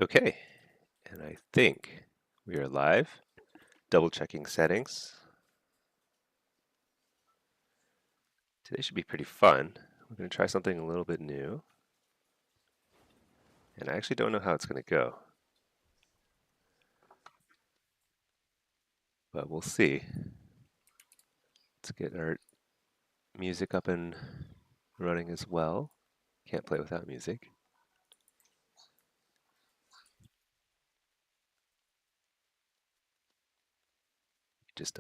Okay, and I think we are live. Double checking settings. Today should be pretty fun. We're going to try something a little bit new. And I actually don't know how it's going to go. But we'll see. Let's get our music up and running as well. Can't play without music. Just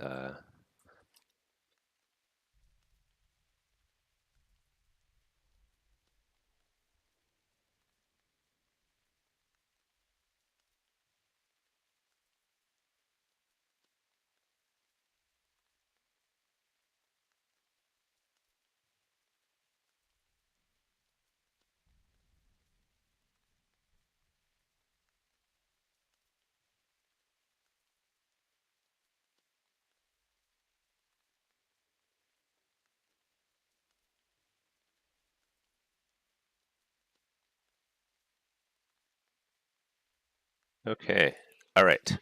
okay. All right.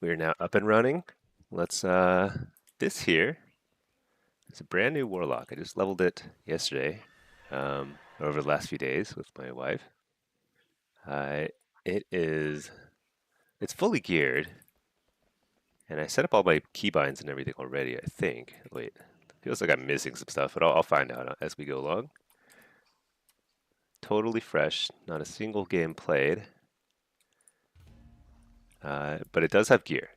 We are now up and running. Let's this here is a brand new Warlock. I just leveled it yesterday, over the last few days with my wife. Uh, it is it's fully geared, and I set up all my keybinds and everything already, I think. Wait, feels like I'm missing some stuff, but I'll find out as we go along. Totally fresh, not a single game played, but it does have gear.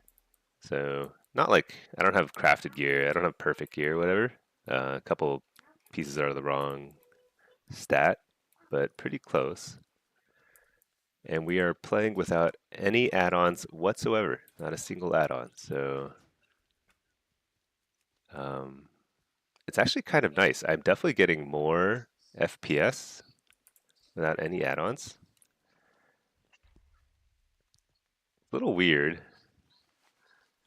So not like I don't have crafted gear, I don't have perfect gear, whatever. A couple pieces are the wrong stat, but pretty close. And we are playing without any add-ons whatsoever, not a single add-on. So um, it's actually kind of nice. I'm definitely getting more FPS without any add-ons. A little weird.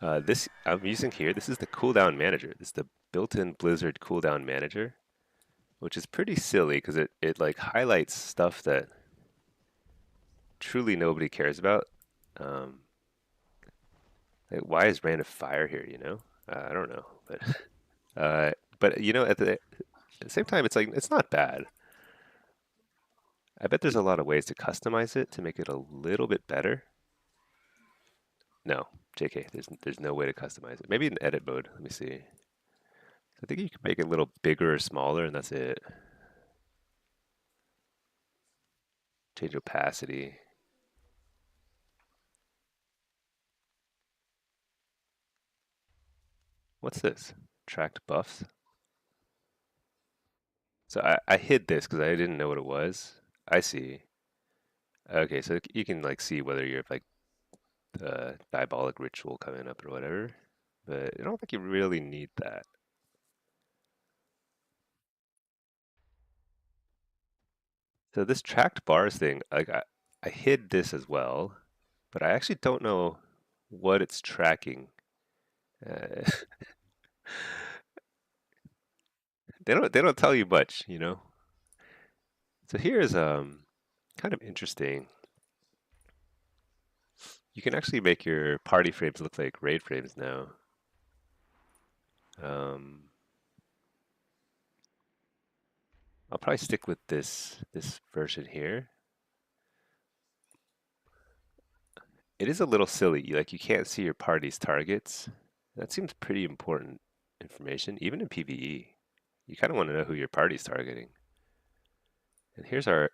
This I'm using here, this is the cooldown manager. This is the built-in Blizzard cooldown manager, which is pretty silly because it like highlights stuff that truly nobody cares about. Um, like why is Rain of Fire here, you know? I don't know, but you know, at the same time, it's like it's not bad. I bet there's a lot of ways to customize it to make it a little bit better. No, JK, there's no way to customize it. Maybe in edit mode. Let me see. I think you can make it a little bigger or smaller, and that's it. Change opacity. What's this? Tracked buffs. So I hid this because I didn't know what it was. I see. Okay, so you can like see whether you have like the diabolic ritual coming up or whatever, but I don't think you really need that. So this tracked bars thing, like I hid this as well, but I actually don't know what it's tracking. Uh, they don't tell you much, you know. So here's kind of interesting. You can actually make your party frames look like raid frames now. Um, I'll probably stick with this version here. It is a little silly. Like you can't see your party's targets. That seems pretty important information, even in PvE. You kind of want to know who your party's targeting. And here's our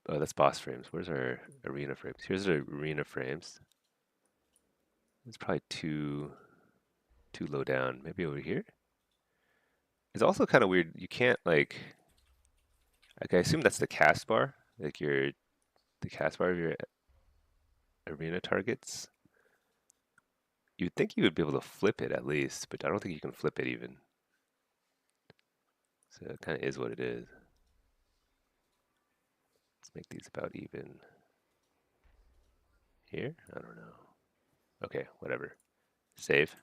oh, that's boss frames. Where's our arena frames? Here's the arena frames. It's probably too low down. Maybe over here. It's also kind of weird. You can't like I assume that's the cast bar, like the cast bar of your arena targets. You'd think you would be able to flip it at least, but I don't think you can flip it even. So it kind of is what it is. Let's make these about even. Here? I don't know. Okay, whatever. Save.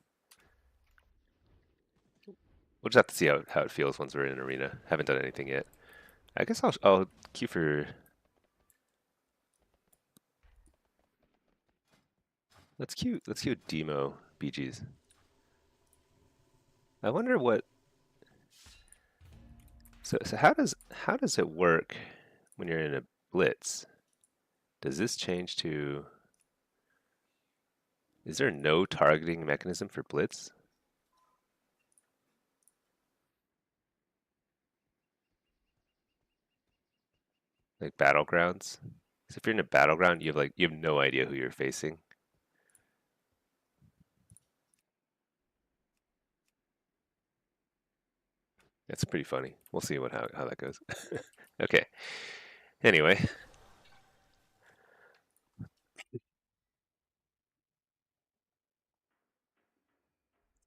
We'll just have to see how it feels once we're in an arena. Haven't done anything yet. I guess I'll queue for Let's queue demo BGs. I wonder what. So how does it work when you're in a blitz? Does this change to? Is there no targeting mechanism for blitz? Like battlegrounds? So if you're in a battleground, you have no idea who you're facing. That's pretty funny. We'll see how that goes. Okay. Anyway,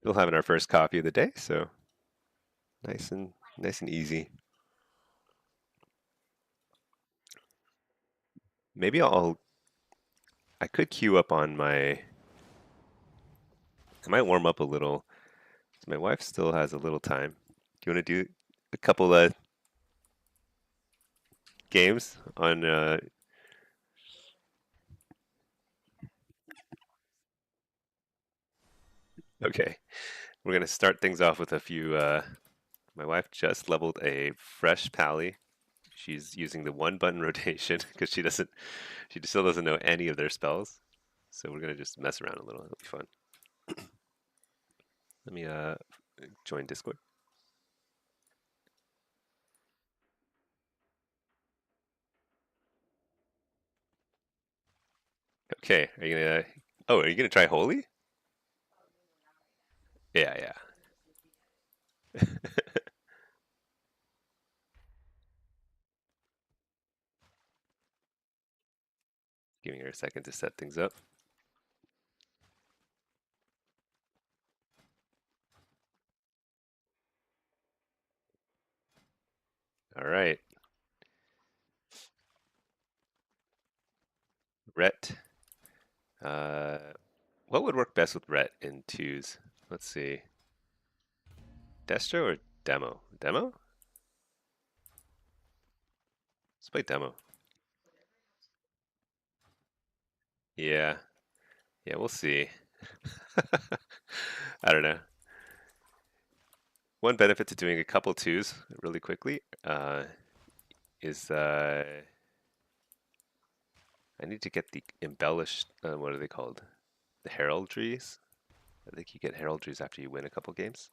still having our first coffee of the day, so nice and easy. Maybe I could queue up on my. I might warm up a little. My wife still has a little time. Do you want to do a couple of games on? Okay, we're gonna start things off with a few. My wife just leveled a fresh pally. She's using the one button rotation because she still doesn't know any of their spells. So we're gonna just mess around a little. It'll be fun. Let me join Discord. Okay, are you gonna? Oh, are you gonna try Holy? Yeah, yeah. Giving her a second to set things up. All right, Rhett. Uh, what would work best with Rhett in twos? Let's see. Destro or Demo? Demo? Let's play Demo. Yeah, yeah, we'll see. I don't know. One benefit to doing a couple twos really quickly is I need to get the embellished. What are they called? The heraldries. I think you get heraldries after you win a couple games.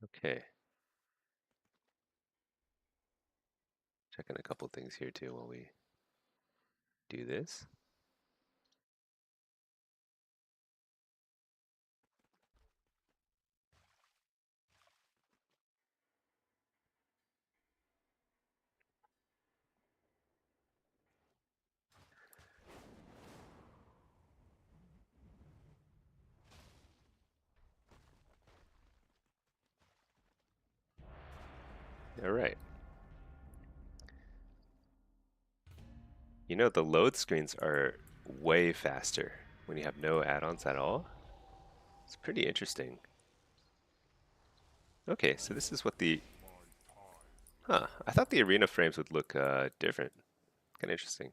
Okay, checking a couple things here too while we do this. All right. You know, the load screens are way faster when you have no add-ons at all. It's pretty interesting. Okay, so this is what the... Huh, I thought the arena frames would look different. Kind of interesting.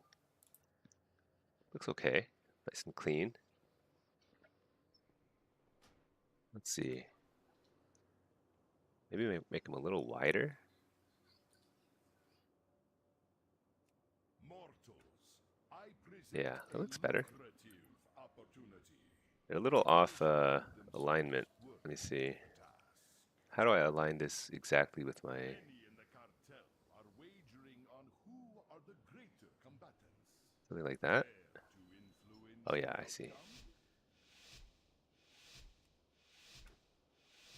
Looks okay. Nice and clean. Let's see. Maybe make them a little wider. Yeah, that looks better. They're a little off alignment. Let me see. How do I align this exactly with my... Something like that? Oh yeah, I see.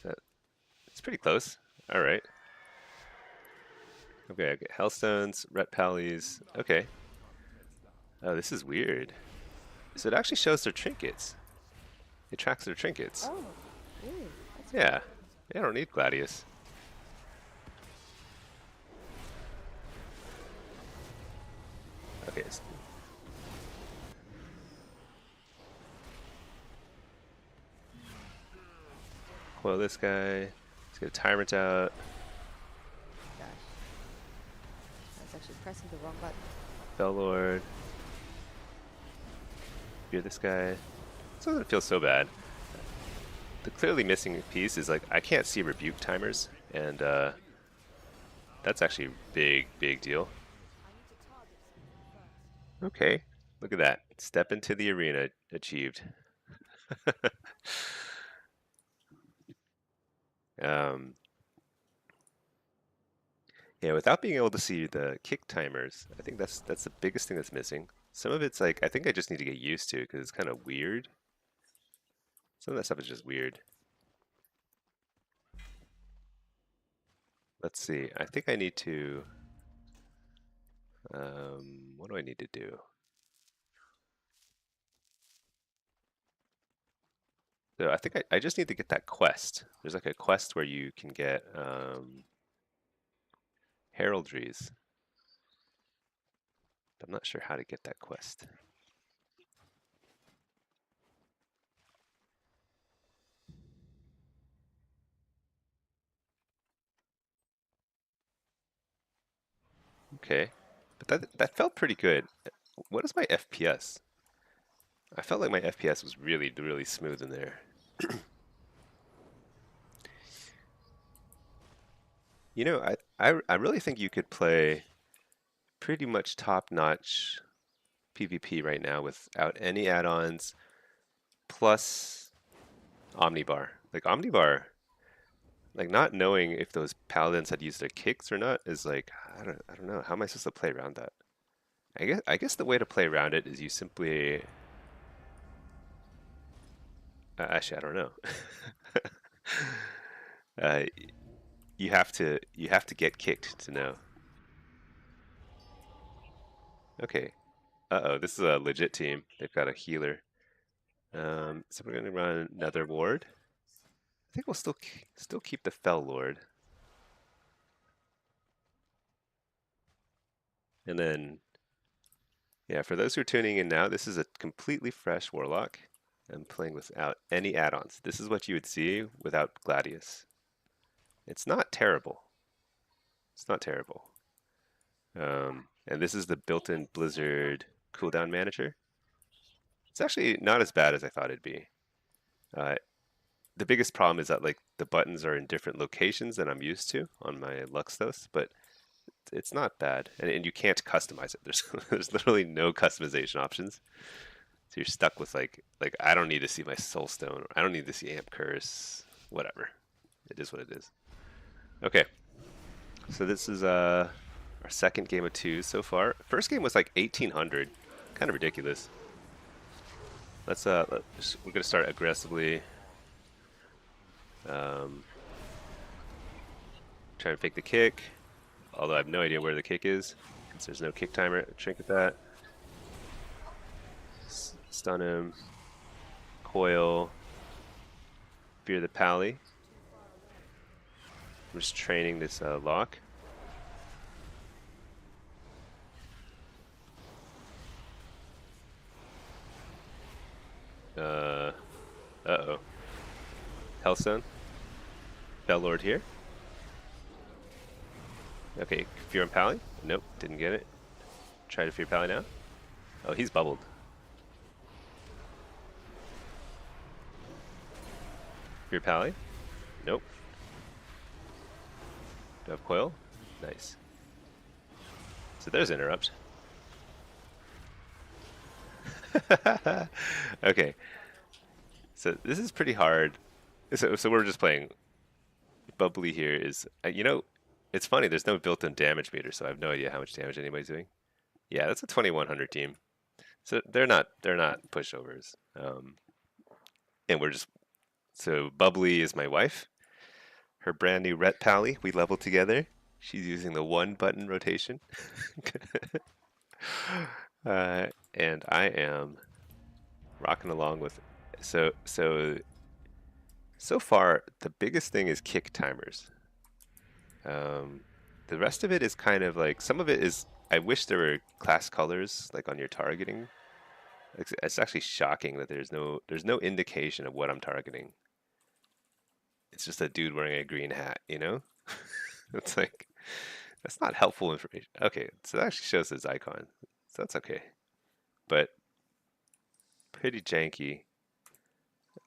That, it's pretty close. All right. Okay, I get Hellstones, Ret Pallies. Okay. Oh, this is weird. So it actually shows their trinkets. It tracks their trinkets. Oh, really? That's Yeah. cool. I don't need Gladius. Okay. Coil this guy. Let's get a Tyrant out. Gosh. I was actually pressing the wrong button. Bellord. Fear this guy. This doesn't feel so bad. The clearly missing piece is like I can't see rebuke timers, and that's actually a big deal. Okay, look at that. Step into the arena achieved. um, yeah, without being able to see the kick timers, I think that's the biggest thing that's missing. Some of it's like I think I just need to get used to because it's kind of weird. Some of that stuff is just weird. Let's see. I think I need to. What do I need to do? So I think I just need to get that quest. There's like a quest where you can get heraldries. I'm not sure how to get that quest. Okay, but that felt pretty good. What is my FPS? I felt like my FPS was really smooth in there. You know, I really think you could play pretty much top-notch PvP right now without any add-ons plus Omnibar. Like Omnibar, like not knowing if those paladins had used their kicks or not is like I don't know. How am I supposed to play around that? I guess the way to play around it is you simply actually I don't know. uh, you have to get kicked to know. Okay. Uh-oh, this is a legit team. They've got a healer. So we're gonna run another ward. I think we'll still keep the Fell Lord. And then yeah, for those who are tuning in now, this is a completely fresh Warlock. I'm playing without any add-ons. This is what you would see without Gladius. It's not terrible. It's not terrible. And this is the built-in Blizzard cooldown manager. It's actually not as bad as I thought it'd be. Uh, the biggest problem is that like the buttons are in different locations than I'm used to on my Luxthos, but it's not bad. And you can't customize it. There's literally no customization options. So you're stuck with like I don't need to see my Soulstone. Or I don't need to see Amp Curse. Whatever. It is what it is. Okay. So this is our second game of two so far. First game was like 1800. Kind of ridiculous. We're gonna start aggressively. Try and fake the kick. Although I have no idea where the kick is, because there's no kick timer. Trinket that. Stun him. Coil. Fear the pally. I'm just training this lock. Uh-oh. Hellstone. Bellord here. Okay, Fear and Pally? Nope, didn't get it. Try to Fear Pally now. Oh, he's bubbled. Fear Pally? Nope. Dove Coil? Nice. So there's Interrupt. Okay. So this is pretty hard. So we're just playing. Bubbly here is, it's funny, there's no built-in damage meter, so I have no idea how much damage anybody's doing. Yeah, that's a 2100 team. So they're not pushovers. And so Bubbly is my wife. Her brand new Ret Pally, we leveled together. She's using the one button rotation. And I am rocking along with, so So far, the biggest thing is kick timers. Um, the rest of it is kind of like some of it is. I wish there were class colors like on your targeting. It's actually shocking that there's no indication of what I'm targeting. It's just a dude wearing a green hat, you know? It's like that's not helpful information. Okay, so that actually shows his icon, so that's okay. But pretty janky.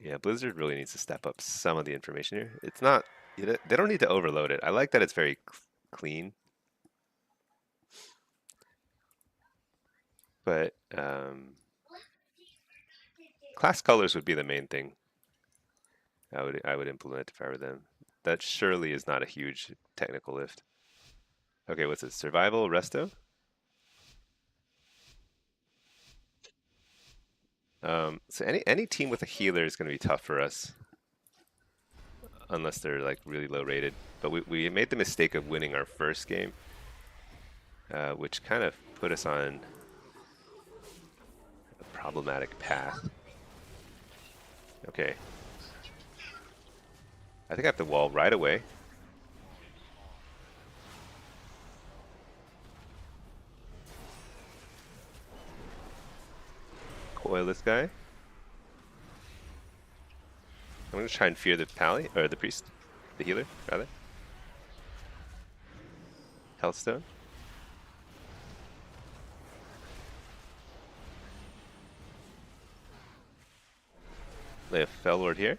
Yeah, Blizzard really needs to step up some of the information here. It's not. They don't need to overload it. I like that it's very clean, but class colors would be the main thing I would implement if I were them. That surely is not a huge technical lift. Okay, what's it? Survival, resto? So any team with a healer is going to be tough for us, unless they're like really low rated. But we made the mistake of winning our first game, which kind of put us on a problematic path. Okay, I think I have to wall right away. Coil this guy. I'm gonna try and fear the pally or the priest, the healer rather. Healthstone. Lay a Fell Lord here.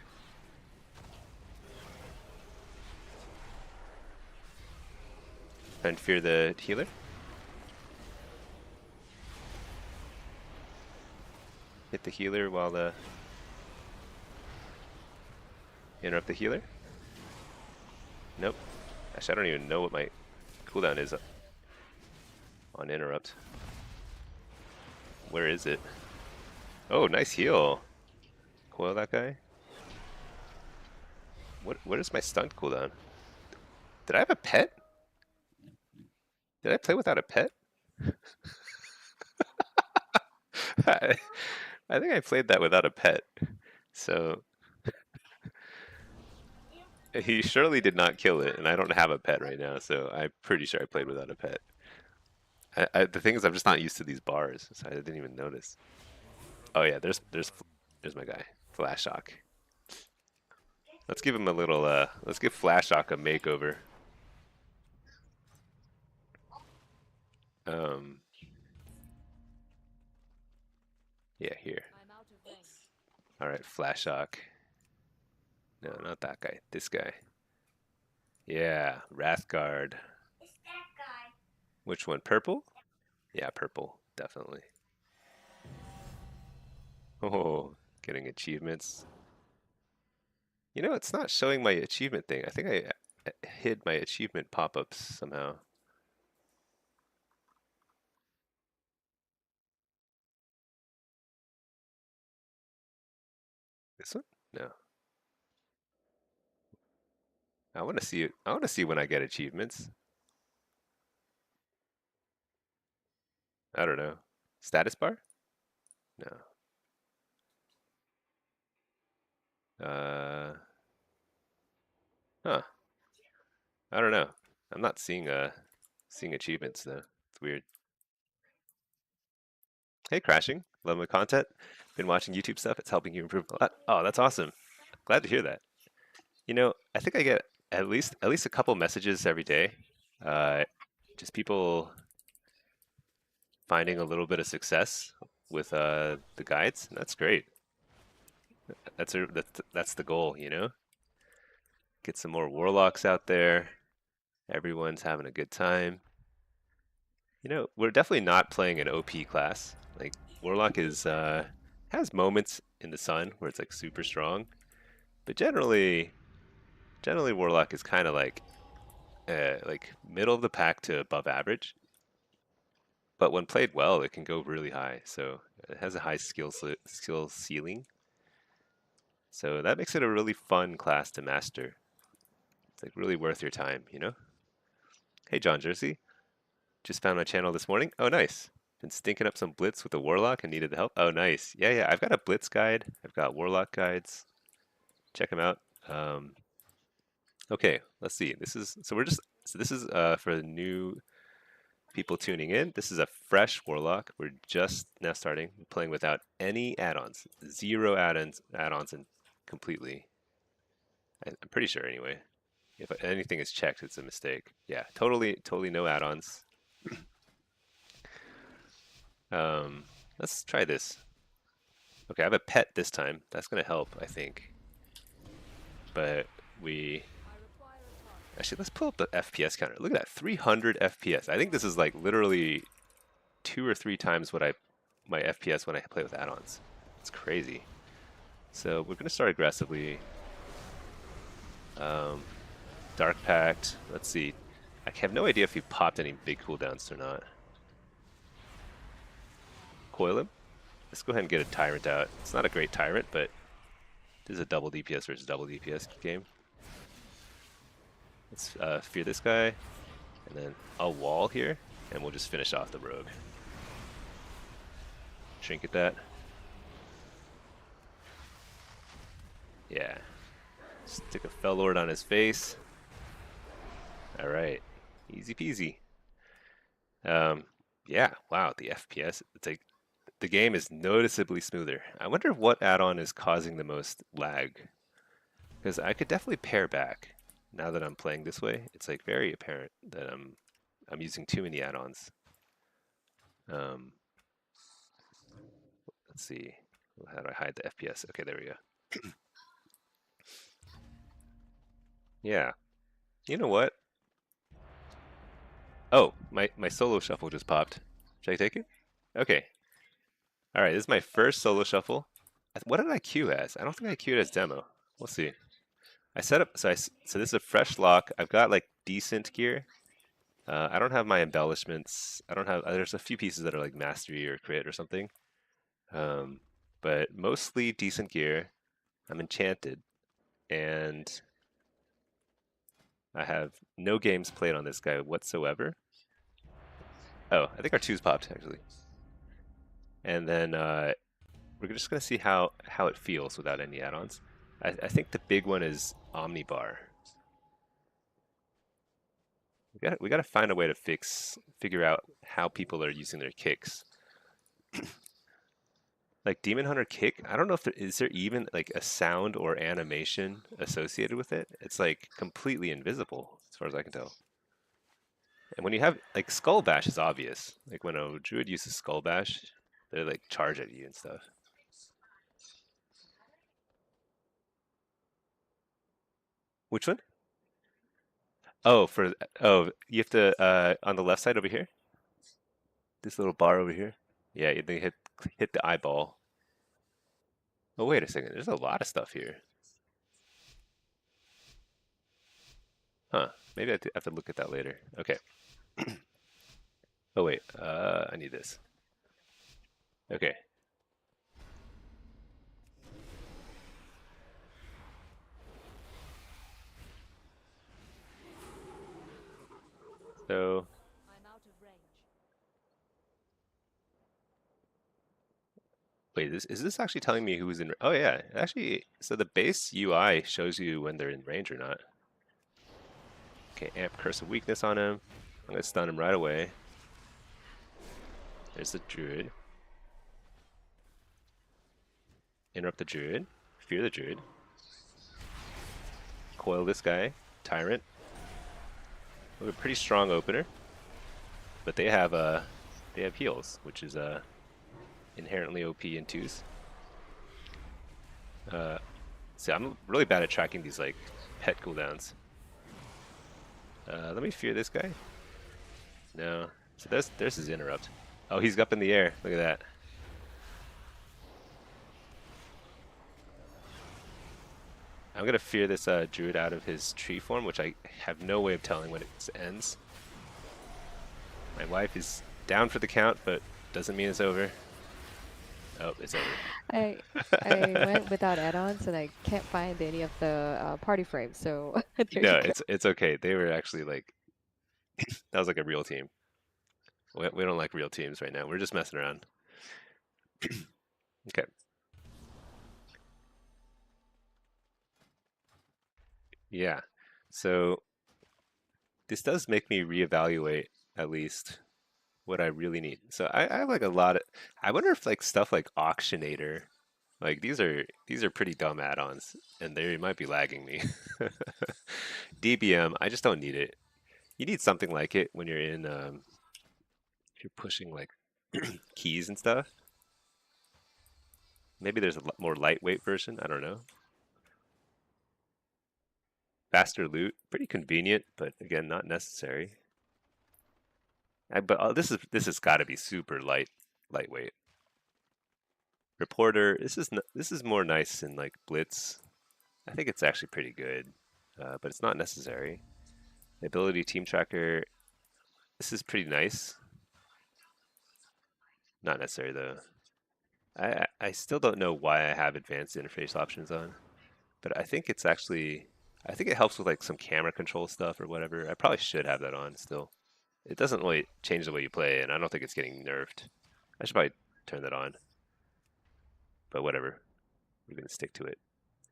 Try and fear the healer. Hit the healer while the interrupt the healer. Nope. Actually, I don't even know what my cooldown is on interrupt. Where is it? Oh, nice heal. Coil that guy. What is my stunt cooldown? Did I have a pet? Did I play without a pet? I, I think I played that without a pet. So he surely did not kill it, and I don't have a pet right now, so I'm pretty sure I played without a pet. The thing is, I'm just not used to these bars, so I didn't even notice. Oh yeah, there's my guy, Flash Shock. Let's give him a little. Let's give Flash Shock a makeover. Um, yeah, here. All right, Flash Shock. No, not that guy. This guy. Yeah, Wrathguard. Which one? Purple? Yeah, purple, definitely. Oh, getting achievements. You know, it's not showing my achievement thing. I think I hid my achievement pop-ups somehow. This one? No. I want to see it. I want to see when I get achievements. I don't know. Status bar? No. Uh, huh. I don't know. I'm not seeing achievements though. It's weird. Hey, Crashing. Love my content. Been watching YouTube stuff. It's helping you improve a lot. Oh, that's awesome. Glad to hear that. You know, I think I get at least a couple messages every day. Uh, just people finding a little bit of success with the guides. That's great. That's the goal, you know? Get some more warlocks out there. Everyone's having a good time. You know, we're definitely not playing an OP class. Like warlock is has moments in the sun where it's like super strong, but generally warlock is kind of like middle of the pack to above average. But when played well, it can go really high. So it has a high skill ceiling. So that makes it a really fun class to master. It's like really worth your time, you know? Hey, John Jersey. Just found my channel this morning. Oh, nice. Been stinking up some Blitz with the Warlock and needed the help. Oh, nice. Yeah, yeah. I've got a Blitz guide. I've got Warlock guides. Check them out. Um, okay, let's see. This is this is for the new people tuning in. This is a fresh Warlock. We're just now starting playing without any add-ons, zero add-ons, and completely. I'm pretty sure anyway. If anything is checked, it's a mistake. Yeah, totally no add-ons. Um, let's try this. Okay, I have a pet this time. That's gonna help, I think. But we actually let's pull up the FPS counter. Look at that, 300 FPS. I think this is like literally 2 or 3 times what my FPS when I play with add-ons. It's crazy. So we're gonna start aggressively. Um, Dark Pact. Let's see. I have no idea if he popped any big cooldowns or not. Coil him. Let's go ahead and get a Tyrant out. It's not a great Tyrant, but this is a double DPS versus double DPS game. Let's fear this guy, and then a wall here, and we'll just finish off the rogue. Trinket that. Yeah. Stick a Fell Lord on his face. Alright. Easy peasy. Yeah, wow, the FPS. It's like the game is noticeably smoother. I wonder what add-on is causing the most lag. Because I could definitely pare back now that I'm playing this way. It's like very apparent that I'm using too many add-ons. Let's see. How do I hide the FPS? Okay, there we go. Yeah. You know what? Oh, my solo shuffle just popped. Should I take it? Okay. All right, this is my first solo shuffle. What did I queue as? I don't think I queued as demo. We'll see. I set up, so so this is a fresh lock. I've got like decent gear. I don't have my embellishments. I don't have. There's a few pieces that are like mastery or crit or something. Um, but mostly decent gear. I'm enchanted, and I have no games played on this guy whatsoever. Oh, I think our two's popped actually. And then we're just gonna see how it feels without any add-ons. I think the big one is Omnibar. We gotta find a way to figure out how people are using their kicks. Like Demon Hunter kick, I don't know if is there even like a sound or animation associated with it. It's like completely invisible as far as I can tell. And when you have like Skull Bash is obvious. Like when a druid uses Skull Bash, they like charge at you and stuff. Which one? Oh, you have to on the left side over here. This little bar over here. Yeah, they hit the eyeball. Oh wait a second. There's a lot of stuff here. Huh. Maybe I have to look at that later. Okay. Oh wait. I need this. Okay. So wait, is this actually telling me who's in? Oh yeah, actually. So the base UI shows you when they're in range or not. Okay, amp Curse of Weakness on him. I'm gonna stun him right away. There's the druid. Interrupt the druid. Fear the druid. Coil this guy. Tyrant. We have a pretty strong opener, but they have heals, which is inherently OP in twos. See, I'm really bad at tracking these like pet cooldowns. Let me fear this guy. No. So there's his interrupt. Oh, he's up in the air. Look at that. I'm gonna fear this druid out of his tree form, which I have no way of telling when it ends. My wife is down for the count, but doesn't mean it's over. Oh, it's over. I I went without add-ons and I can't find any of the party frames. So there you No, go. it's okay. They were actually like that was like a real team. We don't like real teams right now. We're just messing around. Okay. Yeah. So this does make me reevaluate at least what I really need. So I have like a lot of. I wonder if like stuff like Auctionator, like these are pretty dumb add-ons, and they might be lagging me. DBM, I just don't need it. You need something like it when you're in if you're pushing like keys and stuff. Maybe there's a more lightweight version. I don't know. Faster loot, pretty convenient, but again, not necessary. But this has got to be super lightweight. Reporter, this is more nice in like Blitz. I think it's actually pretty good, but it's not necessary. The ability team tracker, this is pretty nice. Not necessary though. I still don't know why I have advanced interface options on, but I think it's actually I think it helps with like some camera control stuff or whatever. I probably should have that on still. It doesn't really change the way you play, and I don't think it's getting nerfed. I should probably turn that on, but whatever. We're gonna stick to it.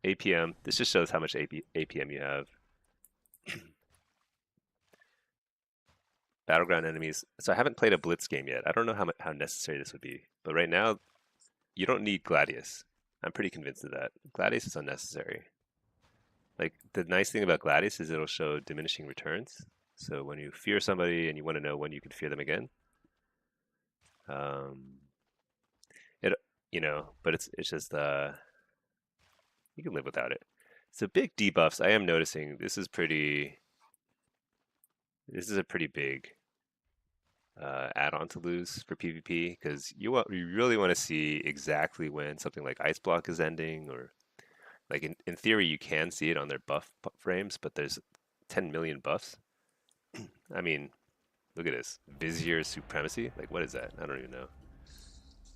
APM. This just shows how much APM you have. Battleground enemies. So I haven't played a Blitz game yet. I don't know how necessary this would be, but right now you don't need Gladius. I'm pretty convinced of that. Gladius is unnecessary. Like the nice thing about Gladius is it'll show diminishing returns. So when you fear somebody and you want to know when you can fear them again, um, it but it's just you can live without it. So big debuffs. I am noticing this is a pretty big add-on to lose for PvP because you really want to see exactly when something like Ice Block is ending, or like in theory you can see it on their buff frames, but there's 10 million buffs. I mean, look at this Vizier Supremacy. Like, what is that? I don't even know.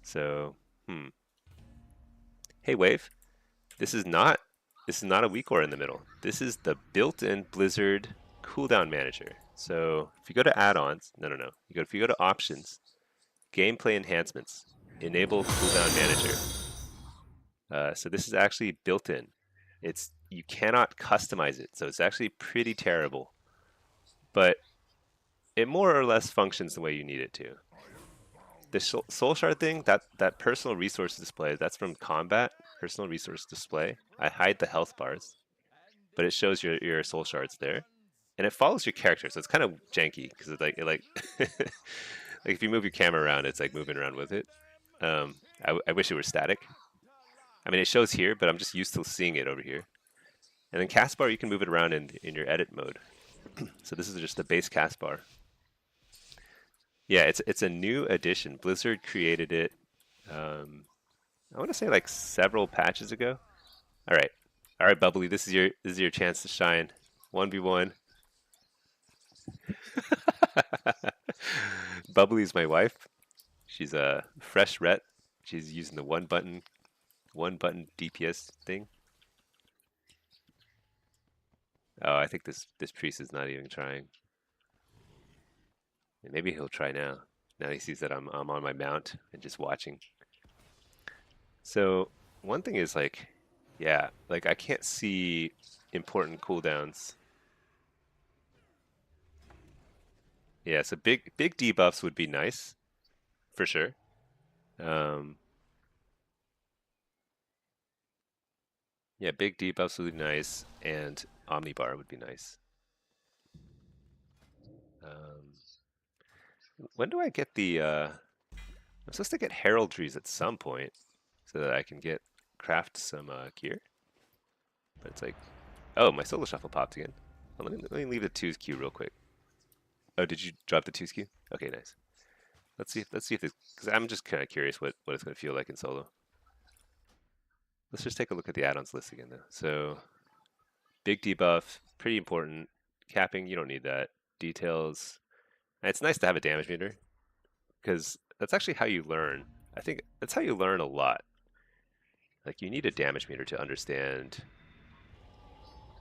So, hey Wave, this is not a weak ore in the middle. This is the built-in Blizzard cooldown manager. So if you go to add-ons, no. If you go to options, gameplay enhancements, enable cooldown manager. So this is actually built in. You cannot customize it, so it's actually pretty terrible. But it more or less functions the way you need it to. The soul shard thing, that personal resource display, that's from combat. Personal resource display. I hide the health bars, but it shows your soul shards there, and it follows your character. So it's kind of janky because it like like if you move your camera around, it's like moving around with it. I wish it were static. I mean, it shows here, but I'm just used to seeing it over here. And then cast bar, you can move it around in your edit mode. So this is just the base cast bar. Yeah, it's a new addition. Blizzard created it. I want to say like several patches ago. All right, all right, Bubbly. This is your chance to shine. 1v1. Bubbly's my wife. She's a fresh ret. She's using the one button DPS thing. Oh, I think this priest is not even trying. Maybe he'll try now. Now he sees that I'm on my mount and just watching. So one thing is like, yeah, like I can't see important cooldowns. Yeah, so big debuffs would be nice for sure. Um, yeah, big debuffs would be nice, and Omnibar would be nice. Um, when do I get the? I'm supposed to get heraldries at some point, so that I can get craft some gear. But it's like, oh, my solo shuffle popped again. Well, let me leave the twos queue real quick. Oh, did you drop the twos queue? Okay, nice. Let's see if this, because I'm just kind of curious what it's going to feel like in solo. Let's just take a look at the add-ons list again though. So big debuff, pretty important. Capping, you don't need that. Details. And it's nice to have a damage meter because that's actually how you learn. I think that's how you learn a lot. Like you need a damage meter to understand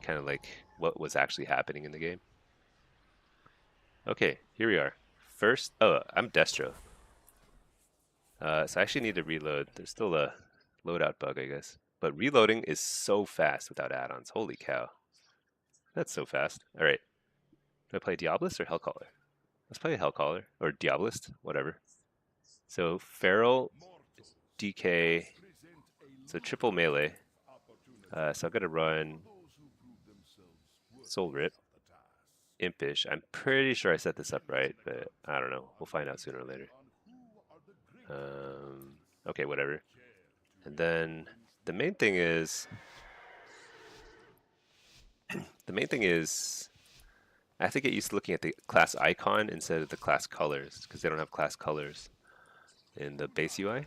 kind of like what was actually happening in the game. Okay, here we are. First, oh, I'm Destro. So I actually need to reload. There's still a loadout bug, I guess. But reloading is so fast without add-ons. Holy cow. That's so fast. All right. Do I play Diabolist or Hellcaller? Let's play Hellcaller or Diabolist, whatever. So Feral, DK, so triple melee. So I'm gonna run Soul Rip, Impish. I'm pretty sure I set this up right, but I don't know. We'll find out sooner or later. Okay, whatever. And then the main thing is I have to get used to looking at the class icon instead of the class colors because they don't have class colors in the base UI.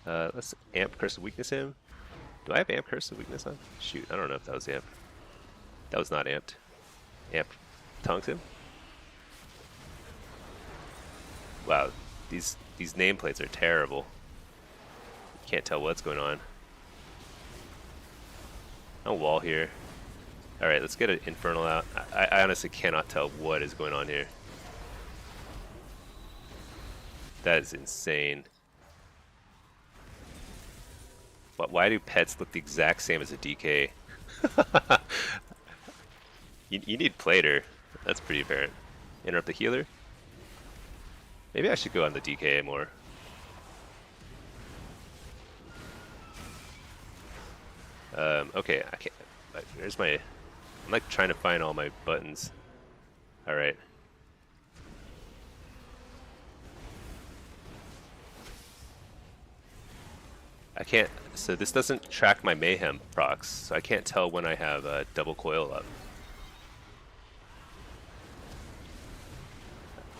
Let's amp Curse of Weakness him. Do I have amp Curse of Weakness on? Shoot, I don't know if that was amp. That was not amped. Amp tongues him. Wow, these nameplates are terrible. Can't tell what's going on. No wall here. All right, let's get an Infernal out. I honestly cannot tell what is going on here. That is insane. Why do pets look the exact same as a DK? you need Plater. That's pretty apparent. Interrupt the healer. Maybe I should go on the DK more. Okay, I can't. There's my. I'm like trying to find all my buttons. All right. I can't. So this doesn't track my mayhem procs, so I can't tell when I have a double coil up.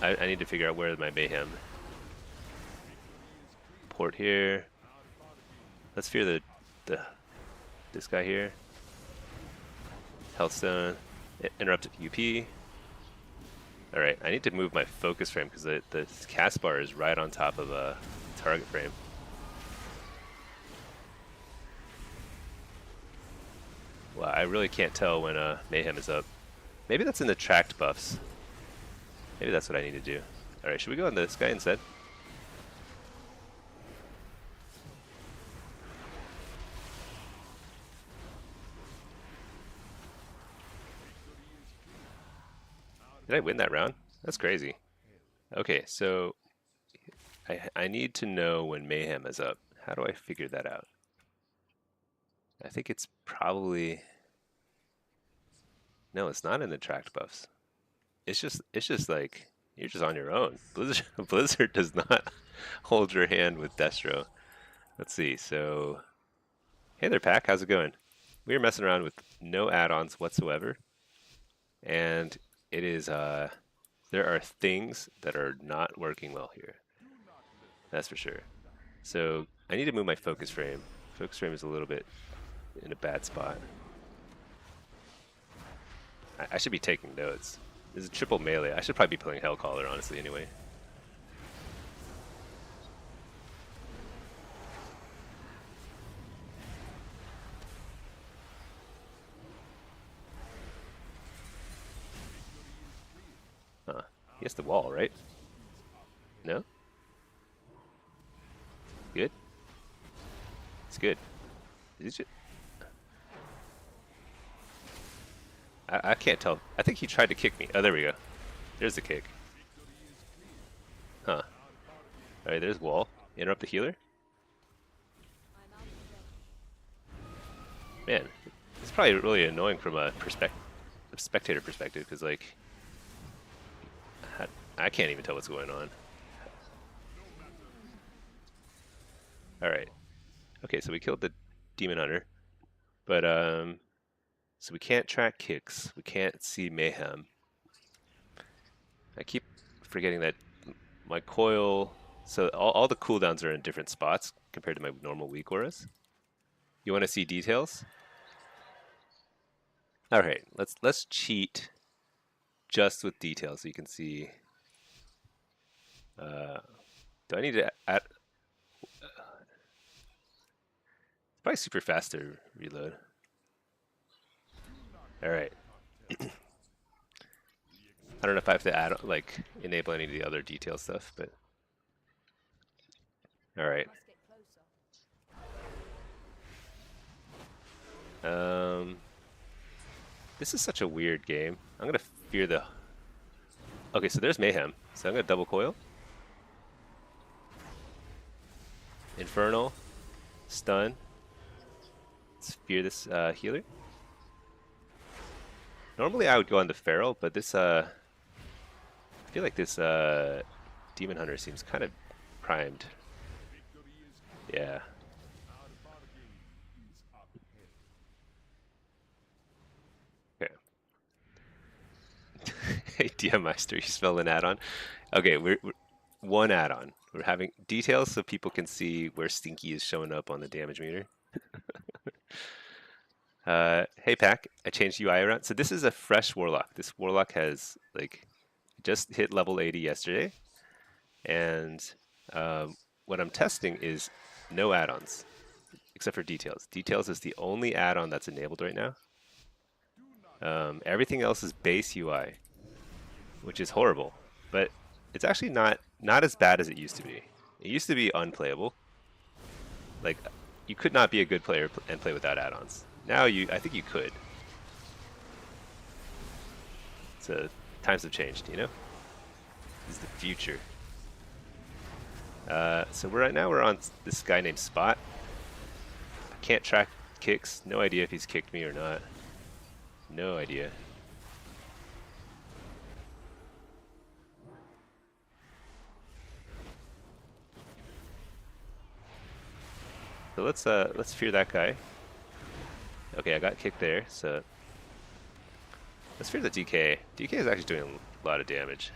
I need to figure out where my mayhem. Port here. Let's fear this guy here. Healthstone. Interrupted UP. Alright, I need to move my focus frame because the cast bar is right on top of a target frame. Wow, I really can't tell when Mayhem is up. Maybe that's in the tracked buffs. Maybe that's what I need to do. Alright, should we go on this guy instead? Did I win that round? That's crazy. Okay, so I need to know when Mayhem is up. How do I figure that out? I think it's probably... No, it's not in the tracked buffs. It's just like you're just on your own. Blizzard does not hold your hand with Destro. Let's see. So, hey there, Pack. How's it going? We are messing around with no add-ons whatsoever, and it is there are things that are not working well here. That's for sure. So I need to move my focus frame. Focus frame is a little bit in a bad spot. I should be taking notes. This is triple melee. I should probably be playing Hellcaller, honestly, anyway. Huh. He has the wall, right? No? Good? It's good. Is it? I can't tell. I think he tried to kick me. Oh, there we go. There's the kick. Huh. Alright, there's wall. Interrupt the healer? Man, it's probably really annoying from a spectator perspective, because, like, I can't even tell what's going on. Alright. Okay, so we killed the Demon Hunter. But, so we can't track kicks. We can't see Mayhem. I keep forgetting that my coil... So all the cooldowns are in different spots compared to my normal weak auras. You want to see details? Alright, let's cheat just with details so you can see... do I need to add... It's probably super fast to reload. Alright. I don't know if I have to add, like, enable any of the other detail stuff, but... Alright. Um, this is such a weird game. I'm gonna fear the. Okay, so there's mayhem. So I'm gonna double coil. Infernal, stun. Let's fear this healer. Normally I would go on the feral, but this I feel like this demon hunter seems kind of primed. Yeah. Okay. Hey, DM Meister, you spell an add-on. Okay, we're one add-on. We're having details so people can see where Stinky is showing up on the damage meter. Hey Pack, I changed UI around. So this is a fresh Warlock. This Warlock has like just hit level 80 yesterday, and what I'm testing is no add-ons except for details. Details is the only add-on that's enabled right now. Everything else is base UI, which is horrible, but it's actually not as bad as it used to be. It used to be unplayable. Like you could not be a good player and play without add-ons. Now I think you could. So times have changed, you know. This is the future. So right now we're on this guy named Spot. I can't track kicks. No idea if he's kicked me or not. No idea. So let's fear that guy. Okay, I got kicked there, so let's fear the DK. DK is actually doing a lot of damage.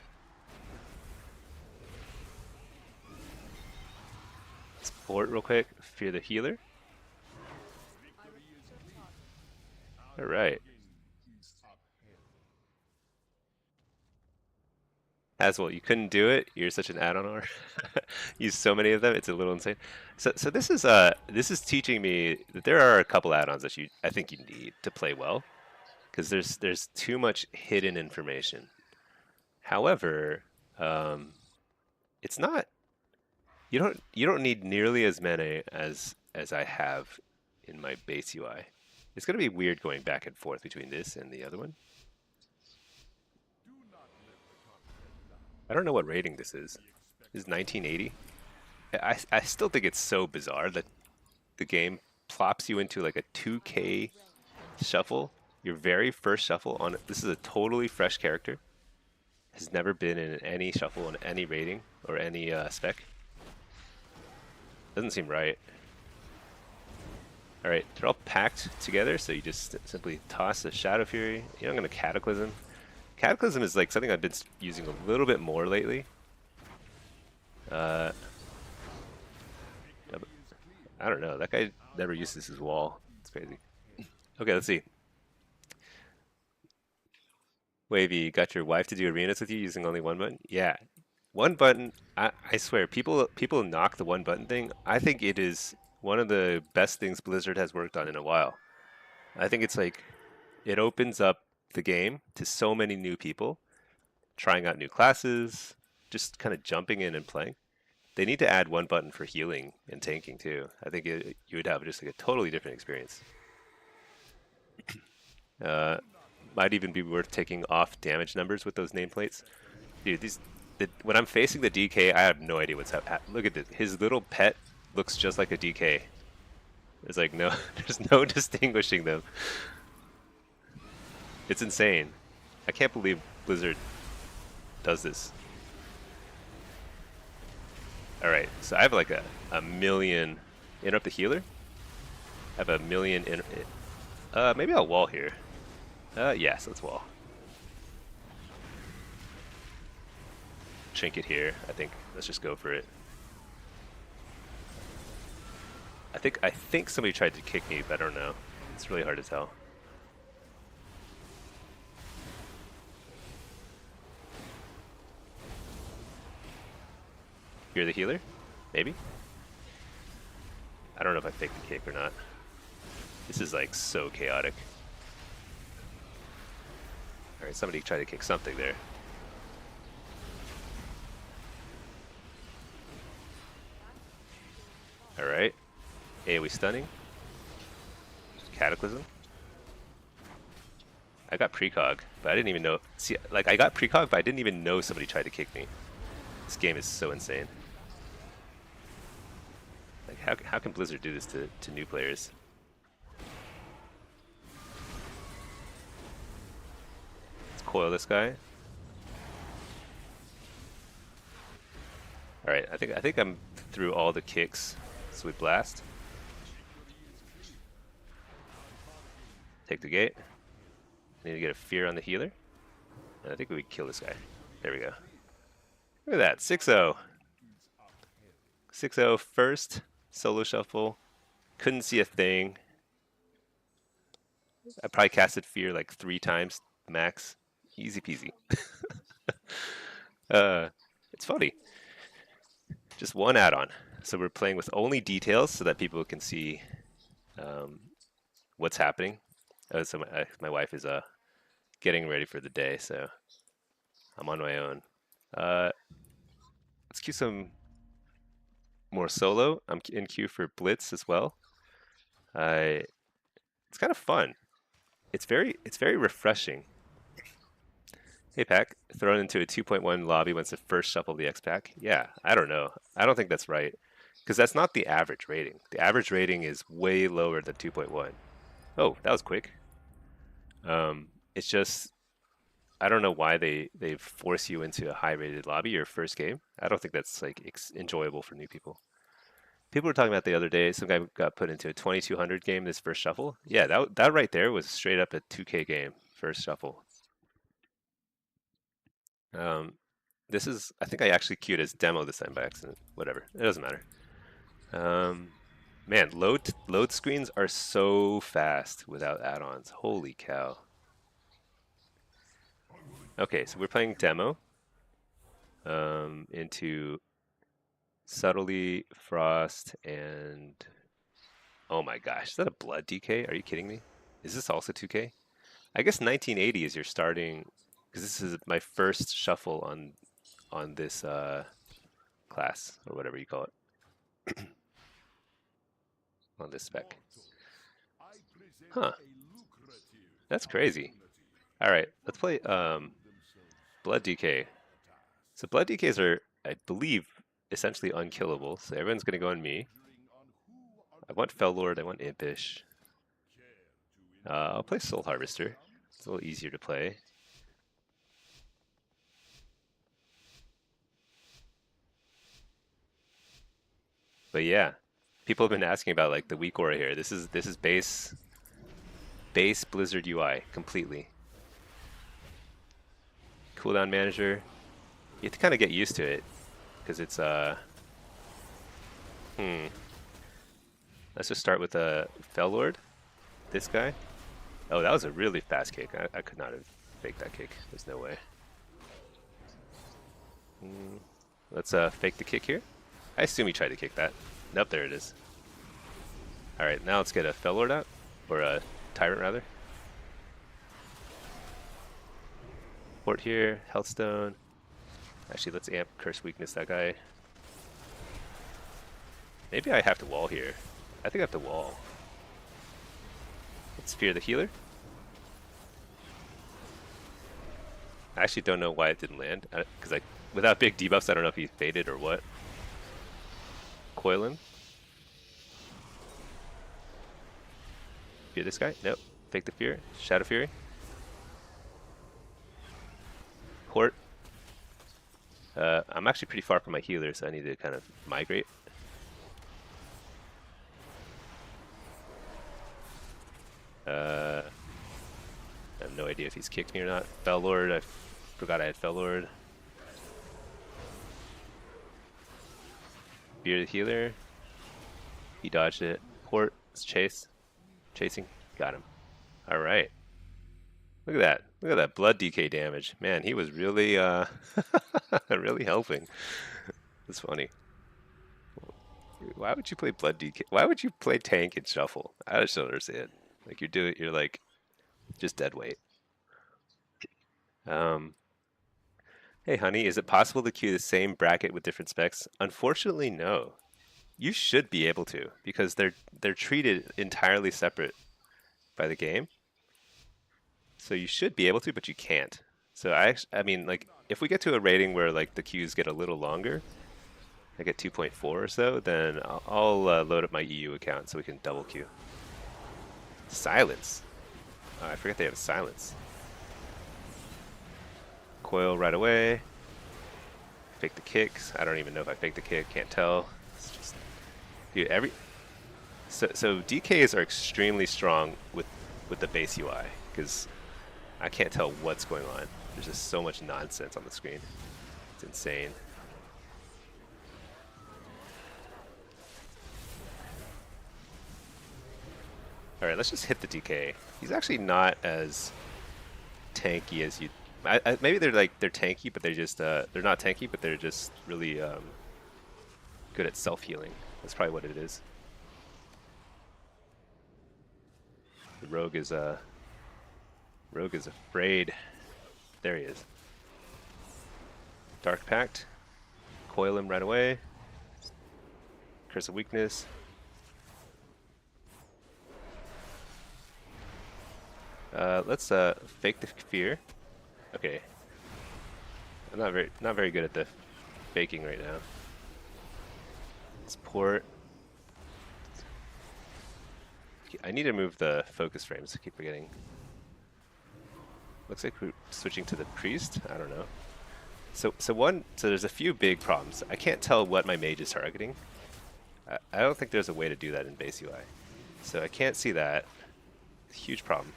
Support real quick. Fear the healer. All right. As well, you couldn't do it. You're such an add-on R. Use so many of them, it's a little insane. So this is teaching me that there are a couple add-ons that I think you need to play well, because there's too much hidden information. However, it's not. You don't need nearly as many as I have in my base UI. It's gonna be weird going back and forth between this and the other one. I don't know what rating this is. This is 1980. I still think it's so bizarre that the game plops you into like a 2K shuffle, your very first shuffle on this is a totally fresh character. Has never been in any shuffle on any rating or any spec. Doesn't seem right. All right, they're all packed together, so you just simply toss a Shadow Fury. You know, I'm gonna Cataclysm. Cataclysm is like something I've been using a little bit more lately. I don't know. That guy never uses his wall. It's crazy. Okay, let's see. Wavy, got your wife to do arenas with you using only one button? Yeah, one button. I swear, people knock the one button thing. I think it is one of the best things Blizzard has worked on in a while. I think it's like it opens up the game to so many new people trying out new classes, just kind of jumping in and playing. They need to add one button for healing and tanking too. I think you would have just like a totally different experience. Might even be worth taking off damage numbers with those nameplates. Dude, when I'm facing the DK, I have no idea what's happening. Look at this. His little pet looks just like a DK. There's like no, there's no distinguishing them. It's insane. I can't believe Blizzard does this. Alright, so I have like a million. Interrupt the healer? I have a million. Maybe I'll wall here. Yes, let's wall. Trinket here, I think. Let's just go for it. I think somebody tried to kick me, but I don't know. It's really hard to tell. You're the healer? Maybe? I don't know if I faked the kick or not. This is like so chaotic. Alright, somebody tried to kick something there. Alright. AoE stunning. Cataclysm. I got precog, but I didn't even know. See, like I got precog, but I didn't even know somebody tried to kick me. This game is so insane. Like, how can Blizzard do this to new players? Let's coil this guy. All right, I think I'm through all the kicks. So we blast. Take the gate. I need to get a fear on the healer. And I think we kill this guy. There we go. Look at that, 6-0. 6-0 first solo shuffle. Couldn't see a thing. I probably casted fear like 3 times max. Easy peasy. uh, it's funny. Just one add-on. So we're playing with only details so that people can see um, what's happening. So my wife is getting ready for the day, so I'm on my own. Let's queue some more solo. I'm in queue for Blitz as well. It's kind of fun. It's very refreshing. Hey Pack, thrown into a 2.1 lobby once the first shuffle of the X Pack. Yeah, I don't know. I don't think that's right. Because that's not the average rating. The average rating is way lower than 2.1. Oh, that was quick. It's just I don't know why they force you into a high rated lobby your first game. I don't think that's like enjoyable for new people. People were talking about the other day. Some guy got put into a 2200 game this first shuffle. Yeah, that right there was straight up a 2K game first shuffle. Um, this is I think I actually queued as demo this time by accident. Whatever, it doesn't matter. Um, man, load screens are so fast without add-ons. Holy cow. Okay, so we're playing demo into subtly frost and oh my gosh, is that a blood DK? Are you kidding me? Is this also 2K? I guess 1980 is your starting because this is my first shuffle on this class or whatever you call it on this spec. Huh, that's crazy. All right, let's play blood DK. So blood DKs are, I believe, essentially unkillable. So everyone's gonna go on me. I want Fell Lord. I want Impish. I'll play Soul Harvester. It's a little easier to play. But yeah, people have been asking about like the weak aura here. This is base Blizzard UI completely. Cooldown manager. You have to kind of get used to it because it's Let's just start with a Fell Lord. This guy. Oh, that was a really fast kick. I could not have faked that kick. There's no way. Let's fake the kick here. I assume he tried to kick that. Nope, there it is. All right, now let's get a Fell Lord out, or a Tyrant rather. Port here, Healthstone. Actually, let's amp Curse Weakness that guy. Maybe I have to wall here. I think I have to wall. Let's Fear the Healer. I actually don't know why it didn't land, because without big debuffs, I don't know if he faded or what. Coil him. Fear this guy? Nope. Fake the Fear. Shadow Fury. Port. I'm actually pretty far from my healer, so I need to kind of migrate. I have no idea if he's kicked me or not. Fell Lord, I forgot I had Fell Lord. Fear the Healer. He dodged it. Port. Let's chase. Chasing. Got him. Alright. Look at that. Look at that blood DK damage. Man, he was really really helping. It's funny. Why would you play blood DK? Why would you play tank and shuffle? I just don't understand. Like you're like just dead weight. Hey honey, is it possible to queue the same bracket with different specs? Unfortunately, no. You should be able to because they're treated entirely separate by the game. So you should be able to, but you can't. So I mean, like, if we get to a rating where like the queues get a little longer, like at 2.4 or so, then I'll load up my EU account so we can double queue. Silence. Oh, I forget they have a silence. Coil right away. Fake the kicks. I don't even know if I faked the kick. Can't tell. It's just, dude, so DKs are extremely strong with the base UI because I can't tell what's going on. There's just so much nonsense on the screen. It's insane. All right, let's just hit the DK. He's actually not as tanky as you. Maybe they're tanky, but they're not tanky, but they're just really good at self healing. That's probably what it is. The rogue is afraid. There he is. Dark Pact. Coil him right away. Curse of Weakness. Let's fake the fear. Okay. I'm not very good at the faking right now. Let's port. I need to move the focus frames. I keep forgetting. Looks like we're switching to the priest. I don't know. So there's a few big problems. I can't tell what my mage is targeting. I don't think there's a way to do that in base UI. So I can't see that. Huge problem.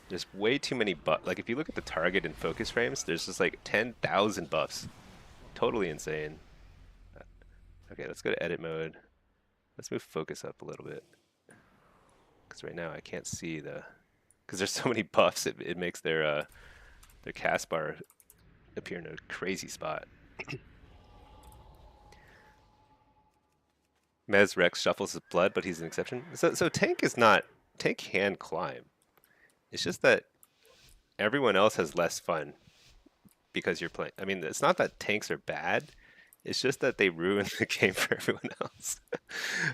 There's way too many buffs. Like if you look at the target and focus frames, there's just like 10,000 buffs. Totally insane. Okay, let's go to edit mode. Let's move focus up a little bit. Because right now I can't see the... Because there's so many buffs, it makes their cast bar appear in a crazy spot. Mez Rex shuffles his blood, but he's an exception. So tank is not... Tank can climb. It's just that everyone else has less fun because you're playing. I mean, it's not that tanks are bad. It's just that they ruin the game for everyone else.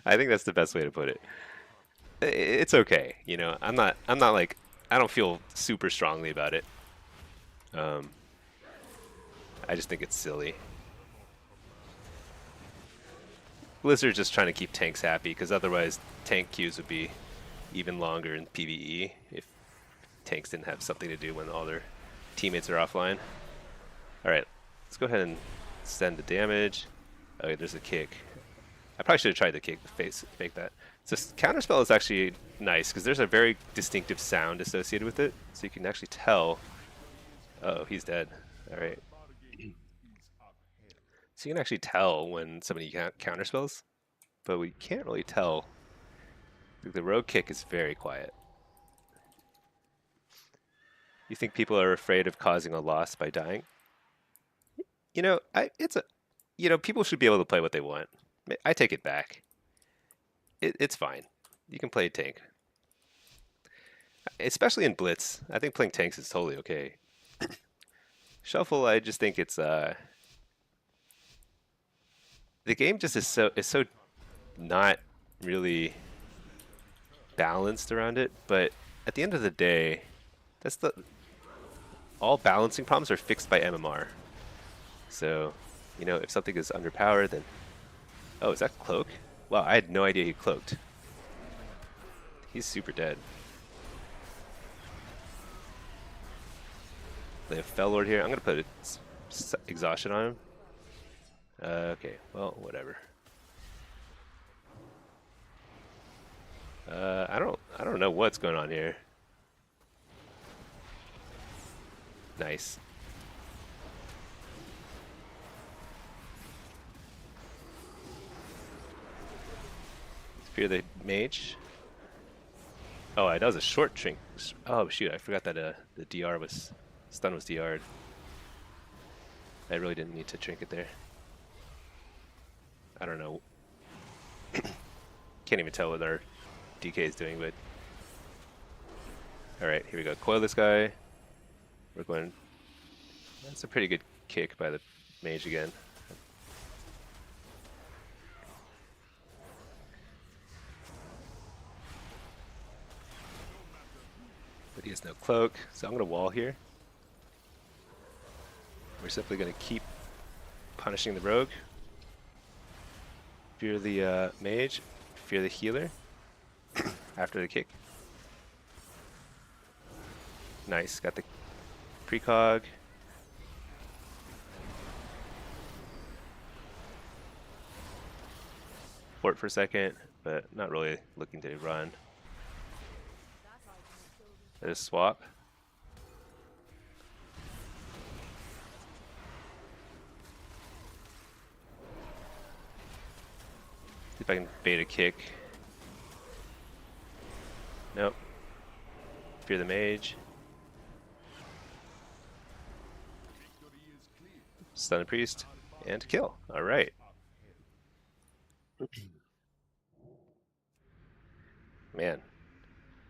I think that's the best way to put it. It's okay, you know. I'm not like, I don't feel super strongly about it. I just think it's silly. Blizzard's just trying to keep tanks happy because otherwise tank queues would be even longer in PvE if tanks didn't have something to do when all their teammates are offline. Alright, let's go ahead and send the damage. Okay, there's a kick. I probably should have tried the kick to fake that. So counterspell is actually nice because there's a very distinctive sound associated with it, so you can actually tell. Oh, he's dead. Alright. So you can actually tell when somebody counterspells, but we can't really tell. The rogue kick is very quiet. You think people are afraid of causing a loss by dying? You know, people should be able to play what they want. I take it back. It's fine. You can play tank. Especially in Blitz. I think playing tanks is totally okay. Shuffle, I just think it's the game just is so not really balanced around it, but at the end of the day, all balancing problems are fixed by MMR. So, you know, if something is underpowered, then... Oh, is that Cloak? Wow, I had no idea he cloaked. He's super dead. They have Fell Lord here. I'm going to put Exhaustion on him. Okay, well, whatever. I don't know what's going on here. Nice. Fear the mage. Oh, that was a short trink. Oh shoot, I forgot that the DR was stun was DR'd. I really didn't need to trinket there. I don't know. Can't even tell what our DK is doing, but all right, here we go. Coil this guy. We're going. That's a pretty good kick by the mage again. But he has no cloak, so I'm going to wall here. We're simply going to keep punishing the rogue. Fear the mage, fear the healer after the kick. Nice, got the precog. Fort for a second, but not really looking to run. There's swap. See if I can bait a kick. Nope. Fear the mage. Stun the priest. And kill. Alright. Man.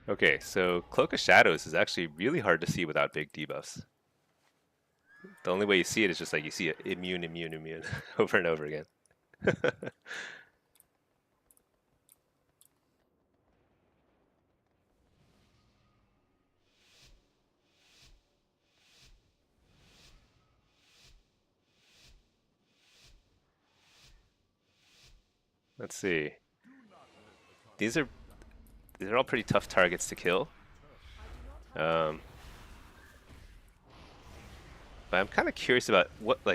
Okay, so Cloak of Shadows is actually really hard to see without big debuffs. The only way you see it is just like you see it immune, immune, immune over and over again. Let's see. These are all pretty tough targets to kill. But I'm kind of curious about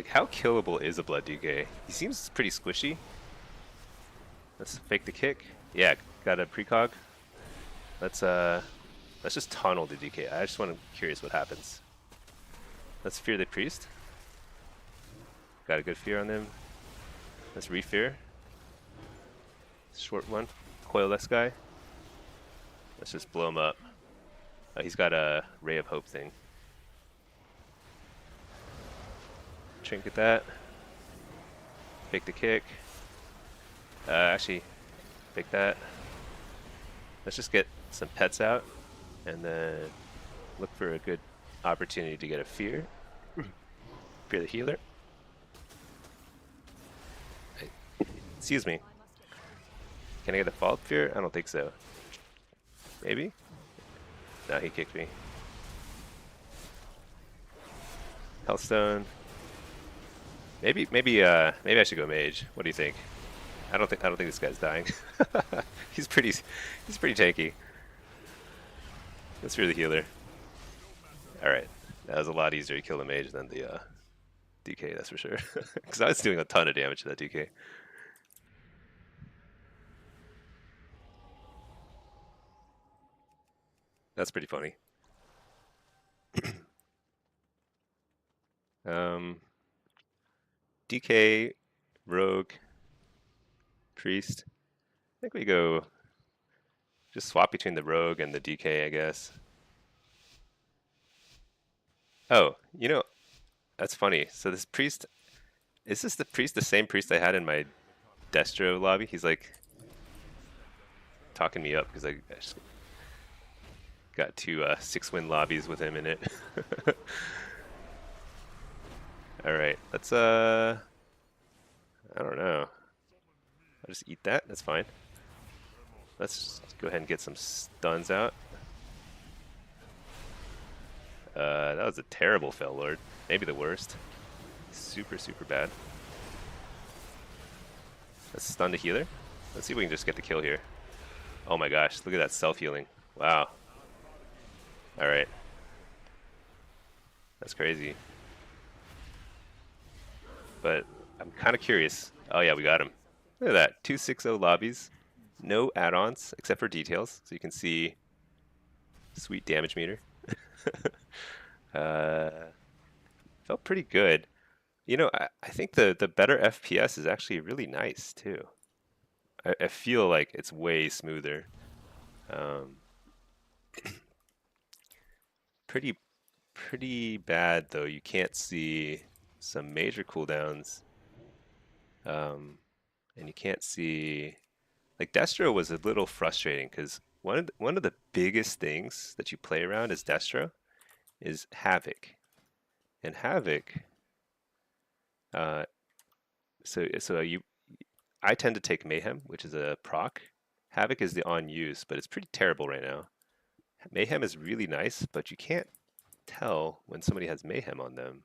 how killable is a Blood DK? He seems pretty squishy. Let's fake the kick. Yeah, got a precog. Let's just tunnel the DK. I just want to curious what happens. Let's fear the priest. Got a good fear on them. Let's refear. Short one. Coilless guy. Let's just blow him up. He's got a Ray of Hope thing. Trinket that. Fake the kick. Actually, fake that. Let's just get some pets out and then look for a good opportunity to get a fear. Fear the healer. Excuse me. Can I get a follow-up fear? I don't think so. Maybe? No, he kicked me. Healthstone. Maybe I should go mage. What do you think? I don't think this guy's dying. he's pretty tanky. Let's fear the healer. All right, that was a lot easier to kill the mage than the DK, that's for sure. Because I was doing a ton of damage to that DK. That's pretty funny. DK, rogue, priest. I think we go just swap between the rogue and the DK, I guess. Oh, that's funny. So this priest, is this the same priest I had in my Destro lobby? He's like talking me up because I just got two 6-win lobbies with him in it. All right, let's I don't know. I'll just eat that. That's fine. Let's go ahead and get some stuns out. That was a terrible Fell Lord. Maybe the worst. Super, super bad. Let's stun the healer. Let's see if we can just get the kill here. Oh my gosh, look at that self-healing. Wow. Alright. That's crazy. But I'm kind of curious. Oh yeah, we got him. Look at that. 260 lobbies. No add-ons except for details. So you can see sweet damage meter. Felt pretty good. I think the better FPS is actually really nice too. I feel like it's way smoother. Pretty bad though. You can't see some major cooldowns, and you can't see like Destro was a little frustrating because one of the biggest things that you play around as Destro is Havoc, and Havoc. I tend to take Mayhem, which is a proc. Havoc is the on use, but it's pretty terrible right now. Mayhem is really nice, but you can't tell when somebody has mayhem on them.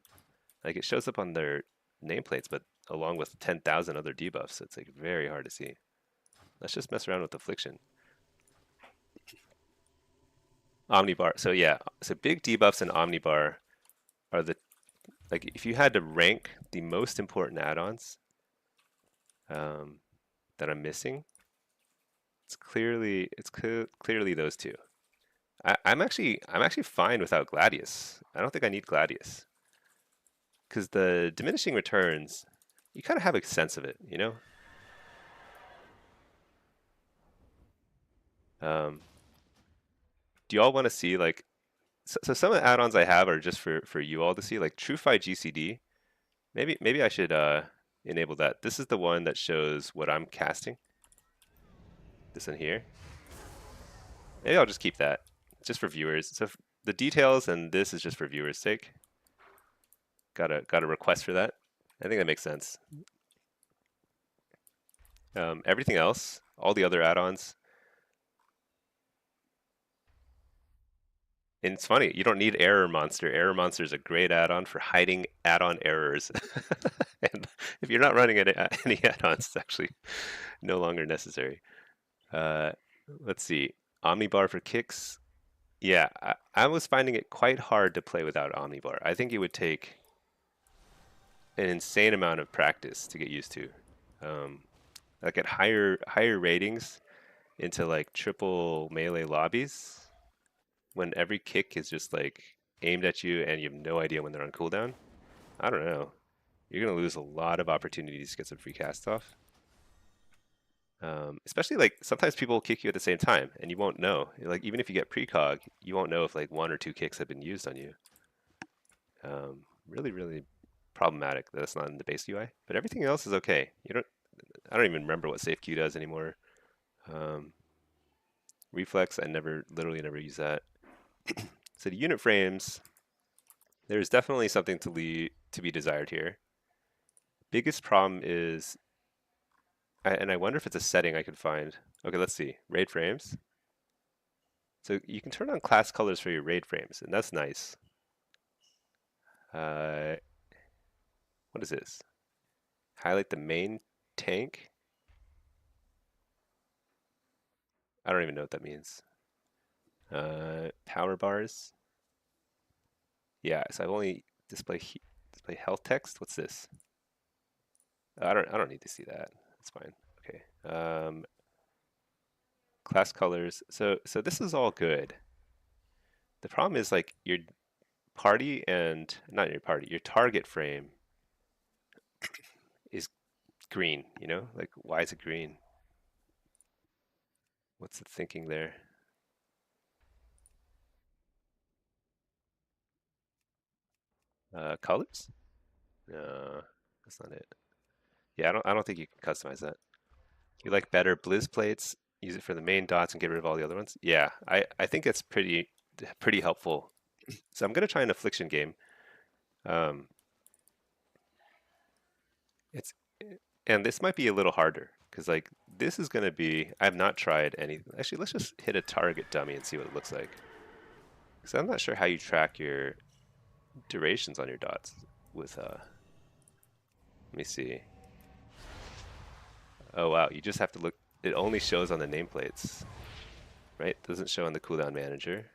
Like it shows up on their nameplates, but along with 10,000 other debuffs, it's like very hard to see. Let's just mess around with affliction. Omnibar. So yeah, so big debuffs and Omnibar are the like if you had to rank the most important add-ons um, that I'm missing, it's clearly those two. I'm actually fine without Gladius. I don't think I need Gladius because the diminishing returns, you kind of have a sense of it, you know. Um, do you all want to see like so some of the add-ons I have are just for you all to see, like TrueFi GCD. Maybe I should enable that. This is the one that shows what I'm casting. This in here. Maybe I'll just keep that, just for viewers. So the details and this is just for viewers' sake. Got a request for that. I think that makes sense. Everything else, all the other add-ons, and it's funny, you don't need Error Monster. Error Monster is a great add-on for hiding add-on errors. And if you're not running any add-ons, it's actually no longer necessary. Uh, let's see. Omnibar for kicks. Yeah, I was finding it quite hard to play without Omnibar. I think it would take an insane amount of practice to get used to. Um, like at higher ratings into like triple melee lobbies, when every kick is just like aimed at you and you have no idea when they're on cooldown. I don't know. You're gonna lose a lot of opportunities to get some free cast off. Especially like sometimes people will kick you at the same time and you won't know. Like even if you get precog, you won't know if like one or two kicks have been used on you. Really problematic that it's not in the base UI. But everything else is okay. I don't even remember what safe queue does anymore. Um, reflex, I literally never use that. So the unit frames, there's definitely something to be desired here. Biggest problem is, and I wonder if it's a setting I could find. Okay, let's see. Raid frames. So you can turn on class colors for your raid frames, and that's nice. Uh, what is this? Highlight the main tank? I don't even know what that means. Power bars. Yeah, so I've only display health text. What's this? I don't need to see that. That's fine. Okay. Class colors. So this is all good. The problem is like your party and not your party, your target frame is green, you know? Like why is it green? What's the thinking there? Colors? No, that's not it. Yeah, I don't think you can customize that. You like better Blizz plates, use it for the main dots and get rid of all the other ones? Yeah, I think it's pretty helpful. So I'm gonna try an affliction game. Um, it's and this might be a little harder because like this is gonna be I've not tried any. Actually, let's just hit a target dummy and see what it looks like. Because I'm not sure how you track your durations on your dots with let me see. Oh wow, you just have to look. It only shows on the nameplates, right? Doesn't show on the cooldown manager.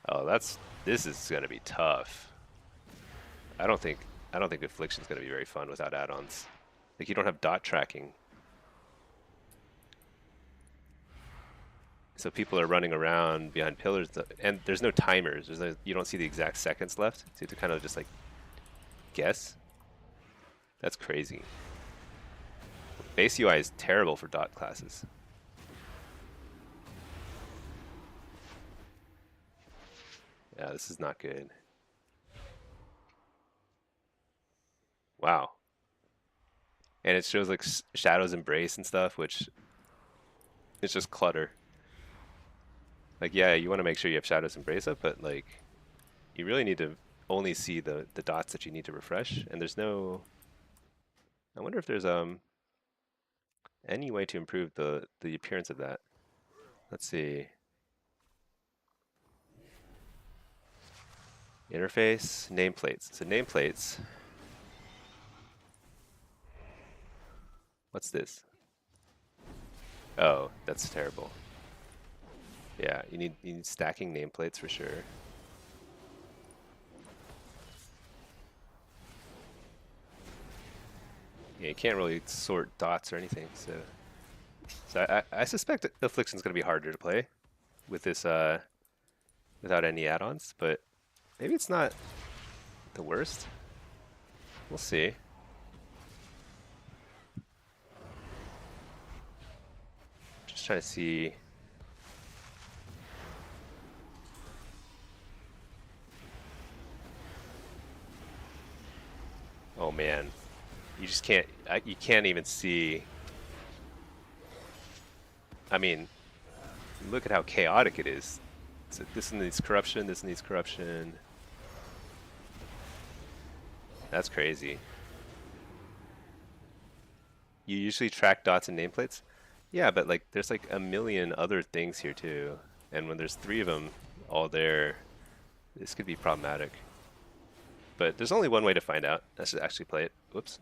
Oh, this is gonna be tough. I don't think I don't think affliction's gonna be very fun without add-ons. Like you don't have dot tracking, so people are running around behind pillars, and there's no timers. You don't see the exact seconds left, so you have to kind of just like guess. That's crazy. Base UI is terrible for dot classes. Yeah, this is not good. Wow. And it shows like Shadow's Embrace and stuff, which it's just clutter. Like, yeah, you want to make sure you have Shadow's Embrace up, but like, you really need to only see the dots that you need to refresh. And there's no. I wonder if there's any way to improve the appearance of that. Let's see. Interface, nameplates. So nameplates, what's this? Oh, that's terrible. Yeah, you need stacking nameplates for sure. Yeah, you can't really sort dots or anything, so I suspect Affliction's gonna be harder to play with this without any add-ons, but maybe it's not the worst. We'll see. Just trying to see. Oh man, you just can't. You can't even see. I mean, look at how chaotic it is. So this needs corruption. This needs corruption. That's crazy. You usually track dots and nameplates. Yeah, but like there's like a million other things here too, and when there's three of them all there, this could be problematic. But there's only one way to find out. That's to actually play it. Whoops.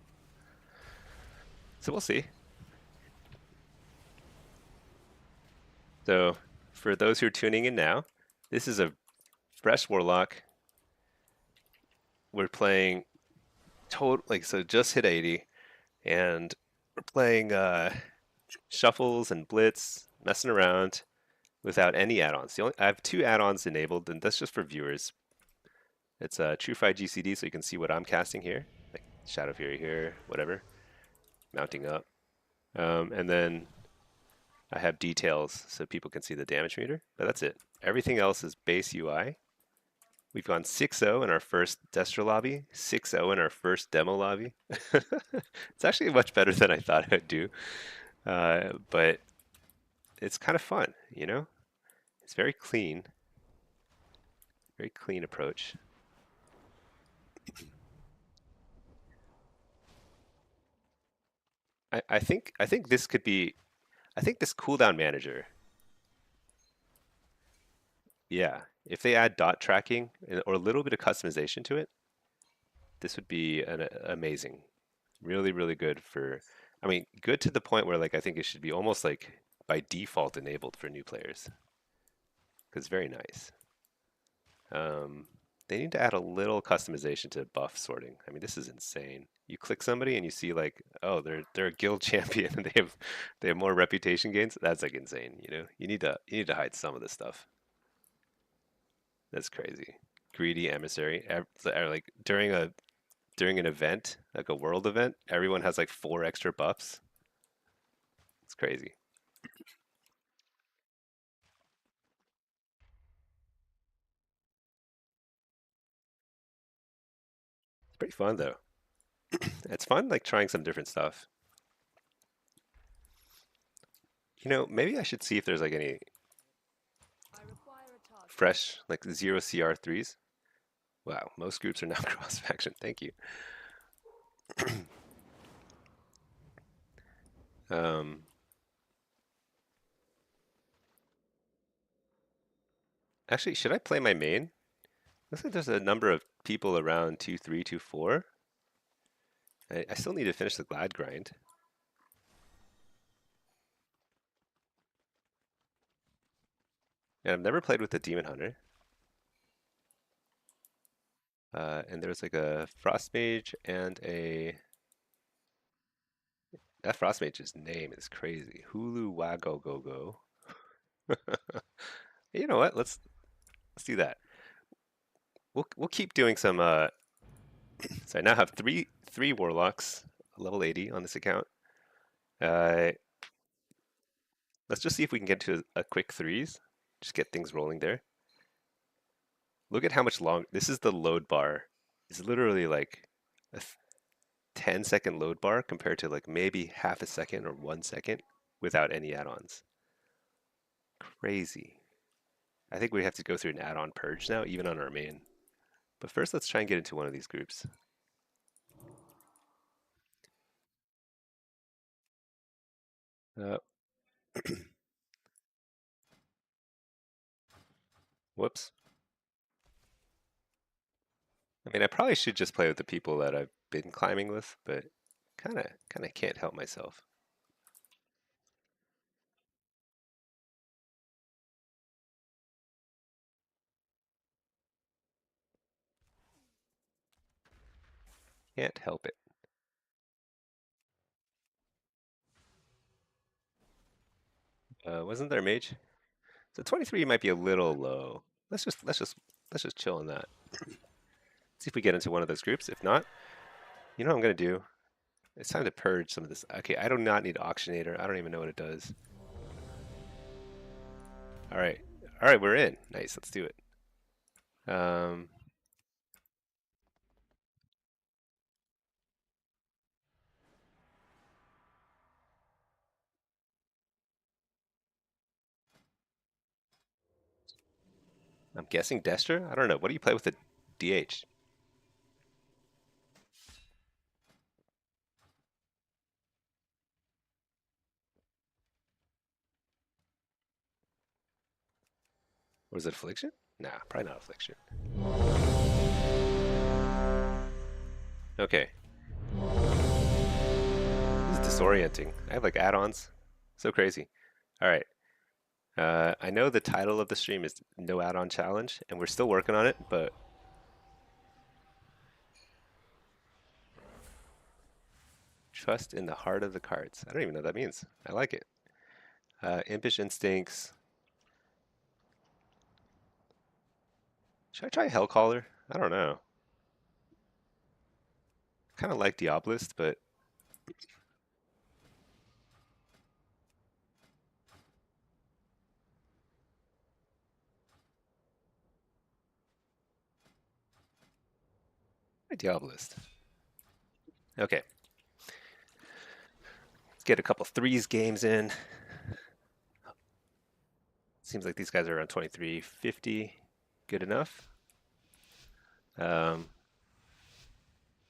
So we'll see. So for those who are tuning in now, this is a fresh Warlock. We're playing total like so just hit 80, and we're playing shuffles and blitz, messing around without any add-ons. I have two add-ons enabled, and that's just for viewers. It's a TrueFi GCD, so you can see what I'm casting here, like Shadow Fury here, whatever, mounting up. And then I have details so people can see the damage meter, but that's it. Everything else is base UI. We've gone 6-0 in our first Destro lobby, 6-0 in our first demo lobby. It's actually much better than I thought I'd do, but it's kind of fun, you know? It's very clean approach. I think this could be, I think this cooldown manager, yeah, if they add dot tracking or a little bit of customization to it, this would be amazing. Really, really good for, I mean, good to the point where like I think it should be almost like by default enabled for new players because it's very nice. Um, they need to add a little customization to buff sorting. I mean, this is insane. You click somebody and you see like, oh, they're a guild champion and they have more reputation gains. That's like insane. You know, you need to hide some of this stuff. That's crazy. Greedy emissary. Like during an event, like a world event, everyone has like 4 extra buffs. It's crazy. It's pretty fun though. It's fun like trying some different stuff. You know, maybe I should see if there's like any fresh like zero CR3s. Wow, most groups are now cross faction. Thank you. Um, Actually, should I play my main? Looks like there's a number of people around 2-3, 2-4. I still need to finish the Glad grind. And I've never played with the Demon Hunter. And there's like a Frost Mage and a... That Frost Mage's name is crazy. Hulu Wago Go Go. You know what? Let's do that. We'll keep doing some so I now have three warlocks, level 80 on this account. Uh let's just see if we can get to a quick threes. Just get things rolling there. Look at how much long this is the load bar. It's literally like a 10-second load bar compared to like maybe half a second or 1 second without any add-ons. Crazy. I think we have to go through an add-on purge now, even on our main. But first, let's try and get into one of these groups. Uh, Whoops. I mean, I probably should just play with the people that I've been climbing with, but kind of can't help myself. Can't help it. Wasn't there a mage? So 23 might be a little low. Let's just chill on that. See if we get into one of those groups. If not, you know what I'm gonna do? It's time to purge some of this. Okay, I do not need auctionator. I don't even know what it does. All right, all right, we're in. Nice, let's do it. Um, I'm guessing Destra. I don't know. What do you play with the DH? Was it affliction? Nah, probably not affliction. Okay, this is disorienting. I have like add-ons. So crazy. All right. I know the title of the stream is No Add-on Challenge, and we're still working on it, but trust in the heart of the cards. I don't even know what that means. I like it. Impish Instincts. Should I try Hellcaller? I don't know. Kind of like Diabolist, but Diabolist. Okay, let's get a couple threes games in. Seems like these guys are around 2350. Good enough. Um,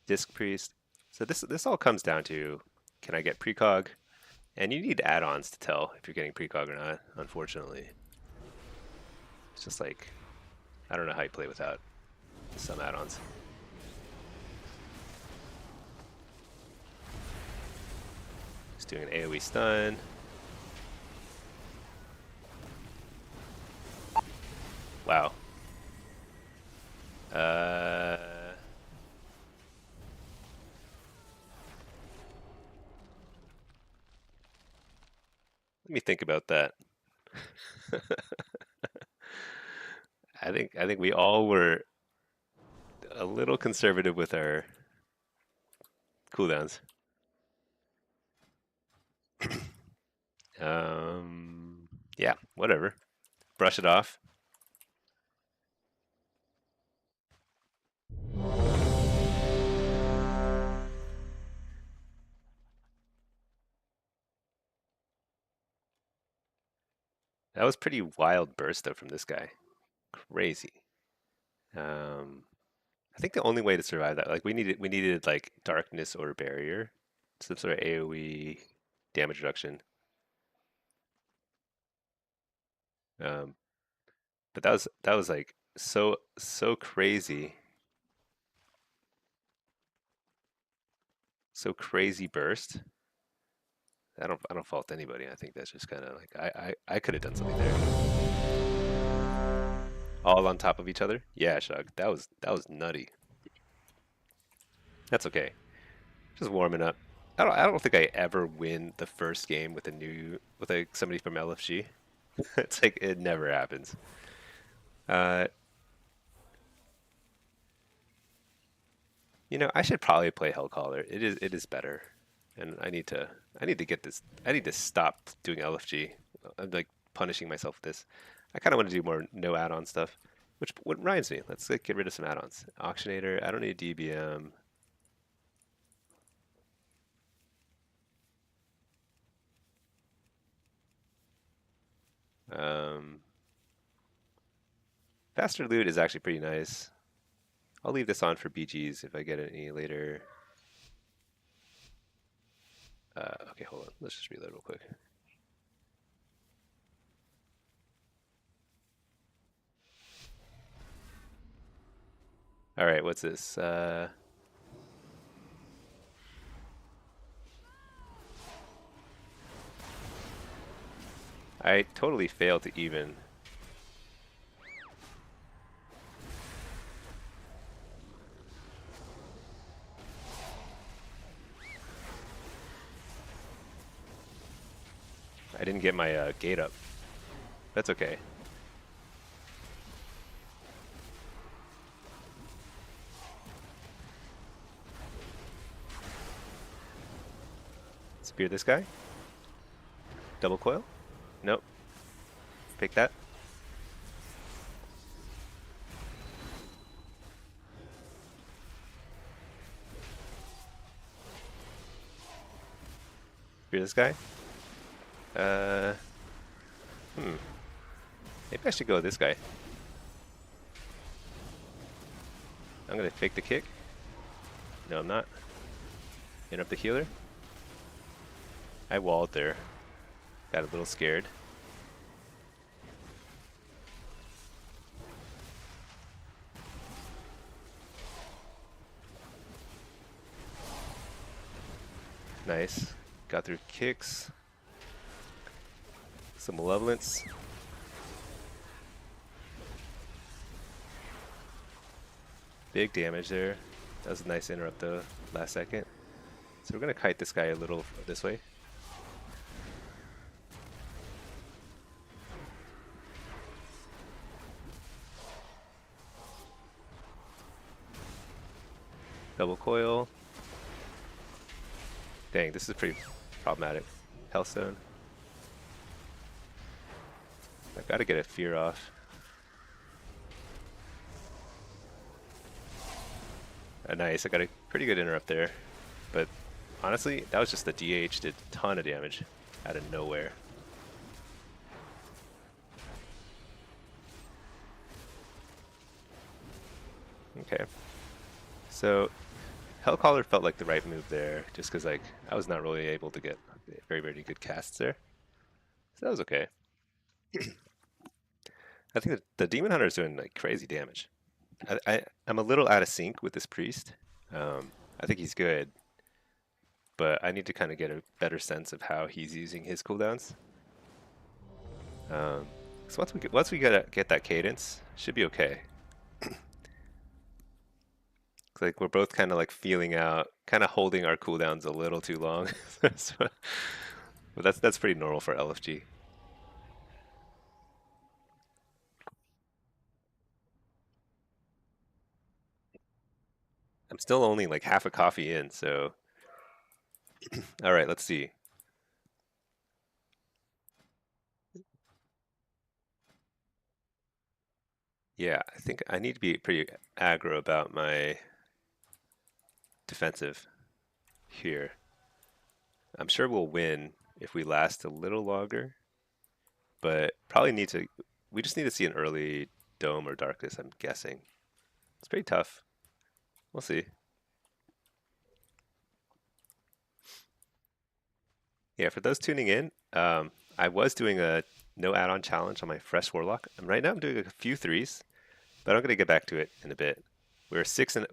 Disc Priest. So this all comes down to, can I get precog? And you need add-ons to tell if you're getting precog or not, unfortunately. It's just like, I don't know how you play without some add-ons. Just doing an AoE stun. Wow. Uh, Let me think about that. I think we all were a little conservative with our cooldowns. Yeah, whatever. Brush it off. That was pretty wild burst though from this guy. Crazy. Um, I think the only way to survive that, like we needed like darkness or barrier, some sort of AOE damage reduction. Um, but that was like so crazy, so crazy burst. I don't fault anybody. I think that's just kind of like I could have done something there. All on top of each other. Yeah, Shug. That was nutty. That's okay. Just warming up. I don't think I ever win the first game with like somebody from LFG. It's like it never happens. Uh, I should probably play Hellcaller. It is better, and I need to get this. I need to stop doing LFG. I'm like punishing myself with this. I kind of want to do more no add-on stuff, which what reminds me. Let's like, get rid of some add-ons. Auctionator. I don't need DBM. Um, Faster loot is actually pretty nice. I'll leave this on for BGs if I get any later. Okay, hold on. Let's just reload real quick. All right, what's this? I totally failed to even. I didn't get my gate up. That's okay. Spear this guy. Double coil. Nope. Pick that. Spear this guy. Uh, Maybe I should go with this guy. I'm gonna fake the kick. No, I'm not. Interrupt the healer. I walled there. Got a little scared. Nice. Got through kicks. Some malevolence. Big damage there. That was a nice interrupt though, last second. So we're gonna kite this guy a little this way. Double coil. Dang, this is pretty problematic. Hellstone. I've got to get a fear off. Nice, I got a pretty good interrupt there. But honestly, that was just the DH, did a ton of damage out of nowhere. Okay. So Hellcaller felt like the right move there, just because like I was not really able to get very, very good casts there. So that was okay. I think that the Demon Hunter is doing like crazy damage. I'm a little out of sync with this priest. I think he's good, but I need to kind of get a better sense of how he's using his cooldowns. So once we get that cadence, should be okay. It's like we're both kind of like feeling out, kind of holding our cooldowns a little too long. So, but that's pretty normal for LFG. I'm still only like half a coffee in, so all right, let's see. Yeah, I think I need to be pretty aggro about my defensive here. I'm sure we'll win if we last a little longer, but probably need to. We just need to see an early dome or darkness, I'm guessing. It's pretty tough. We'll see. Yeah, for those tuning in, I was doing a no add-on challenge on my fresh warlock. And right now I'm doing a few threes, but I'm gonna get back to it in a bit. We're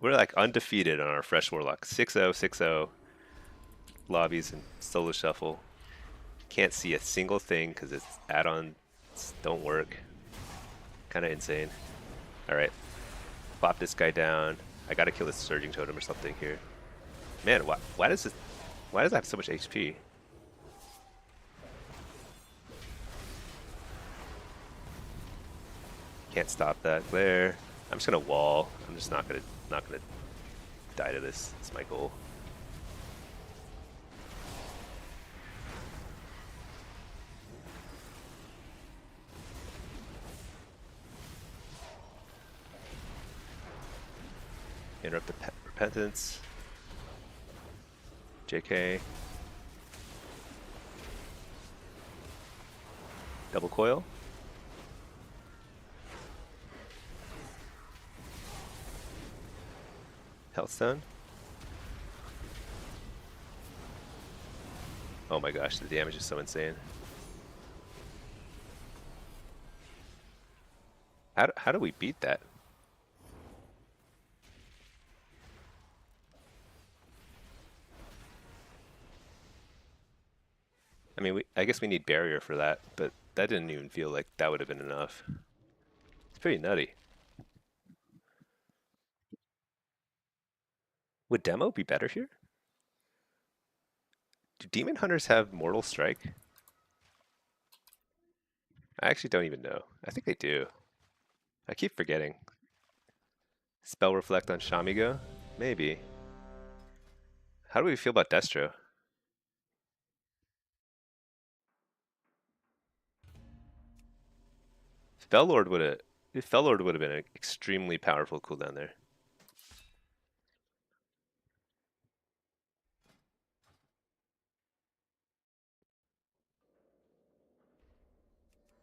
like undefeated on our fresh warlock. 6-0, 6-0 lobbies and solo shuffle. Can't see a single thing because its add-ons don't work. Kind of insane. All right, plop this guy down. I gotta kill this surging totem or something here. Man, why does it have so much HP? Can't stop that glare. I'm just gonna wall. I'm just not gonna die to this. It's my goal. Interrupt the repentance. JK. Double coil. Healthstone. Oh my gosh, the damage is so insane. How do we beat that? I mean, I guess we need barrier for that, but that didn't even feel like that would have been enough. It's pretty nutty. Would demo be better here? Do demon hunters have mortal strike? I actually don't even know. I think they do. I keep forgetting. Spell reflect on Shamigo? Maybe. How do we feel about Destro? Fellord would have. Fellord would have been an extremely powerful cooldown there.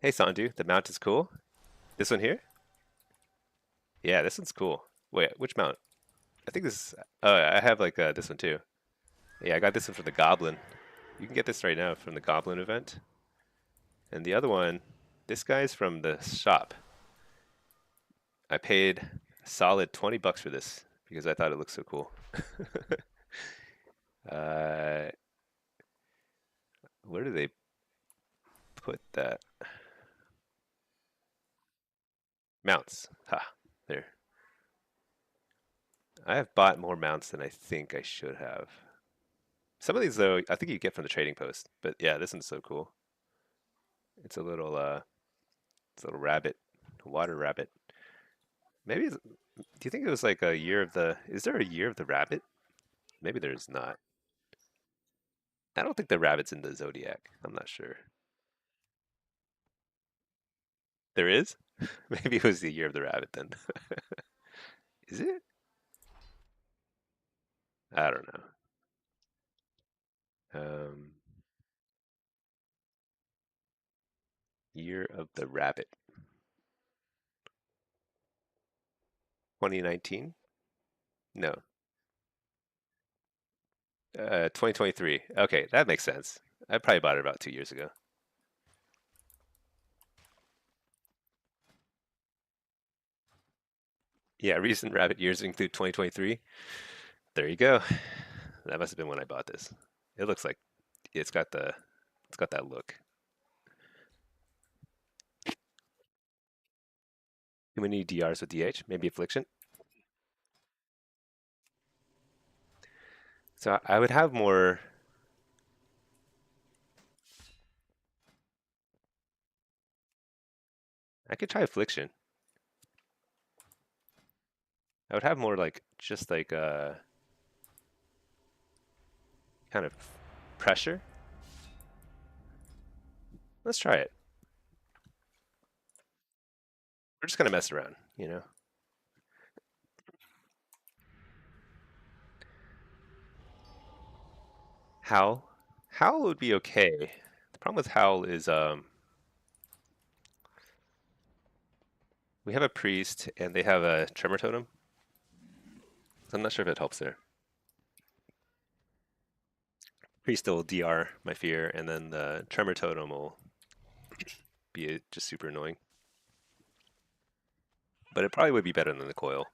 Hey Sandu, the mount is cool. This one here? Yeah, this one's cool. Wait, which mount? I think this is. Oh, I have like this one too. Yeah, I got this one from the Goblin. You can get this right now from the Goblin event. And the other one, this guy's from the shop. I paid a solid 20 bucks for this because I thought it looked so cool. uh, where do they put that? Mounts. Ha, there. I have bought more mounts than I think I should have. Some of these though, I think you get from the trading post. But yeah, this one's so cool. It's it's a little rabbit, a water rabbit. Maybe, do you think it was like a year of the, is there a year of the rabbit? Maybe there's not. I don't think the rabbit's in the zodiac. I'm not sure. There is? Maybe it was the year of the rabbit then. Is it? I don't know. Um, year of the rabbit. 2019? No. 2023. Okay, that makes sense. I probably bought it about 2 years ago. Yeah, recent rabbit years include 2023. There you go. That must have been when I bought this. It looks like it's got the it's got that look. Too many DRs with DH, maybe affliction. So I would have more. I could try affliction. I would have more like just like kind of pressure. Let's try it. We're just gonna mess around, you know. Howl. Howl would be okay. The problem with Howl is we have a priest and they have a tremor totem. So I'm not sure if it helps there. Priest will DR my fear, and then the tremor totem will be just super annoying. But it probably would be better than the coil.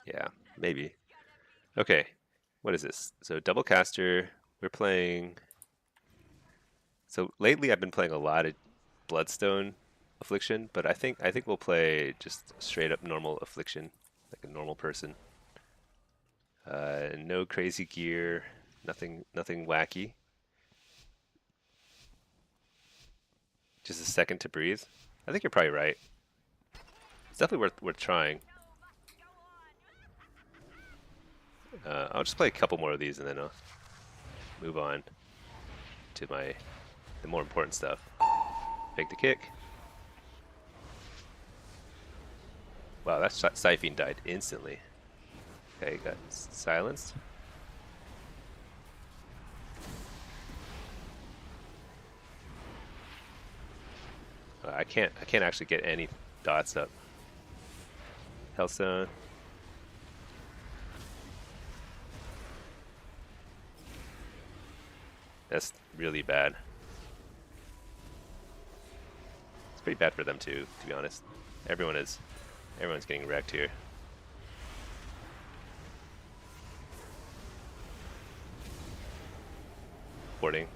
Yeah, maybe. Okay, what is this? So double caster. We're playing. So lately, I've been playing a lot of Bloodstone affliction, but I think we'll play just straight up normal affliction, like a normal person. No crazy gear, nothing wacky. Just a second to breathe. I think you're probably right. It's definitely worth trying. I'll just play a couple more of these and then I'll move on to the more important stuff. Fake the kick. Wow, that Siphene died instantly. Okay, got silenced. I can't actually get any dots up. Hellstone. That's really bad. It's pretty bad for them too, to be honest. Everyone's getting wrecked here. Porting.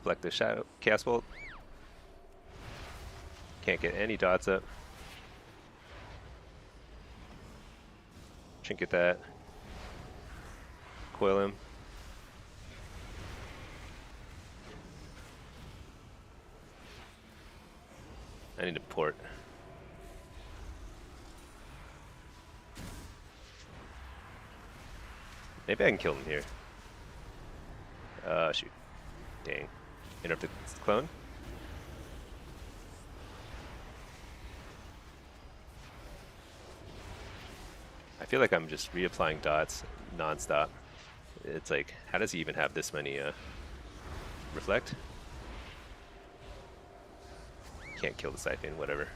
Deflect the shadow chaos bolt. Can't get any dots up. Trinket that. Coil him. I need to port. Maybe I can kill him here. Shoot. Dang. Interrupt the clone. I feel like I'm just reapplying dots non-stop. It's like, how does he even have this many reflect? Can't kill the siphon, whatever.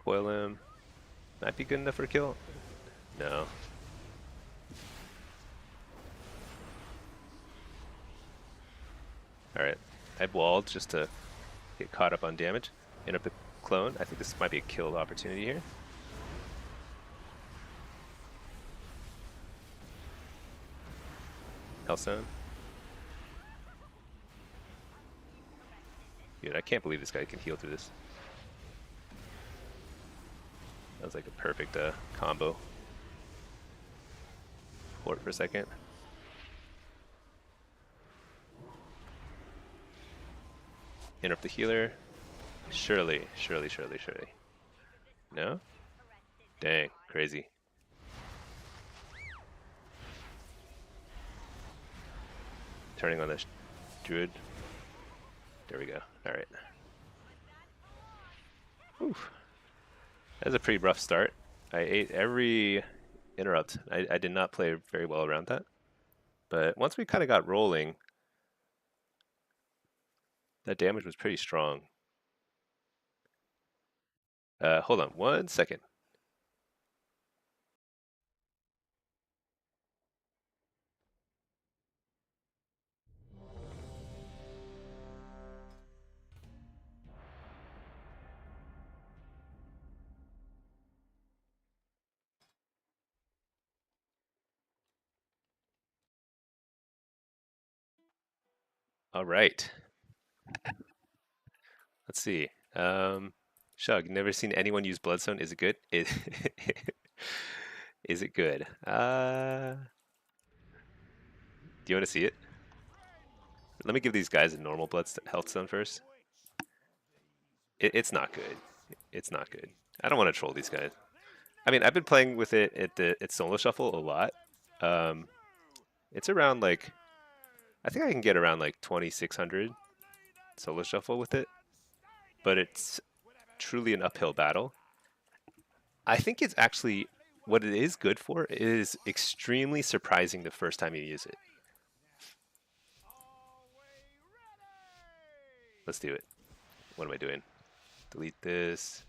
Coil him. Might be good enough for a kill. No. Alright. I've walled just to get caught up on damage. Interrupt the clone. I think this might be a kill opportunity here. Hellstone. Dude, I can't believe this guy can heal through this. That was like a perfect combo. Port for a second. Interrupt the healer. Surely. No? Dang, crazy. Turning on the druid. There we go. Alright. Oof. That was a pretty rough start. I ate every interrupt. I did not play very well around that. But once we kind of got rolling, that damage was pretty strong. Hold on 1 second. All right. Let's see. Shug, never seen anyone use Bloodstone. Is it good? Is it good? Do you want to see it? Let me give these guys a normal health stone first. It's not good. It's not good. I don't want to troll these guys. I mean, I've been playing with it at solo shuffle a lot. It's around like, I think I can get around like 2600 solo shuffle with it, but it's truly an uphill battle. I think it's actually, what it is good for is extremely surprising the first time you use it. Let's do it. What am I doing? Delete this.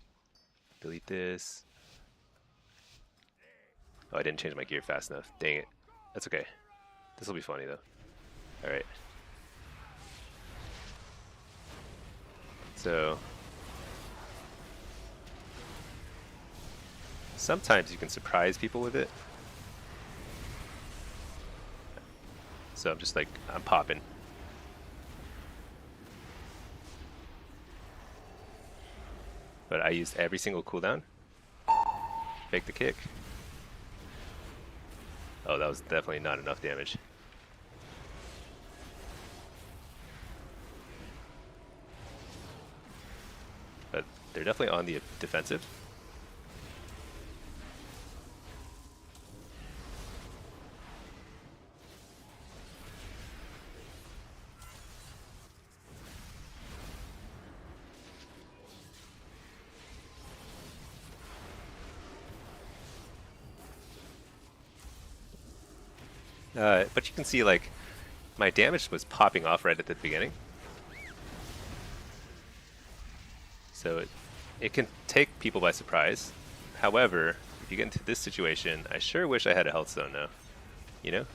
Delete this. Oh, I didn't change my gear fast enough. Dang it. That's okay. This will be funny though. Alright. So sometimes you can surprise people with it. So I'm just like, I'm popping. But I used every single cooldown. Fake the kick. Oh, that was definitely not enough damage. But they're definitely on the defensive. But you can see like my damage was popping off right at the beginning. So it can take people by surprise. However, if you get into this situation, I sure wish I had a health zone now. You know?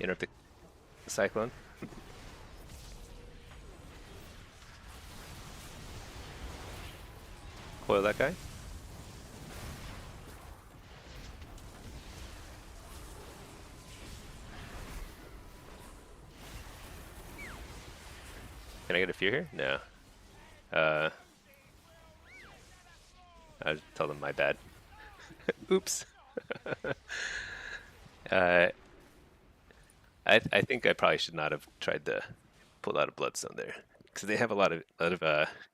Interrupt the cyclone. Coil that guy. Can I get a fear here? No. Uh, I'll tell them my bad. Oops. uh, I think I probably should not have tried to pull out a bloodstone there because they have a lot of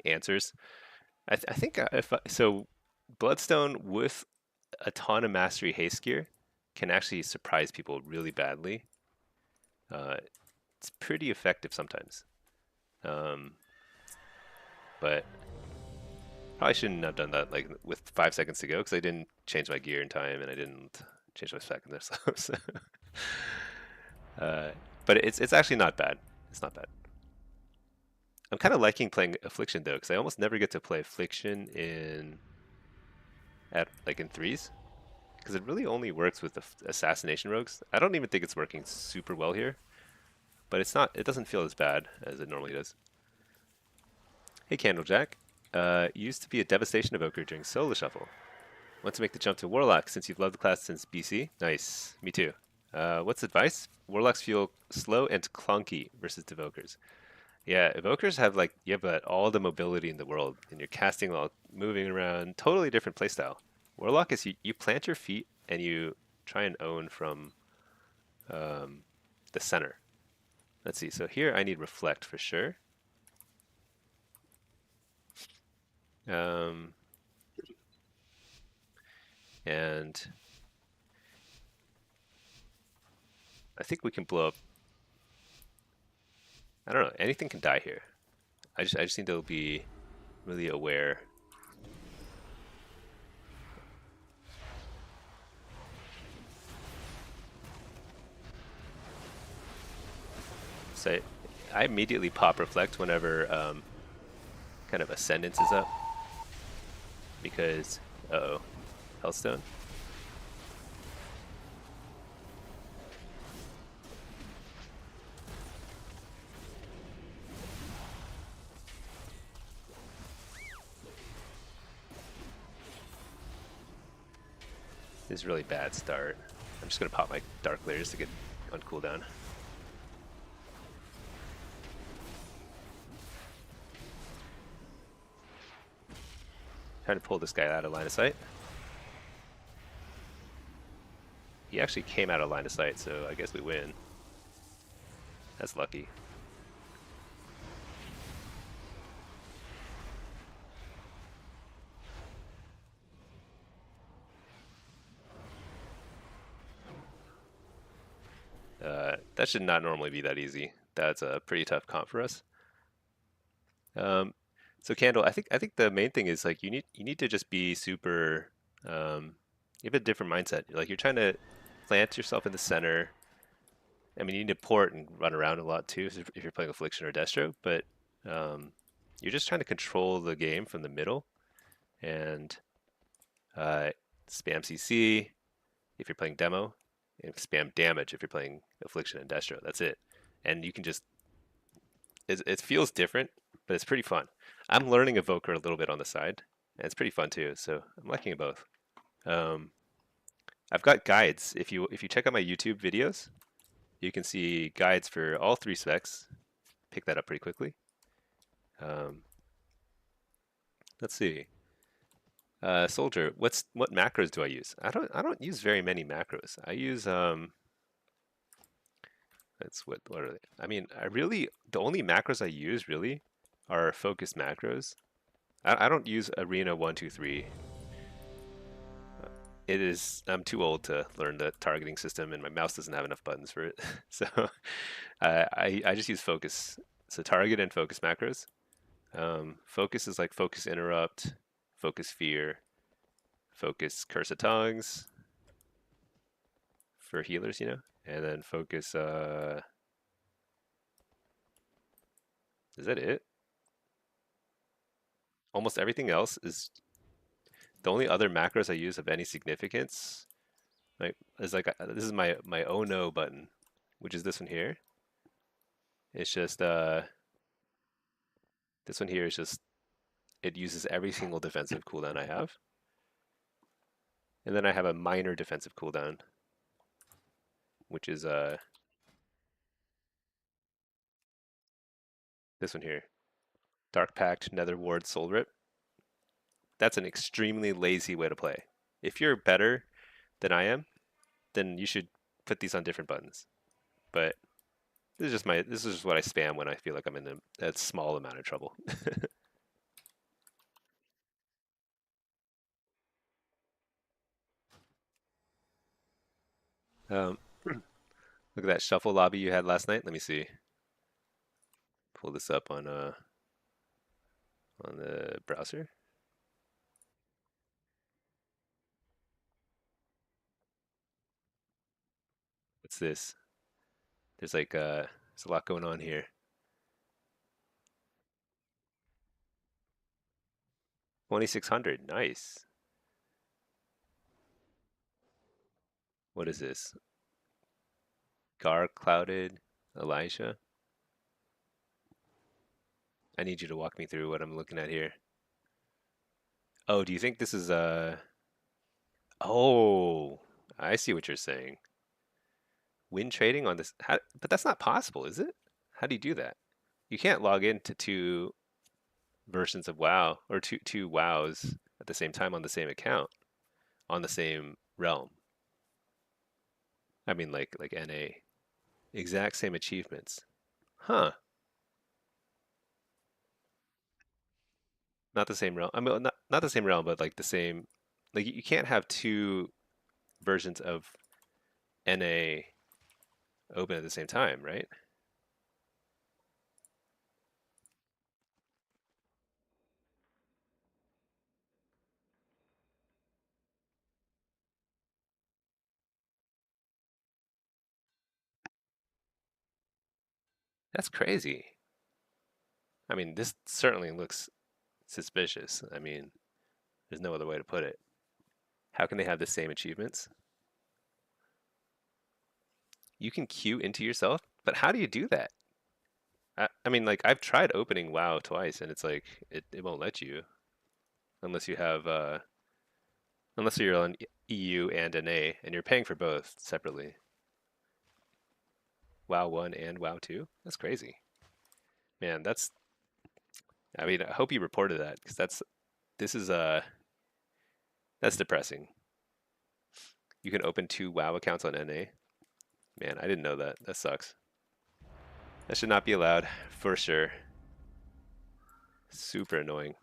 answers. I think if so, bloodstone with a ton of mastery haste gear can actually surprise people really badly. Uh, it's pretty effective sometimes, um, but probably shouldn't have done that like with 5 seconds to go because I didn't change my gear in time and I didn't change my spec and stuff. So, uh, but it's actually not bad. It's not bad. I'm kind of liking playing affliction though because I almost never get to play affliction in at like in threes because it really only works with the assassination rogues. I don't even think it's working super well here, but it's not. It doesn't feel as bad as it normally does. Hey, Candlejack. Used to be a devastation evoker during solo shuffle. Want to make the jump to Warlock since you've loved the class since BC? Nice. Me too. What's advice? Warlocks feel slow and clunky versus evokers. Yeah, evokers have like you have all the mobility in the world, and you're casting while moving around. Totally different playstyle. Warlock is you plant your feet and you try and own from um, the center. Let's see. So here I need reflect for sure. Um, and I think we can blow up. I don't know. Anything can die here. I just need to be really aware. So I immediately pop reflect whenever kind of ascendance is up because uh-oh, Hellstone. This is a really bad start. I'm just gonna pop my dark layers to get on cooldown. Trying to pull this guy out of line of sight. He actually came out of line of sight, so I guess we win. That's lucky. That should not normally be that easy. That's a pretty tough comp for us. Um, so Candle, I think the main thing is like you need to just be super. You have a different mindset. Like you're trying to plant yourself in the center. I mean, you need to port and run around a lot too if you're playing Affliction or Destro, but um, you're just trying to control the game from the middle and uh, spam CC if you're playing demo, and spam damage if you're playing Affliction and Destro. That's it. And you can just it feels different, but it's pretty fun. I'm learning Evoker a little bit on the side, and it's pretty fun too. So I'm liking it both. Um, I've got guides. If you check out my YouTube videos, you can see guides for all three specs. Pick that up pretty quickly. Um, let's see. Soldier, what macros do I use? I don't use very many macros. I use that's what are they? I mean, the only macros I use really are focus macros. I don't use Arena 123. I'm too old to learn the targeting system, and my mouse doesn't have enough buttons for it. So I just use focus. So target and focus macros. Focus is like focus interrupt, focus fear, focus curse of tongues, for healers, you know, and then focus. Is that it? Almost everything else is the only other macros I use of any significance. Like is like this is my oh no button, which is this one here. It's just this one here is just it uses every single defensive cooldown I have. And then I have a minor defensive cooldown, which is this one here. Dark Pact, Nether Ward, Soul Rip. That's an extremely lazy way to play. If you're better than I am, then you should put these on different buttons. But this is just what I spam when I feel like I'm in a small amount of trouble. Look at that shuffle lobby you had last night. Let me see. Pull this up on the browser. What's this? There's like there's a lot going on here. 2600, nice. What is this? Gar Clouded, Elijah. I need you to walk me through what I'm looking at here. Oh, do you think this is Oh, I see what you're saying. Win trading on this, but that's not possible, is it? How do you do that? You can't log into two versions of WoW or two WoWs at the same time on the same account on the same realm. I mean, like NA, exact same achievements. Huh? Not the same realm. I mean, not the same realm, but like the same. Like you can't have two versions of NA open at the same time, right? That's crazy. I mean, this certainly looks suspicious. I mean, there's no other way to put it. How can they have the same achievements? You can queue into yourself, but how do you do that? I mean, like I've tried opening WoW twice, and it's like it won't let you unless you have unless you're on EU and NA, and you're paying for both separately. WoW 1 and WoW 2. That's crazy, man. I mean, I hope you reported that because this is that's depressing. You can open two WoW accounts on NA. Man, I didn't know that. That sucks. That should not be allowed for sure. Super annoying.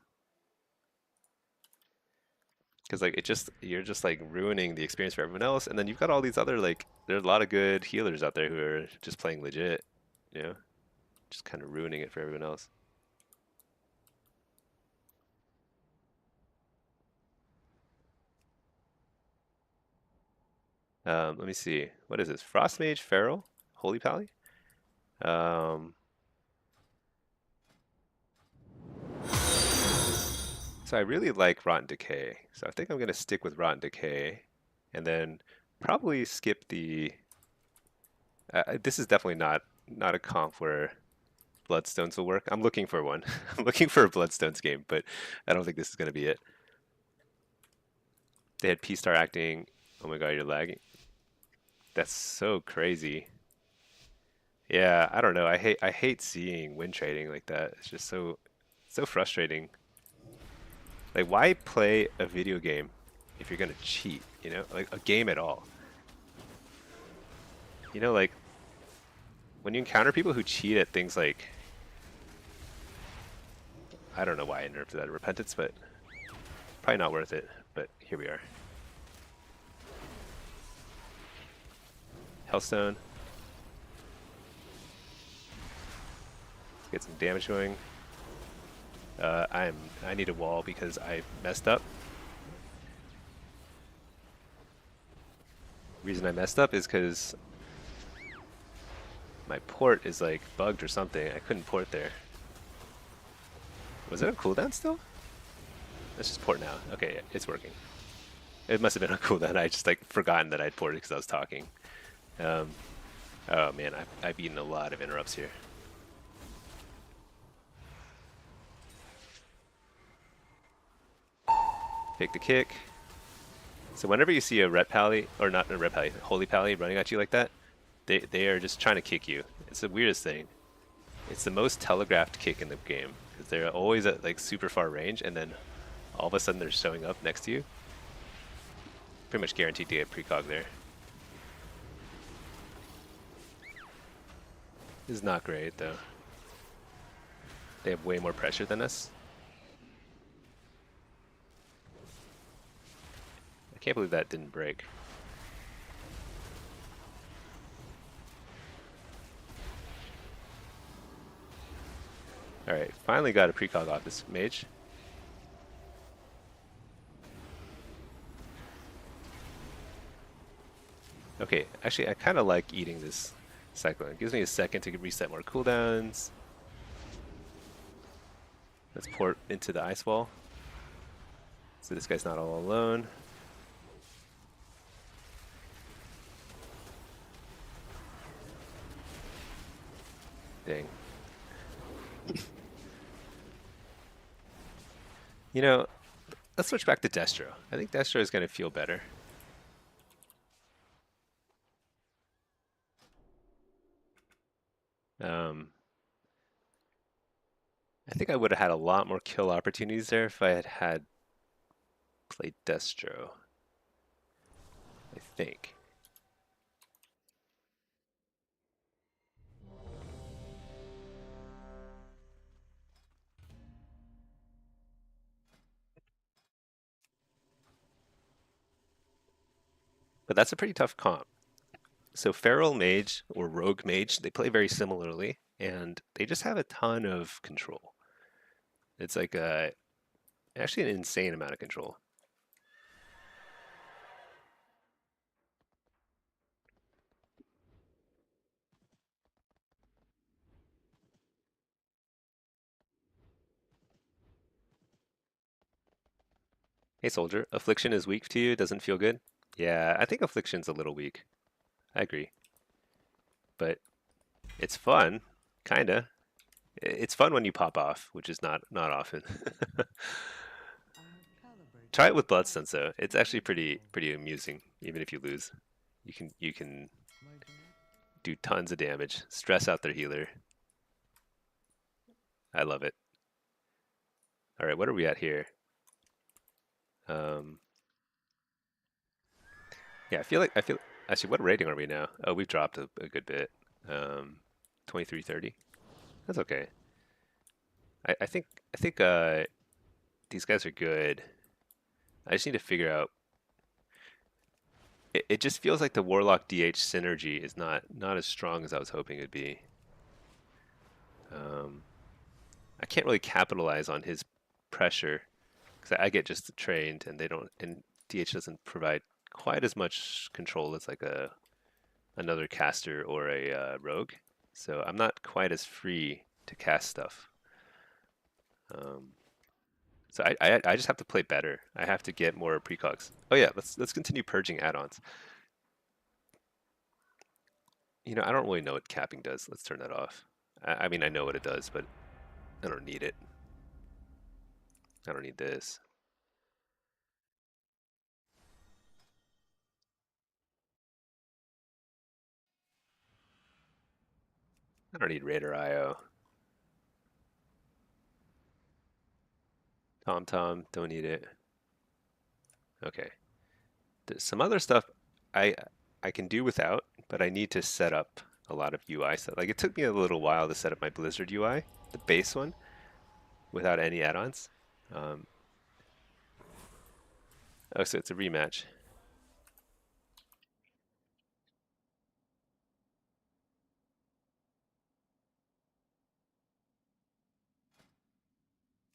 Because like you're just like ruining the experience for everyone else, and then you've got all these other like there's a lot of good healers out there who are just playing legit, you know, just kind of ruining it for everyone else. Let me see. What is this? Frostmage Feral? Holy Pally? Um, so I really like Rotten Decay. So I think I'm gonna stick with Rotten Decay, and then probably skip the. This is definitely not a comp where Bloodstones will work. I'm looking for one. I'm looking for a Bloodstones game, but I don't think this is gonna be it. They had P-Star acting. Oh my god, you're lagging. That's so crazy. Yeah, I don't know. I hate seeing win trading like that. It's just so frustrating. Like why play a video game if you're gonna cheat, you know? Like a game at all. You know, like when you encounter people who cheat at things like I don't know why I nerfed that repentance, but probably not worth it. But here we are. Hellstone. Let's get some damage going. I need a wall because I messed up. reason I messed up is because my port is like bugged or something. I couldn't port there. Was it on cooldown still? Let's just port now. Okay, it's working. It must have been on cooldown. I just like forgotten that I'd ported because I was talking. Um, oh man, I've eaten a lot of interrupts here. Take the kick. So whenever you see a ret pally, or not a ret pally, holy pally running at you like that, they are just trying to kick you. It's the weirdest thing. It's the most telegraphed kick in the game because they're always at like super far range, and then all of a sudden they're showing up next to you. Pretty much guaranteed to get precog there. This is not great though. They have way more pressure than us. I can't believe that didn't break. Alright, finally got a precog off this mage. Okay, actually I kind of like eating this cyclone. It gives me a second to reset more cooldowns. Let's port into the ice wall. So this guy's not all alone. Dang. You know, let's switch back to Destro. I think Destro is going to feel better. I think I would have had a lot more kill opportunities there if I had played Destro. I think. But that's a pretty tough comp. So Feral Mage or Rogue Mage, they play very similarly, and they just have a ton of control. It's like actually an insane amount of control. Hey soldier, Affliction is weak to you, doesn't feel good? Yeah, I think Affliction's a little weak. I agree. But it's fun, kinda. It's fun when you pop off, which is not often. Try it with Bloodstone though. It's actually pretty amusing, even if you lose. You can do tons of damage, stress out their healer. I love it. All right, what are we at here? Um, yeah, I feel actually. What rating are we now? Oh, we've dropped a good bit. 2330. That's okay. I think these guys are good. I just need to figure out. It just feels like the Warlock DH synergy is not as strong as I was hoping it'd be. Um, I can't really capitalize on his pressure because I get just trained and they don't, and DH doesn't provide quite as much control as like another caster or a rogue. So I'm not quite as free to cast stuff. Um, so I just have to play better. I have to get more precogs. Oh yeah, let's continue purging add-ons. You know, I don't really know what capping does. Let's turn that off. I mean, I know what it does, but I don't need it. I don't need this. I don't need Raider IO. TomTom, don't need it. Okay. There's some other stuff I I can do without, but I need to set up a lot of UI stuff. Like it took me a little while to set up my Blizzard UI, the base one, without any add-ons. Um, oh, so it's a rematch.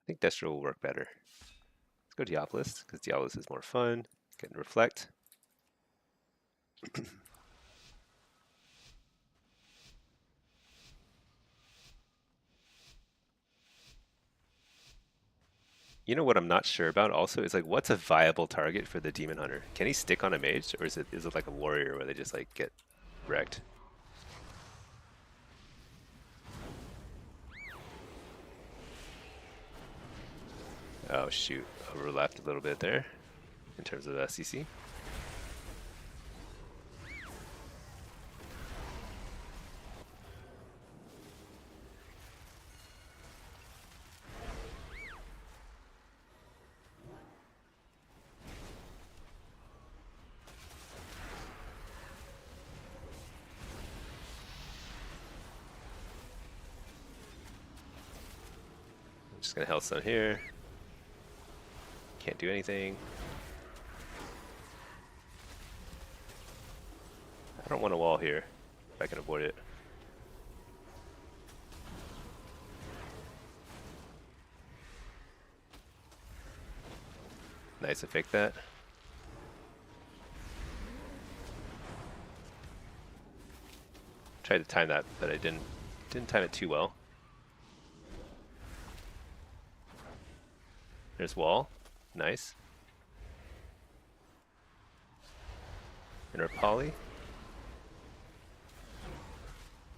I think Destro will work better. Let's go Diabolist, because Diabolist is more fun. Get and reflect. You know what I'm not sure about also is like what's a viable target for the demon hunter? Can he stick on a mage, or is it like a warrior where they just like get wrecked? Oh shoot, overlapped a little bit there in terms of SCC. I'm just gonna Healthstone here. Can't do anything. I don't want a wall here if I can avoid it. Nice, I faked that. Tried to time that, but I didn't time it too well. There's wall. Nice. Inner poly.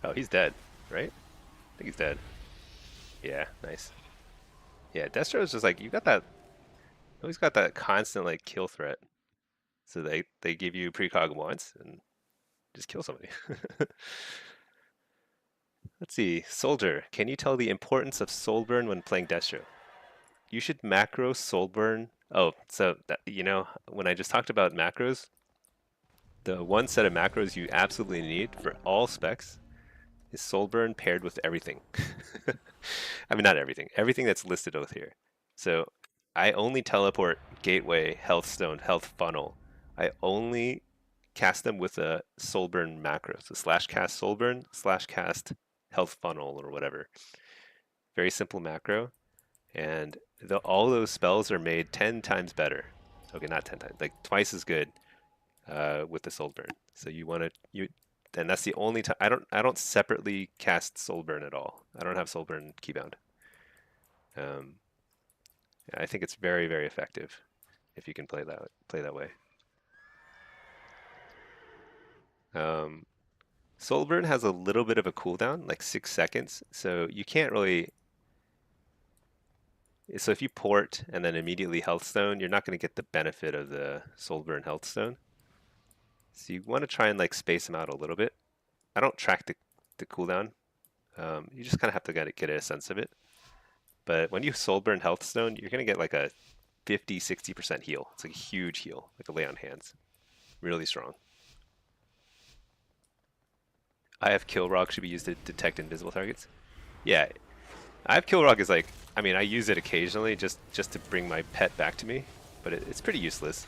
Oh, he's dead, right? I think he's dead. Yeah, nice. Yeah, Destro is just like you got that. Always got that constant like kill threat. So they give you precog once and just kill somebody. Let's see, Soldier. Can you tell the importance of soul burn when playing Destro? You should macro soul burn. Oh, so that, when I just talked about macros, the one set of macros you absolutely need for all specs is soul burn paired with everything. I mean, not everything. Everything that's listed out here. So I only teleport gateway, health stone, health funnel. I only cast them with a soul burn macro. So slash cast soul burn, slash cast health funnel or whatever. Very simple macro. And all those spells are made 10 times better. Okay, not 10 times, like twice as good with the soul burn. So and that's the only time I don't separately cast soul burn at all. I don't have soul burn keybound. Um, I think it's very very effective if you can play that way. Um, soul burn has a little bit of a cooldown, like 6 seconds, so you can't really. So if you port and then immediately health stone, you're not going to get the benefit of the soul burn health stone. So you want to try and like space them out a little bit. I don't track the cooldown. You just kind of have to get a sense of it. But when you soul burn health stone, you're going to get like a 50-60% heal. It's like a huge heal, like a lay on hands. Really strong. I have kill rock should be used to detect invisible targets. Yeah, I have kill rock is like, I mean, I use it occasionally just to bring my pet back to me, but it's pretty useless.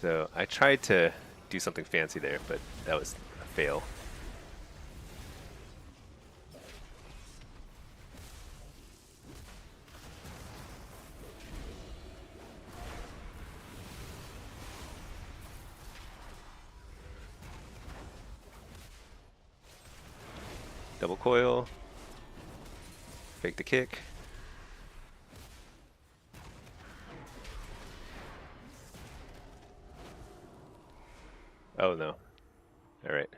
So I tried to do something fancy there, but that was a fail. Double coil, fake the kick. Oh no. All right.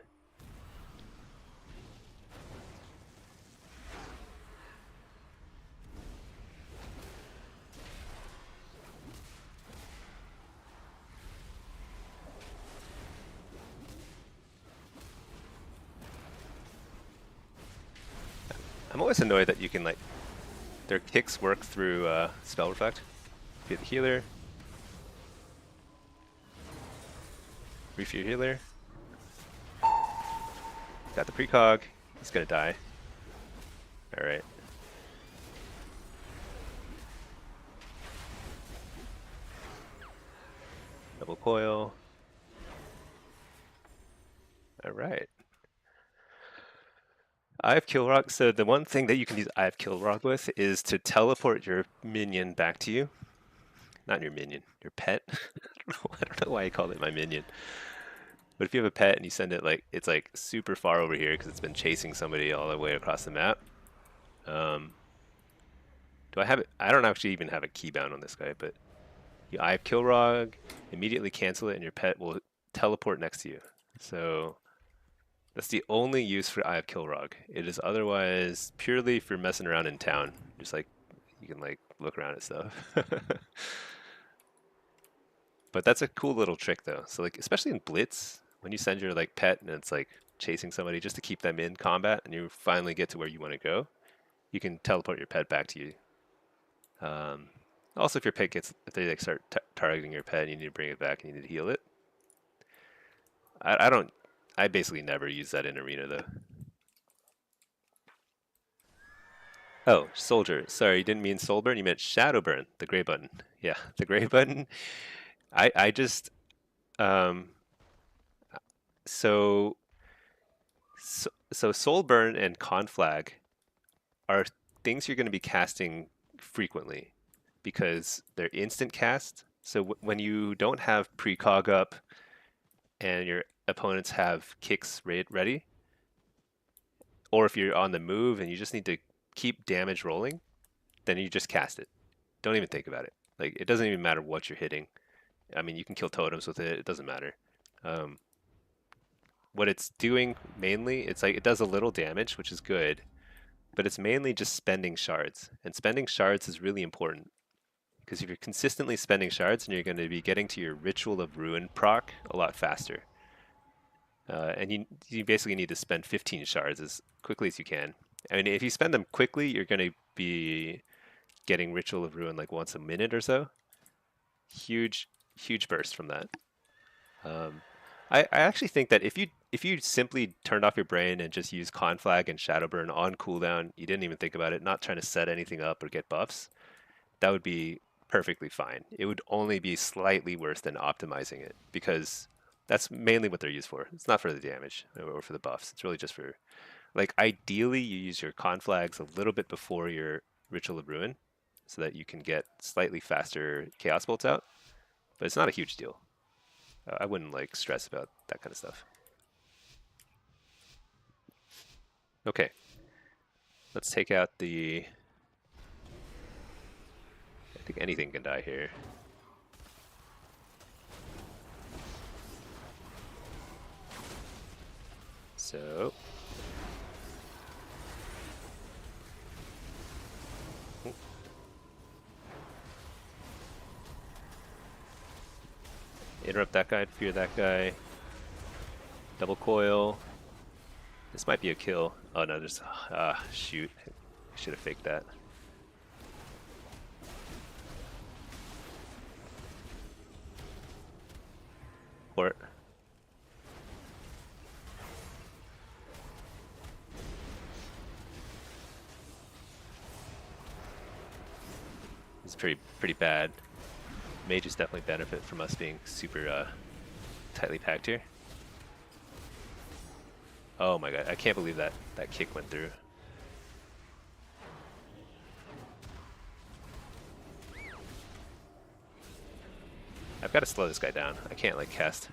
I'm always annoyed that you can like, their kicks work through spell reflect. Get the healer. Reef your healer. Got the precog. He's gonna die. All right. Double coil. All right. I have kill rock. So the one thing that you can use I have kill rock with is to teleport your minion back to you. Not your minion, your pet. I don't know why I called it my minion. But if you have a pet and you send it like it's like super far over here because it's been chasing somebody all the way across the map. Um, do I have it? I don't actually even have a keybound on this guy, but I have Kilrog, immediately cancel it, and your pet will teleport next to you. So that's the only use for Eye of Kilrog. It is otherwise purely for messing around in town. Just like you can like look around at stuff. But that's a cool little trick though. So like especially in Blitz, when you send your like pet and it's like chasing somebody just to keep them in combat and you finally get to where you want to go, you can teleport your pet back to you. Um, Also, if your pet gets, if they like start targeting your pet, and you need to bring it back and you need to heal it. I don't. I basically never use that in arena though. Oh, soldier. Sorry, you didn't mean soulburn. You meant shadowburn. The gray button. Yeah, the gray button. I just um. So so soulburn and conflag are things you're going to be casting frequently because they're instant cast. So when you don't have precog up and your opponents have kicks ready, or if you're on the move and you just need to keep damage rolling, then you just cast it. Don't even think about it. Like it doesn't even matter what you're hitting. I mean, you can kill totems with it. It doesn't matter. Um, what it's doing mainly, it's like it does a little damage, which is good, but it's mainly just spending shards. And spending shards is really important because if you're consistently spending shards, then you're going to be getting to your Ritual of Ruin proc a lot faster. And you basically need to spend 15 shards as quickly as you can. I mean, if you spend them quickly, you're going to be getting Ritual of Ruin like once a minute or so. Huge, huge burst from that. Um, I actually think that if you simply turned off your brain and just used Conflag and Shadowburn on cooldown, you didn't even think about it, not trying to set anything up or get buffs, that would be perfectly fine. It would only be slightly worse than optimizing it because that's mainly what they're used for. It's not for the damage or for the buffs. It's really just for like ideally you use your conflags a little bit before your Ritual of Ruin so that you can get slightly faster chaos bolts out, but it's not a huge deal. I wouldn't like stress about that kind of stuff. Okay, let's take out the. I think anything can die here. So. Interrupt that guy, fear that guy. Double coil. This might be a kill. Oh no, there's. Shoot. I should have faked that. Port. It's pretty bad. Mages definitely benefit from us being super tightly packed here. Oh my god, I can't believe that kick went through. I've got to slow this guy down. I can't like cast.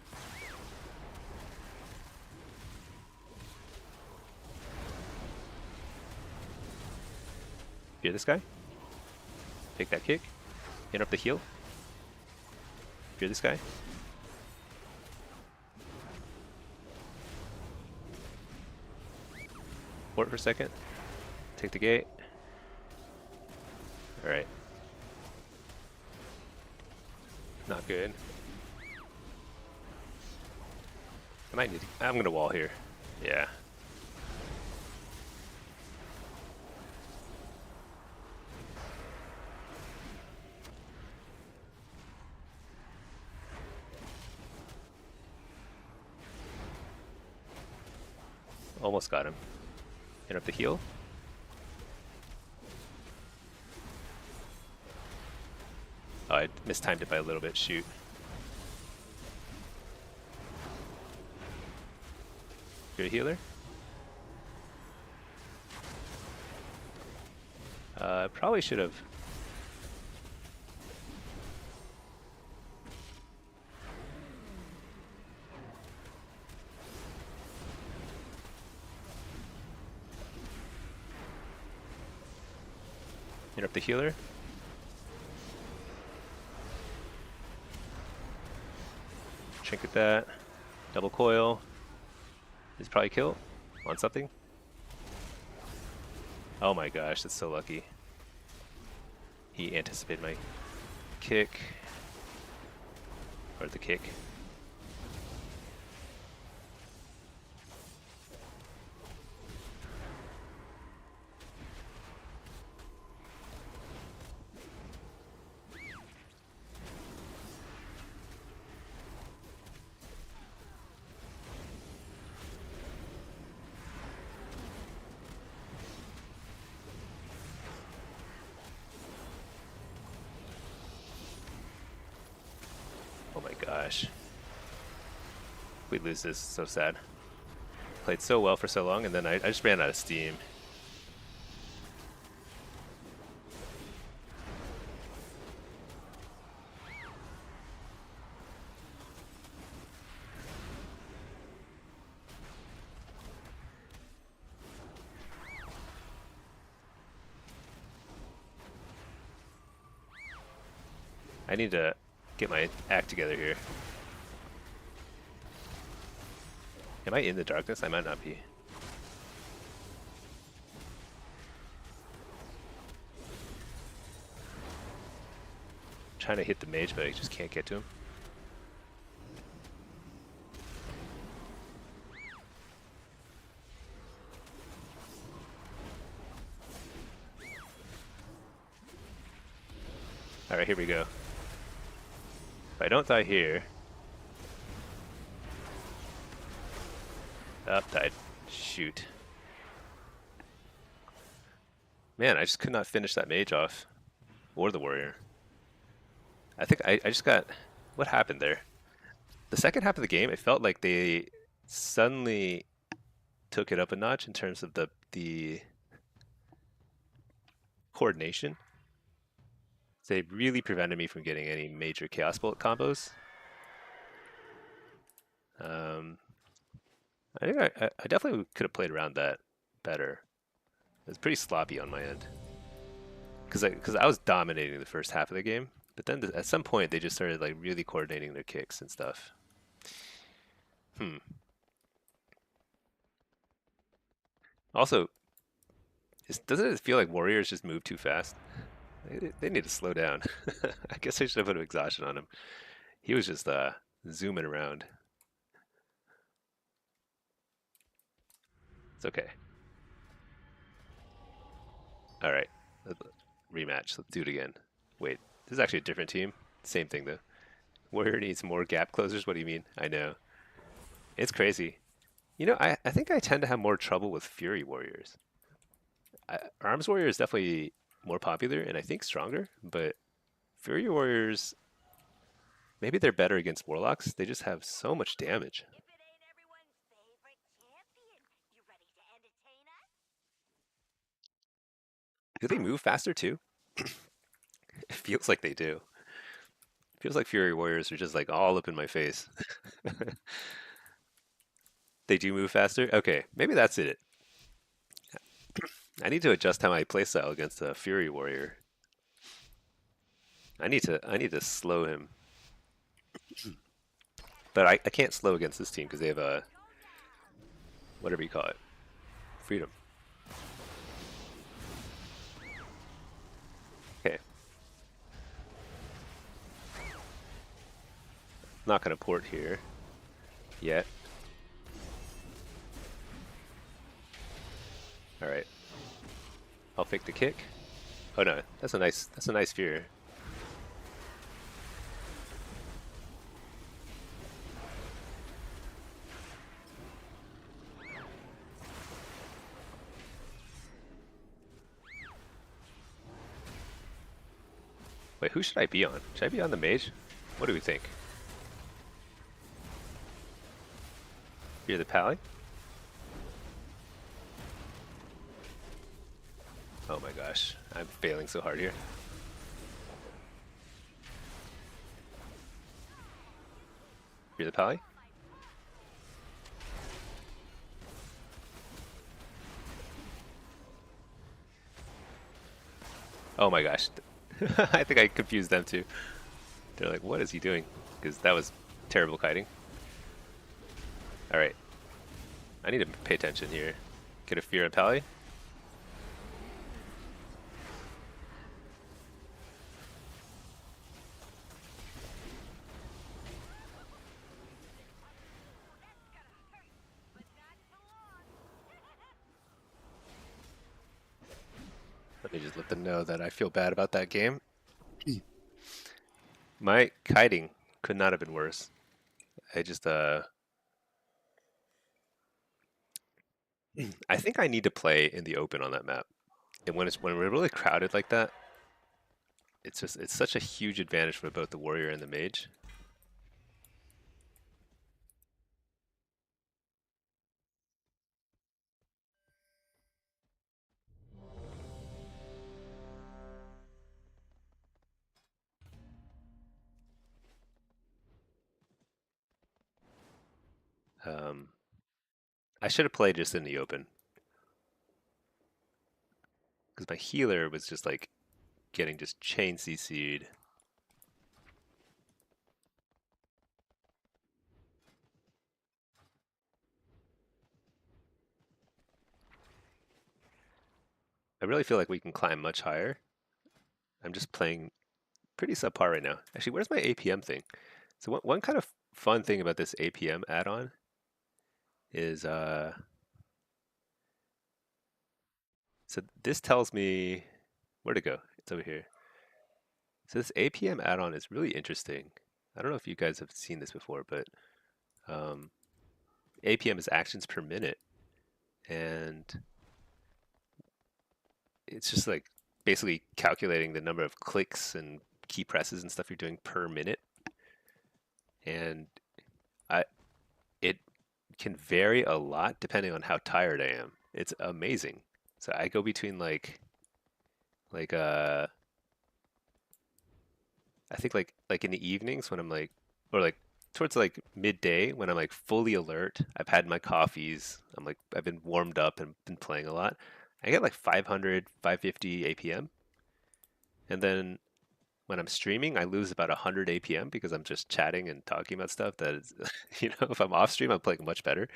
Fear this guy. Take that kick. Interrupt the heal. Fear this guy. Port for a second. Take the gate. Alright. Not good. I might need to, I'm gonna wall here. Yeah. Almost got him. Interrupt the heal. Oh, I mistimed it by a little bit. Shoot. You're a healer? Probably should have. Interrupt the healer. Trinket that. Double coil. Is probably kill on something. Oh my gosh, that's so lucky. He anticipated my kick. Or the kick. Oh my gosh. We lose this, so sad. Played so well for so long, and then I just ran out of steam. I need to get my act together here. Am I in the darkness? I might not be. Trying to hit the mage, but I just can't get to him. Alright, here we go. If I don't die here... Up, died. Shoot. Man, I just could not finish that mage off. Or the warrior. I think I just got... What happened there? The second half of the game, it felt like they suddenly took it up a notch in terms of the coordination. They really prevented me from getting any major Chaos Bolt combos. I think I definitely could have played around that better. It was pretty sloppy on my end. Because I was dominating the first half of the game, but then at some point they just started like really coordinating their kicks and stuff. Also, doesn't it feel like warriors just move too fast? They need to slow down. I guess I should have put an exhaustion on him. He was just zooming around. It's okay. All right, rematch. Let's do it again. Wait, this is actually a different team. Same thing though. Warrior needs more gap closers. What do you mean? I know. It's crazy. You know, I think I tend to have more trouble with Fury Warriors. Arms Warrior is definitely more popular and I think stronger, but Fury Warriors, maybe they're better against Warlocks. They just have so much damage. Do they move faster too? It feels like they do. It feels like Fury Warriors are just like all up in my face. They do move faster? Okay, maybe that's it. I need to adjust how I playstyle against a Fury Warrior. I need to slow him. But I can't slow against this team because they have a whatever you call it. Freedom. Okay. Not gonna port here yet. Alright. I'll fake the kick. Oh no, that's a nice fear. Wait, who should I be on? Should I be on the mage? What do we think? You're the pally? Oh my gosh, I'm failing so hard here. You're the pally? Oh my gosh. I think I confused them too. They're like, what is he doing? Because that was terrible kiting. Alright. I need to pay attention here. Get a fear of Pally. Let me just let them know that I feel bad about that game. My kiting could not have been worse. I just I think I need to play in the open on that map. And when we're really crowded like that, it's such a huge advantage for both the warrior and the mage. Um, I should have played just in the open because my healer was just like getting just chain CC'd. I really feel like we can climb much higher. I'm just playing pretty subpar right now. Actually, where's my APM thing? So one kind of fun thing about this APM add-on is so this tells me where to go. It's over here. So this APM add-on is really interesting. I don't know if you guys have seen this before, but um, APM is actions per minute, and it's just like basically calculating the number of clicks and key presses and stuff you're doing per minute. And I it can vary a lot depending on how tired I am. It's amazing. So I go between like I think like in the evenings when I'm like or like towards like midday when I'm like fully alert, I've had my coffees, I've been warmed up and been playing a lot. I get like 500, 550 APM. And then when I'm streaming, I lose about 100 APM because I'm just chatting and talking about stuff that is, if I'm off stream, I'm playing much better.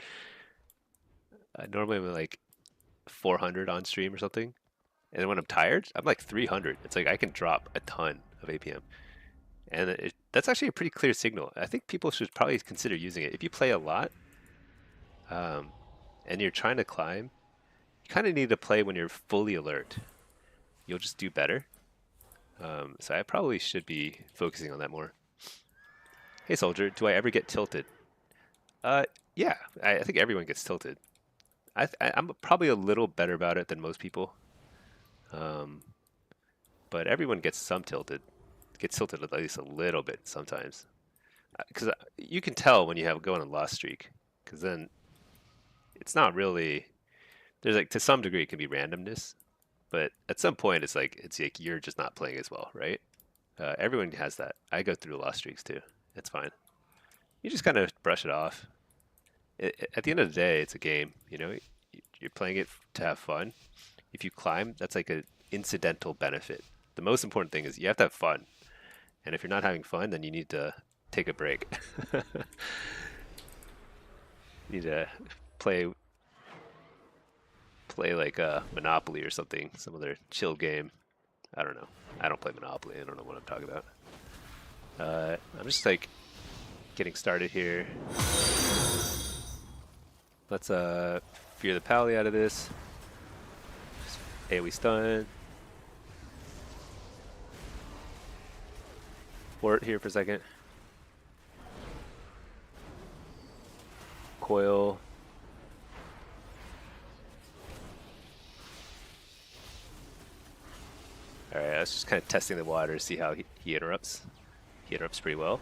Normally I'm like 400 on stream or something. And then when I'm tired, I'm like 300. It's like I can drop a ton of APM. And that's actually a pretty clear signal. I think people should probably consider using it. If you play a lot um, and you're trying to climb, you kind of need to play when you're fully alert. You'll just do better. So I probably should be focusing on that more. Hey, soldier, do I ever get tilted? Uh, yeah, I think everyone gets tilted. I'm probably a little better about it than most people, um, but everyone gets some tilted. Gets tilted at least a little bit sometimes, because you can tell when you have going a loss streak, because then it's not really. There's like to some degree it can be randomness, but at some point it's like you're just not playing as well, right? Everyone has that. I go through loss streaks too. It's fine. You just kind of brush it off. At the end of the day, it's a game. You're playing it to have fun. If you climb, that's like an incidental benefit. The most important thing is you have to have fun. And if you're not having fun, then you need to take a break. You need to play play like Monopoly or something, some other chill game. I don't know. I don't play Monopoly. I don't know what I'm talking about. I'm just like getting started here. Let's fear the pally out of this. AoE stun. Fort here for a second. Coil. Alright, I was just kind of testing the water to see how he interrupts. He interrupts pretty well.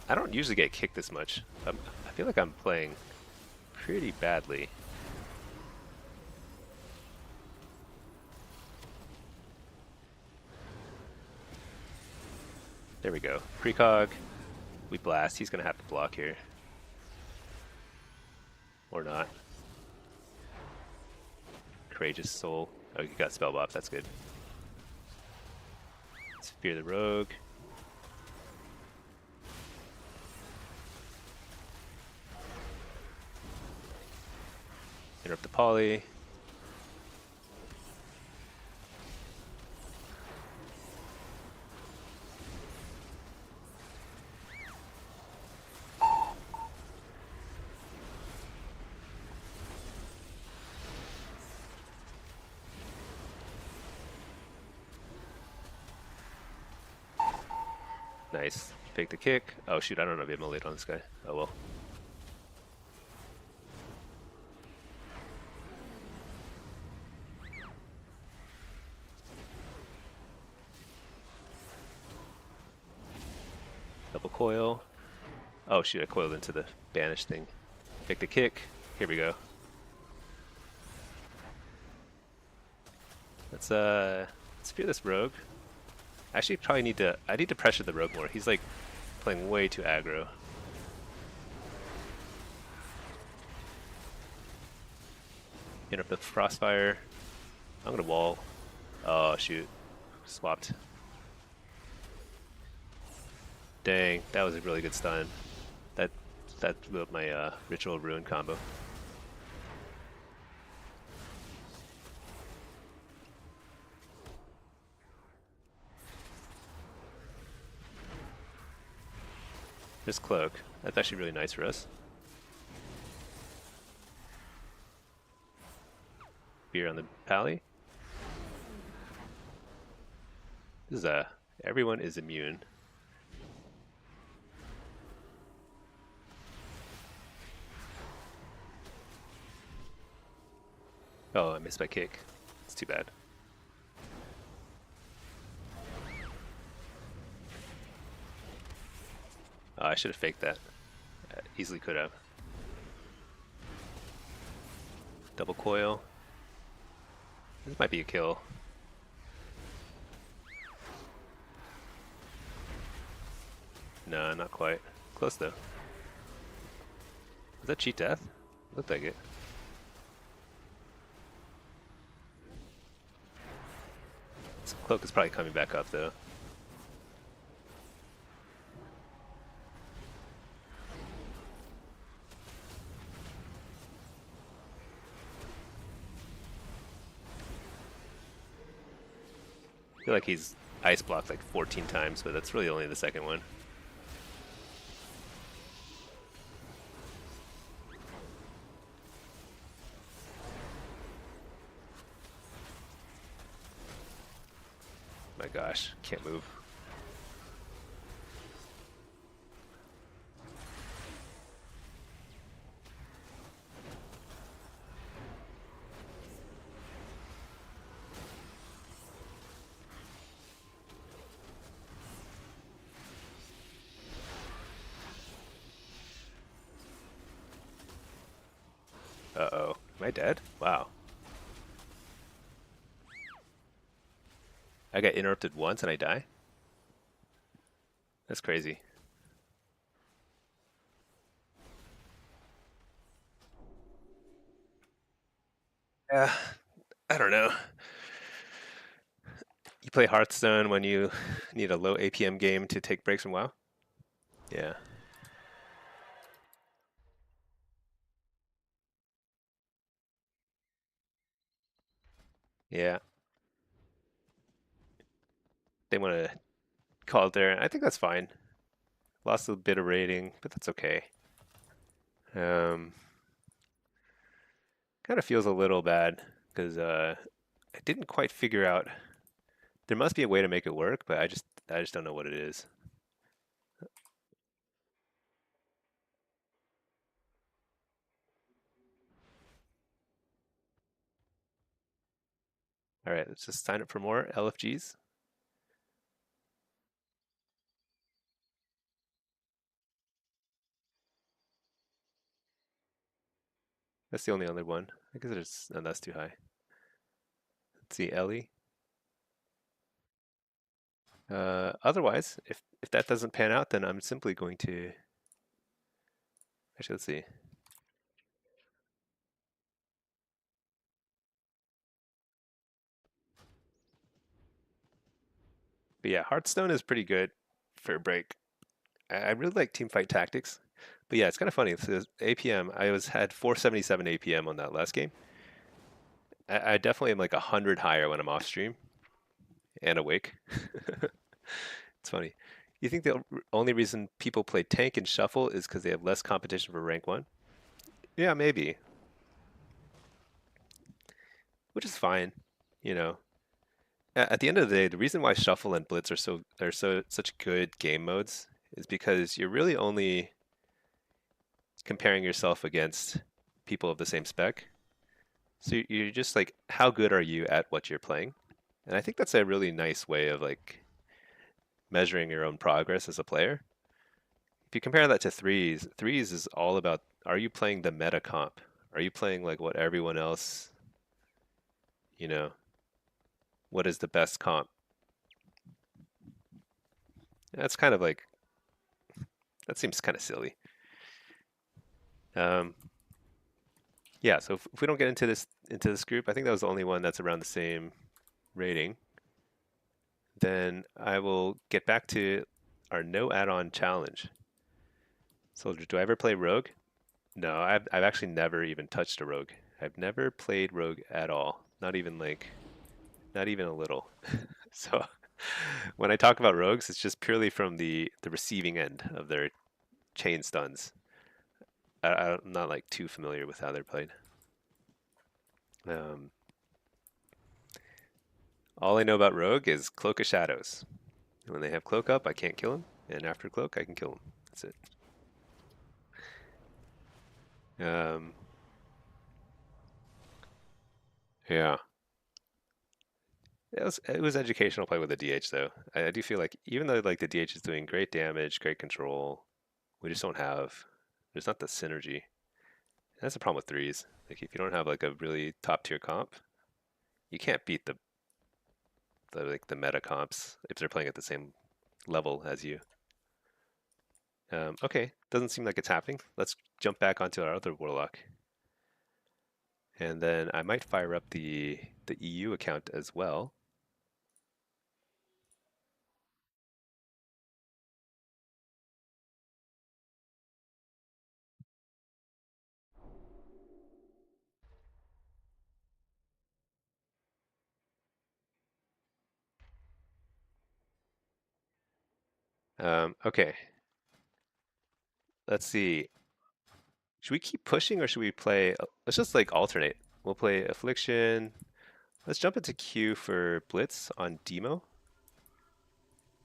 I don't usually get kicked this much. I feel like I'm playing pretty badly. There we go. Precog. We blast. He's gonna have to block here. Or not. Courageous Soul. Oh, you got spell buff. That's good. Let's fear the rogue. Interrupt the poly. Nice. Fake the kick. Oh shoot, I don't know if I have a lead on this guy. Oh well. Double coil. Oh shoot, I coiled into the banish thing. Fake the kick. Here we go. Let's fear this rogue. Actually, probably need to. I need to pressure the rogue more. He's like playing way too aggro. Interrupt the crossfire. I'm gonna wall. Oh shoot, swapped. Dang, that was a really good stun. That that blew up my ritual ruin combo. This cloak. That's actually really nice for us. Beer on the pally. This is everyone is immune. Oh, I missed my kick. It's too bad. Oh, I should have faked that. Easily could have. Double coil. This might be a kill. No, not quite. Close though. Is that cheat death? Looked like it. This cloak is probably coming back up though. I feel like he's ice blocked like 14 times, but that's really only the second one. My gosh, can't move. Uh-oh. Am I dead? Wow. I got interrupted once and I die? That's crazy. Yeah, I don't know. You play Hearthstone when you need a low APM game to take breaks from WoW? Yeah. Yeah. They want to call it there. I think that's fine. Lost a bit of rating, but that's okay. Um, Kind of feels a little bad because I didn't quite figure out. There must be a way to make it work, but I just don't know what it is. All right, let's just sign up for more LFGs. That's the only other one. I guess it's no, that's too high. Let's see, Ellie. Otherwise, if that doesn't pan out, then I'm simply going to actually let's see. But yeah, Hearthstone is pretty good for a break. I really like Teamfight Tactics. But yeah, it's kind of funny. So APM, I was had 477 APM on that last game. I definitely am like 100 higher when I'm off stream and awake. It's funny. You think the only reason people play tank and shuffle is because they have less competition for rank one? Yeah, maybe, which is fine. You know, at the end of the day, the reason why shuffle and blitz are such good game modes is because you're really only comparing yourself against people of the same spec. So you're just like, how good are you at what you're playing? And I think that's a really nice way of like measuring your own progress as a player. If you compare that to threes, threes is all about, are you playing the meta comp? Are you playing like what everyone else, you know, what is the best comp? That's kind of like, that seems kind of silly. Um, yeah, so if we don't get into this group, I think that was the only one that's around the same rating. Then I will get back to our no add-on challenge. Soldier, do I ever play Rogue? No, I've actually never even touched a Rogue. I've never played Rogue at all. Not even like, not even a little. So when I talk about rogues, it's just purely from the receiving end of their chain stuns. I'm not like too familiar with how they're played. Um, all I know about rogue is Cloak of Shadows. When they have cloak up, I can't kill him, and after cloak, I can kill him. That's it. Um, yeah, it was educational play with the DH though. I do feel like even though like the DH is doing great damage, great control, we just don't have. There's not the synergy. That's the problem with threes. Like if you don't have like a really top tier comp, you can't beat the meta comps if they're playing at the same level as you. Okay, doesn't seem like it's happening. Let's jump back onto our other warlock, and then I might fire up the EU account as well. Okay, let's see. Should we keep pushing or should we play? Let's just like alternate. We'll play affliction. Let's jump into Q for blitz on demo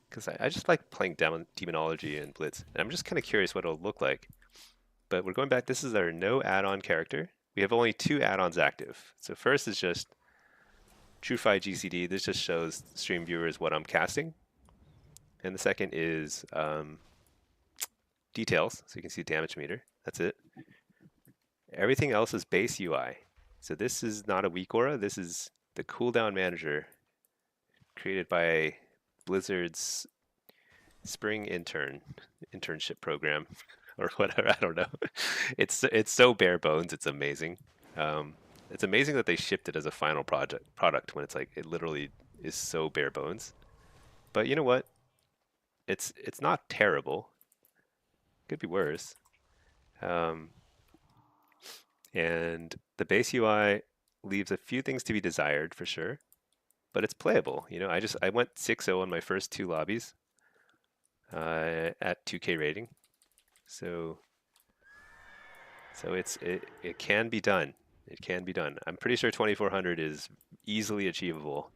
because I just like playing demonology and blitz. And I'm just kind of curious what it'll look like. But we're going back. This is our no add-on character. We have only two add-ons active. So first is just TrueFi GCD. This just shows stream viewers what I'm casting. And the second is details. So you can see damage meter. That's it. Everything else is base UI. So this is not a weak aura. This is the cooldown manager created by Blizzard's spring internship program or whatever. I don't know. It's so bare bones. It's amazing. Um, it's amazing that they shipped it as a final product when it's like it literally is so bare bones. But you know what? It's not terrible. Could be worse. Um, and the base UI leaves a few things to be desired for sure, but it's playable. You know, I went 6-0 on my first two lobbies at 2K rating, so it can be done. It can be done. I'm pretty sure 2400 is easily achievable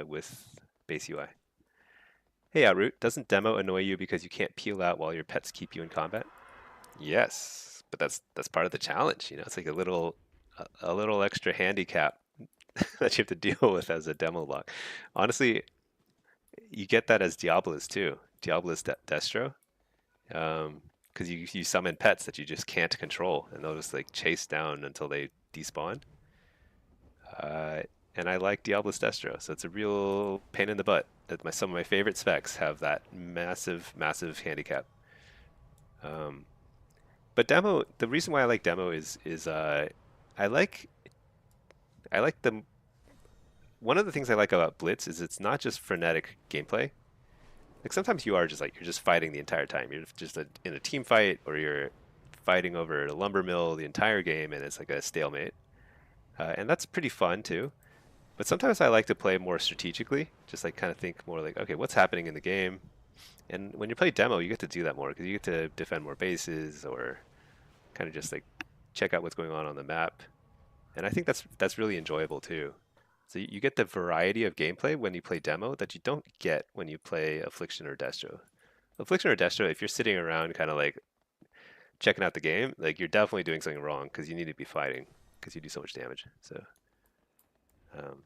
with base UI. Hey, Outroot, doesn't demo annoy you because you can't peel out while your pets keep you in combat? Yes, but that's part of the challenge. You know, it's like a little extra handicap that you have to deal with as a demo lock. Honestly, you get that as Diablos too. Diablos Destro, because you summon pets that you just can't control, and they'll just like chase down until they despawn. Uh, and I like Diablos Destro, so it's a real pain in the butt. Some of my favorite specs have that massive, massive handicap. Um, but demo, the reason why I like demo is I like I like the one of the things I like about Blitz is it's not just frenetic gameplay. Like sometimes you are just like you're just fighting the entire time. You're just in a team fight, or you're fighting over a lumber mill the entire game, and it's like a stalemate. And that's pretty fun too. But sometimes I like to play more strategically, just like kind of think more like, okay, what's happening in the game? And when you play demo, you get to do that more because you get to defend more bases or kind of just like check out what's going on the map. And I think that's really enjoyable too. So you get the variety of gameplay when you play demo that you don't get when you play Affliction or Destro. Affliction or Destro, if you're sitting around kind of like checking out the game, like you're definitely doing something wrong because you need to be fighting because you do so much damage. So, um,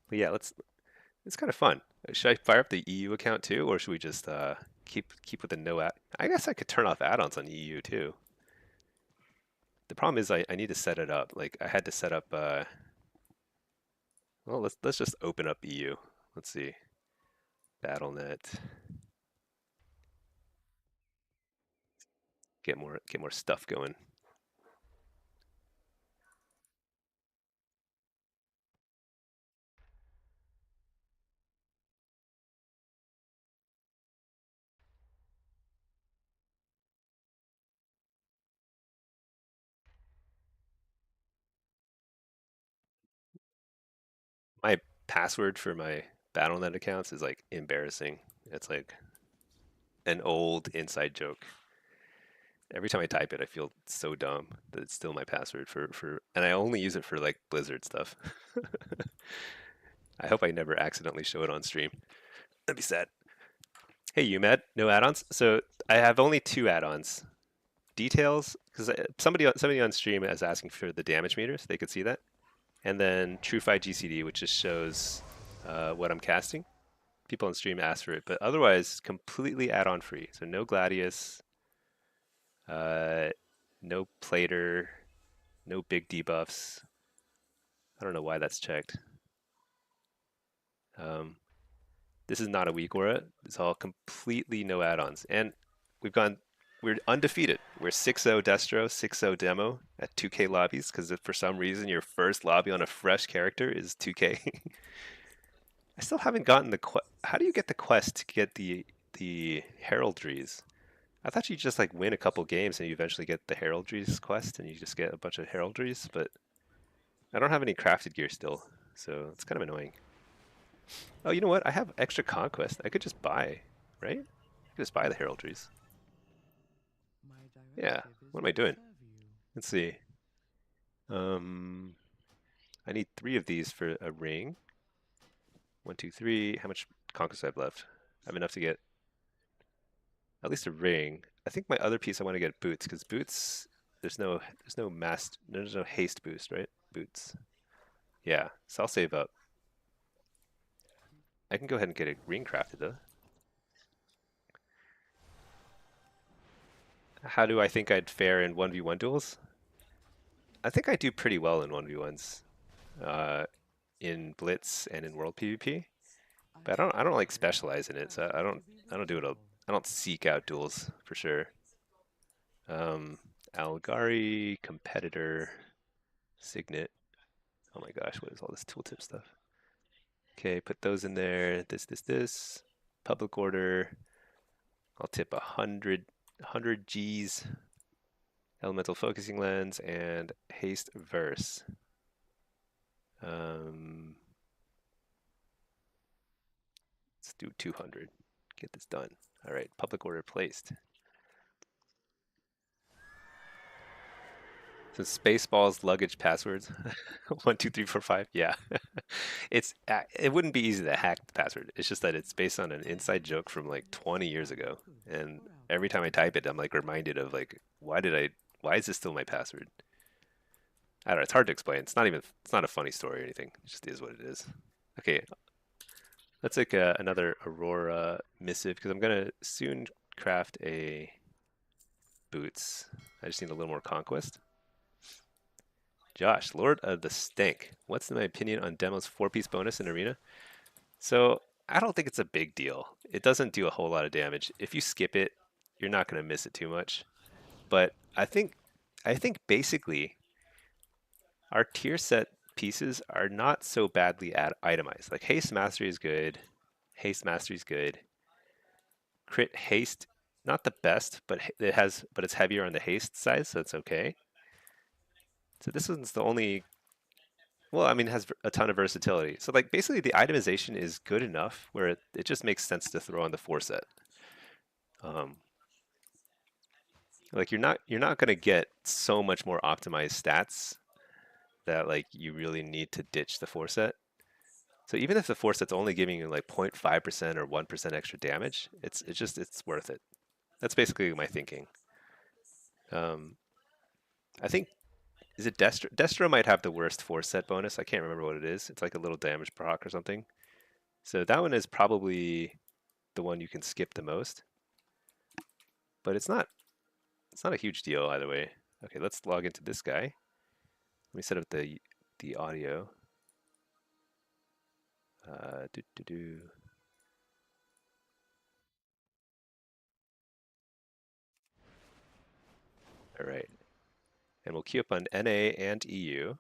but yeah, it's kind of fun. Should I fire up the EU account too, or should we just keep with the no ad? I guess I could turn off add-ons on EU too. The problem is I need to set it up. Like I had to set up. Well, let's just open up EU. Let's see. BattleNet. Get more stuff going. My password for my BattleNet accounts is like embarrassing. It's like an old inside joke. Every time I type it, I feel so dumb that it's still my password and I only use it for like Blizzard stuff. I hope I never accidentally show it on stream. That'd be sad. Hey, UMed, no add-ons. So I have only two add-ons. Details, because somebody on stream is asking for the damage meters. They could see that, and then TrueFi GCD, which just shows what I'm casting. People on stream ask for it, but otherwise completely add-on free. So no Gladius, uh, no Plater, no big debuffs. I don't know why that's checked. Um, this is not a weak aura. It's all completely no add-ons, and we've gone. We're undefeated. We're 6-0 Destro, 6-0 Demo at 2K lobbies because if for some reason your first lobby on a fresh character is 2K. I still haven't gotten the quest. How do you get the quest to get the heraldries? I thought you just like win a couple games and you eventually get the heraldries quest and you just get a bunch of heraldries, but I don't have any crafted gear still, so it's kind of annoying. Oh, you know what? I have extra conquest. I could just buy, right? I could just buy the heraldries. Yeah. What am I doing? Let's see. Um, I need 3 of these for a ring. 1, 2, 3. How much conquest do I have left? I have enough to get at least a ring. I think my other piece I want to get boots because boots there's no haste boost, right? Boots. Yeah, so I'll save up. I can go ahead and get a ring crafted though. How do I think I'd fare in 1v1 duels? I think I do pretty well in 1v1s. Uh, in Blitz and in World PvP. But I don't like specialize in it, so I don't do it. I don't seek out duels for sure. Algari, competitor, Signet. Oh my gosh, what is all this tooltip stuff? Okay, put those in there. This. Public order. I'll tip 100 G's. Elemental focusing lens and haste verse. Um, let's do 200. Get this done. All right, public order placed. So Spaceballs luggage passwords. 1 2 3 4 5. Yeah, it wouldn't be easy to hack the password. It's just that it's based on an inside joke from like 20 years ago, and every time I type it, I'm like reminded of like why is this still my password? I don't know. It's hard to explain. It's not a funny story or anything. It just is what it is. Okay, let's take another Aurora missive because I'm gonna soon craft a boots. I just need a little more conquest. Josh, Lord of the Stank. What's my opinion on Demo's 4-piece bonus in Arena? So I don't think it's a big deal. It doesn't do a whole lot of damage. If you skip it, you're not going to miss it too much. But I think basically our tier set pieces are not so badly itemized. Like haste mastery is good, haste mastery is good. Crit haste, not the best, but it's heavier on the haste side, so it's okay. So this one's the only, well, I mean, it has a ton of versatility. So like basically the itemization is good enough where it just makes sense to throw on the 4 set. Um, like you're not gonna get so much more optimized stats that like you really need to ditch the 4 set. So even if the 4 set's only giving you like 0.5% or 1% extra damage, it's worth it. That's basically my thinking. Um, I think is it Destro? Destro might have the worst 4 set bonus. I can't remember what it is. It's like a little damage proc or something. So that one is probably the one you can skip the most. But it's not a huge deal either way. Okay, let's log into this guy. Let me set up the audio. Do do do. All right, and we'll queue up on NA and EU.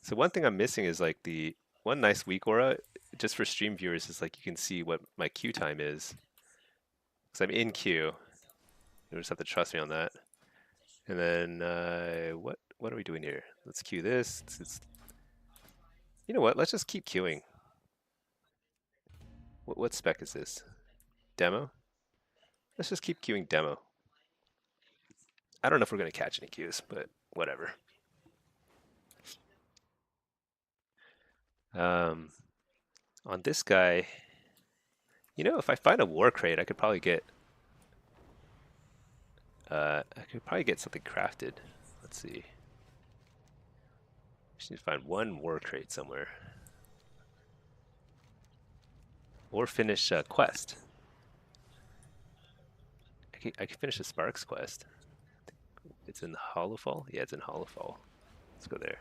So one thing I'm missing is like the one nice weak aura, just for stream viewers, is like you can see what my queue time is. Because I'm in queue. You just have to trust me on that. And then what are we doing here? Let's queue this. You know what? Let's just keep queuing. What spec is this? Demo? Let's just keep queuing demo. I don't know if we're gonna catch any queues, but whatever. Um, on this guy, if I find a war crate, I could probably get something crafted. Let's see. Just need to find one war crate somewhere. Or finish a quest. I can finish a Sparks quest. It's in Hollowfall? Yeah, it's in Hollowfall. Let's go there.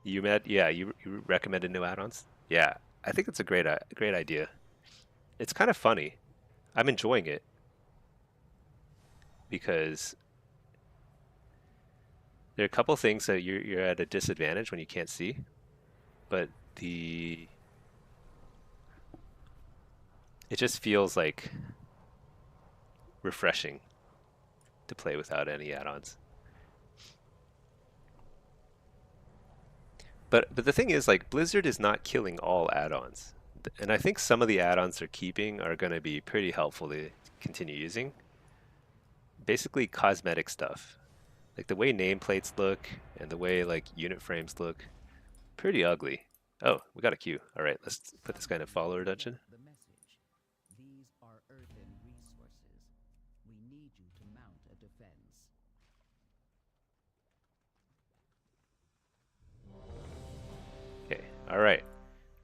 Yeah, you recommended new add-ons? Yeah, I think it's a great idea. It's kind of funny. I'm enjoying it because there are a couple things that you're at a disadvantage when you can't see, but the it just feels like refreshing to play without any add-ons. But the thing is, like, Blizzard is not killing all add-ons, and I think some of the add-ons they're keeping are going to be pretty helpful to continue using. Basically, cosmetic stuff, like the way nameplates look and the way like unit frames look, pretty ugly. Oh, we got a queue. All right, let's put this guy in a follower dungeon. The message. These are earthen resources. We need you to mount a defense. Okay, all right.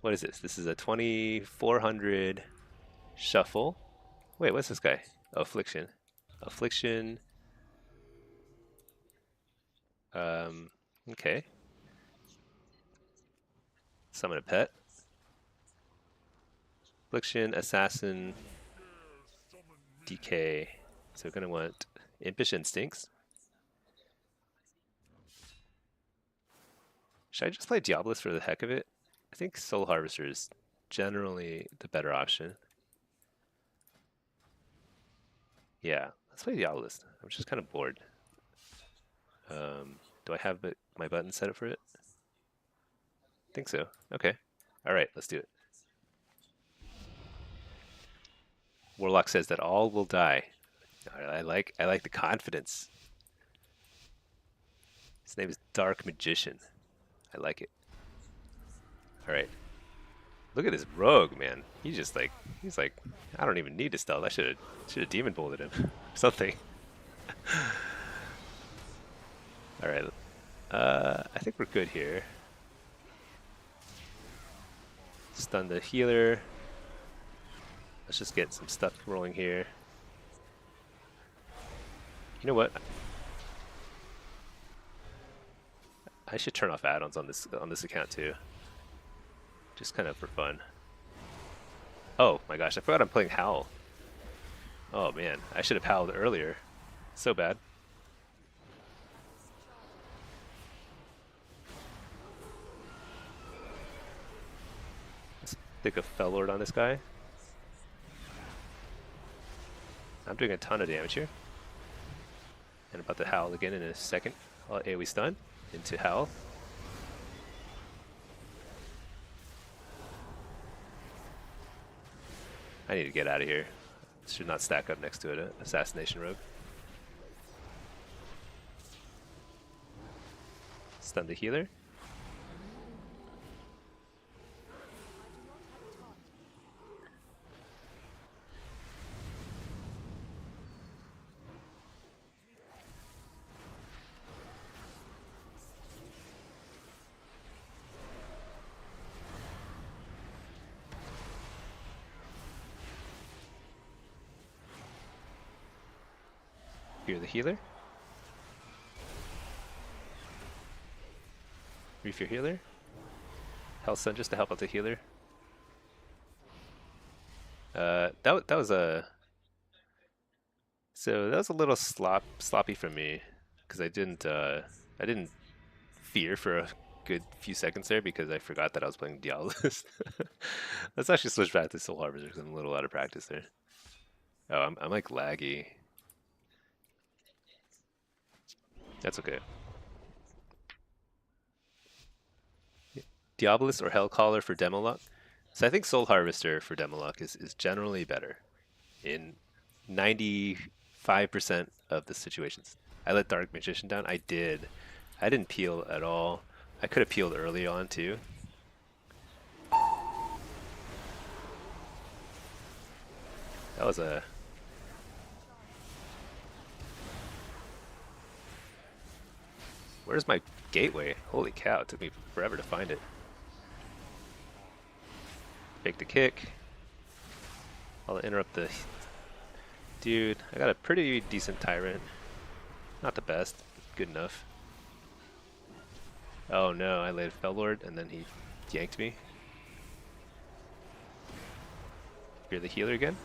What is this? This is a 2400 shuffle. Wait, what's this guy? Affliction. Affliction. Um, okay. Summon a pet. Affliction, Assassin, DK. So we're gonna want Impish Instincts. Should I just play Diabolist for the heck of it? I think Soul Harvester is generally the better option. Yeah, let's play Diabolist. I'm just kind of bored. Do I have my button set up for it? I think so. Okay. All right, let's do it. Warlock says that all will die. I like the confidence. His name is Dark Magician. I like it. All right. Look at this rogue, man. He's like, I don't even need to stealth. I should have demon bolted him, or something. All right. I think we're good here. Stun the healer. Let's just get some stuff rolling here. You know what? I should turn off add-ons on this account too. Just kind of for fun. Oh my gosh, I forgot I'm playing Howl. Oh man, I should have howled earlier. So bad. Let's stick a Fellord on this guy. I'm doing a ton of damage here. And about to howl again in a second. I'll AoE stun into howl. I need to get out of here. Should not stack up next to an assassination rogue. Stun the healer. Fear the healer. Reef your healer. Health Sun just to help out the healer. That was a little sloppy from me because I didn't fear for a good few seconds there because I forgot that I was playing Diabolist. Let's actually switch back to Soul Harvester because I'm a little out of practice there. Oh, I'm like laggy. That's okay. Diabolist or Hellcaller for Demolock. So I think Soul Harvester for Demolock is generally better in 95% of the situations. I let Dark Magician down. I did. I didn't peel at all. I could have peeled early on too. That was a... Where's my gateway? Holy cow, it took me forever to find it. Fake the kick. I'll interrupt the... Dude, I got a pretty decent Tyrant. Not the best. Good enough. Oh no, I laid Fellord and then he yanked me. Fear the healer again.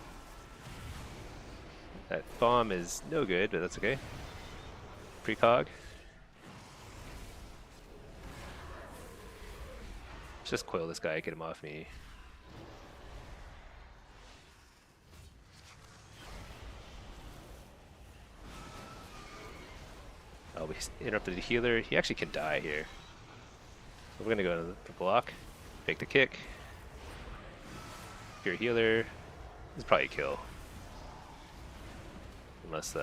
That bomb is no good, but that's okay. Precog. Let's just coil this guy, get him off me. Oh, we interrupted the healer. He actually can die here. So we're gonna go to the block, fake the kick. Fear healer. This is probably a kill. Unless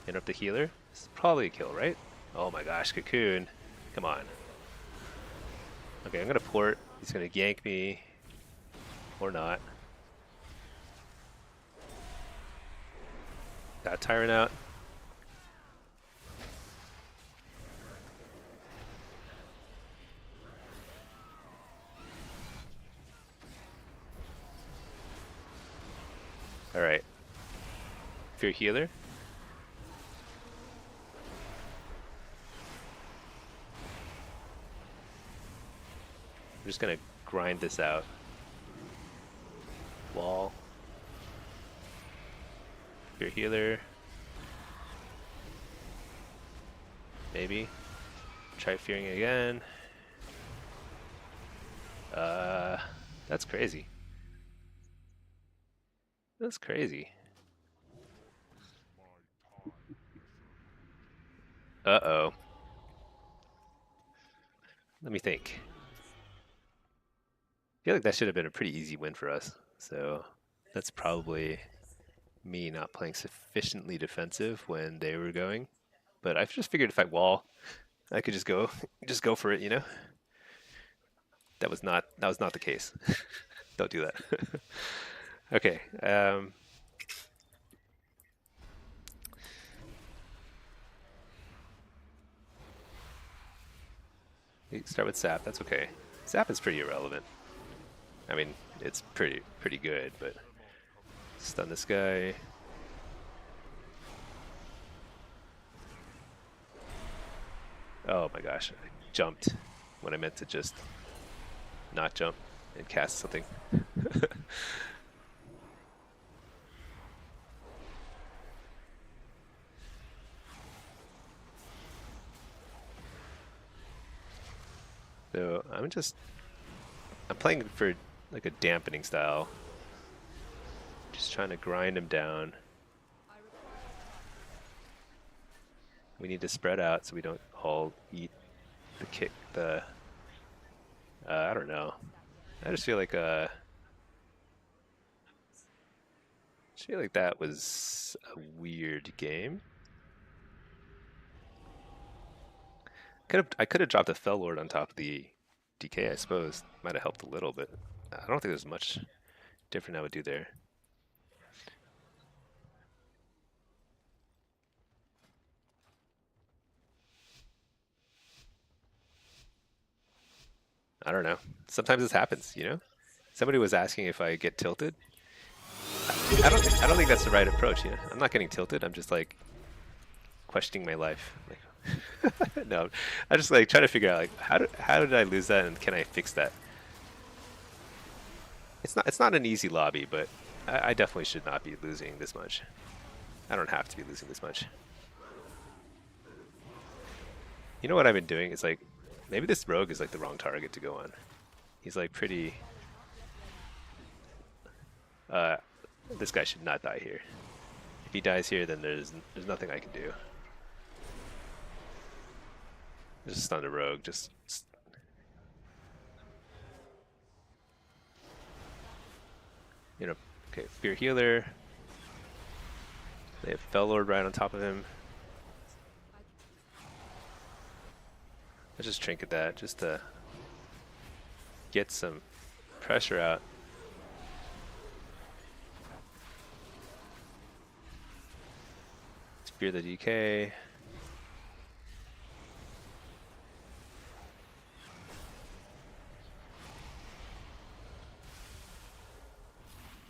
interrupt the healer. This is probably a kill, right? Oh my gosh, Cocoon. Come on. Okay, I'm gonna port. He's gonna yank me. Or not. Got Tyrant out. Alright. Fear healer. I'm just gonna grind this out. Wall. Fear healer. Maybe. Try fearing again. That's crazy. That's crazy. Uh-oh. Let me think. I feel like that should have been a pretty easy win for us. So that's probably me not playing sufficiently defensive when they were going. But I just figured if I wall, I could just go for it, you know? That was not the case. Don't do that. Okay. You start with Sap, that's okay. Sap is pretty irrelevant. I mean, it's pretty good, but stun this guy. Oh my gosh, I jumped when I meant to just not jump and cast something. So I'm playing for like a dampening style. Just trying to grind him down. We need to spread out so we don't all eat the I don't know. I just feel like that was a weird game. I could have dropped a Fell Lord on top of the DK, I suppose. Might have helped a little, but I don't think there's much different I would do there. I don't know. Sometimes this happens, you know? Somebody was asking if I get tilted. I don't think that's the right approach, you know? I'm not getting tilted. I'm just like questioning my life. Like, no, I just like try to figure out like how did I lose that and can I fix that? It's not an easy lobby, but I definitely should not be losing this much. I don't have to be losing this much. You know what I've been doing is like maybe this rogue is like the wrong target to go on. He's like pretty. This guy should not die here. If he dies here, then there's nothing I can do. Just stun a rogue. Just you know. Okay, Fear Healer. They have Fell Lord right on top of him. Let's just trinket that just to get some pressure out. Spear the DK.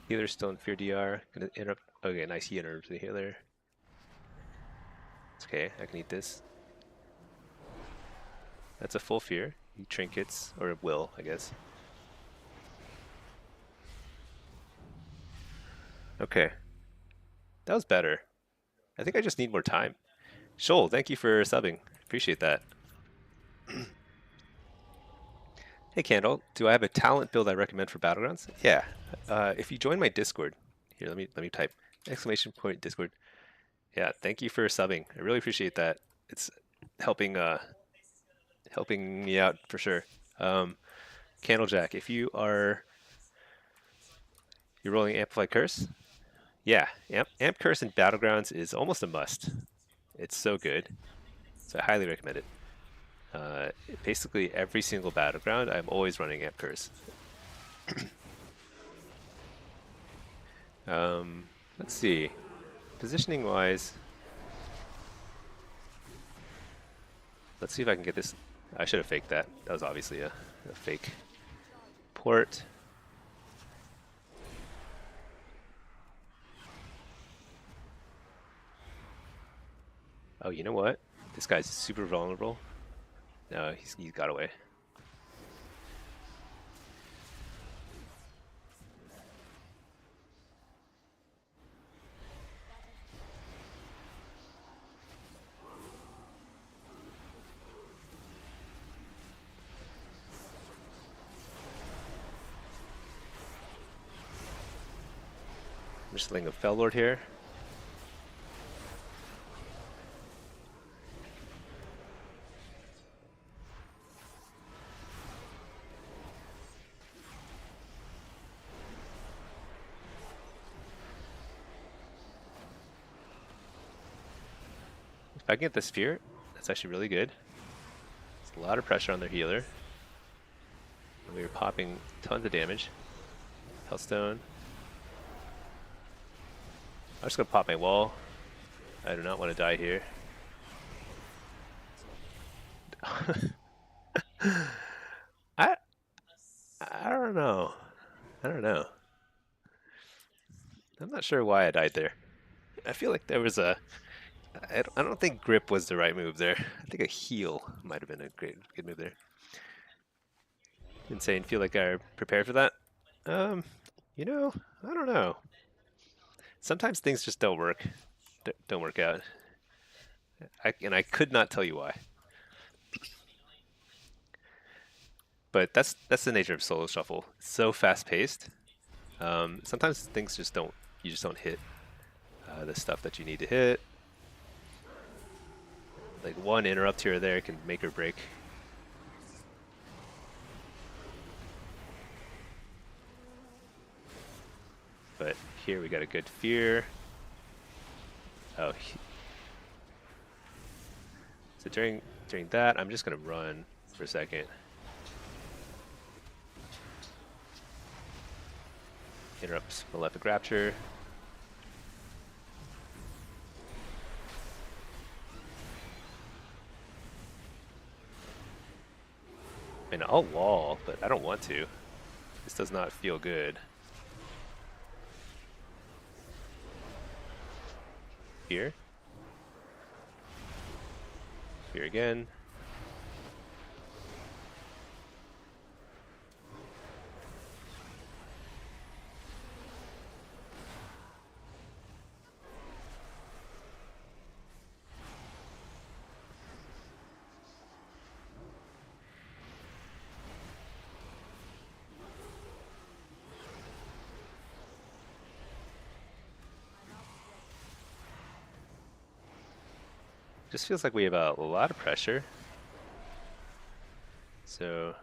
Healer's still in Fear DR. Gonna interrupt. Okay, nice. He interrupts the healer. It's okay. I can eat this. That's a full fear. He trinkets, or will, I guess. Okay. That was better. I think I just need more time. Shoal, thank you for subbing. Appreciate that. Hey Candle, do I have a talent build I recommend for Battlegrounds? Yeah. If you join my Discord, here let me type !! Discord. Yeah, thank you for subbing. I really appreciate that. It's helping helping me out for sure. Candlejack, if you're rolling Amplify Curse, yeah, Amp Curse in Battlegrounds is almost a must. It's so good, so I highly recommend it. Basically every single Battleground, I'm always running Amp Curse. Let's see, positioning wise, let's see if I can get this. I should have faked that. That was obviously a fake port. Oh, you know what? This guy's super vulnerable. No, he's got away. I'm just laying a Fell Lord here. If I can get the Sphere, that's actually really good. There's a lot of pressure on their healer. And we were popping tons of damage. Hellstone. I'm just gonna pop my wall. I do not want to die here. I I don't know. I don't know. I'm not sure why I died there. I feel like there was a I don't think grip was the right move there. I think a heal might have been a good move there. Insane. Feel like I prepared for that. Um, you know, I don't know. Sometimes things just don't work. Don't work out. And I could not tell you why. But that's the nature of solo shuffle. It's so fast paced. Sometimes things just don't. You just don't hit the stuff that you need to hit. Like one interrupt here or there can make or break. But here we got a good fear. Oh, so during that, I'm just gonna run for a second. Interrupts Malefic Rapture. And I'll wall, but I don't want to. This does not feel good. Fear. Fear again. Just feels like we have a lot of pressure. So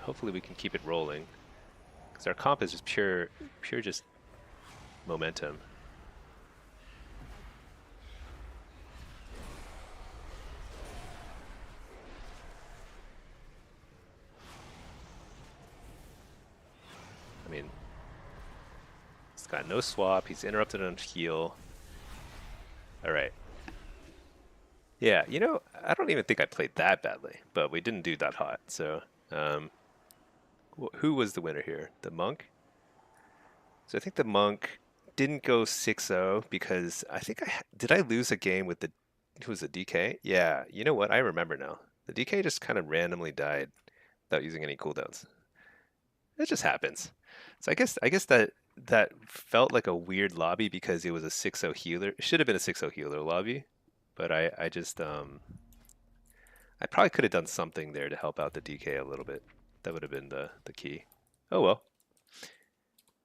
hopefully we can keep it rolling. Because our comp is just pure just momentum. I mean, he's got no swap. He's interrupted on heal. All right. Yeah, you know, I don't even think I played that badly, but we didn't do that hot. So, who was the winner here? The monk? So I think the monk didn't go 6-0 because I think did I lose a game with the who was the DK? Yeah, you know what? I remember now. The DK just kind of randomly died without using any cooldowns. It just happens. So I guess that felt like a weird lobby because it was a 6-0 healer. It should have been a 6-0 healer lobby, but I just I probably could have done something there to help out the DK a little bit. That would have been the key. Oh well.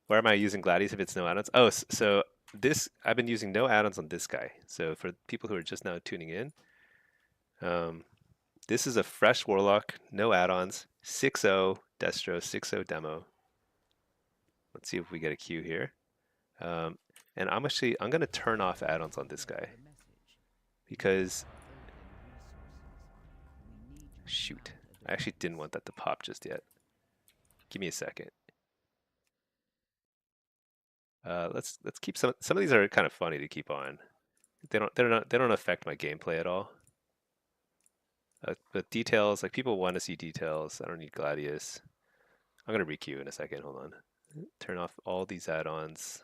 Why am I using Gladius if it's no add-ons? Oh, so this I've been using no add-ons on this guy. So for people who are just now tuning in, um, this is a fresh Warlock, no add-ons, 6-0 Destro, 6-0 demo. Let's see if we get a queue here. And I'm gonna turn off add-ons on this guy because shoot, I actually didn't want that to pop just yet. Give me a second. Let's keep some of these are kind of funny to keep on. They don't affect my gameplay at all. But details, like people want to see details. I don't need Gladius. I'm gonna requeue in a second. Hold on. Turn off all these add-ons.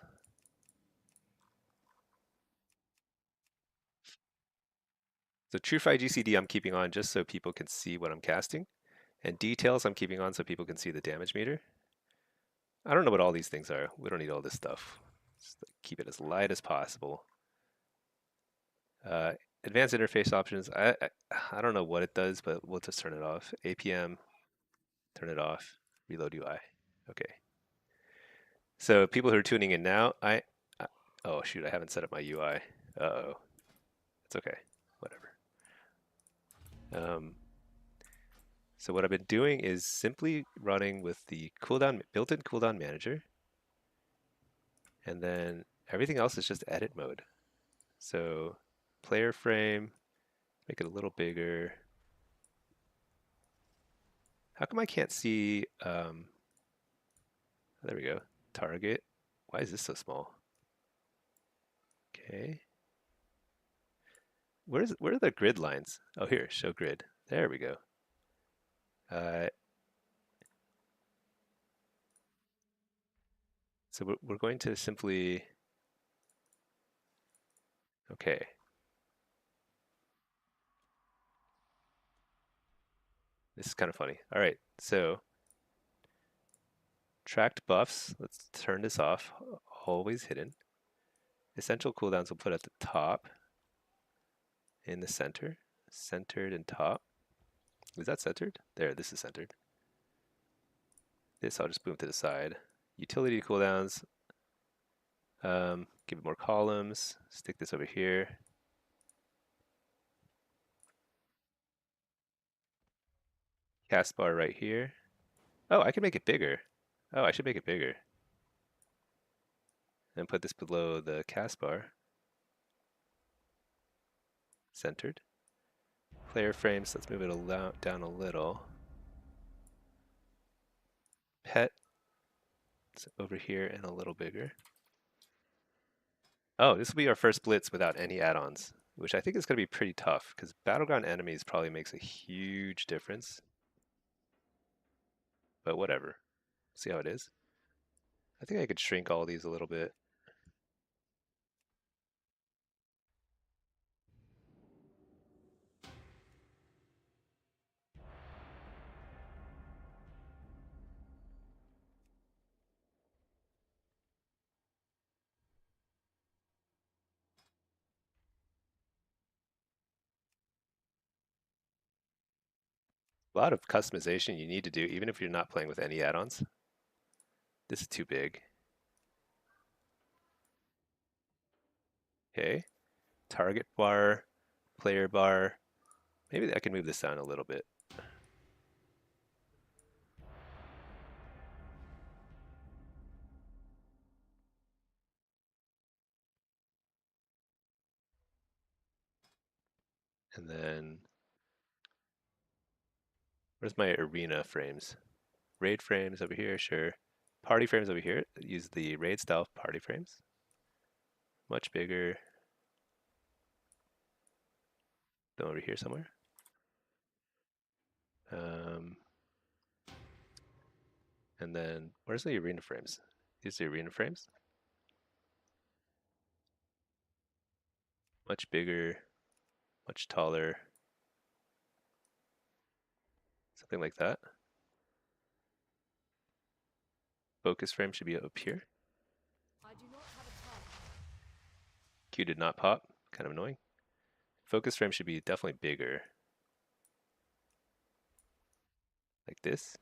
So TrueFi GCD I'm keeping on just so people can see what I'm casting. And details I'm keeping on so people can see the damage meter. I don't know what all these things are. We don't need all this stuff. Just keep it as light as possible. Uh, advanced interface options. I don't know what it does, but we'll just turn it off. APM, turn it off. Reload UI. Okay. So people who are tuning in now, oh shoot, I haven't set up my UI. Uh-oh. It's okay. Whatever. So what I've been doing is simply running with the built-in cooldown manager, and then everything else is just edit mode. So player frame, make it a little bigger. How come I can't see? There we go. Target. Why is this so small? Okay. Where are the grid lines? Oh, here, show grid. There we go. Uh, so we're going to simply, Okay. This is kind of funny. All right, so tracked buffs. Let's turn this off. Always hidden. Essential cooldowns we'll put at the top, in the center, centered and top. Is that centered? There, this is centered. This I'll just move to the side. Utility cooldowns. Give it more columns. Stick this over here. Cast bar right here. Oh, I can make it bigger. Oh, I should make it bigger. And put this below the cast bar. Centered. Player frames, let's move it down a little. Pet, it's over here and a little bigger. Oh, this will be our first blitz without any add-ons, which I think is going to be pretty tough because Battleground enemies probably makes a huge difference. But whatever. See how it is. I think I could shrink all these a little bit. A lot of customization you need to do even if you're not playing with any add-ons. This is too big. Okay. Target bar, player bar. Maybe I can move this down a little bit. And then, where's my arena frames? Raid frames over here, sure. Party frames over here. Use the raid style party frames. Much bigger. Then over here somewhere. And then, where's the arena frames? These are the arena frames. Much bigger, much taller. Something like that. Focus frame should be up here. I do not have a target. Q did not pop. Kind of annoying. Focus frame should be definitely bigger. Like this.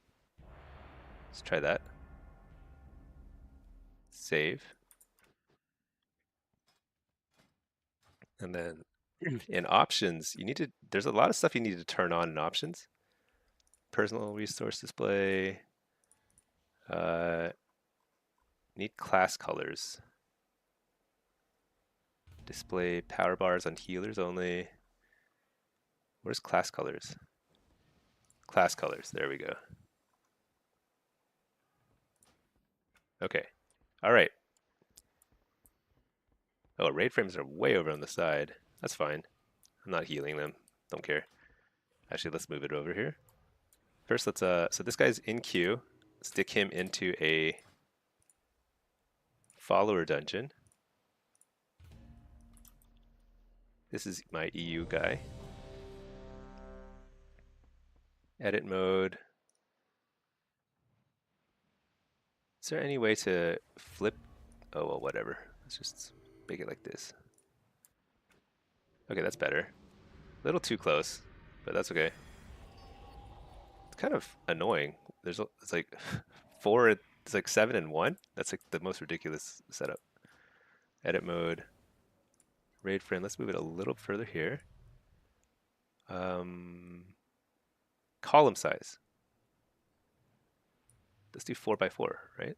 Let's try that. Save. And then in options, there's a lot of stuff you need to turn on in options. Personal resource display. Need class colors. Display power bars on healers only. Where's class colors? Class colors, there we go. Okay, all right. Oh, raid frames are way over on the side. That's fine. I'm not healing them, don't care. Actually, let's move it over here. First, so this guy's in queue. Stick him into a follower dungeon. This is my EU guy. Edit mode. Is there any way to flip? Oh, well, whatever. Let's just make it like this. Okay, that's better. A little too close, but that's okay. It's kind of annoying. It's like it's like 7 and 1. That's like the most ridiculous setup. Edit mode. Raid friend. Let's move it a little further here. Column size. Let's do 4x4, right?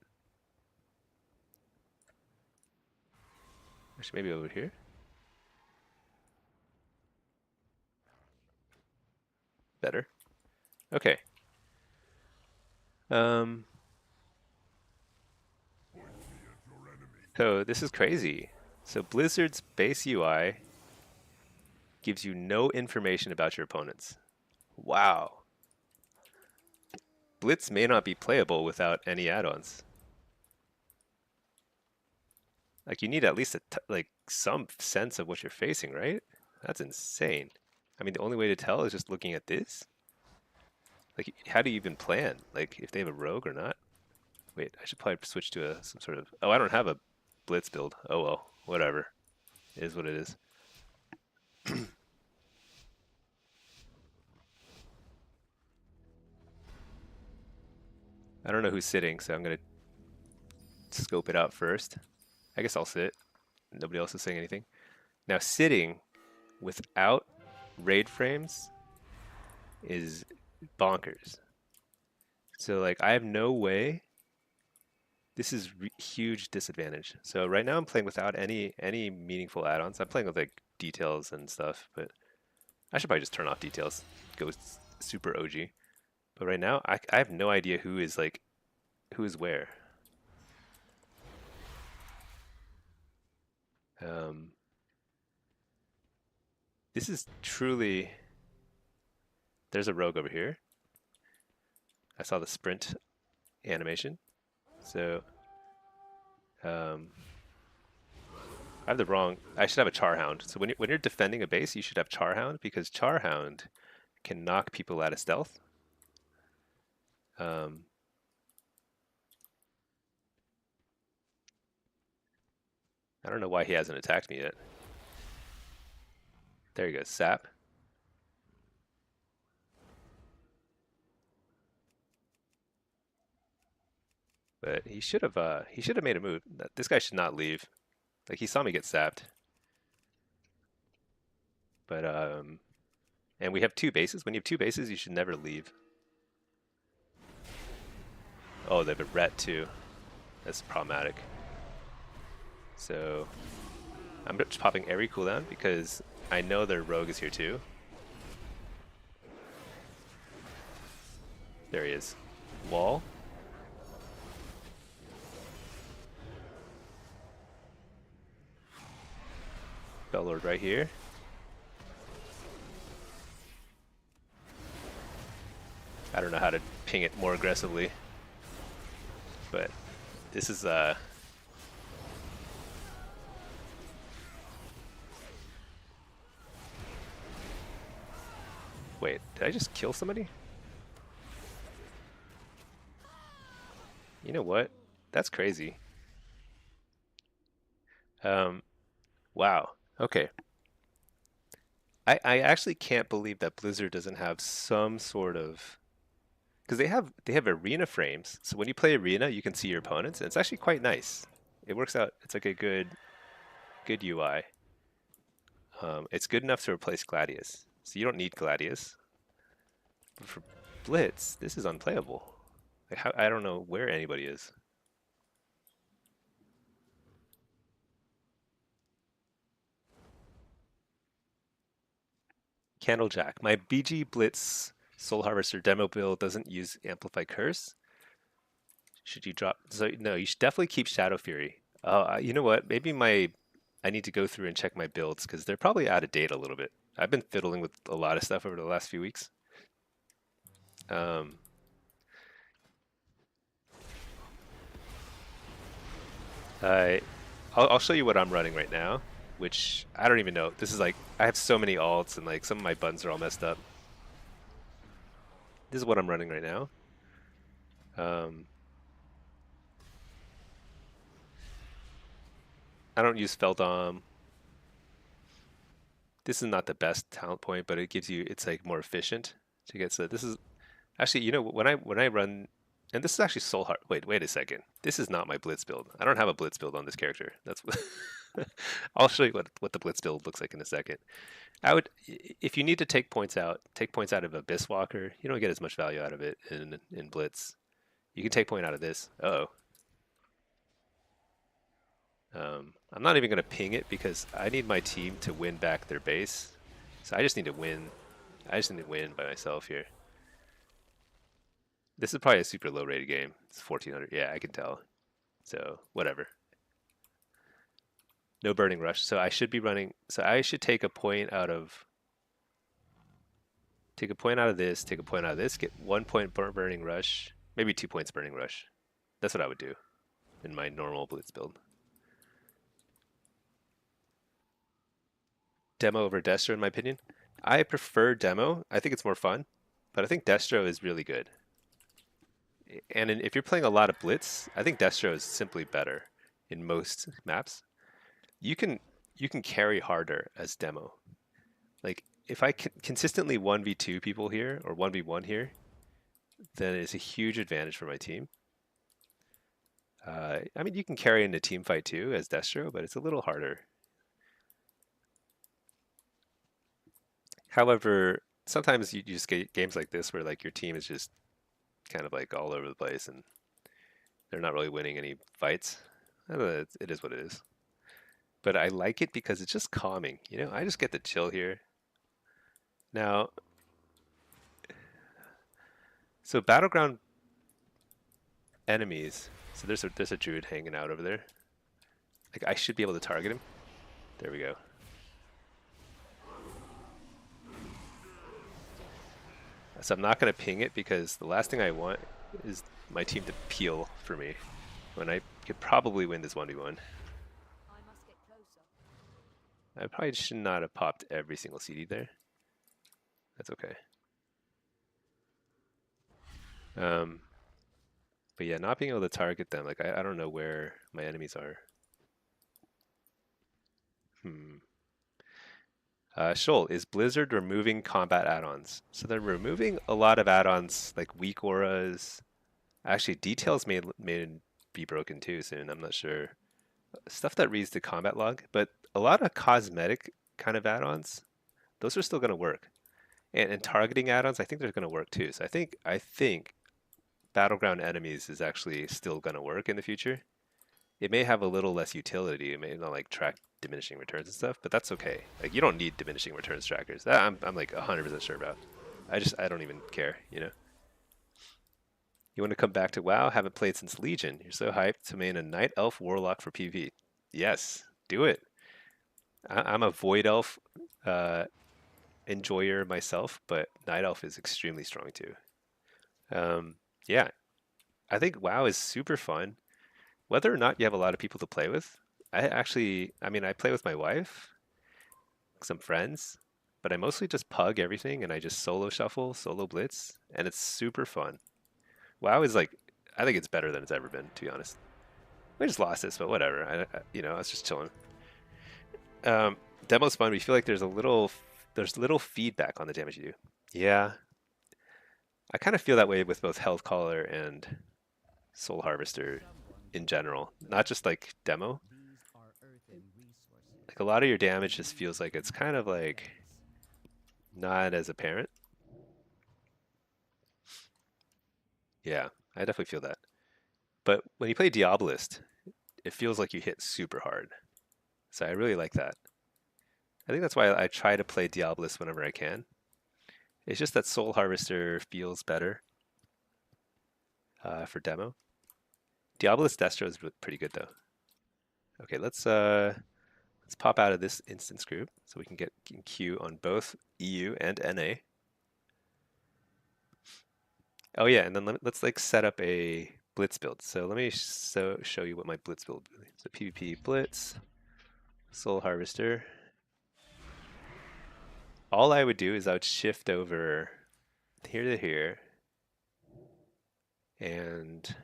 Actually, maybe over here. Better. Okay. So this is crazy. So Blizzard's base UI gives you no information about your opponents. Wow. Blitz may not be playable without any add-ons. Like you need at least like some sense of what you're facing, right? That's insane. I mean, the only way to tell is just looking at this. Like, how do you even plan? Like, if they have a rogue or not? Wait, I should probably switch to some sort of. Oh, I don't have a blitz build. Oh well, whatever. It is what it is. I don't know who's sitting, so I'm gonna scope it out first. I guess I'll sit. Nobody else is saying anything. Now, sitting without raid frames is bonkers. So, like, I have no way. This is huge disadvantage. So right now I'm playing without any meaningful add-ons. I'm playing with like details and stuff, but I should probably just turn off details. Go super OG. But right now I have no idea who is like who is where. Um, this is truly. There's a rogue over here. I saw the sprint animation. So I have the wrong. I should have a Charhound. So when you're defending a base, you should have Charhound because Charhound can knock people out of stealth. Um, I don't know why he hasn't attacked me yet. There he goes, sap. But he should have made a move. This guy should not leave. Like he saw me get sapped. But and we have two bases. When you have two bases, you should never leave. Oh, they have a ret too. That's problematic. So I'm just popping every cooldown because I know their rogue is here too. There he is. Wall. Bellord right here. I don't know how to ping it more aggressively, but this is wait, did I just kill somebody? You know what? That's crazy. Wow. Okay. I actually can't believe that Blizzard doesn't have some sort of because they have arena frames. So when you play arena, you can see your opponents, and it's actually quite nice. It works out. It's like a good UI. It's good enough to replace Gladius. So you don't need Gladius. But for Blitz, this is unplayable. Like how, I don't know where anybody is. Candlejack. My BG Blitz Soul Harvester demo build doesn't use Amplify Curse. Should you drop? So no, you should definitely keep Shadow Fury. You know what? Maybe I need to go through and check my builds because they're probably out of date a little bit. I've been fiddling with a lot of stuff over the last few weeks. Um, I, I'll show you what I'm running right now, which I don't even know. This is like I have so many alts and like some of my buttons are all messed up. This is what I'm running right now. I don't use Feldom. This is not the best talent point, but it gives you it's like more efficient to get. So this is actually when I run, and this is actually Soul Heart. Wait a second. This is not my Blitz build. I don't have a Blitz build on this character. That's I'll show you what the Blitz build looks like in a second. I would if you need to take points out of Abyss Walker. You don't get as much value out of it in Blitz. You can take point out of this. Uh-oh. I'm not even going to ping it because I need my team to win back their base. So I just need to win. I just need to win by myself here. This is probably a super low rated game. It's 1400. Yeah, I can tell. So whatever. No burning rush. So I should be running. So I should take a point out of. Take a point out of this. Take a point out of this. Get 1 point burning rush. Maybe 2 points burning rush. That's what I would do in my normal blitz build. Demo over Destro in my opinion. I prefer Demo. I think it's more fun, but I think Destro is really good. And if you're playing a lot of Blitz, I think Destro is simply better in most maps. You can carry harder as Demo. Like if I consistently 1v2 people here or 1v1 here, then it's a huge advantage for my team. I mean, you can carry in a team fight too as Destro, but it's a little harder. However, sometimes you just get games like this where like your team is just kind of like all over the place and they're not really winning any fights. I don't know, it is what it is. But I like it because it's just calming. You know, I just get to chill here. Now, so Battleground enemies. So there's a druid hanging out over there. Like I should be able to target him. There we go. So I'm not going to ping it because the last thing I want is my team to peel for me when I could probably win this 1v1. I probably should not have popped every single CD there. That's okay. But yeah, not being able to target them, like I don't know where my enemies are. Shoal, is Blizzard removing combat add-ons? So they're removing a lot of add-ons like weak auras. Actually, details may be broken too soon, I'm not sure. Stuff that reads the combat log, but a lot of cosmetic kind of add-ons, those are still going to work. And targeting add-ons, I think they're going to work too. So I think Battleground enemies is actually still going to work in the future. It may have a little less utility. It may not like track diminishing returns and stuff, but that's okay. Like you don't need diminishing returns trackers. That I'm like 100% sure about. I don't even care, you know. You want to come back to WoW? Haven't played since Legion. You're so hyped to main a Night Elf Warlock for PvP. Yes, do it. I'm a Void Elf enjoyer myself, but Night Elf is extremely strong too. Yeah, I think WoW is super fun. Whether or not you have a lot of people to play with, I mean, I play with my wife, some friends, but I mostly just pug everything and I just solo shuffle, solo blitz, and it's super fun. WoW is like, I think it's better than it's ever been, to be honest. We just lost this, but whatever. You know, I was just chilling. Demo's fun, but you feel like there's little feedback on the damage you do. Yeah, I kind of feel that way with both Health Caller and Soul Harvester in general, not just like demo. Like a lot of your damage just feels like it's kind of like not as apparent. Yeah, I definitely feel that. But when you play Diabolist, it feels like you hit super hard. So I really like that. I think that's why I try to play Diabolist whenever I can. It's just that Soul Harvester feels better for demo. Diabolist Destro is pretty good though. Okay, let's pop out of this instance group so we can get in queue on both EU and NA. Oh yeah, and then let's like set up a Blitz build. So let me show you what my Blitz build is. So PvP Blitz, Soul Harvester. All I would do is I would shift over here to here, and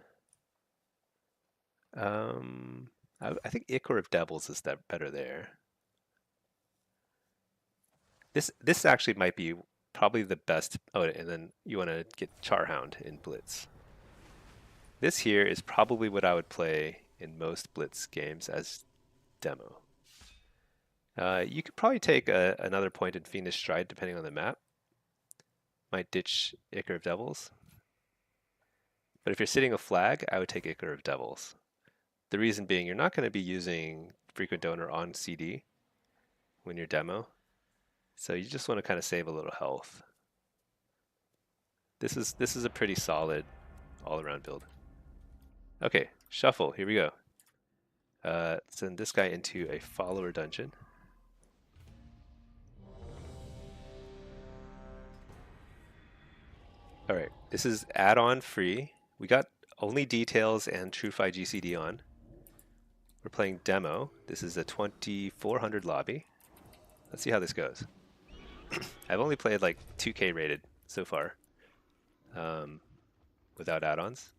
I think Ichor of Devils is that better there. This actually might be probably the best. Oh, and then you want to get Charhound in Blitz. This here is probably what I would play in most Blitz games as demo. You could probably take another point in Fiendish Stride depending on the map. Might ditch Ichor of Devils. But if you're sitting a flag, I would take Ichor of Devils. The reason being, you're not going to be using Frequent Donor on CD when you're demo. So you just want to kind of save a little health. This is a pretty solid all-around build. Okay, shuffle, here we go. Send this guy into a follower dungeon. Alright, this is add-on free. We got only details and TrueFi GCD on. We're playing demo. This is a 2400 lobby. Let's see how this goes. I've only played like 2K rated so far, without add-ons.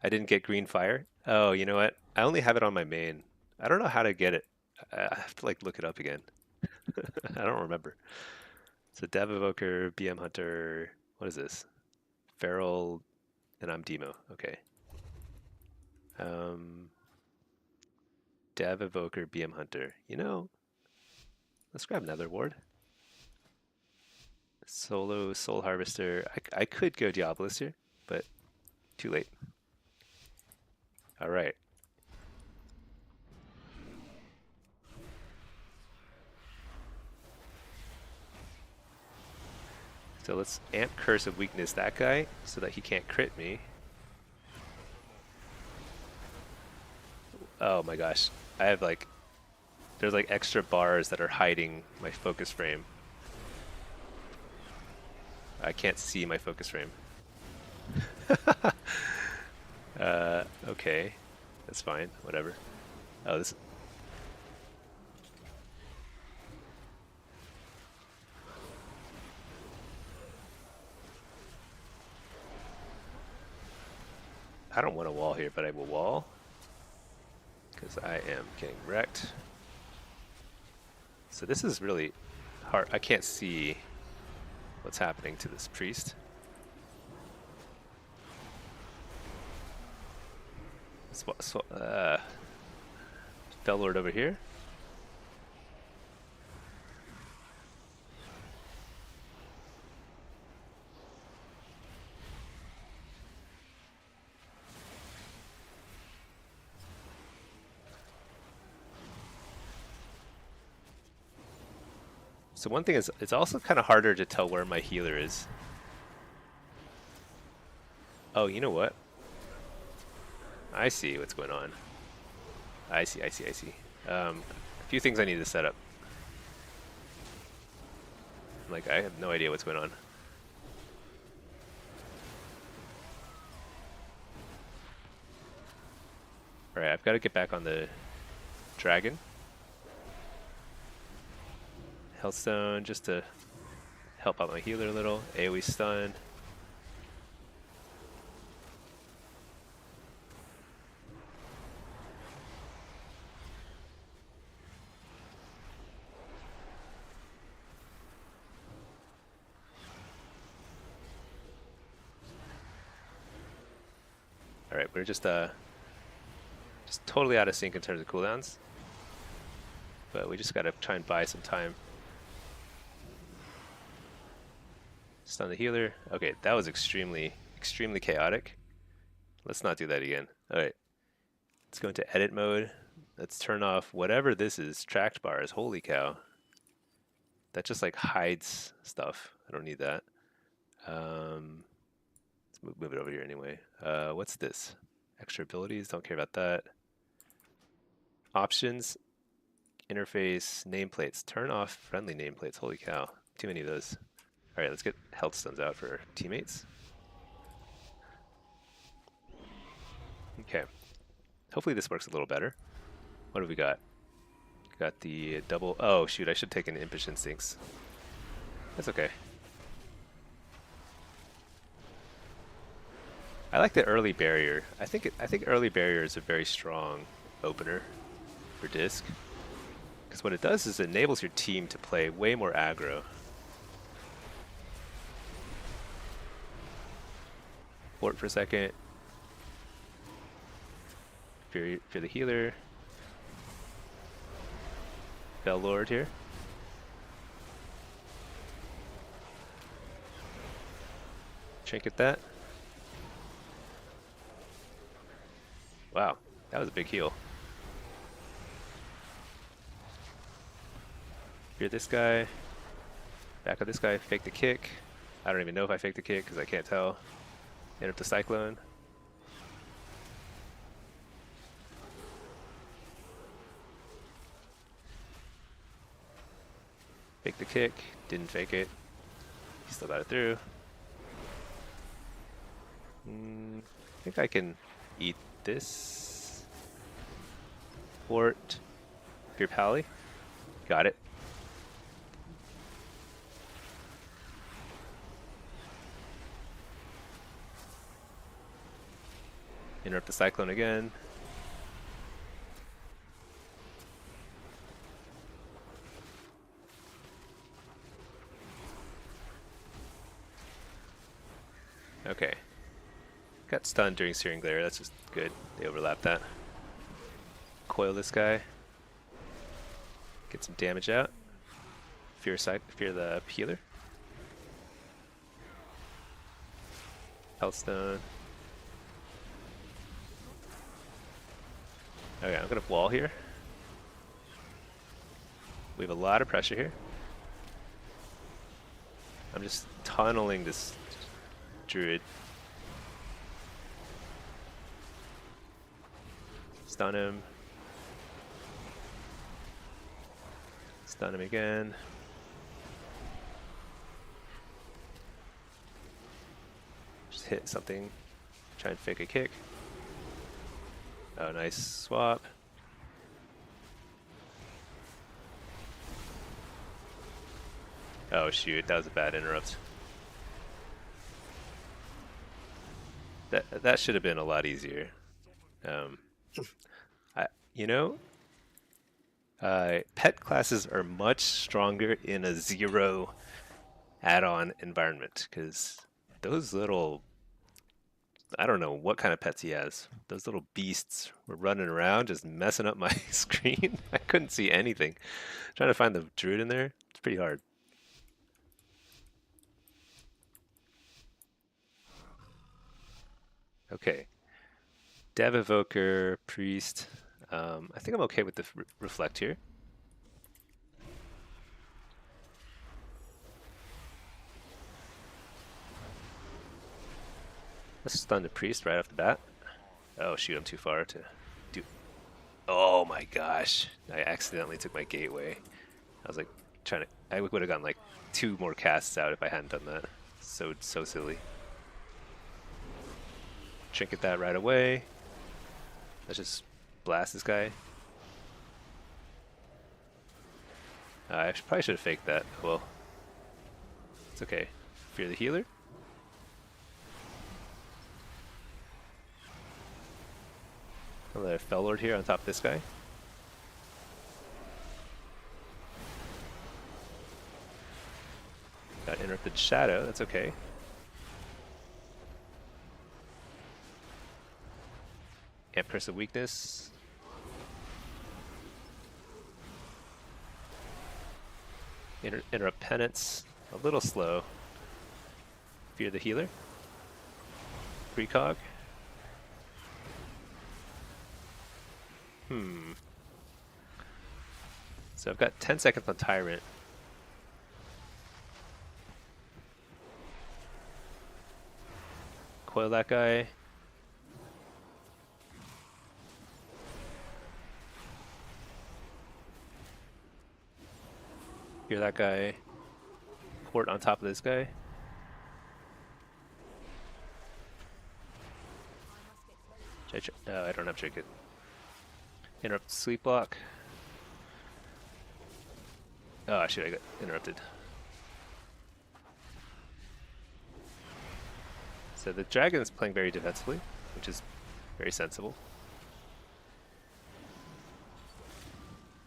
I didn't get green fire. Oh, you know what? I only have it on my main. I don't know how to get it. I have to like look it up again. I don't remember. So Dev Evoker, BM Hunter. What is this? Feral, and I'm Demo. Okay. Um, Dev Evoker, BM Hunter. You know, let's grab Nether Ward. Solo Soul Harvester. I could go Diabolus here, but too late. All right. So let's amp Curse of Weakness that guy so that he can't crit me. Oh my gosh. I have like, there's like extra bars that are hiding my focus frame. I can't see my focus frame. Okay. That's fine. Whatever. Oh, this. I don't want a wall here, but I will wall. Because I am getting wrecked. So this is really hard. I can't see what's happening to this priest. Fellord over here. So one thing is, it's also kind of harder to tell where my healer is. Oh, you know what? I see what's going on. I see. A few things I need to set up. Like, I have no idea what's going on. Alright, I've got to get back on the dragon. Healthstone just to help out my healer a little. AoE stun. Alright, we're just totally out of sync in terms of cooldowns. But we just gotta try and buy some time. Stun the healer. Okay, that was extremely chaotic. Let's not do that again. Alright. Let's go into edit mode. Let's turn off whatever this is. Tracked bars. Holy cow. That just like hides stuff. I don't need that. Let's move it over here anyway. What's this? Extra abilities. Don't care about that. Options. Interface. Nameplates. Turn off friendly nameplates. Holy cow. Too many of those. Alright, let's get health stuns out for teammates. Okay. Hopefully this works a little better. What have we got? Got the double... Oh, shoot, I should take an Impish Instincts. That's okay. I like the early barrier. I think early barrier is a very strong opener for disc. Because what it does is it enables your team to play way more aggro. Fort for a second. Fear the healer. Bell Lord here. Trinket that. Wow, that was a big heal. Fear this guy. Back of this guy. Fake the kick. I don't even know if I faked the kick because I can't tell. Enter the Cyclone. Fake the kick. Didn't fake it. He still got it through. I think I can eat this. Fort. Fear Pally. Got it. Interrupt the Cyclone again. Okay. Got stunned during Searing Glare. That's just good. They overlap that. Coil this guy. Get some damage out. Fear the healer. Healthstone. Okay, I'm gonna wall here. We have a lot of pressure here. I'm just tunneling this druid. Stun him. Stun him again. Just hit something. Try and fake a kick. Oh, nice swap. Oh shoot, that was a bad interrupt. That should have been a lot easier. You know, pet classes are much stronger in a 0 add-on environment because those little, I don't know what kind of pets he has. Those little beasts were running around just messing up my screen. I couldn't see anything. Trying to find the druid in there, it's pretty hard. Okay. Dev Evoker, Priest. I think I'm okay with the Reflect here. Let's stun the Priest right off the bat. Oh shoot, I'm too far to do. Oh my gosh. I accidentally took my gateway. I was like trying to, I would have gotten like 2 more casts out if I hadn't done that. So silly. Trinket that right away. Let's just blast this guy. Probably should have faked that. Well, it's okay. Fear the healer. Another Fell Lord here on top of this guy. Got Interrupted Shadow, that's okay. Amp Curse of Weakness. Interrupt Penance, a little slow. Fear the healer. Precog. So I've got 10 seconds on Tyrant. Coil that guy. Hear that guy. Port on top of this guy. No, I don't have Trinket. Interrupt Sleep Block. Oh shit, I got interrupted. So the dragon is playing very defensively, which is very sensible.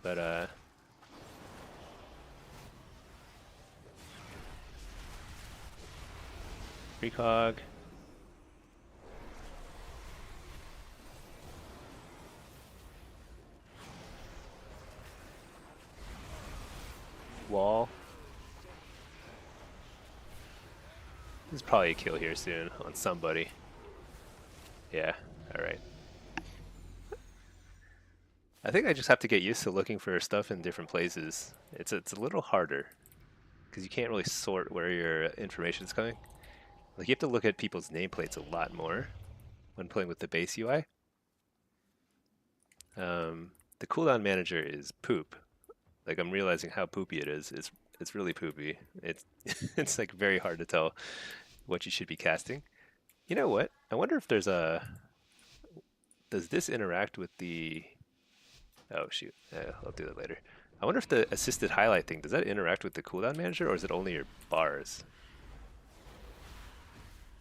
But precog. Wall. There's probably a kill here soon on somebody. Yeah, alright. I think I just have to get used to looking for stuff in different places. It's a little harder because you can't really sort where your information is coming. Like you have to look at people's nameplates a lot more when playing with the base UI. The cooldown manager is poop. Like I'm realizing how poopy it is. It's really poopy. It's it's like very hard to tell what you should be casting. You know what? I wonder if there's a, does this interact with the Oh shoot, I'll do that later. I wonder if the assisted highlight thing, does that interact with the cooldown manager or is it only your bars?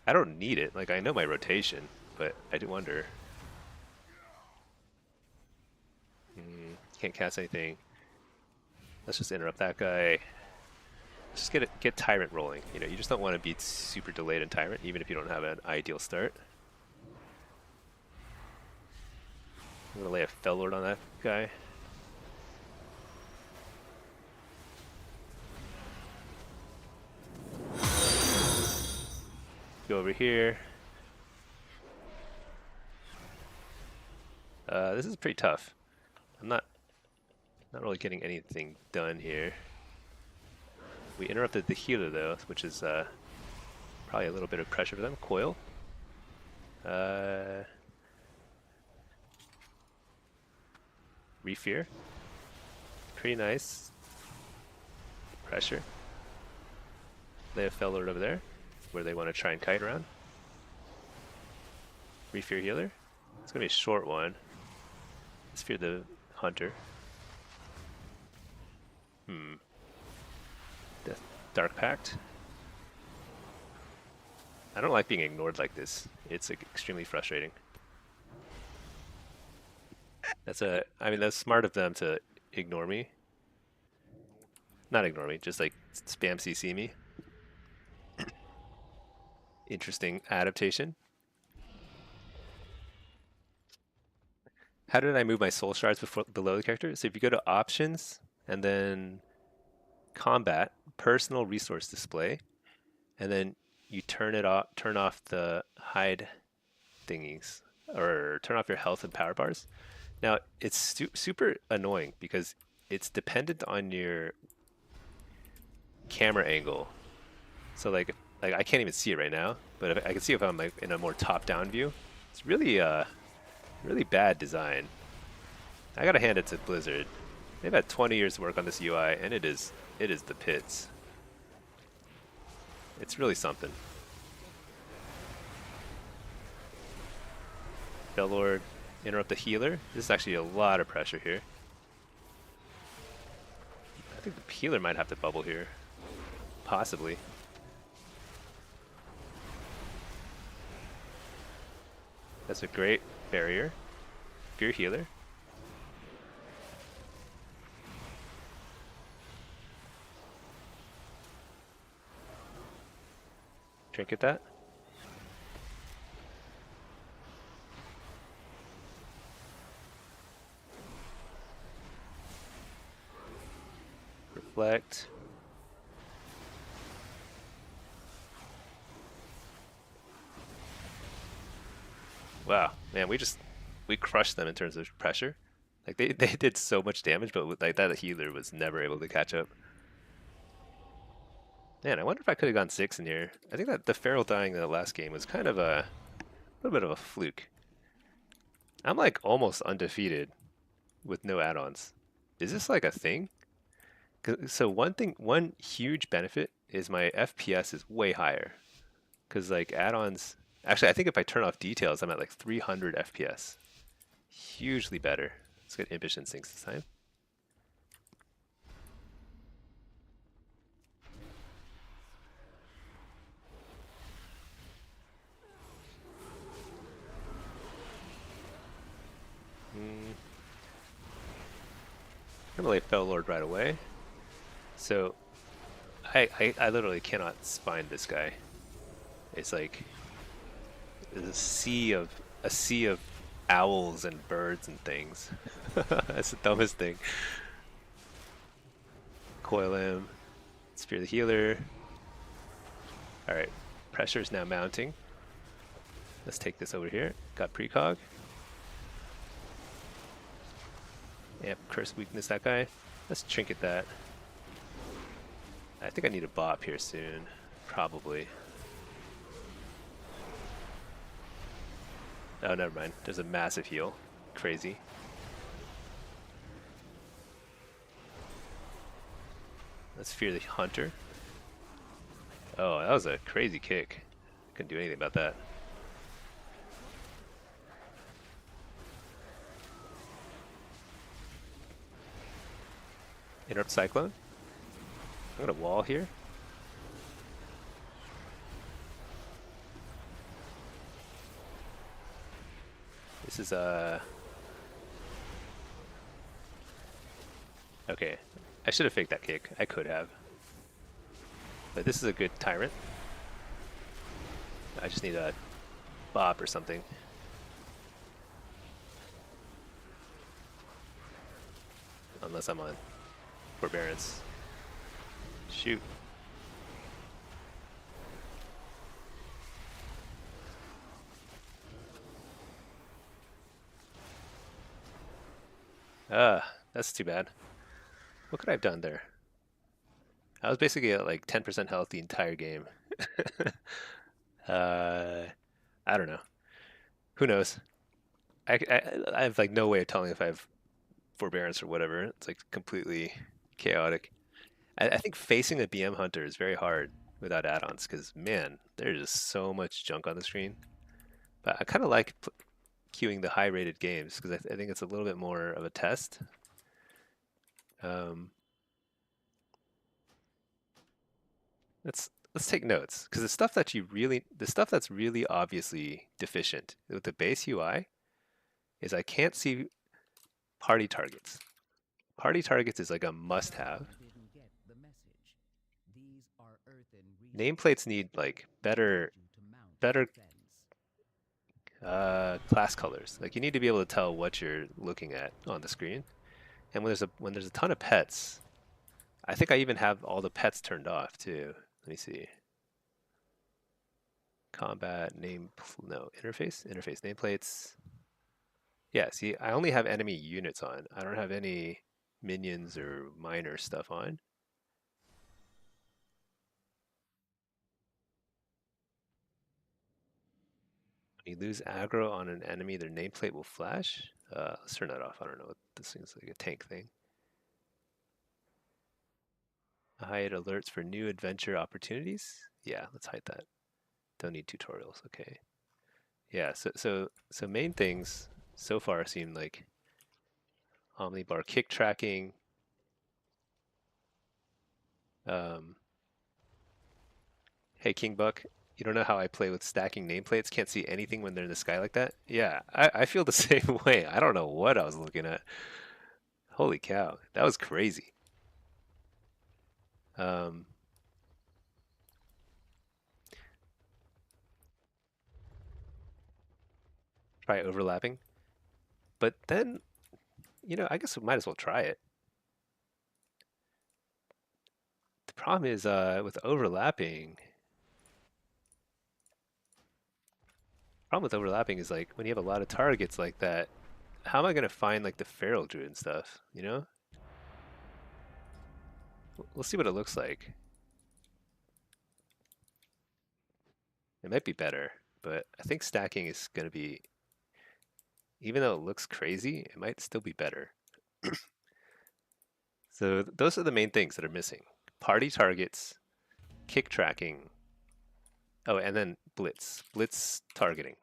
I don't need it, like I know my rotation, but I do wonder. Can't cast anything. Let's just interrupt that guy. Let's just get Tyrant rolling. You know, you just don't want to be super delayed in Tyrant, even if you don't have an ideal start. I'm gonna lay a Fellord on that guy. Go over here. This is pretty tough. I'm not really getting anything done here. We interrupted the healer though, which is probably a little bit of pressure for them. Coil. Refear. Pretty nice. Pressure. Lay a Fellord over there, where they want to try and kite around. Refear healer. It's gonna be a short one. Let's fear the hunter. Death, Dark Pact. I don't like being ignored like this. It's like, extremely frustrating. I mean, that's smart of them to ignore me. Not ignore me, just like spam CC me. Interesting adaptation. How did I move my soul shards below the character? So if you go to options and then combat, personal resource display, and then you turn off the hide thingies, or turn off your health and power bars. Now it's super annoying because it's dependent on your camera angle. So like I can't even see it right now, but I can see if I'm like in a more top-down view. It's really really bad design. I gotta hand it to Blizzard. They've had 20 years to work on this UI, and it is the pits. It's really something. Fellord, interrupt the healer. This is actually a lot of pressure here. I think the healer might have to bubble here. Possibly. That's a great barrier. Fear healer. Trinket that. Reflect. Wow, man, we crushed them in terms of pressure. Like they did so much damage, but like that healer was never able to catch up. Man, I wonder if I could have gone 6 in here. I think that the Feral dying in the last game was kind of a little bit of a fluke. I'm like almost undefeated with no add-ons. Is this like a thing? So one huge benefit is my FPS is way higher. Because like add-ons, actually I think if I turn off details, I'm at like 300 FPS. Hugely better. Let's get Impish Instincts this time. I'm gonna lay Fellord right away. So I literally cannot spine this guy. It's like a sea of owls and birds and things. That's the dumbest thing. Coil him. Spear the healer. Alright. Pressure is now mounting. Let's take this over here. Got precog. Yep, curse weakness that guy. Let's trinket that. I think I need a bop here soon. Probably. Oh, never mind. There's a massive heal. Crazy. Let's fear the hunter. Oh, that was a crazy kick. Couldn't do anything about that. Interrupt Cyclone. I'm gonna wall here. This is okay. I should have faked that kick. I could have. But this is a good Tyrant. I just need a bop or something. Unless I'm on Forbearance. Shoot. That's too bad. What could I have done there? I was basically at like 10% health the entire game. I don't know. Who knows? I have like no way of telling if I have Forbearance or whatever. It's like completely chaotic. I think facing a BM hunter is very hard without add-ons because man, there's just so much junk on the screen. But I kind of like queuing the high-rated games because I think it's a little bit more of a test. Let's take notes because the stuff that's really obviously deficient with the base UI is I can't see party targets. Party targets is like a must-have. Didn't get the message. These are earthen Nameplates need like better class colors. Like you need to be able to tell what you're looking at on the screen. And when there's a ton of pets, I think I even have all the pets turned off too. Let me see. Combat interface nameplates. Yeah, see, I only have enemy units on. I don't have any minions or minor stuff on. When you lose aggro on an enemy, their nameplate will flash. Let's turn that off. I don't know what this thing's like, a tank thing. Hide alerts for new adventure opportunities. Yeah, let's hide that. Don't need tutorials. Okay. Yeah. So main things so far seem like Omnibar kick tracking. Hey King Buck, you don't know how I play with stacking nameplates? Can't see anything when they're in the sky like that? Yeah, I feel the same way. I don't know what I was looking at. Holy cow, that was crazy. Um, Try overlapping. But then, I guess we might as well try it. The problem is with overlapping. Problem with overlapping is like when you have a lot of targets like that, how am I gonna find like the feral druid and stuff? We'll see what it looks like. It might be better, but I think stacking is gonna be, even though it looks crazy, it might still be better. So those are the main things that are missing. Party targets, kick tracking, oh, and then blitz targeting,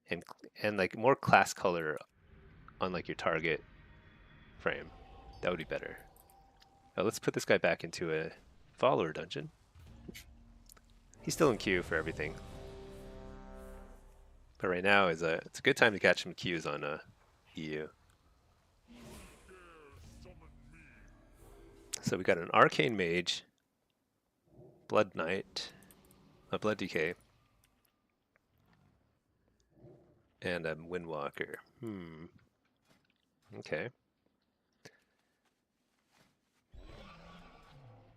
and like more class color on like your target frame. That would be better. Oh, let's put this guy back into a follower dungeon. He's still in queue for everything. But right now it's a good time to catch some queues on EU. So we got an Arcane Mage, Blood Knight, a Blood Decay, and a Windwalker. Okay.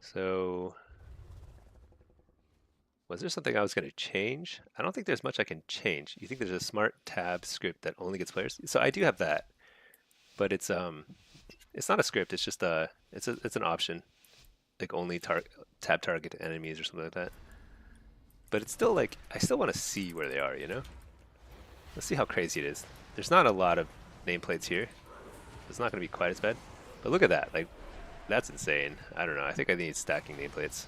So, was there something I was going to change? I don't think there's much I can change. You think there's a smart tab script that only gets players? So I do have that, but it's not a script. It's just it's an option, like only tab target enemies or something like that. But it's still like I still want to see where they are. Let's see how crazy it is. There's not a lot of nameplates here. It's not going to be quite as bad. But look at that. Like, that's insane. I don't know. I think I need stacking nameplates.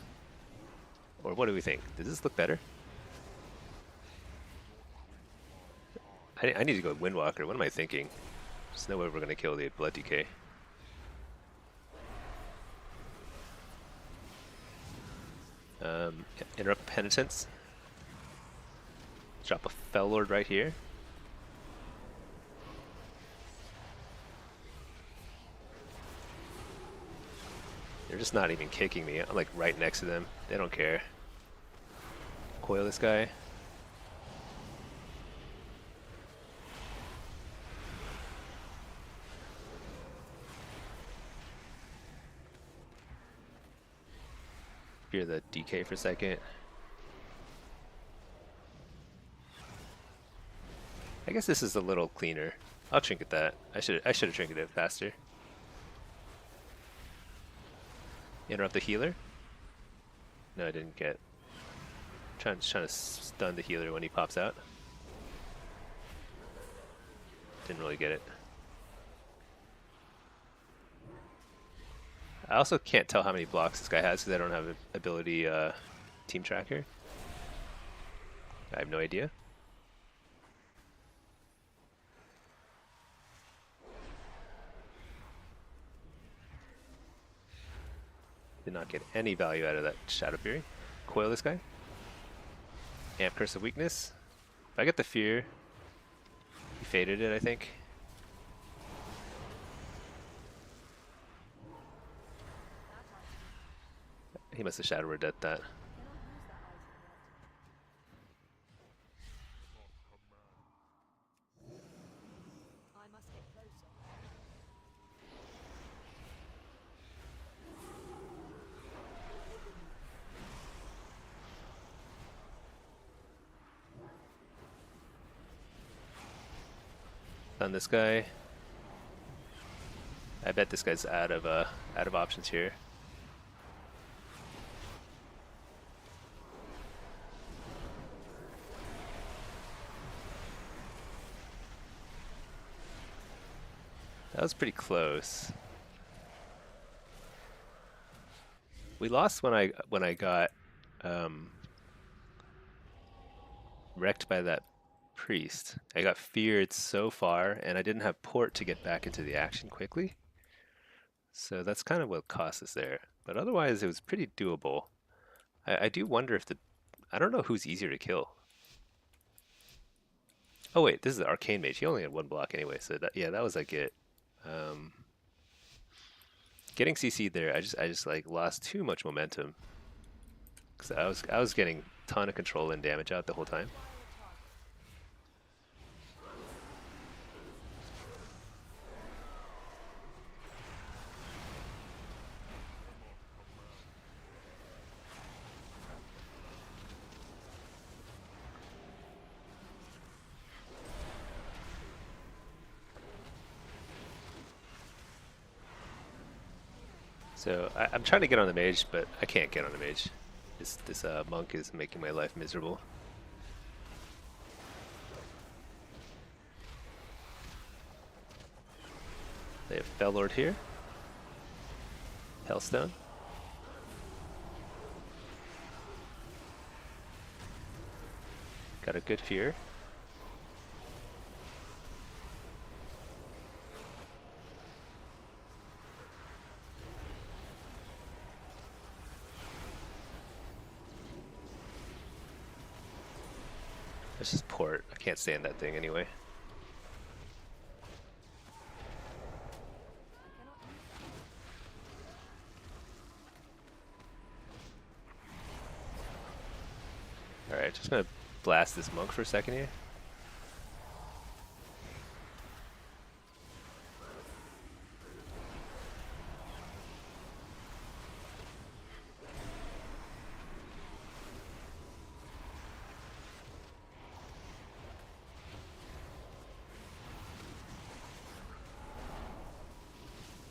Or what do we think? Does this look better? I need to go Windwalker. What am I thinking? There's no way we're going to kill the Blood Decay. Interrupt Penitence. Drop a Fell Lord right here. They're just not even kicking me. I'm like right next to them. They don't care. Coil this guy. Fear the DK for a second. I guess this is a little cleaner. I'll trinket that. I should have trinketed it faster. Interrupt the healer. No, I didn't get. Trying to stun the healer when he pops out. Didn't really get it. I also can't tell how many blocks this guy has because I don't have an ability team tracker. I have no idea. Did not get any value out of that Shadow Fury. Coil this guy. Amp Curse of Weakness. If I get the Fear, he faded it, I think. He must have Shadow Word at that. On this guy. I bet this guy's out of options here. That was pretty close. We lost when I got wrecked by that priest. I got feared so far, and I didn't have port to get back into the action quickly. So that's kind of what cost us there. But otherwise, it was pretty doable. I do wonder if I don't know who's easier to kill. Oh wait, this is the Arcane Mage. He only had one block anyway, so yeah, that was like it. Getting CC'd there, I just like lost too much momentum because I was getting a ton of control and damage out the whole time. So I'm trying to get on the mage, but I can't get on the mage. This monk is making my life miserable. They have Fell Lord here. Hellstone. Got a good fear. Let's just port. I can't stand that thing anyway. Alright, just gonna blast this monk for a second here.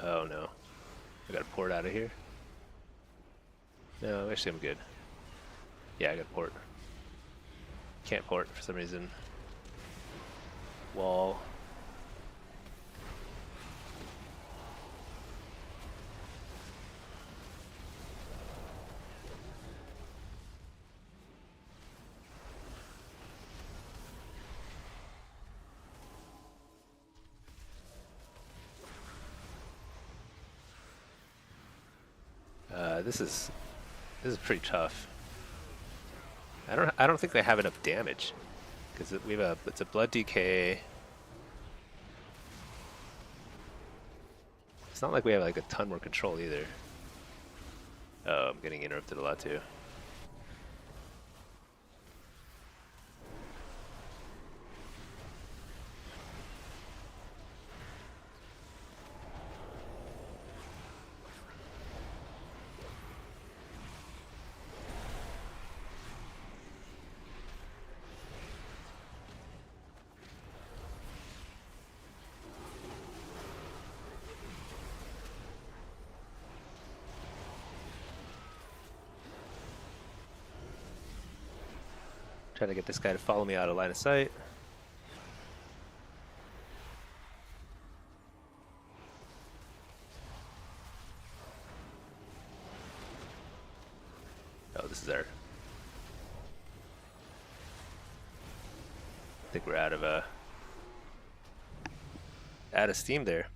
Oh no. I gotta port out of here. No, actually I'm good. Yeah, I got port. Can't port for some reason. Wall. This is pretty tough. I don't think they have enough damage because it's a blood DK. It's not like we have like a ton more control either. Oh, I'm getting interrupted a lot too. Trying to get this guy to follow me out of line of sight. Oh, this is our... I think we're out of steam there.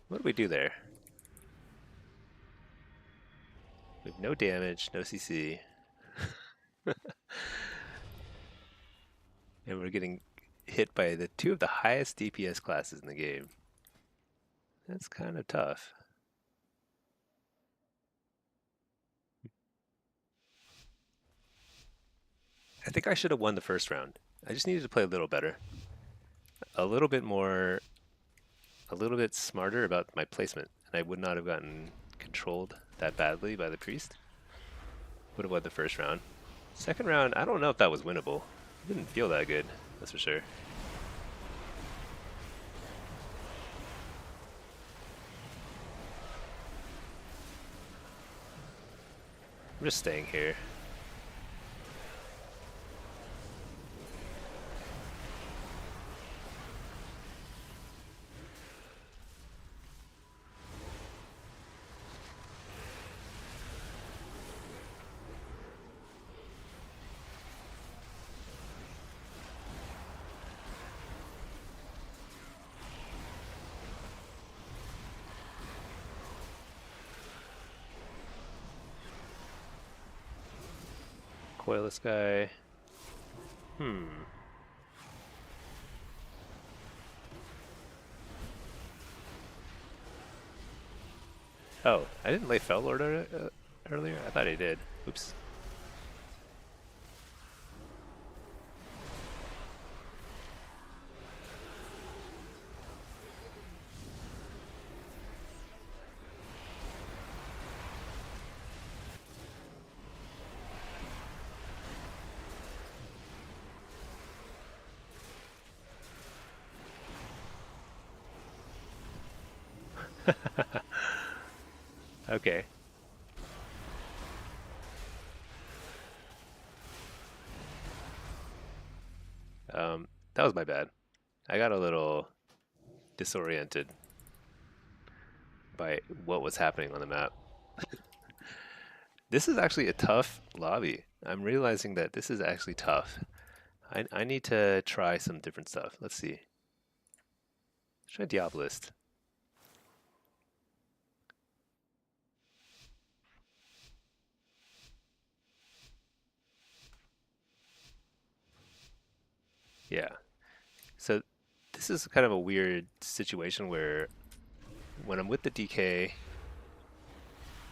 What do we do there? We have no damage, no CC. And we're getting hit by the two of the highest DPS classes in the game. That's kind of tough. I think I should have won the first round. I just needed to play a little better. A little bit smarter about my placement, and I would not have gotten controlled that badly by the priest. Would have won the first round. Second round, I don't know if that was winnable. It didn't feel that good, that's for sure. I'm just staying here. Coil this guy. Oh, I didn't lay Fell Lord earlier? I thought I did. Oops. Okay. That was my bad. I got a little disoriented by what was happening on the map. This is actually a tough lobby. I'm realizing that this is actually tough. I need to try some different stuff. Let's see. Let's try Diabolist. Yeah. So this is kind of a weird situation where when I'm with the DK,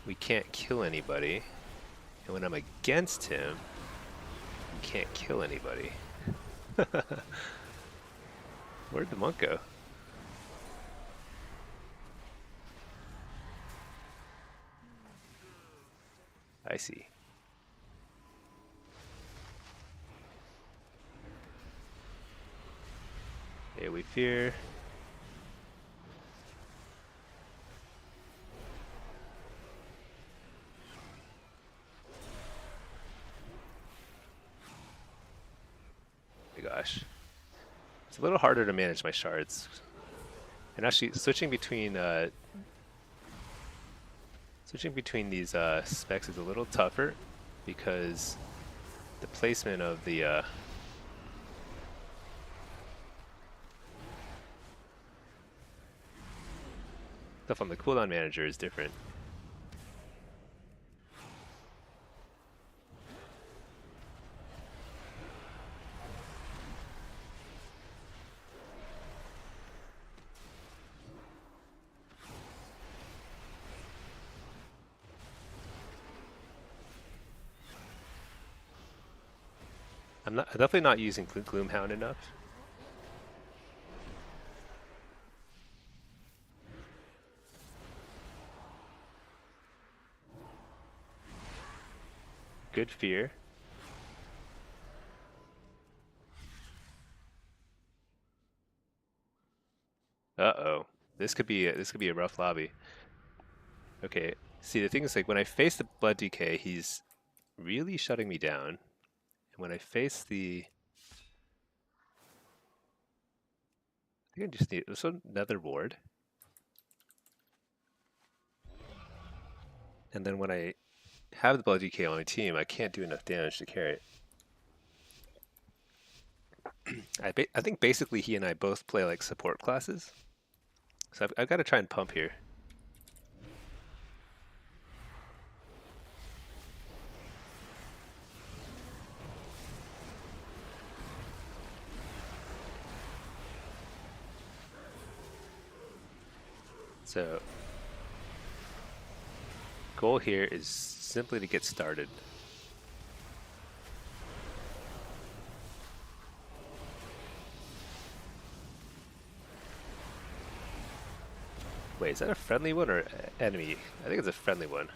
we can't kill anybody. And when I'm against him, we can't kill anybody. Where'd the monk go? I see. Okay, we fear. Oh my gosh. It's a little harder to manage my shards. And actually switching between these specs is a little tougher because the placement of the stuff on the cooldown manager is different. I'm definitely not using Gloomhound enough. Good fear. Uh-oh. This could be a rough lobby. Okay. See, the thing is, like, when I face the Blood Decay, he's really shutting me down. And when I face the... I think I just need... This one, another ward. And then when I have the Blood Decay on my team, I can't do enough damage to carry it. I think basically he and I both play like support classes. So I've got to try and pump here. So goal here is simply to get started. Wait, is that a friendly one or enemy? I think it's a friendly one.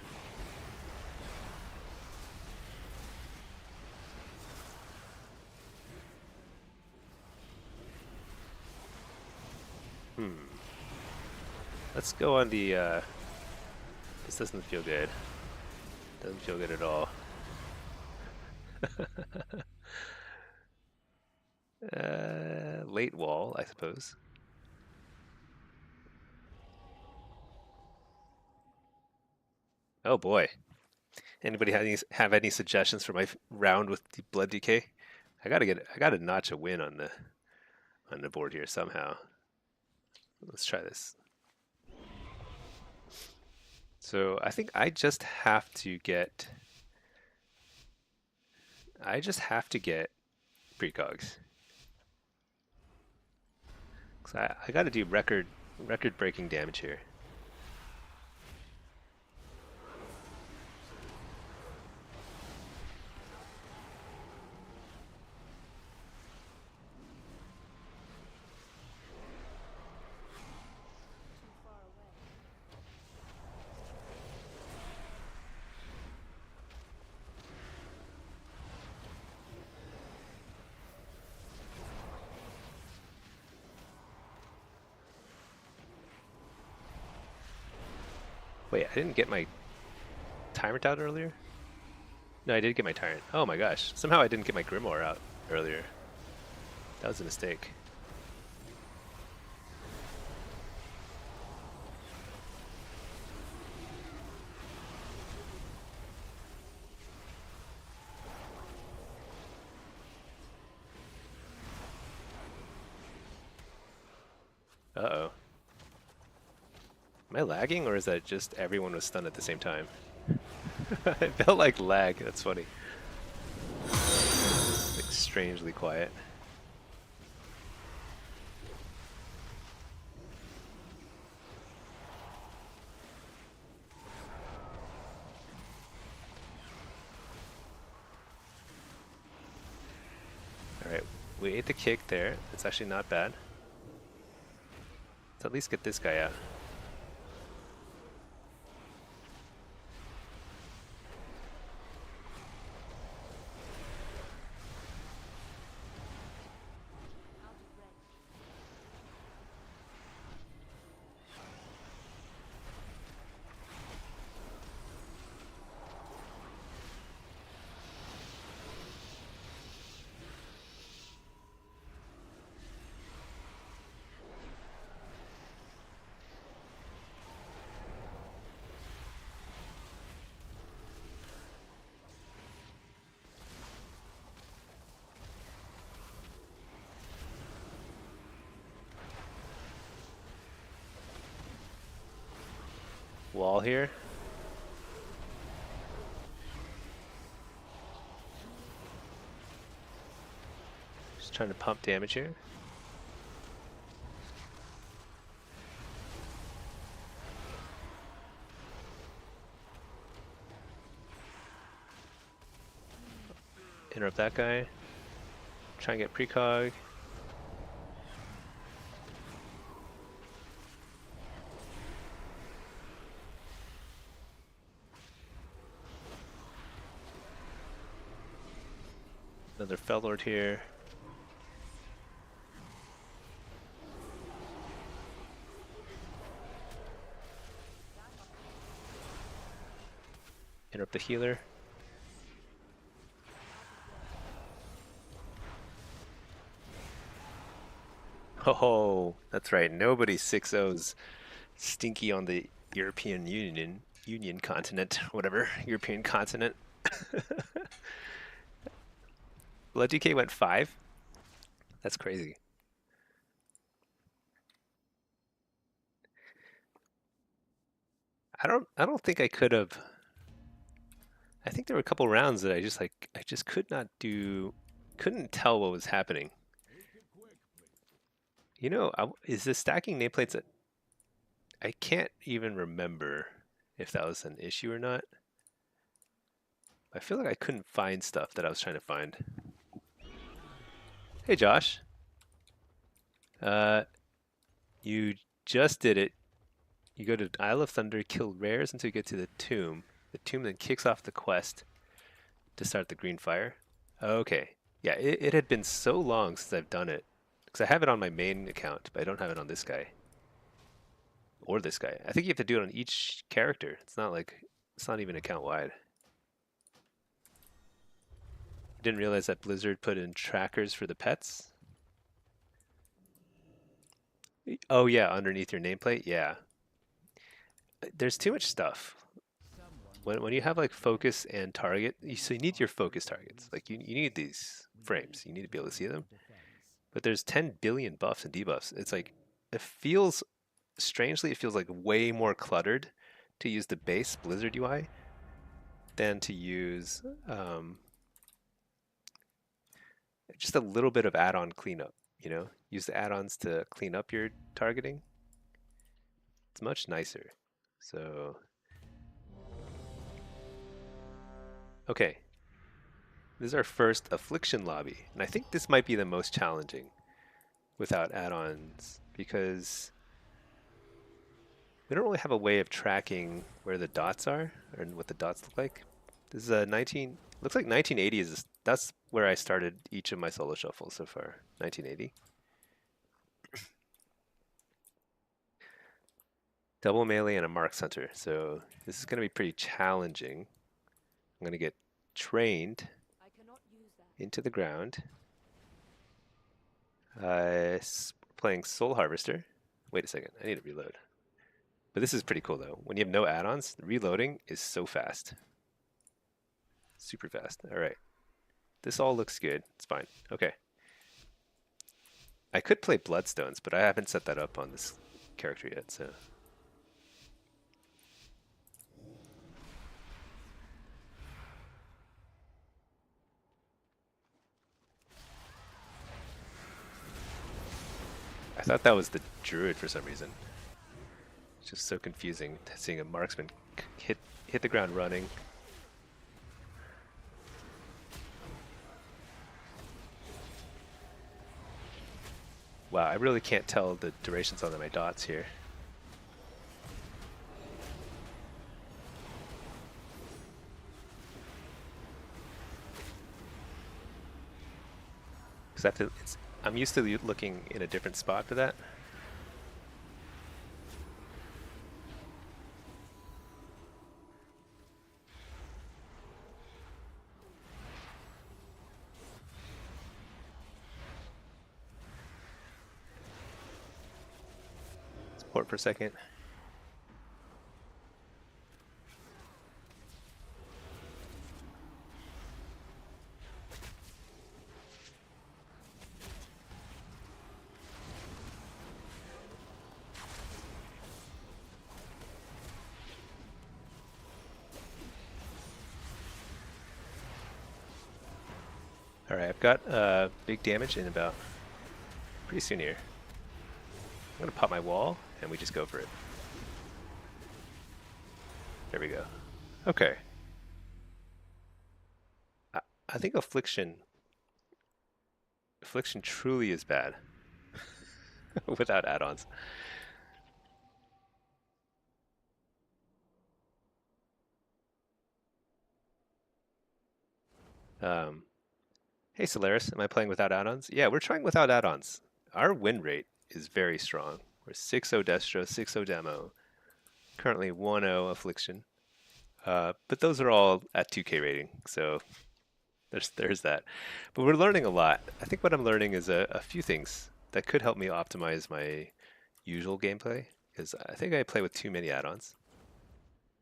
Let's go on the, this doesn't feel good. Doesn't feel good at all. Late wall, I suppose. Oh boy. Anybody have any suggestions for my round with the Blood Decay? I gotta notch a win on the board here somehow. Let's try this. So I think I just have to get precogs. So I got to do record breaking damage here. Wait, I didn't get my Tyrant out earlier? No, I did get my Tyrant. Oh my gosh. Somehow I didn't get my Grimoire out earlier. That was a mistake. Uh-oh. Am I lagging, or is that just everyone was stunned at the same time? It felt like lag. That's funny. Like strangely quiet. Alright, we ate the kick there. It's actually not bad. Let's at least get this guy out. Wall here. Just trying to pump damage here. Interrupt that guy. Try and get precog. Another Fellord here. Interrupt the healer. Oh, that's right. Nobody 6-0s Stinky on the European Union continent, whatever, European continent. Blood DK went 5. That's crazy. I don't think I could have. I think there were a couple rounds that I just couldn't tell what was happening. You know, is the stacking nameplates I can't even remember if that was an issue or not. I feel like I couldn't find stuff that I was trying to find. Hey Josh. You just did it. You go to Isle of Thunder, kill rares until you get to the tomb. The tomb then kicks off the quest to start the green fire. Okay. Yeah, it had been so long since I've done it. Because I have it on my main account, but I don't have it on this guy. Or this guy. I think you have to do it on each character. It's not even account wide. Didn't realize that Blizzard put in trackers for the pets. Oh yeah, underneath your nameplate, yeah. There's too much stuff. When you have like focus and target, so you need your focus targets. Like you need these frames. You need to be able to see them. But there's 10 billion buffs and debuffs. It's like, strangely, it feels like way more cluttered to use the base Blizzard UI than to use just a little bit of add-on cleanup, you know? Use the add-ons to clean up your targeting. It's much nicer. So, okay. This is our first affliction lobby, and I think this might be the most challenging without add-ons because we don't really have a way of tracking where the dots are or what the dots look like. This is a looks like 1980 that's where I started each of my solo shuffles so far, 1980. Double melee and a mark center, so this is going to be pretty challenging. I'm going to get trained into the ground. Playing Soul Harvester. Wait a second, I need to reload. But this is pretty cool though. When you have no add-ons, reloading is so fast. Super fast. All right. This all looks good. It's fine. Okay. I could play Bloodstones, but I haven't set that up on this character yet, so. I thought that was the druid for some reason. It's just so confusing seeing a marksman hit the ground running. Wow, I really can't tell the durations on my dots here. Because I'm used to looking in a different spot for that. Support for a second. Alright, I've got big damage in about pretty soon here. I'm gonna pop my wall and we just go for it. There we go. Okay. I think affliction Affliction truly is bad without add-ons. Hey Solaris, am I playing without add-ons? Yeah, we're trying without add-ons. Our win rate is very strong. We're 6-0 Destro, 6-0 Demo, currently 1-0 Affliction. But those are all at 2K rating, so there's that. But we're learning a lot. I think what I'm learning is a few things that could help me optimize my usual gameplay, because I think I play with too many add-ons.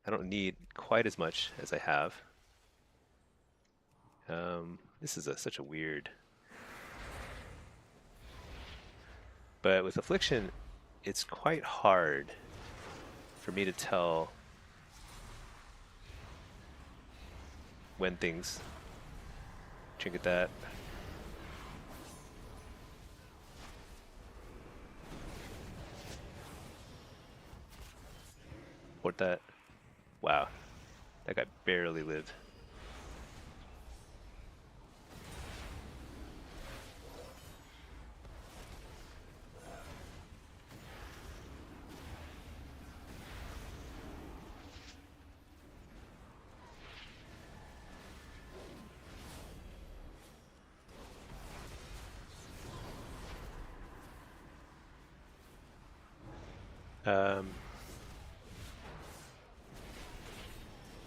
I don't need quite as much as I have. This is such a weird... But with Affliction, it's quite hard for me to tell when things... Trinket that. Port that. Wow. That guy barely lived.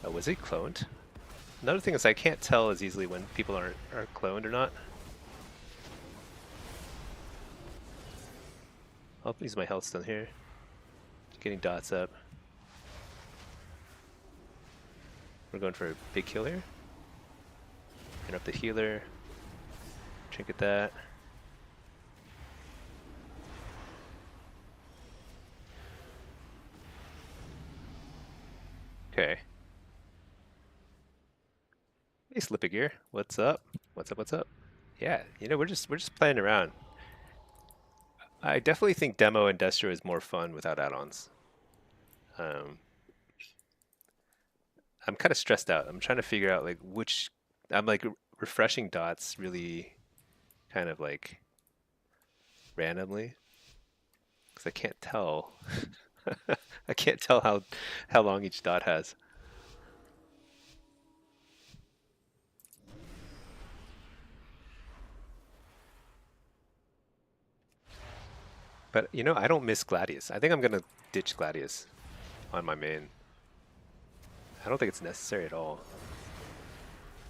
Oh, was he cloned? Another thing is I can't tell as easily when people are cloned or not. I'll use my health stone here. Getting dots up. We're going for a big kill here. Interrupt the healer. Trinket that. Okay. Hey Slippegear, what's up? What's up? What's up? Yeah, you know we're just playing around. I definitely think Demo and Destro is more fun without add-ons. I'm kind of stressed out. I'm trying to figure out like which. I'm like refreshing dots really, kind of like randomly, because I can't tell. I can't tell how long each dot has. But you know, I don't miss Gladius. I think I'm gonna ditch Gladius on my main. I don't think it's necessary at all.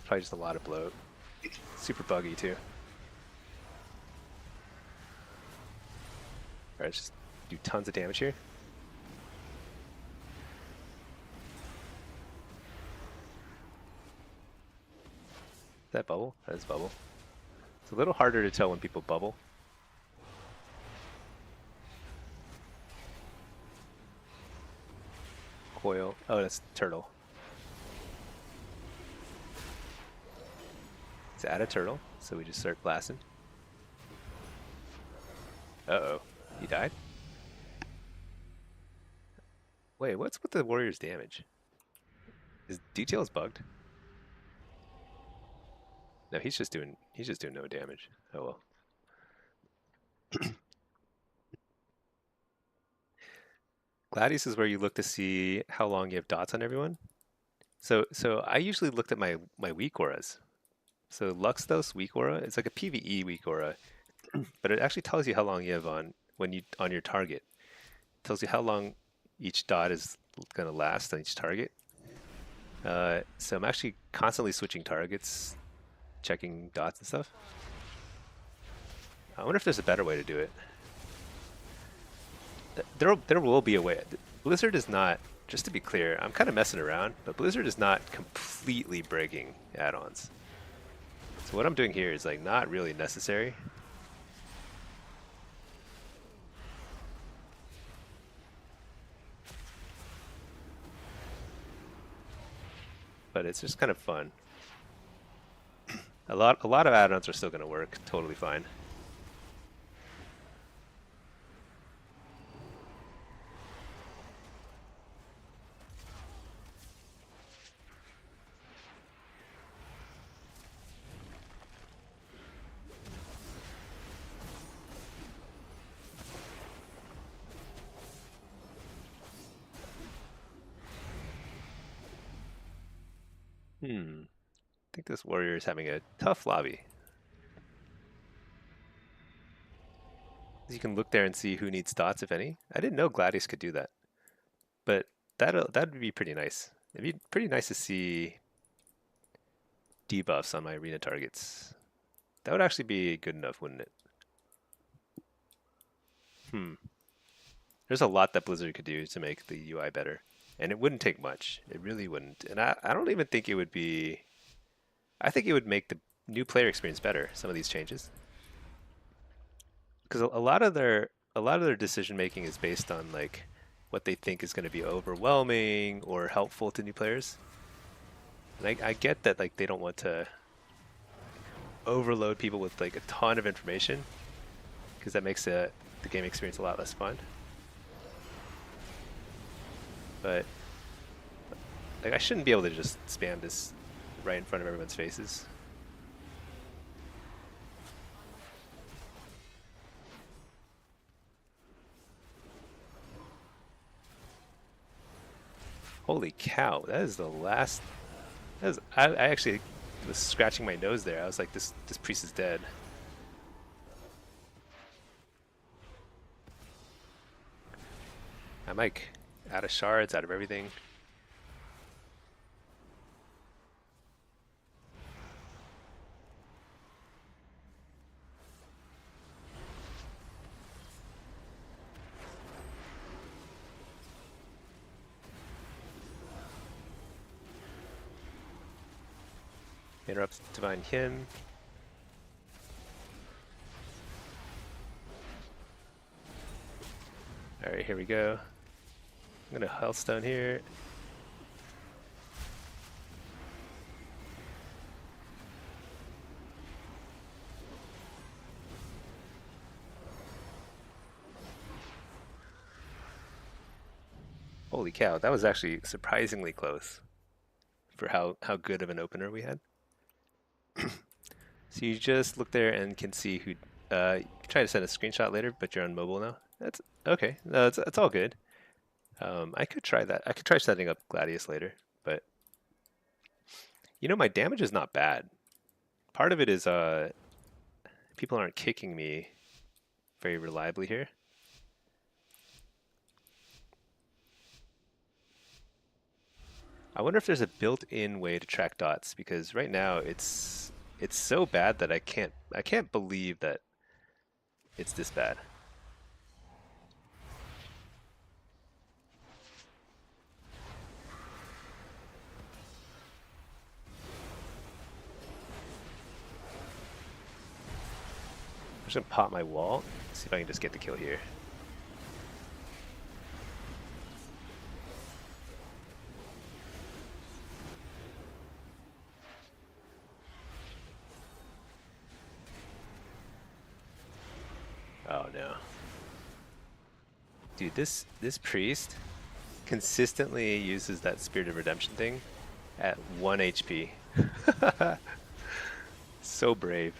Probably just a lot of bloat. Super buggy too. Alright, let's just do tons of damage here. Is that bubble? That is bubble. It's a little harder to tell when people bubble. Coil. Oh, that's turtle. Let's add a turtle, so we just start blasting. Uh-oh. He died? Wait, what's with the warrior's damage? His details bugged? No, he's just doing no damage. Oh well. Gladius is where you look to see how long you have dots on everyone. So I usually looked at my weak auras. So Luxthos weak aura, it's like a PvE weak aura, but it actually tells you how long you have on your target. It tells you how long each dot is going to last on each target. So I'm actually constantly switching targets, checking dots and stuff. I wonder if there's a better way to do it. There will be a way. Blizzard is not, just to be clear, I'm kind of messing around, but Blizzard is not completely breaking add-ons. So what I'm doing here is like not really necessary. But it's just kind of fun. A lot of add-ons are still going to work totally fine. I think this warrior is having a tough lobby. You can look there and see who needs dots, if any. I didn't know Gladius could do that, but that'd be pretty nice. It'd be pretty nice to see debuffs on my arena targets. That would actually be good enough, wouldn't it? There's a lot that Blizzard could do to make the UI better, and it wouldn't take much. It really wouldn't. And I don't even think it would be. I think it would make the new player experience better. Some of these changes, because a lot of their decision making is based on like what they think is going to be overwhelming or helpful to new players. And I get that like they don't want to overload people with like a ton of information because that makes the game experience a lot less fun. But like I shouldn't be able to just spam this right in front of everyone's faces. Holy cow, that is the last. I actually was scratching my nose there. I was like, this priest is dead. I'm like out of shards, out of everything. Interrupts Divine Hymn. Alright, here we go. I'm gonna Healthstone here. Holy cow, that was actually surprisingly close for how good of an opener we had. So you just look there and can see who. You can try to send a screenshot later, but you're on mobile now. That's okay. No, it's all good. I could try that. I could try setting up Gladius later, but my damage is not bad. Part of it is people aren't kicking me very reliably here. I wonder if there's a built-in way to track dots, because right now it's so bad that I can't believe that it's this bad. I'm just gonna pop my wall, see if I can just get the kill here. Oh no. Dude, this priest consistently uses that Spirit of Redemption thing at 1 HP. So brave.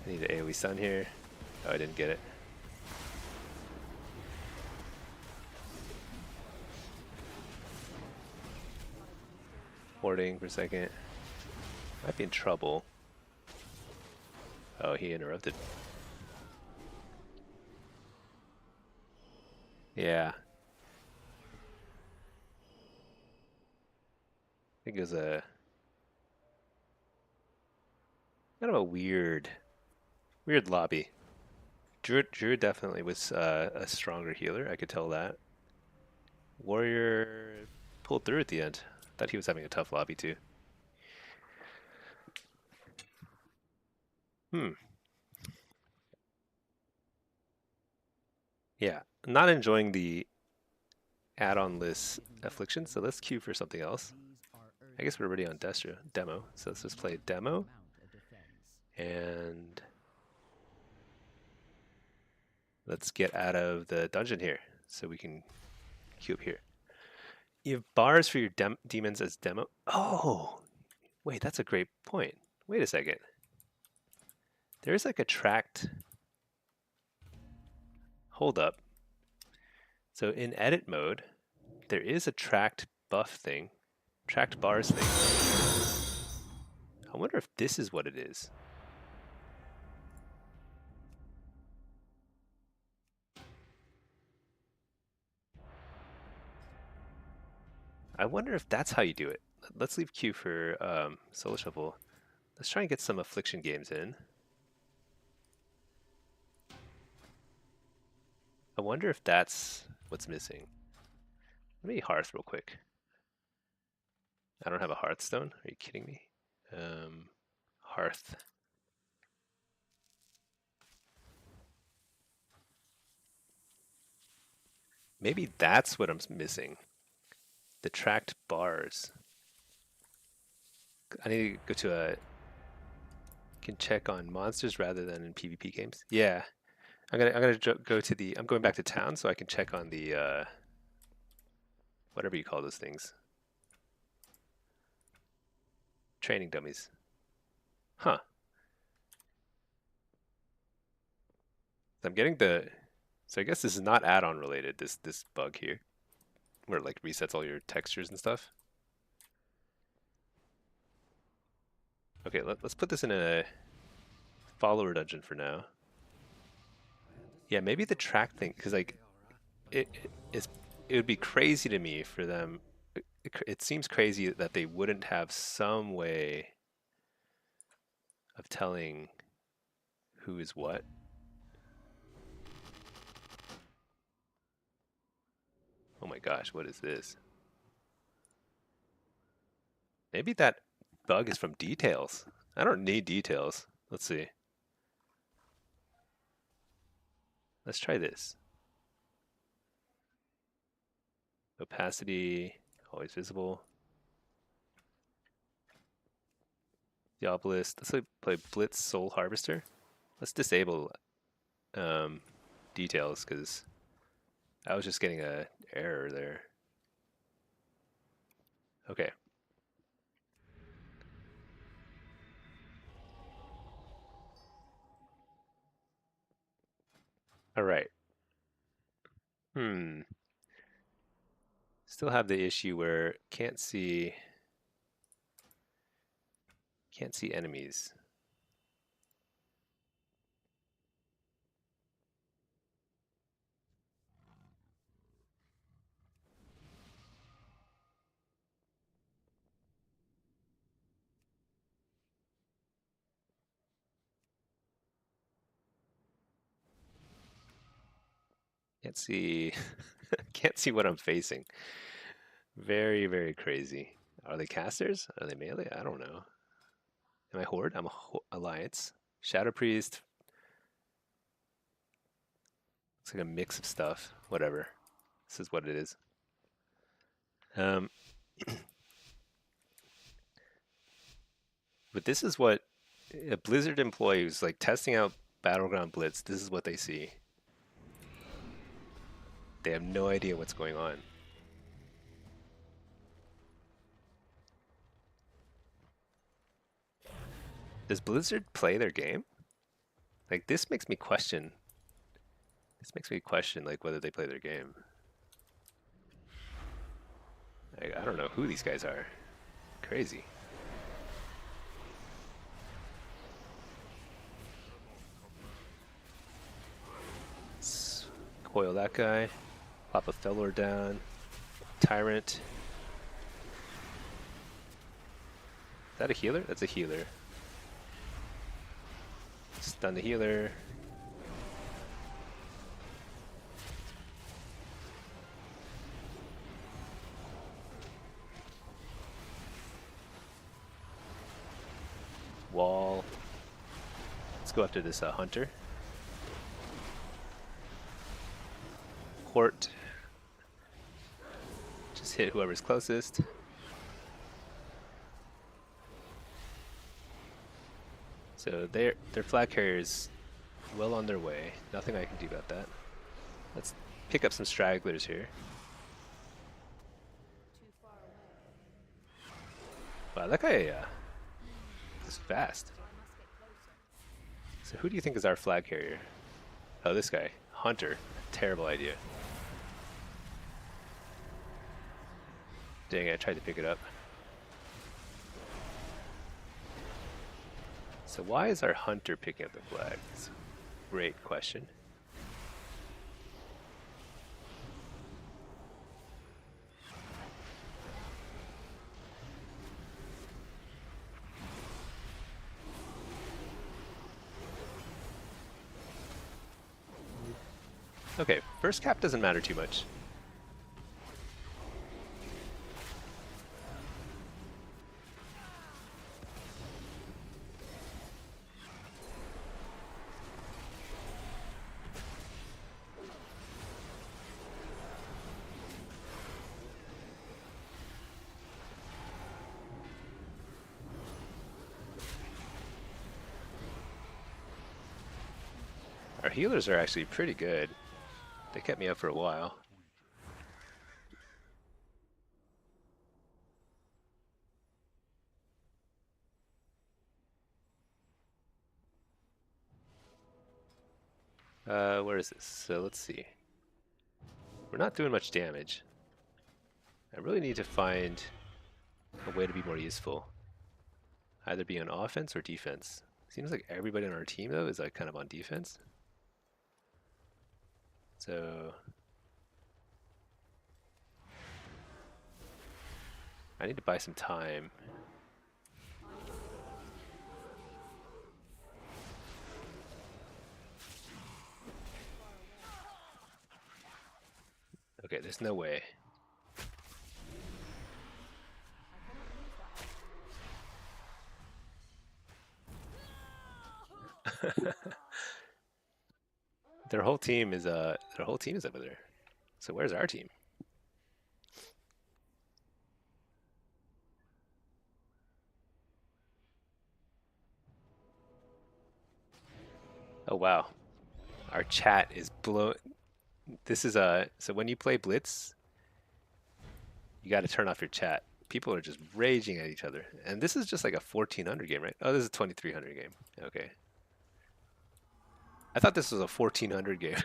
I need an AoE stun here. Oh, I didn't get it. Warding for a second. Might be in trouble. Oh, he interrupted. Yeah. I think it was a kind of a weird lobby. Drew definitely was a stronger healer. I could tell that. Warrior pulled through at the end. Thought he was having a tough lobby too. Yeah, not enjoying the add-on list affliction, so let's queue for something else. I guess we're already on demo, so let's just play demo. And let's get out of the dungeon here so we can queue up here. You have bars for your demons as demo. Oh, wait, that's a great point. Wait a second. There's like a tracked Hold up. So in edit mode, there is a tracked buff thing, tracked bars thing. I wonder if this is what it is. I wonder if that's how you do it. Let's leave Q for Solo Shuffle. Let's try and get some affliction games in. I wonder if that's what's missing. Let me Hearth real quick. I don't have a Hearthstone. Are you kidding me? Hearth. Maybe that's what I'm missing. The tracked bars. I need to go to a... Can check on monsters rather than in PvP games. Yeah, I'm gonna go to the. I'm going back to town so I can check on the whatever you call those things. Training dummies. Huh. I'm getting the. So I guess this is not add-on related. This bug here, where it like resets all your textures and stuff. Okay, let's put this in a follower dungeon for now. Yeah, maybe the track thing, because like it would be crazy to me for them. It seems crazy that they wouldn't have some way of telling who is what. Oh my gosh, what is this? Maybe that bug is from details. I don't need details. Let's see. Let's try this. Opacity, always visible. Diabolist. Let's play Blitz Soul Harvester. Let's disable details because I was just getting a error there. Okay. All right. Still have the issue where can't see enemies. Can't see can't see what I'm facing. Very, very crazy. Are they casters? Are they melee? I don't know. Am I Horde? I'm a Alliance. Shadow Priest. Looks like a mix of stuff. Whatever. This is what it is. But this is what a Blizzard employee who's like testing out Battleground Blitz, this is what they see. They have no idea what's going on. Does Blizzard play their game? Like this makes me question. This makes me question like whether they play their game. I don't know who these guys are. Crazy. Let's coil that guy. Pop a Felor down. Tyrant. Is that a healer? That's a healer. Stun the healer. Wall. Let's go after this hunter. Port. Just hit whoever's closest. So their flag carrier is well on their way. Nothing I can do about that. Let's pick up some stragglers here. Wow, that guy is fast. So who do you think is our flag carrier? Oh, this guy, Hunter. Terrible idea. Dang it, I tried to pick it up. So why is our hunter picking up the flag? It's a great question. Okay, first cap doesn't matter too much. Our healers are actually pretty good. They kept me up for a while. Where is this? So let's see. We're not doing much damage. I really need to find a way to be more useful. Either be on offense or defense. Seems like everybody on our team though is like kind of on defense. So I need to buy some time. Okay, there's no way. Their whole team is over there. So where's our team? Oh wow. Our chat is blown. This is so when you play Blitz, you got to turn off your chat. People are just raging at each other. And this is just like a 1400 game, right? Oh, this is a 2300 game. Okay. I thought this was a 1400 game.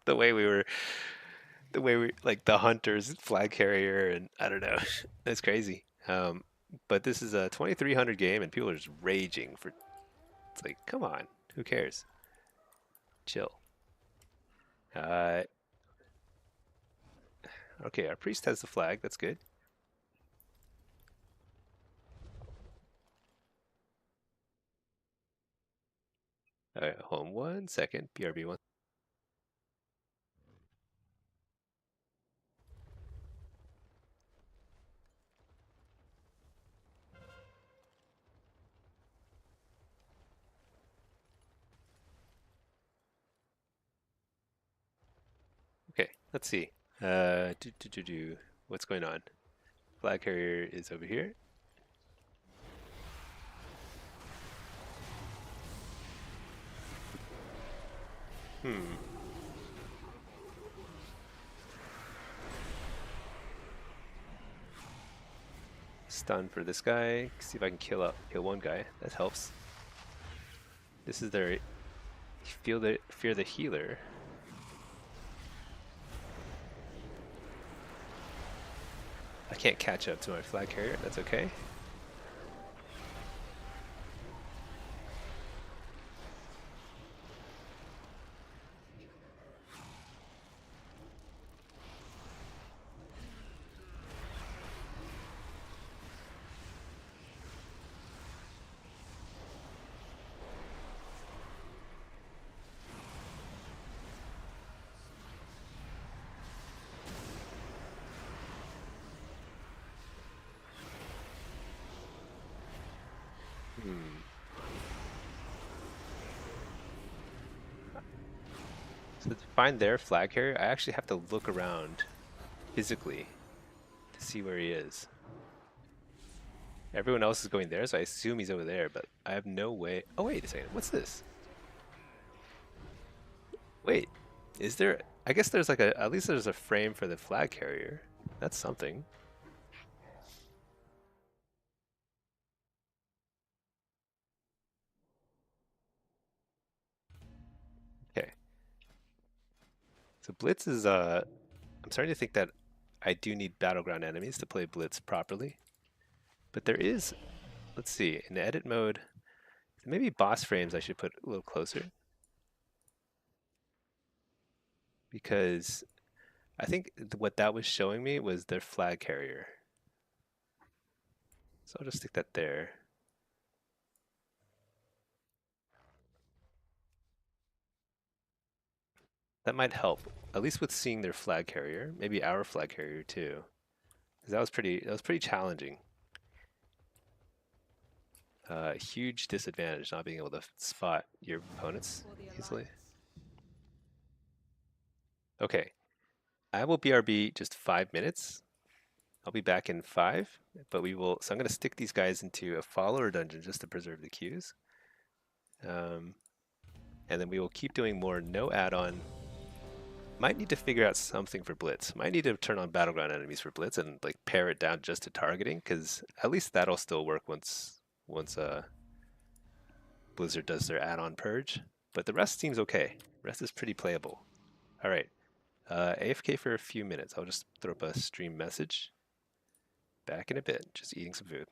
the way we like the hunters, flag carrier, and I don't know. That's crazy. But this is a 2300 game, and people are just raging for. It's like, come on, who cares? Chill. Okay, our priest has the flag. That's good. All right, hold on 1 second. BRB one. Okay, let's see. What's going on? Flag carrier is over here. Hmm. Stun for this guy. See if I can kill one guy. That helps. This is their fear the healer. I can't catch up to my flag carrier. That's okay. So to find their flag carrier, I actually have to look around physically to see where he is. Everyone else is going there, so I assume he's over there, but I have no way. Oh, wait a second. What's this? Wait, is there? I guess there's like at least there's a frame for the flag carrier. That's something. Okay. So Blitz is I'm starting to think that I do need battleground enemies to play Blitz properly. But there is, let's see, in edit mode, maybe boss frames I should put a little closer because I think what that was showing me was their flag carrier. So I'll just stick that there. That might help, at least with seeing their flag carrier, maybe our flag carrier too. Because that was pretty challenging. Huge disadvantage not being able to spot your opponents easily. Okay, I will BRB just 5 minutes. I'll be back in 5, but we will. So I'm going to stick these guys into a follower dungeon just to preserve the queues. And then we will keep doing more no add-on. Might need to figure out something for Blitz. Might need to turn on battleground enemies for Blitz and like pare it down just to targeting, because at least that'll still work once Blizzard does their add-on purge. But the rest seems okay. The rest is pretty playable. All right. AFK for a few minutes. I'll just throw up a stream message. Back in a bit. Just eating some food.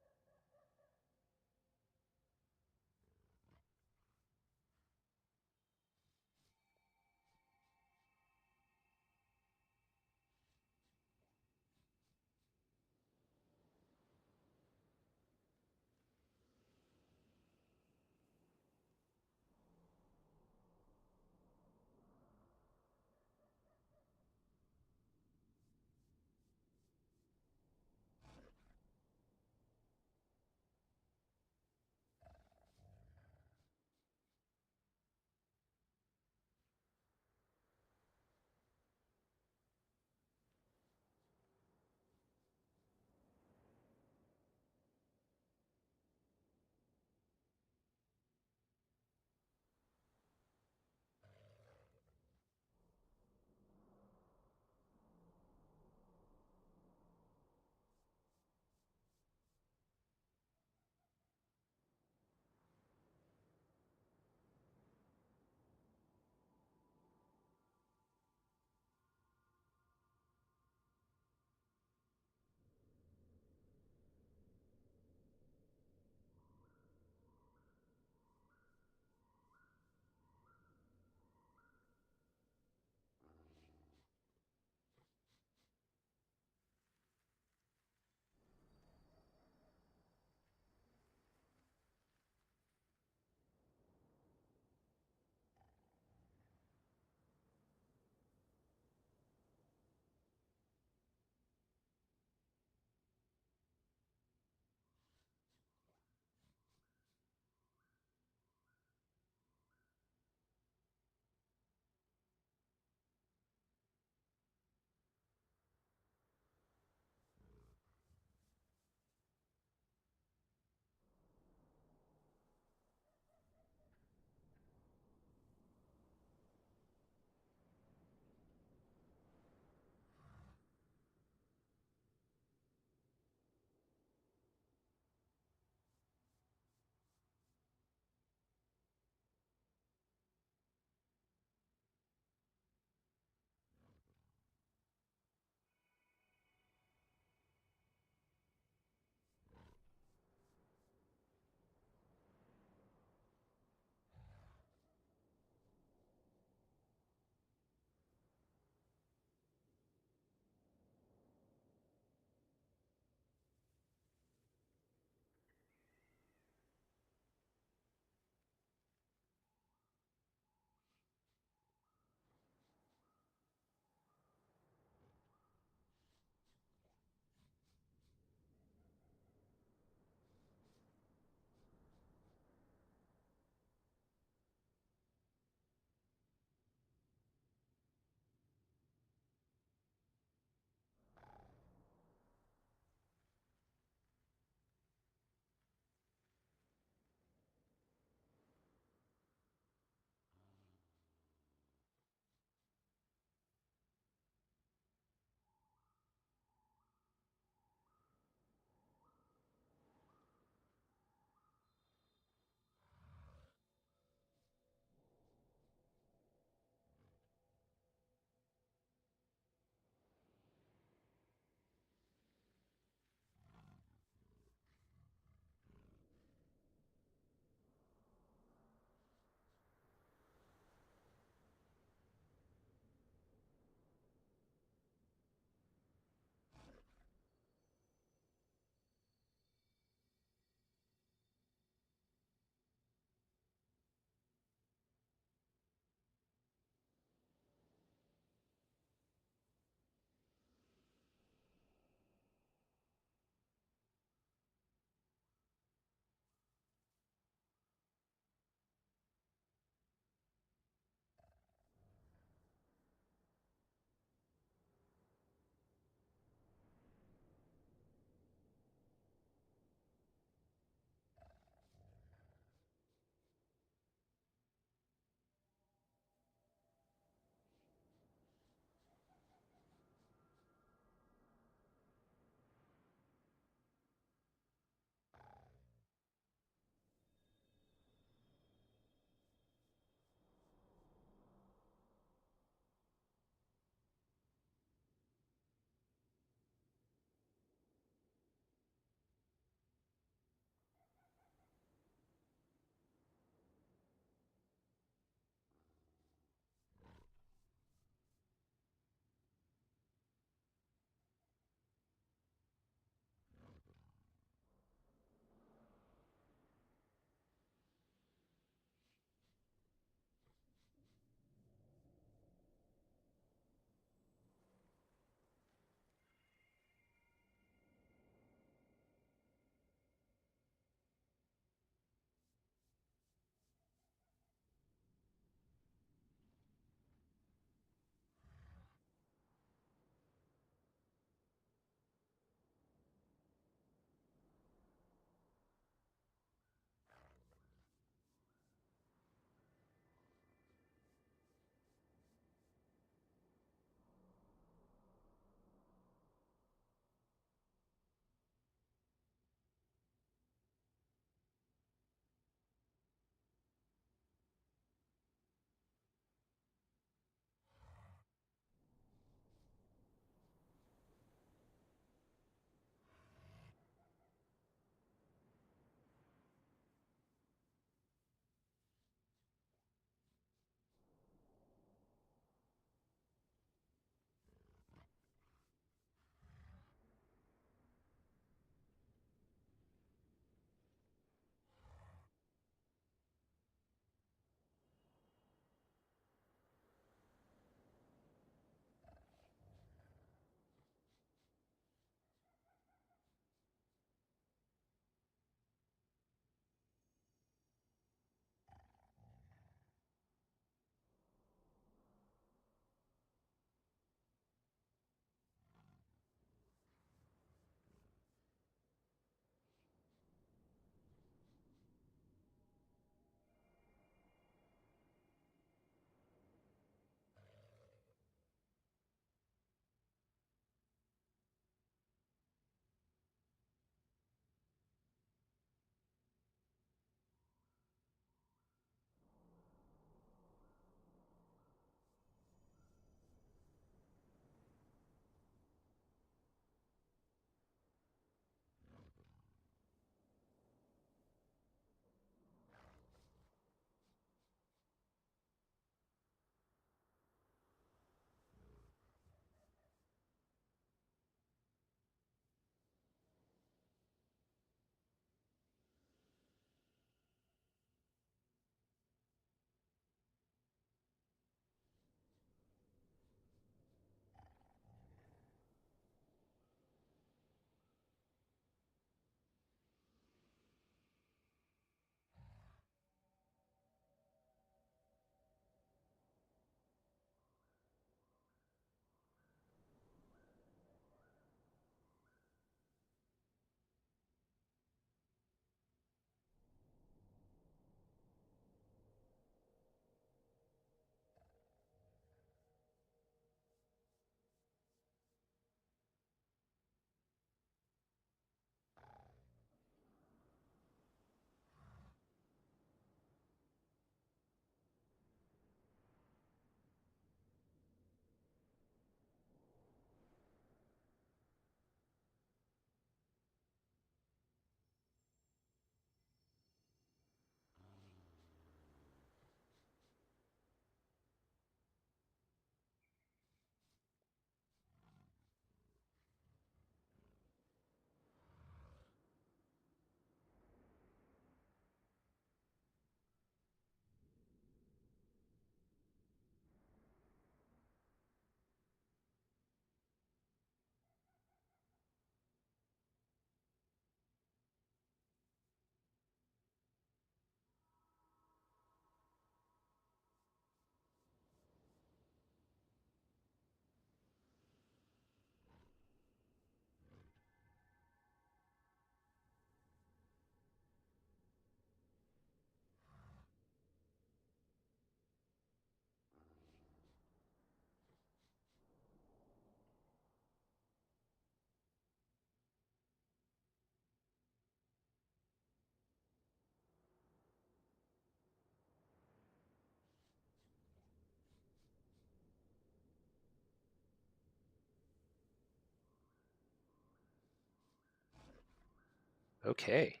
Okay,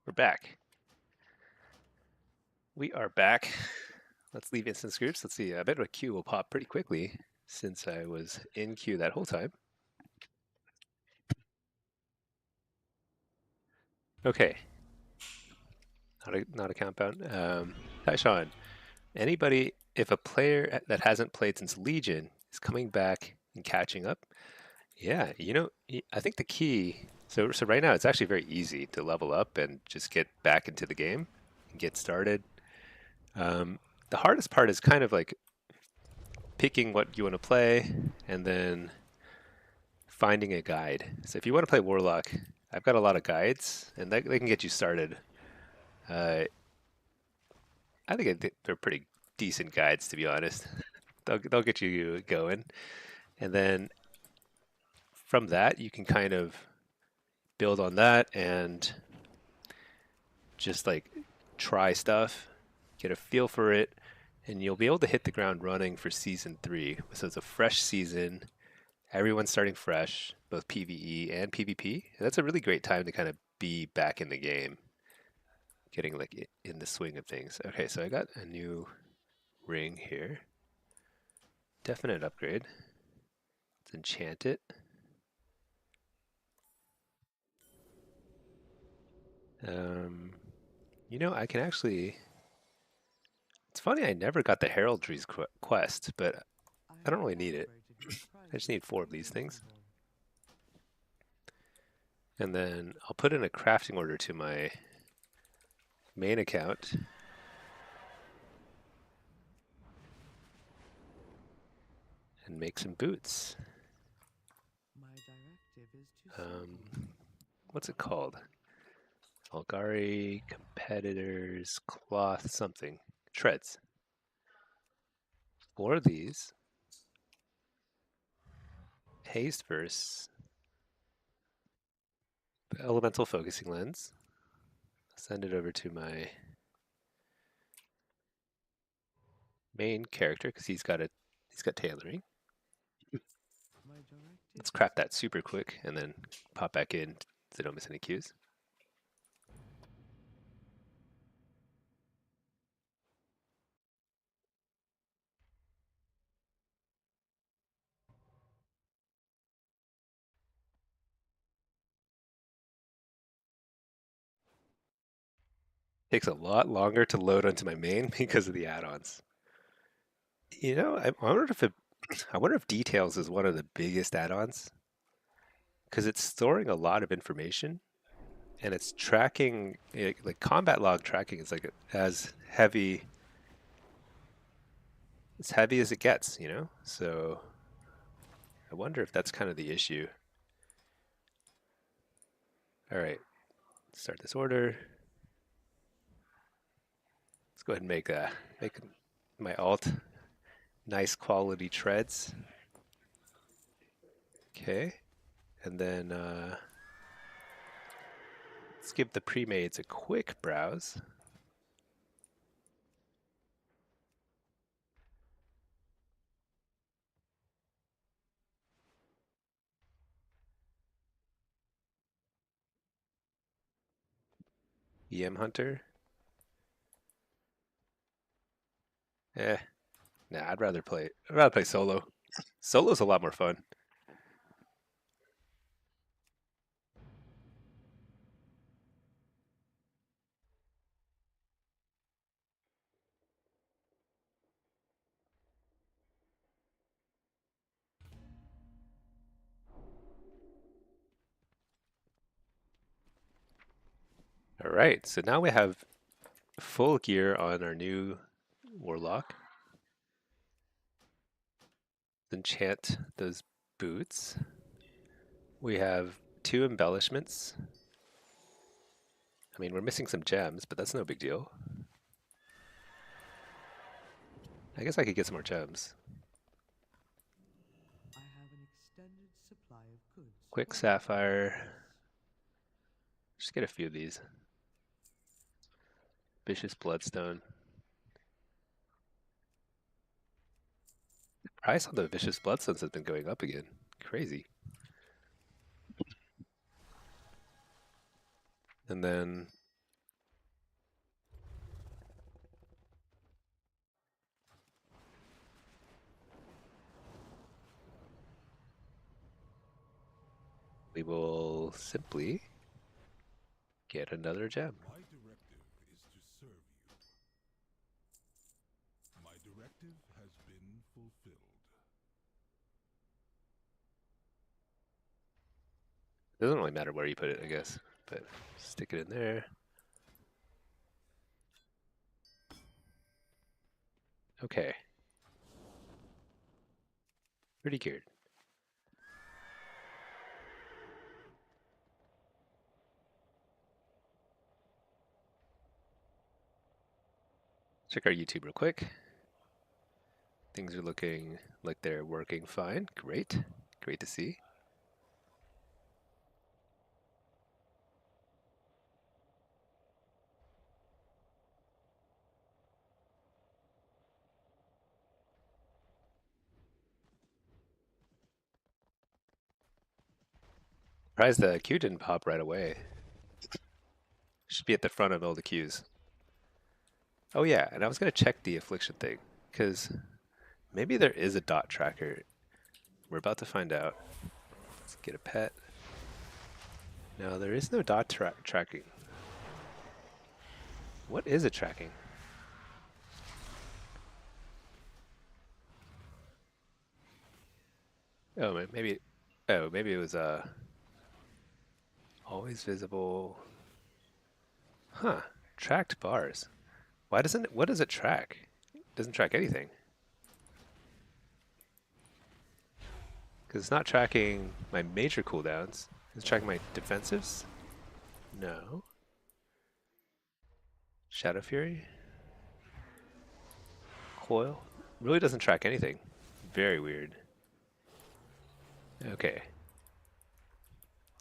we're back. We are back. Let's leave instance groups. Let's see. I bet a queue will pop pretty quickly since I was in queue that whole time. Okay. Not a compound. Hi, Sean. Anybody, if a player that hasn't played since Legion is coming back and catching up, yeah, I think the key. So right now it's actually very easy to level up and just get back into the game and get started. Um, the hardest part is kind of like picking what you want to play and then finding a guide. So if you want to play Warlock, I've got a lot of guides and they can get you started. Uh, I think they're pretty decent guides, to be honest. They'll get you going, and then from that you can kind of build on that and just like try stuff, get a feel for it, and you'll be able to hit the ground running for season 3. So it's a fresh season. Everyone's starting fresh, both PvE and PvP. And that's a really great time to kind of be back in the game, getting like in the swing of things. Okay, so I got a new ring here. Definite upgrade. Let's enchant it. Um, I can actually. It's funny, I never got the Heraldry's quest, but I don't really need it. I just need 4 of these things. And then I'll put in a crafting order to my main account. And make some boots. What's it called? Algari, competitors, cloth, something. Treads. 4 of these. Haste verse. Elemental focusing lens. Send it over to my main character because he's got tailoring. Let's craft that super quick and then pop back in so don't miss any cues. Takes a lot longer to load onto my main because of the add-ons. I wonder if details is one of the biggest add-ons because it's storing a lot of information and it's tracking like combat log tracking is like as heavy as it gets, So I wonder if that's kind of the issue. All right, start this order. Let's go ahead and make my alt nice quality treads. Okay, and then let's give the pre-mades a quick browse. EM Hunter. Eh, nah, I'd rather play solo. Solo's a lot more fun. All right, so now we have full gear on our new Warlock. Enchant those boots. We have 2 embellishments. I mean, we're missing some gems, but that's no big deal. I guess I could get some more gems. I have an extended supply of goods. Quick sapphire. Just get a few of these. Vicious bloodstone. The price on the vicious bloodstones has been going up again. Crazy. And then we will simply get another gem. My directive is to serve you. My directive has been fulfilled. Doesn't really matter where you put it, I guess, but stick it in there. Okay. Pretty geared. Check our YouTube real quick. Things are looking like they're working fine. Great. Great to see. Surprised the queue didn't pop right away. Should be at the front of all the queues. Oh yeah, and I was gonna check the affliction thing, because maybe there is a dot tracker. We're about to find out. Let's get a pet. No, there is no dot tracking. What is it tracking? Oh, maybe. Oh, maybe it was always visible. Huh? Tracked bars. Why doesn't it? What does it track? It doesn't track anything. Because it's not tracking my major cooldowns. It's tracking my defensives. No. Shadow Fury. Coil. Really doesn't track anything. Very weird. Okay.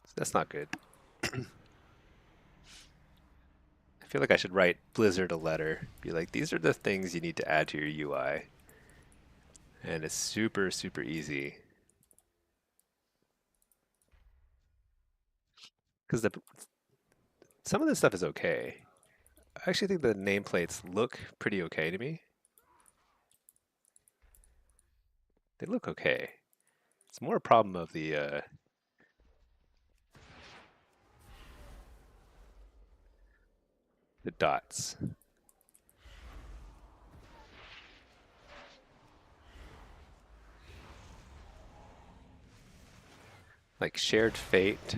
So that's not good. I feel like I should write Blizzard a letter. Be like, these are the things you need to add to your UI. And it's super, super easy. Because some of this stuff is okay. I actually think the nameplates look pretty okay to me. They look okay. It's more a problem of the dots. Like shared fate.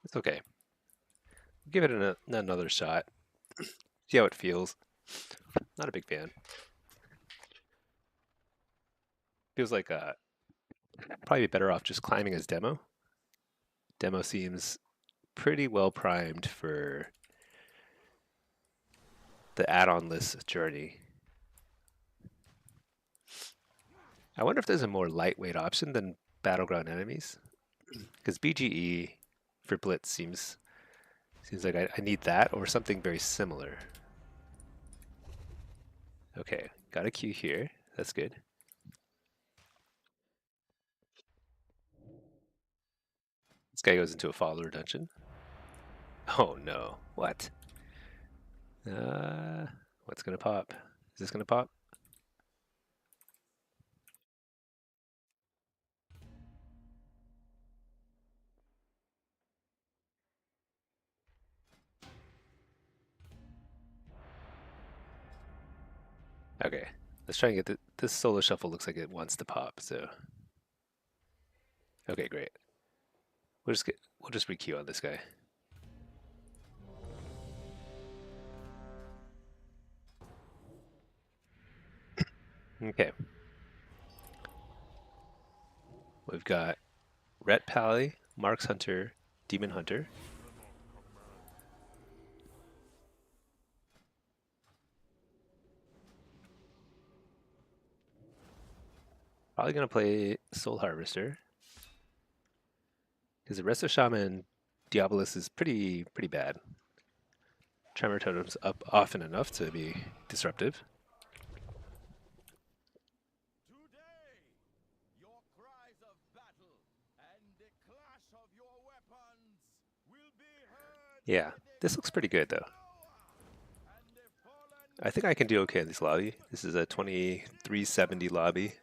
It's okay. Give it another shot. See how it feels. Not a big fan. Feels like probably better off just climbing as demo. Demo seems pretty well primed for the add-on list journey. I wonder if there's a more lightweight option than Battleground enemies, because BGE for Blitz seems like I need that or something very similar. Okay, got a queue here. That's good. This guy goes into a follower dungeon. Oh no! What? What's gonna pop? Is this gonna pop? Okay, let's try and get this solo shuffle. Looks like it wants to pop. So, okay, great. We'll just requeue on this guy. Okay. We've got Ret Pally, Marks Hunter, Demon Hunter. Probably gonna play Soul Harvester. Because the Resto Shaman Diabolus is pretty bad. Tremor Totem's up often enough to be disruptive. Today, your cries of battle and the clash of your weapons will be heard Yeah, by the this looks pretty good though. and the fallen I think I can do okay in this lobby. This is a 2370 lobby. lie.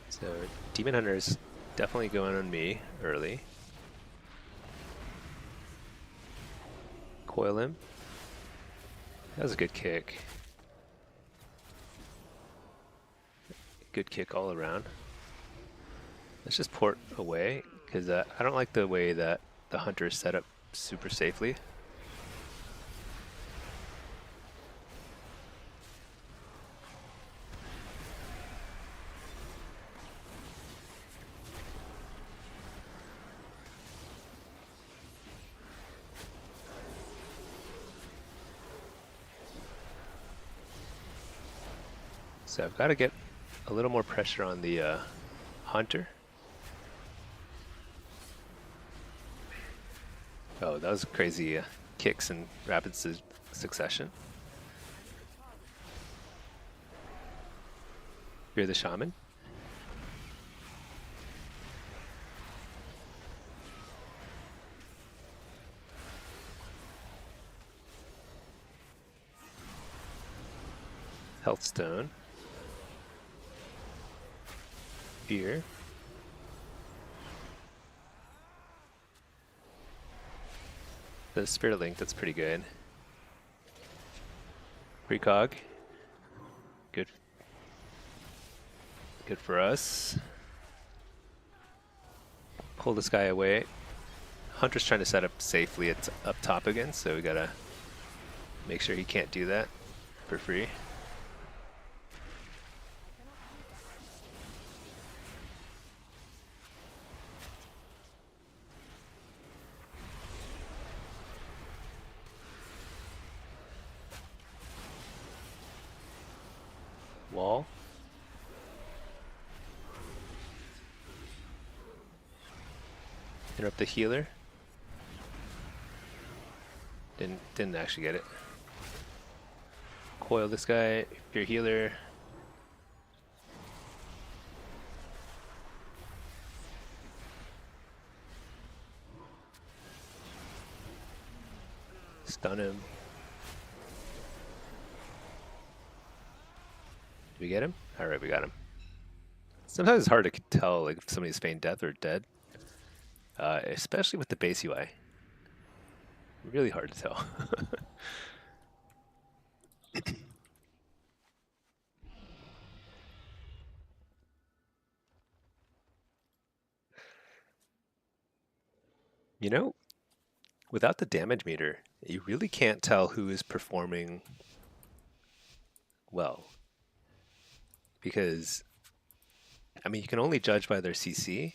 So Demon Hunter's definitely going on me early. Coil him. That was a good kick. Good kick all around. Let's just port away, because I don't like the way that the Hunter is set up super safely. So I've got to get a little more pressure on the Hunter. Oh, that was crazy kicks in rapid succession. You're the Shaman. Health Stone. Fear. The Spirit Link, that's pretty good. Precog. Good. Good for us. Pull this guy away. Hunter's trying to set up safely at up top again, so we gotta make sure he can't do that for free. Wall. Interrupt the healer. Didn't actually get it. Coil this guy, your healer. Stun him. Did we get him? Alright, we got him. Sometimes it's hard to tell like if somebody's feigned death or dead. Especially with the base UI. Really hard to tell. You know, without the damage meter, you really can't tell who is performing well. Because, I mean, you can only judge by their CC,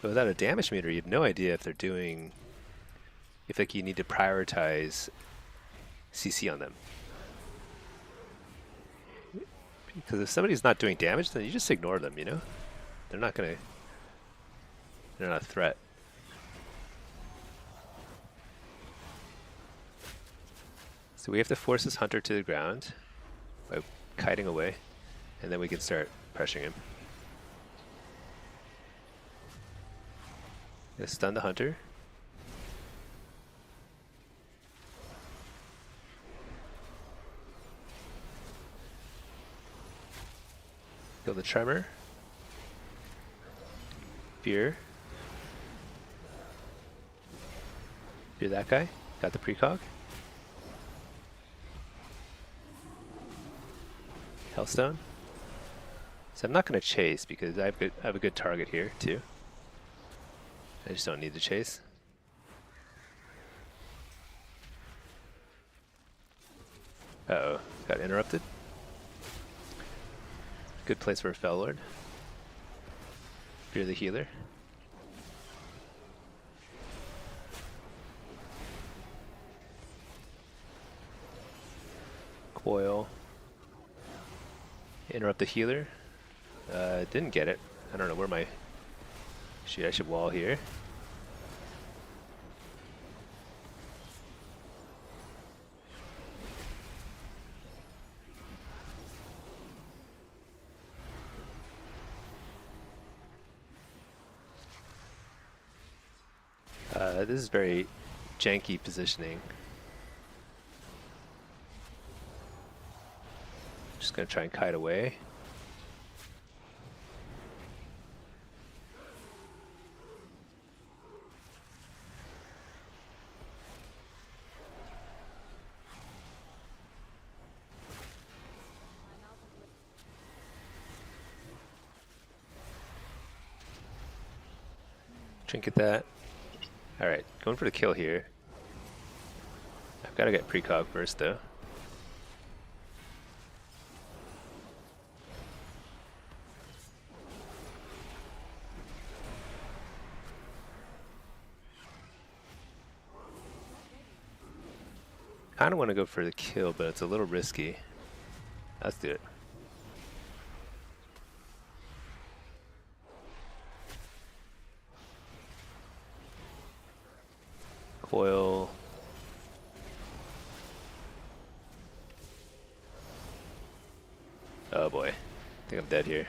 but without a damage meter, you have no idea if they're doing, if like you need to prioritize CC on them. Because if somebody's not doing damage, then you just ignore them, you know? They're not a threat. So we have to force this Hunter to the ground by kiting away, and then we can start pressuring him. Gonna stun the Hunter. Kill the Tremor. Fear. Fear that guy. Got the precog. Hellstone. So I'm not going to chase because I have a good target here too. I just don't need to chase. Uh-oh, got interrupted. Good place for a Fellord. If you're the healer. Coil. Interrupt the healer. Didn't get it. I don't know where my... Shoot, I should wall here. This is very janky positioning. Just gonna try and kite away. Trinket that. Alright, going for the kill here. I've got to get precog first though. I don't want to go for the kill, but it's a little risky. Let's do it. Coil. Oh boy, I think I'm dead here.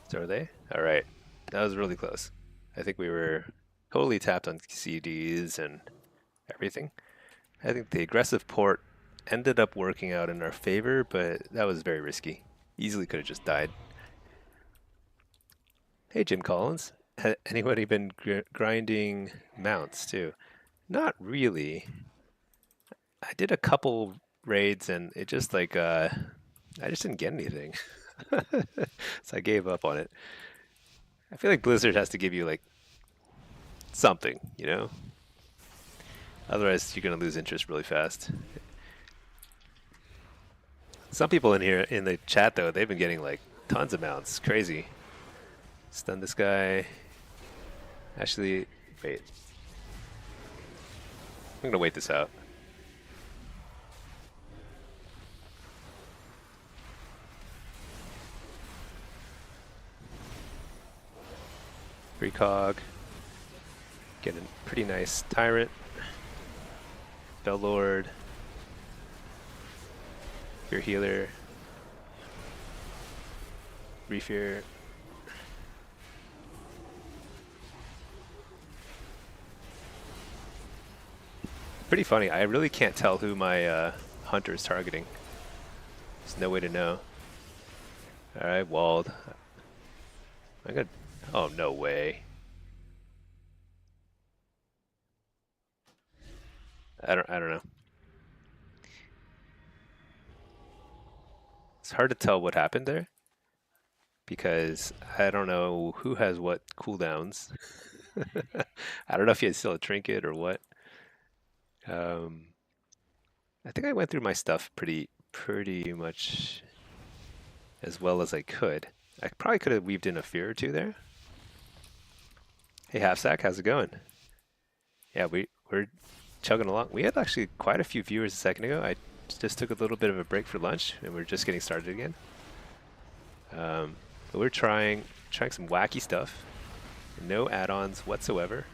So are they? Alright, that was really close. I think we were totally tapped on CDs and everything. I think the aggressive port ended up working out in our favor, but that was very risky. Easily could have just died. Hey Jim Collins, anybody been grinding mounts too? Not really. I did a couple raids and it just like, I just didn't get anything. So I gave up on it. I feel like Blizzard has to give you like something, you know? Otherwise you're gonna lose interest really fast. Some people in here in the chat though, they've been getting like tons of mounts. Crazy. Stun this guy. Actually, wait. I'm gonna wait this out. Precog. Get a pretty nice Tyrant. Bellord. Your healer. Refear. Pretty funny. I really can't tell who my hunter is targeting. There's no way to know. Alright, walled. I got... Oh, no way. I don't know. It's hard to tell what happened there because I don't know who has what cooldowns. I don't know if he had still a trinket or what. I think I went through my stuff pretty much as well as I could. I probably could have weaved in a fear or two there. Hey Halfsack, how's it going? Yeah, we're chugging along. We had actually quite a few viewers a second ago. I just took a little bit of a break for lunch and we're just getting started again. But we're trying some wacky stuff. No add-ons whatsoever.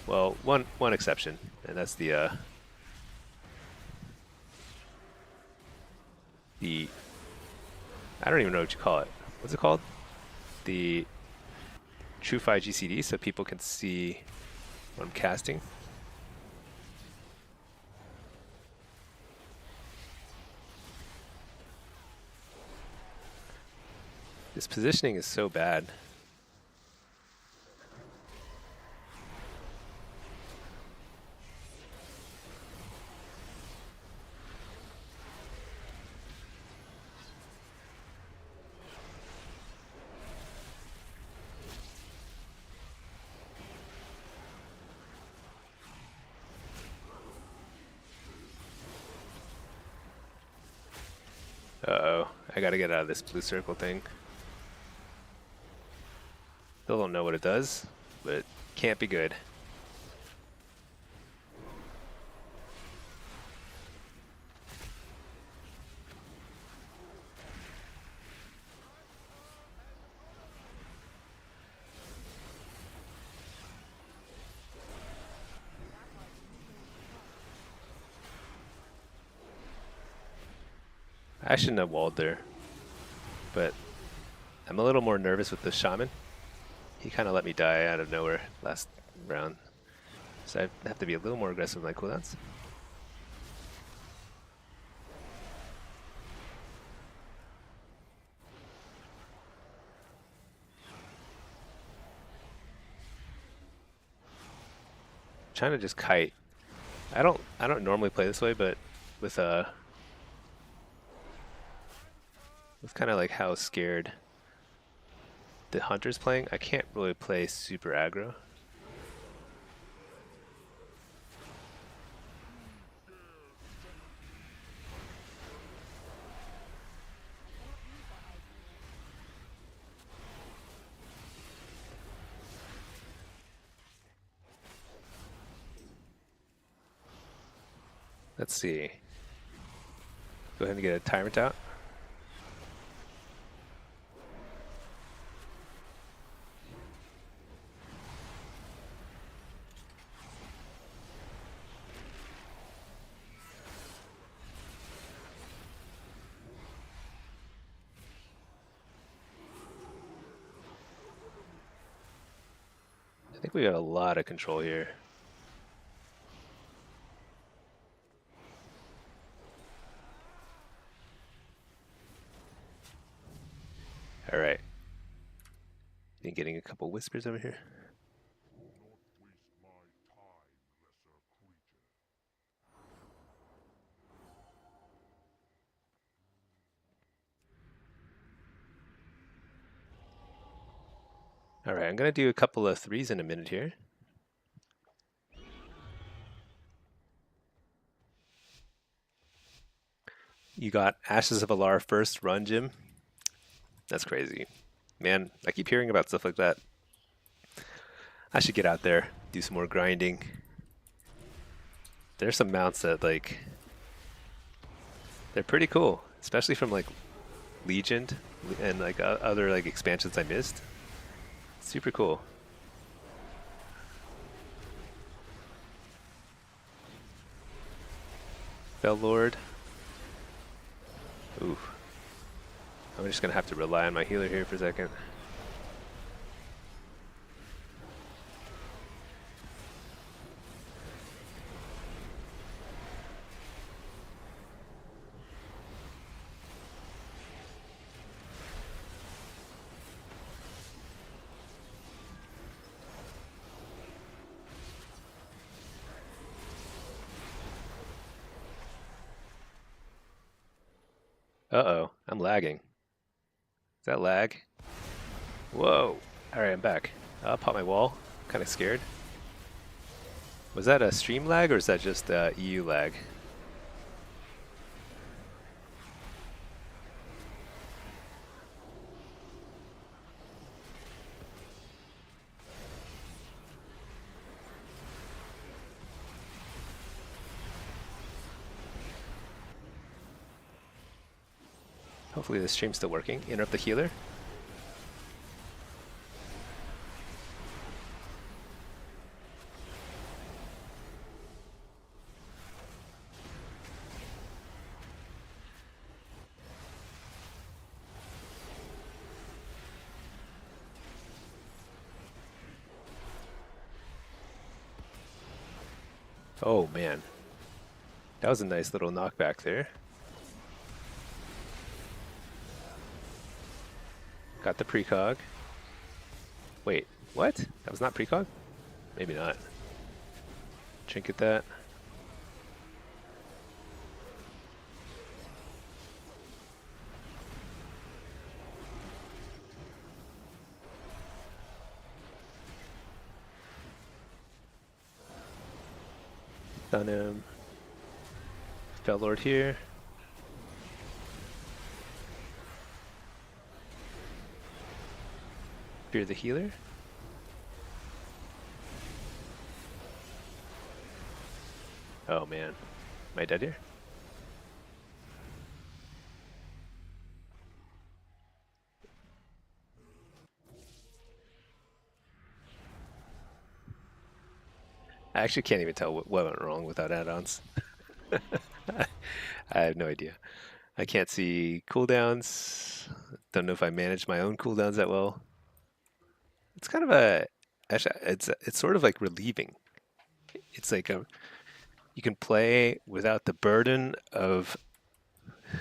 Well, one exception, and that's the I don't even know what you call it. What's it called? The TrueFi GCD, so people can see what I'm casting. This positioning is so bad. I gotta get out of this blue circle thing. Still don't know what it does, but it can't be good. I shouldn't have walled there, but I'm a little more nervous with the shaman. He kind of let me die out of nowhere last round, so I have to be a little more aggressive with my cooldowns. Trying to just kite. I don't normally play this way, but with kind of like how scared the hunter's playing, I can't really play super aggro. Let's see. Go ahead and get a tyrant out. I think we got a lot of control here. All right. Been getting a couple whispers over here. All right, I'm gonna do a couple of threes in a minute here. You got Ashes of Alar first run, Jim. That's crazy. Man, I keep hearing about stuff like that. I should get out there, do some more grinding. There's some mounts that, like, they're pretty cool, especially from, like, Legion and, like, other, like, expansions I missed. Super cool. Fell Lord. Ooh. I'm just gonna have to rely on my healer here for a second. Uh-oh, I'm lagging. Is that lag? Whoa. Alright, I'm back. I'll pop my wall. Kind of scared. Was that a stream lag or is that just EU lag? Hopefully the stream's still working. Interrupt the healer. Oh man, that was a nice little knockback there. Got the precog. Wait, what? That was not precog? Maybe not. Trinket that. Stun him. Fell Lord here. Fear the healer. Oh man, am I dead here? I actually can't even tell what went wrong without add-ons. I have no idea. I can't see cooldowns. Don't know if I manage my own cooldowns that well. It's kind of a, actually, it's sort of like relieving. It's like you can play without the burden of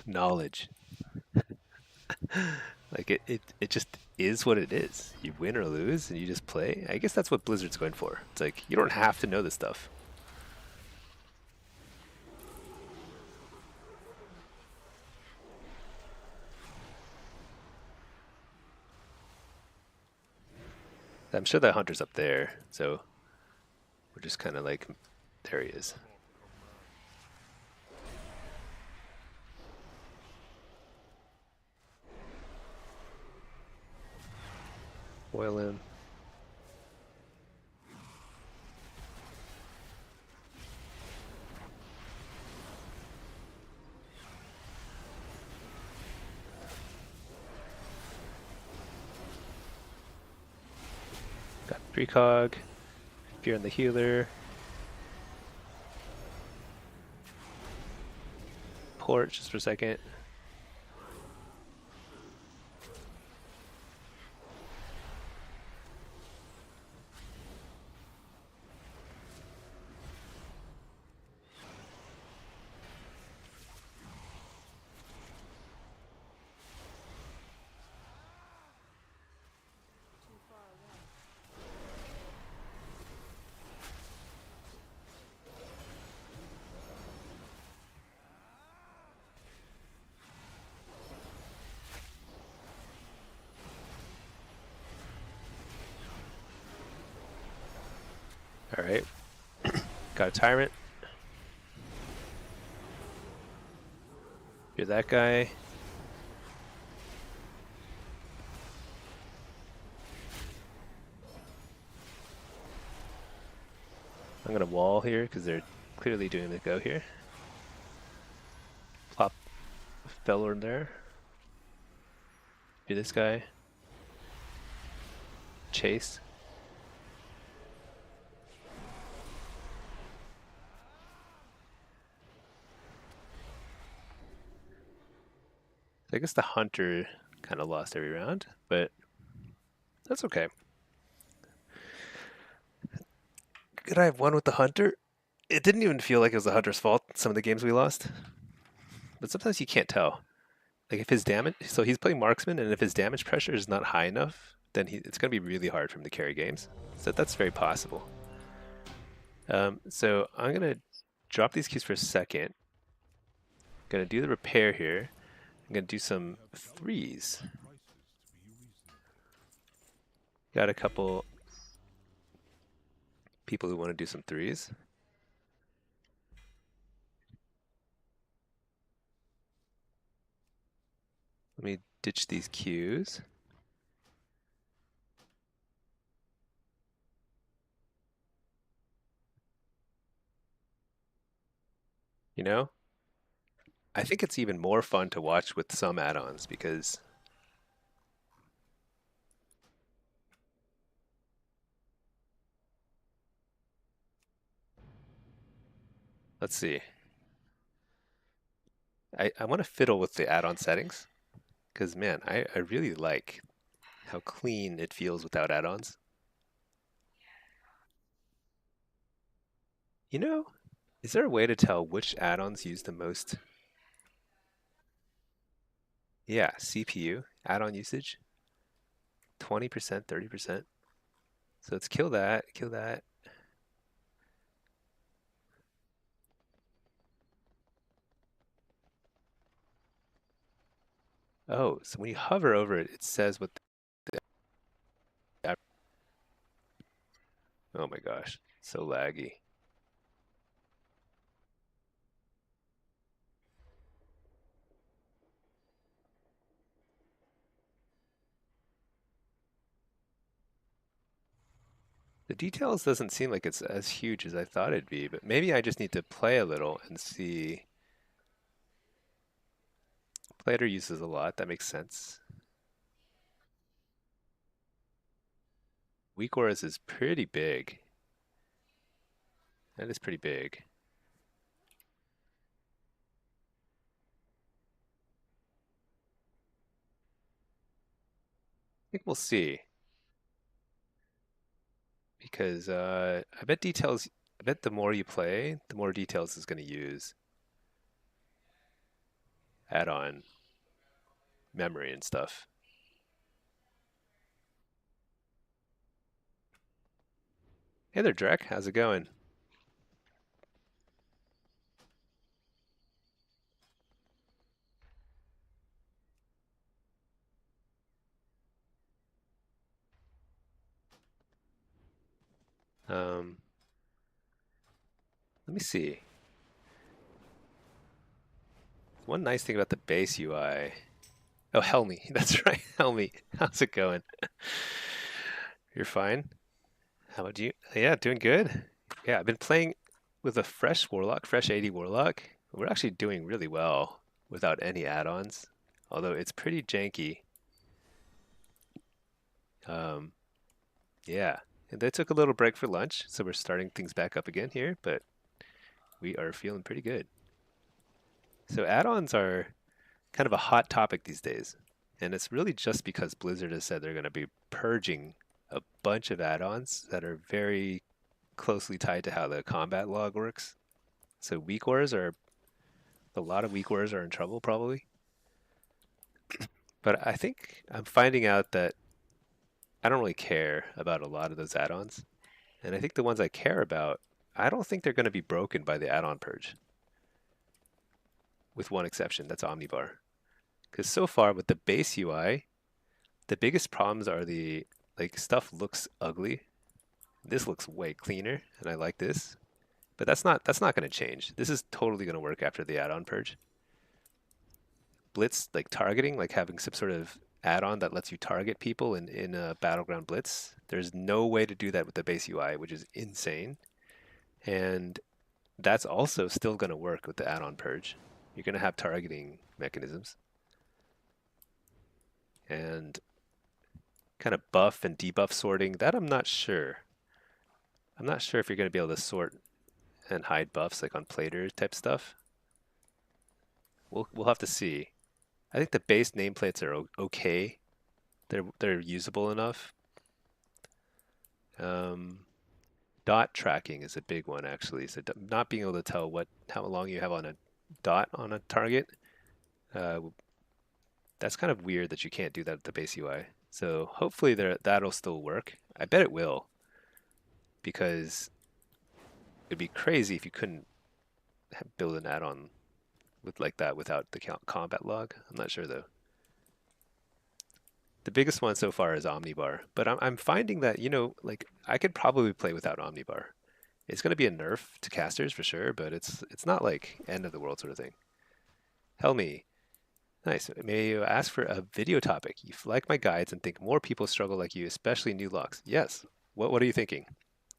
knowledge. Like it just is what it is. You win or lose, and you just play. I guess that's what Blizzard's going for. It's like you don't have to know this stuff. I'm sure that hunter's up there, so we're just kind of like, there he is. Oil him. Got precog. Fear on the healer. Port just for a second. All right. Got a tyrant. You're that guy. I'm gonna wall here because they're clearly doing the go here. Plop Feller in there. Do this guy. Chase. I guess the hunter kind of lost every round, but that's okay. Could I have won with the hunter? It didn't even feel like it was the hunter's fault, some of the games we lost. But sometimes you can't tell. Like if his damage, so he's playing marksman, and if his damage pressure is not high enough, then it's going to be really hard for him to carry games. So that's very possible. So I'm going to drop these keys for a second. Going to do the repair here. I'm going to do some threes. Got a couple people who want to do some threes. Let me ditch these queues. You know, I think it's even more fun to watch with some add-ons because let's see. I want to fiddle with the add-on settings because man, I really like how clean it feels without add-ons. You know, is there a way to tell which add-ons use the most? Yeah, CPU, add-on usage, 20%, 30%. So let's kill that, kill that. Oh, so when you hover over it, it says what the, oh my gosh, so laggy. The details doesn't seem like it's as huge as I thought it'd be, but maybe I just need to play a little and see. Player uses a lot, that makes sense. Weak auras is pretty big. That is pretty big. I think we'll see. Because I bet details, I bet the more you play, the more details is going to use add-on memory and stuff. Hey there, Drek. How's it going? Um, Let me see. One nice thing about the base UI. Oh, Helmy. That's right, Helmy. How's it going? You're fine? How about you? Yeah, doing good. Yeah, I've been playing with a fresh Warlock, fresh AD Warlock. We're actually doing really well without any add-ons, although it's pretty janky. Um, yeah, and they took a little break for lunch, so we're starting things back up again here, but we are feeling pretty good. So add-ons are kind of a hot topic these days, and it's really just because Blizzard has said they're going to be purging a bunch of add-ons that are very closely tied to how the combat log works. So weak auras are, a lot of weak auras are in trouble probably. But I think I'm finding out that I don't really care about a lot of those add-ons. And I think the ones I care about, I don't think they're going to be broken by the add-on purge. With one exception, that's Omnibar. Because so far with the base UI, the biggest problems are the, like, stuff looks ugly. This looks way cleaner, and I like this. But that's not going to change. This is totally going to work after the add-on purge. Blitz, like targeting, like having some sort of add-on that lets you target people in a Battleground Blitz. There's no way to do that with the base UI, which is insane. And that's also still going to work with the add-on purge. You're going to have targeting mechanisms. And kind of buff and debuff sorting, that I'm not sure. I'm not sure if you're going to be able to sort and hide buffs like on plater type stuff. We'll have to see. I think the base nameplates are okay. They're usable enough. Dot tracking is a big one actually. So not being able to tell how long you have on a dot on a target, that's kind of weird that you can't do that with the base UI. So hopefully that'll still work. I bet it will, because it'd be crazy if you couldn't build an add-on with like that without the combat log. I'm not sure though. The biggest one so far is Omnibar, but I'm finding that, you know, like I could probably play without Omnibar. It's going to be a nerf to casters for sure, but it's not like end of the world sort of thing. Helmy, nice. May you ask for a video topic? You like my guides and think more people struggle like you, especially new locks. Yes. What are you thinking?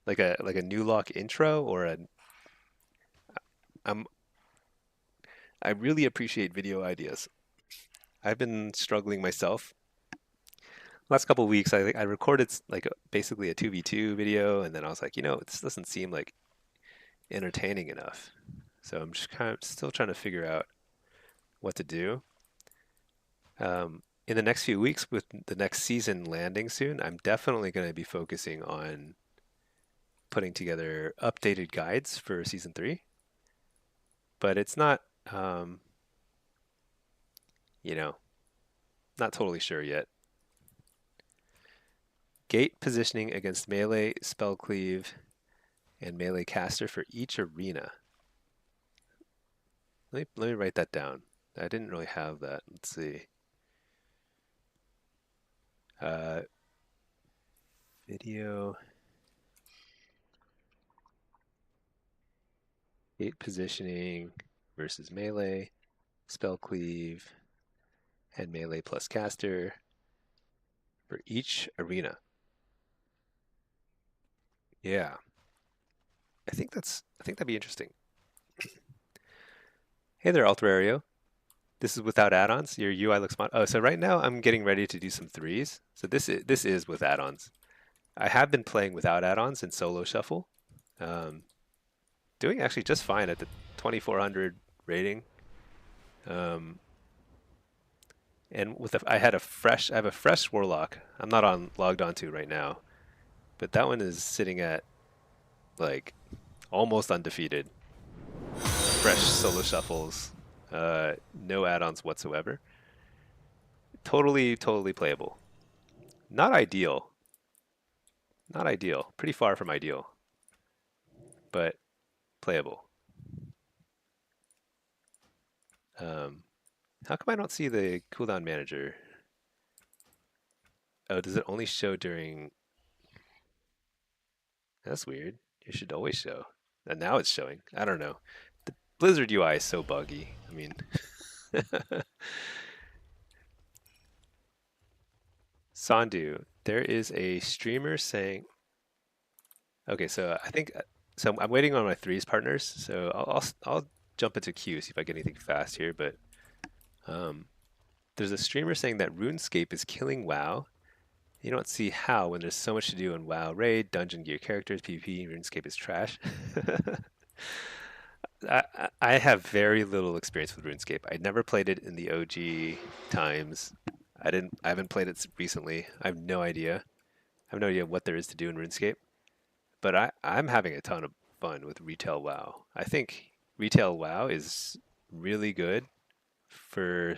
Like a new lock intro or a? I really appreciate video ideas. I've been struggling myself. Last couple of weeks, I think I recorded like basically a 2v2 video, and then I was like, you know, this doesn't seem like entertaining enough. So I'm just kind of still trying to figure out what to do. In the next few weeks, with the next season landing soon, I'm definitely going to be focusing on putting together updated guides for season 3. But it's not, you know, not totally sure yet. Gate positioning against melee, spell cleave, and melee caster for each arena. Let me write that down. I didn't really have that. Let's see. Video. Gate positioning versus melee, spell cleave, and melee plus caster for each arena. Yeah, I think that'd be interesting. Hey there, Alterario. This is without add-ons. Your UI looks mod. Oh, so right now I'm getting ready to do some threes. So this is with add-ons. I have been playing without add-ons in solo shuffle. Um, Doing actually just fine at the 2400 rating. Um, and I have a fresh Warlock. I'm not logged onto right now, but that one is sitting at like almost undefeated. Fresh solo shuffles, no add-ons whatsoever. Totally playable. Not ideal. Not ideal. Pretty far from ideal, but playable. Um, how come I don't see the cooldown manager? Oh, does it only show during? That's weird. It should always show. And now it's showing. I don't know. The Blizzard UI is so buggy. I mean, Sandu, there is a streamer saying. Okay, so I think so. I'm waiting on my threes partners. So I'll jump into queue see if I get anything fast here. But um, there's a streamer saying that RuneScape is killing WoW. You don't see how when there's so much to do in WoW raid, dungeon gear characters, PvP. RuneScape is trash. I have very little experience with RuneScape. I never played it in the OG times. I haven't played it recently. I have no idea. I have no idea what there is to do in RuneScape. But I'm having a ton of fun with retail WoW. I think retail WoW is really good for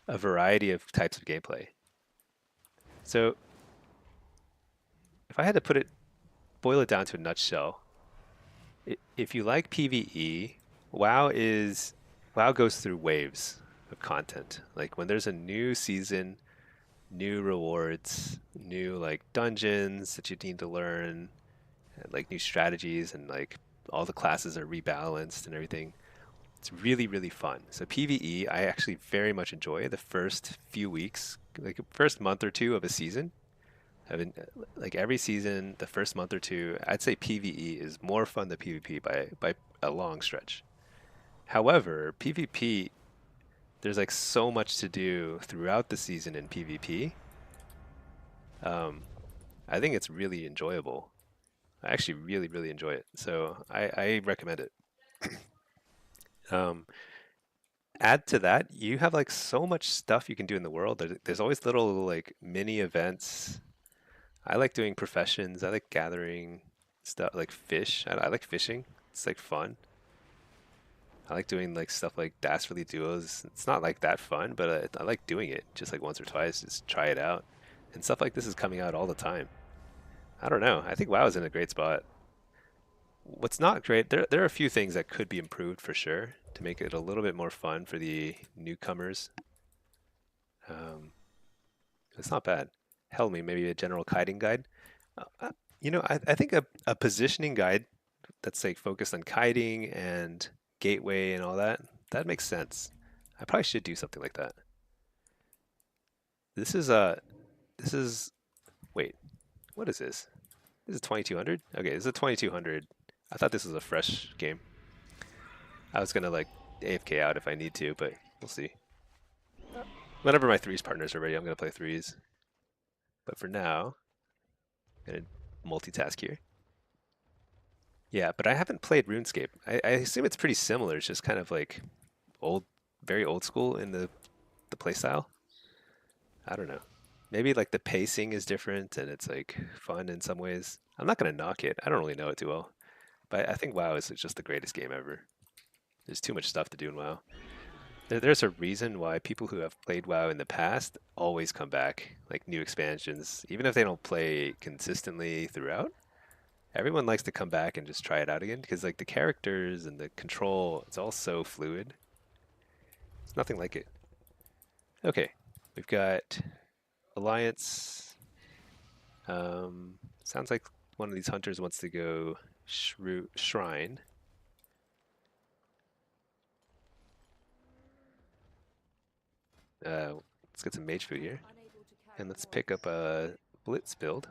a variety of types of gameplay. So if I had to boil it down to a nutshell, if you like PvE, WoW goes through waves of content. Like when there's a new season, new rewards, new like dungeons that you need to learn, and like new strategies, and like all the classes are rebalanced and everything. It's really fun. So PvE, I actually very much enjoy the first few weeks, like first month or two of a season. I've been like every season, the first month or two, I'd say PvE is more fun than PvP by a long stretch. However, PvP, there's like so much to do throughout the season in PvP. Um, I think it's really enjoyable. I actually really enjoy it. So I recommend it. Um, Add to that, you have like so much stuff you can do in the world. There's always little like mini events. I like doing professions. I like gathering stuff like fish. I like fishing. It's like fun. I like doing like stuff like dastardly duos. It's not like that fun, but I like doing it just like once or twice, just try it out. And stuff like this is coming out all the time. I don't know. I think WoW is in a great spot. What's not great, there are a few things that could be improved for sure to make it a little bit more fun for the newcomers. Um, it's not bad. Help me, maybe a general kiting guide. I think a positioning guide that's like focused on kiting and gateway and all that, that makes sense. I probably should do something like that. This is this is wait, what is this? This is 2200? Okay, this is a 2200. I thought this was a fresh game. I was gonna like AFK out if I need to, but we'll see. Whenever my threes partners are ready, I'm gonna play threes. But for now, I'm gonna multitask here. Yeah, but I haven't played RuneScape. I assume it's pretty similar. It's just kind of like old, very old school in the playstyle. I don't know. Maybe like the pacing is different and it's like fun in some ways. I'm not gonna knock it. I don't really know it too well, but I think WoW is just the greatest game ever. There's too much stuff to do in WoW. There's a reason why people who have played WoW in the past always come back, like new expansions, even if they don't play consistently throughout. Everyone likes to come back and just try it out again because like the characters and the control, it's all so fluid. It's nothing like it. Okay, we've got Alliance. Sounds like one of these hunters wants to go Shrine. Let's get some mage food here. And let's pick up a Blitz build.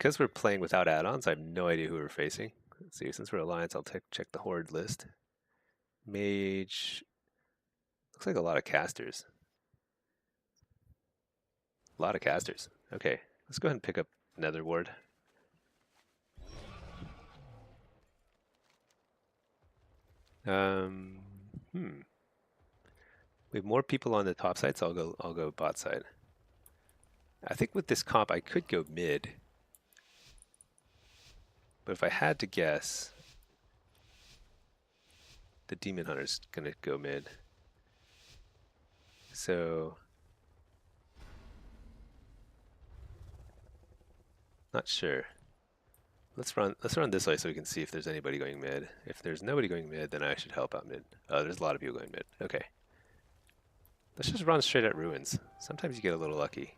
Because we're playing without add-ons, I have no idea who we're facing. Let's see, since we're Alliance, I'll check the Horde list. Mage. Looks like a lot of casters. A lot of casters. Okay, let's go ahead and pick up Nether Ward. We have more people on the top side, so I'll go bot side. I think with this comp I could go mid. But if I had to guess, the Demon Hunter's gonna go mid. So not sure. Let's run this way so we can see if there's anybody going mid. If there's nobody going mid, then I should help out mid. Oh, there's a lot of people going mid. Okay. Let's just run straight at ruins. Sometimes you get a little lucky.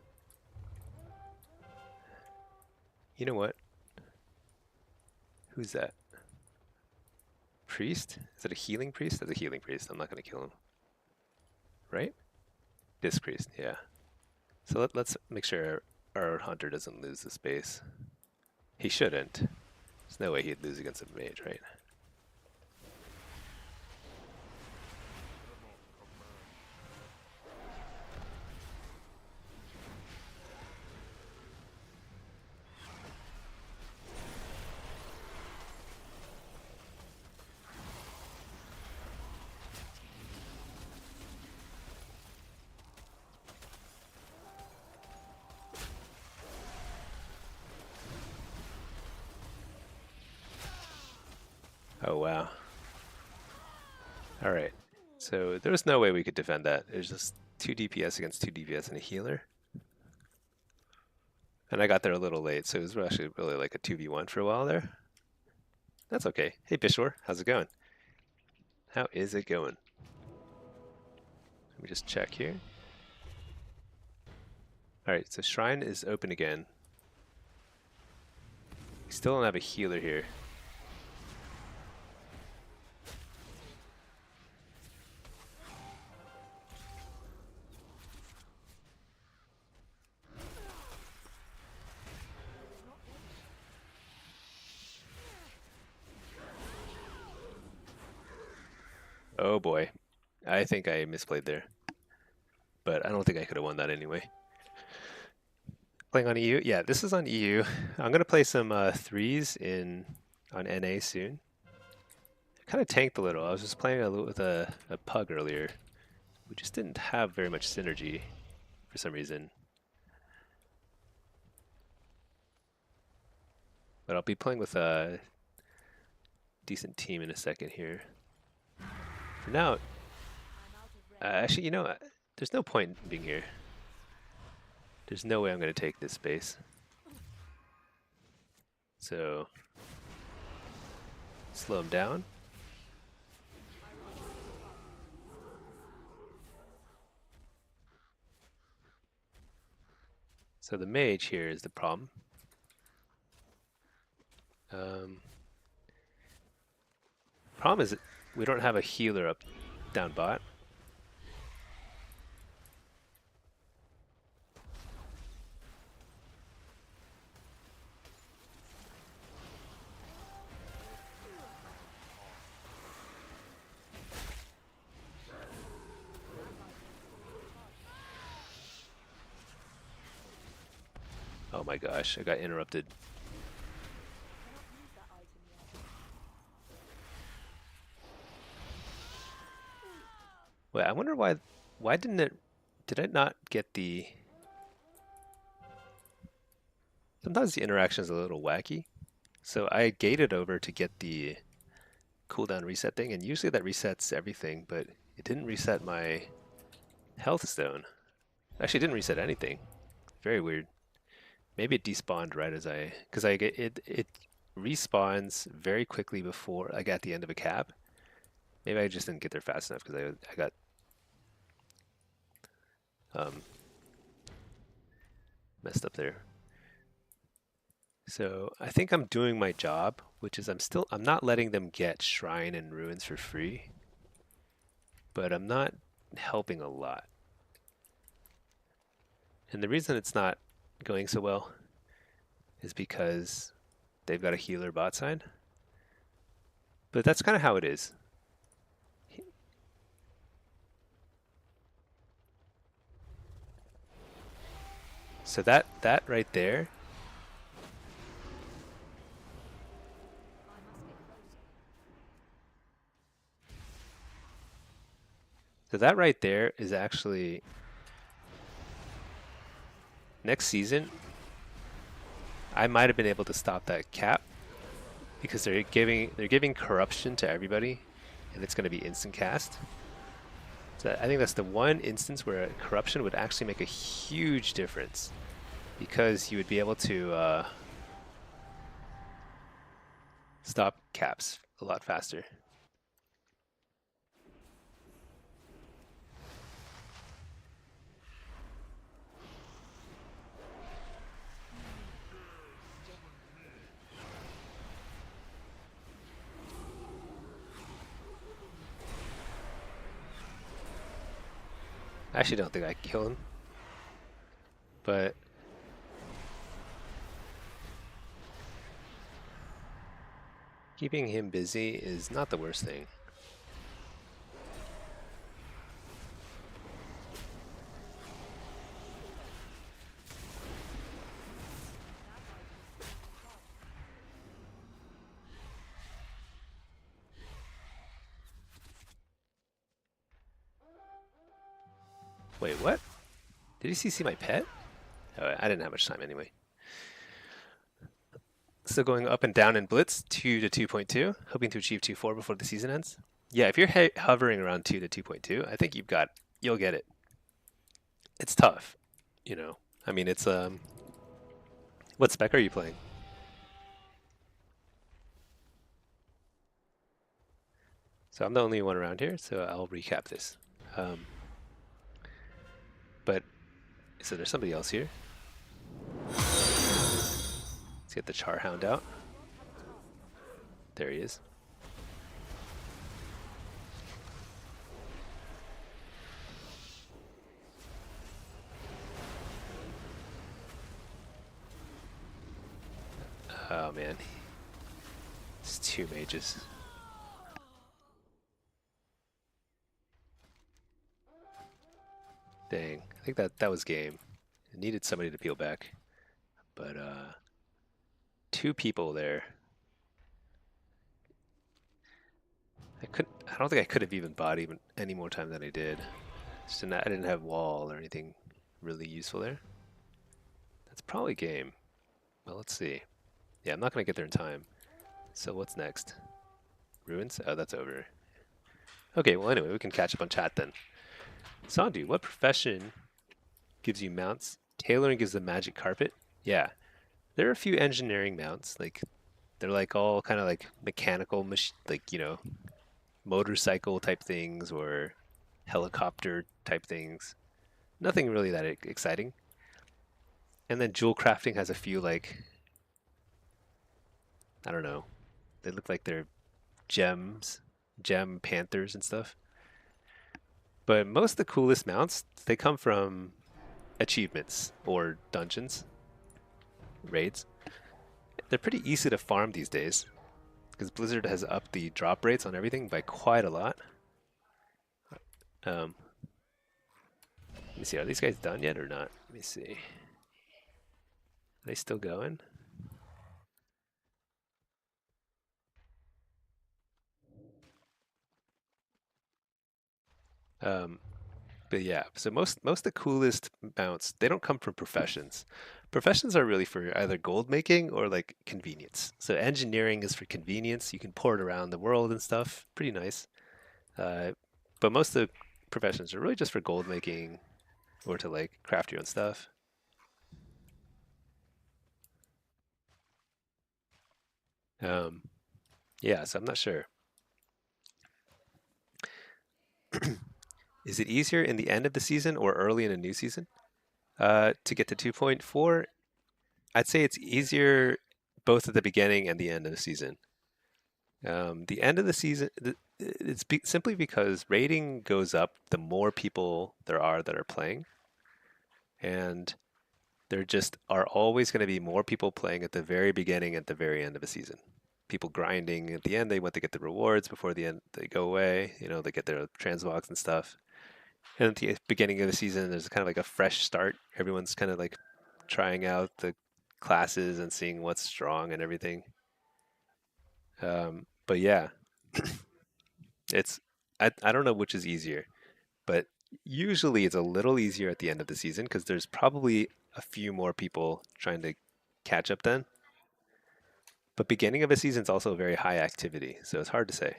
You know what? Who's that? Priest? Is it a healing priest? That's a healing priest. I'm not going to kill him. Right? Disc priest, yeah. So let's make sure our hunter doesn't lose the space. He shouldn't. There's no way he'd lose against a mage, right? Oh, wow. Alright. So there was no way we could defend that. It was just 2 DPS against 2 DPS and a healer. And I got there a little late, so it was actually really like a 2v1 for a while there. That's okay. Hey, Bishor, how's it going? How is it going? Let me just check here. Alright, so Shrine is open again. We still don't have a healer here. Oh boy, I think I misplayed there. But I don't think I could have won that anyway. Playing on EU? Yeah, this is on EU. I'm going to play some threes on NA soon. I kind of tanked a little. I was just playing a little with a pug earlier. We just didn't have very much synergy for some reason. But I'll be playing with a decent team in a second here. For now, actually, you know, there's no point in being here. There's no way I'm going to take this space. So, slow him down. So the mage here is the problem. Problem is that we don't have a healer up down bot. Oh my gosh, I got interrupted. Wait, I wonder why didn't it, did I not get the, sometimes the interaction is a little wacky. So I gated over to get the cooldown reset thing, and usually that resets everything, but it didn't reset my health stone. Actually, it didn't reset anything. Very weird. Maybe it despawned right as because it respawns very quickly before, like at the end of a cap. Maybe I just didn't get there fast enough because I got messed up there. So I think I'm doing my job, which is I'm not letting them get Shrine and Ruins for free, but I'm not helping a lot. And the reason it's not going so well is because they've got a healer bot side. But that's kind of how it is. So that right there, is actually next season. I might have been able to stop that cap because they're giving corruption to everybody, and it's going to be instant cast. So I think that's the one instance where corruption would actually make a huge difference, because you would be able to stop caps a lot faster. I actually don't think I can kill him, but keeping him busy is not the worst thing. Wait, what? Did you see my pet? Oh, I didn't have much time anyway. Still going up and down in Blitz, 2 to 2.2, hoping to achieve 2.4 before the season ends. Yeah, if you're hovering around 2 to 2.2, I think you'll get it. It's tough, you know. I mean, it's what spec are you playing? So I'm the only one around here, so I'll recap this. But so there's somebody else here. Let's get the Charhound out. There he is. Oh man, it's 2 mages. Dang, I think that was game. It needed somebody to peel back, but 2 people there. I don't think I could have even bought even any more time than I did. I didn't have wall or anything really useful there. That's probably game. Well, let's see. Yeah, I'm not gonna get there in time. So what's next? Ruins? Oh, that's over. Okay, well anyway, we can catch up on chat then. Sandu, what profession gives you mounts? Tailoring gives the magic carpet? Yeah. There are a few engineering mounts, like they're like all kind of like mechanical, like, you know, motorcycle type things or helicopter type things. Nothing really that exciting. And then jewel crafting has a few, like, I don't know, they look like they're gem panthers and stuff. But most of the coolest mounts, they come from achievements or dungeons, raids. They're pretty easy to farm these days because Blizzard has upped the drop rates on everything by quite a lot. Let me see, are these guys done yet or not? Let me see. Are they still going? But yeah, so most of the coolest mounts, they don't come from professions. Professions are really for either gold making or like convenience. So engineering is for convenience. You can port around the world and stuff. Pretty nice. But most of the professions are really just for gold making or to like craft your own stuff. Yeah, so I'm not sure. Is it easier in the end of the season or early in a new season? To get to 2.4, I'd say it's easier both at the beginning and the end of the season. The end of the season, it's simply because rating goes up the more people there are that are playing. And there just are always going to be more people playing at the very beginning, at the very end of a season. People grinding at the end, they want to get the rewards before the end, they go away. You know, they get their transmogs and stuff. And at the beginning of the season, there's kind of like a fresh start. Everyone's kind of like trying out the classes and seeing what's strong and everything. But yeah, it's I don't know which is easier, but usually it's a little easier at the end of the season because there's probably a few more people trying to catch up then. But beginning of a season is also very high activity, so it's hard to say.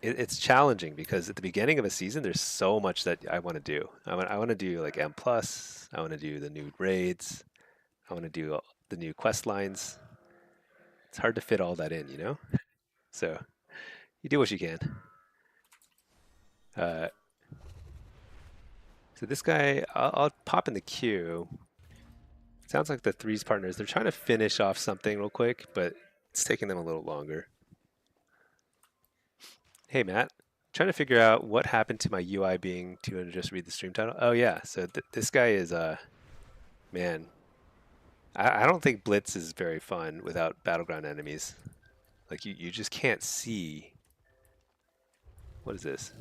It's challenging because at the beginning of a season, there's so much that I want to do. I want to do like M plus. I want to do the new raids. I want to do the new quest lines. It's hard to fit all that in, you know. So you do what you can. Uh, so this guy, I'll pop in the queue. Sounds like the threes partners. They're trying to finish off something real quick, but it's taking them a little longer. Hey Matt, trying to figure out what happened to my UI being 200. Just read the stream title. Oh yeah, so this guy is man. I don't think Blitz is very fun without battleground enemies. Like you just can't see. What is this?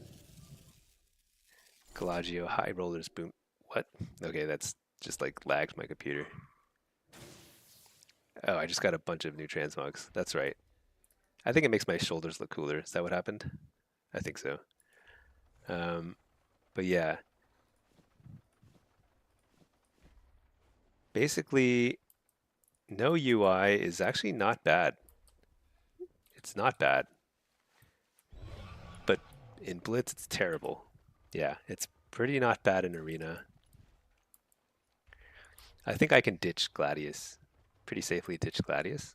Galagio high rollers boom. What? Okay, that's just like lagged my computer. Oh, I just got a bunch of new transmogs. That's right. I think it makes my shoulders look cooler. Is that what happened? I think so. But yeah. Basically, no UI is actually not bad. It's not bad. But in Blitz, it's terrible. Yeah, it's pretty not bad in Arena. I think I can ditch Gladius. Pretty safely ditch Gladius.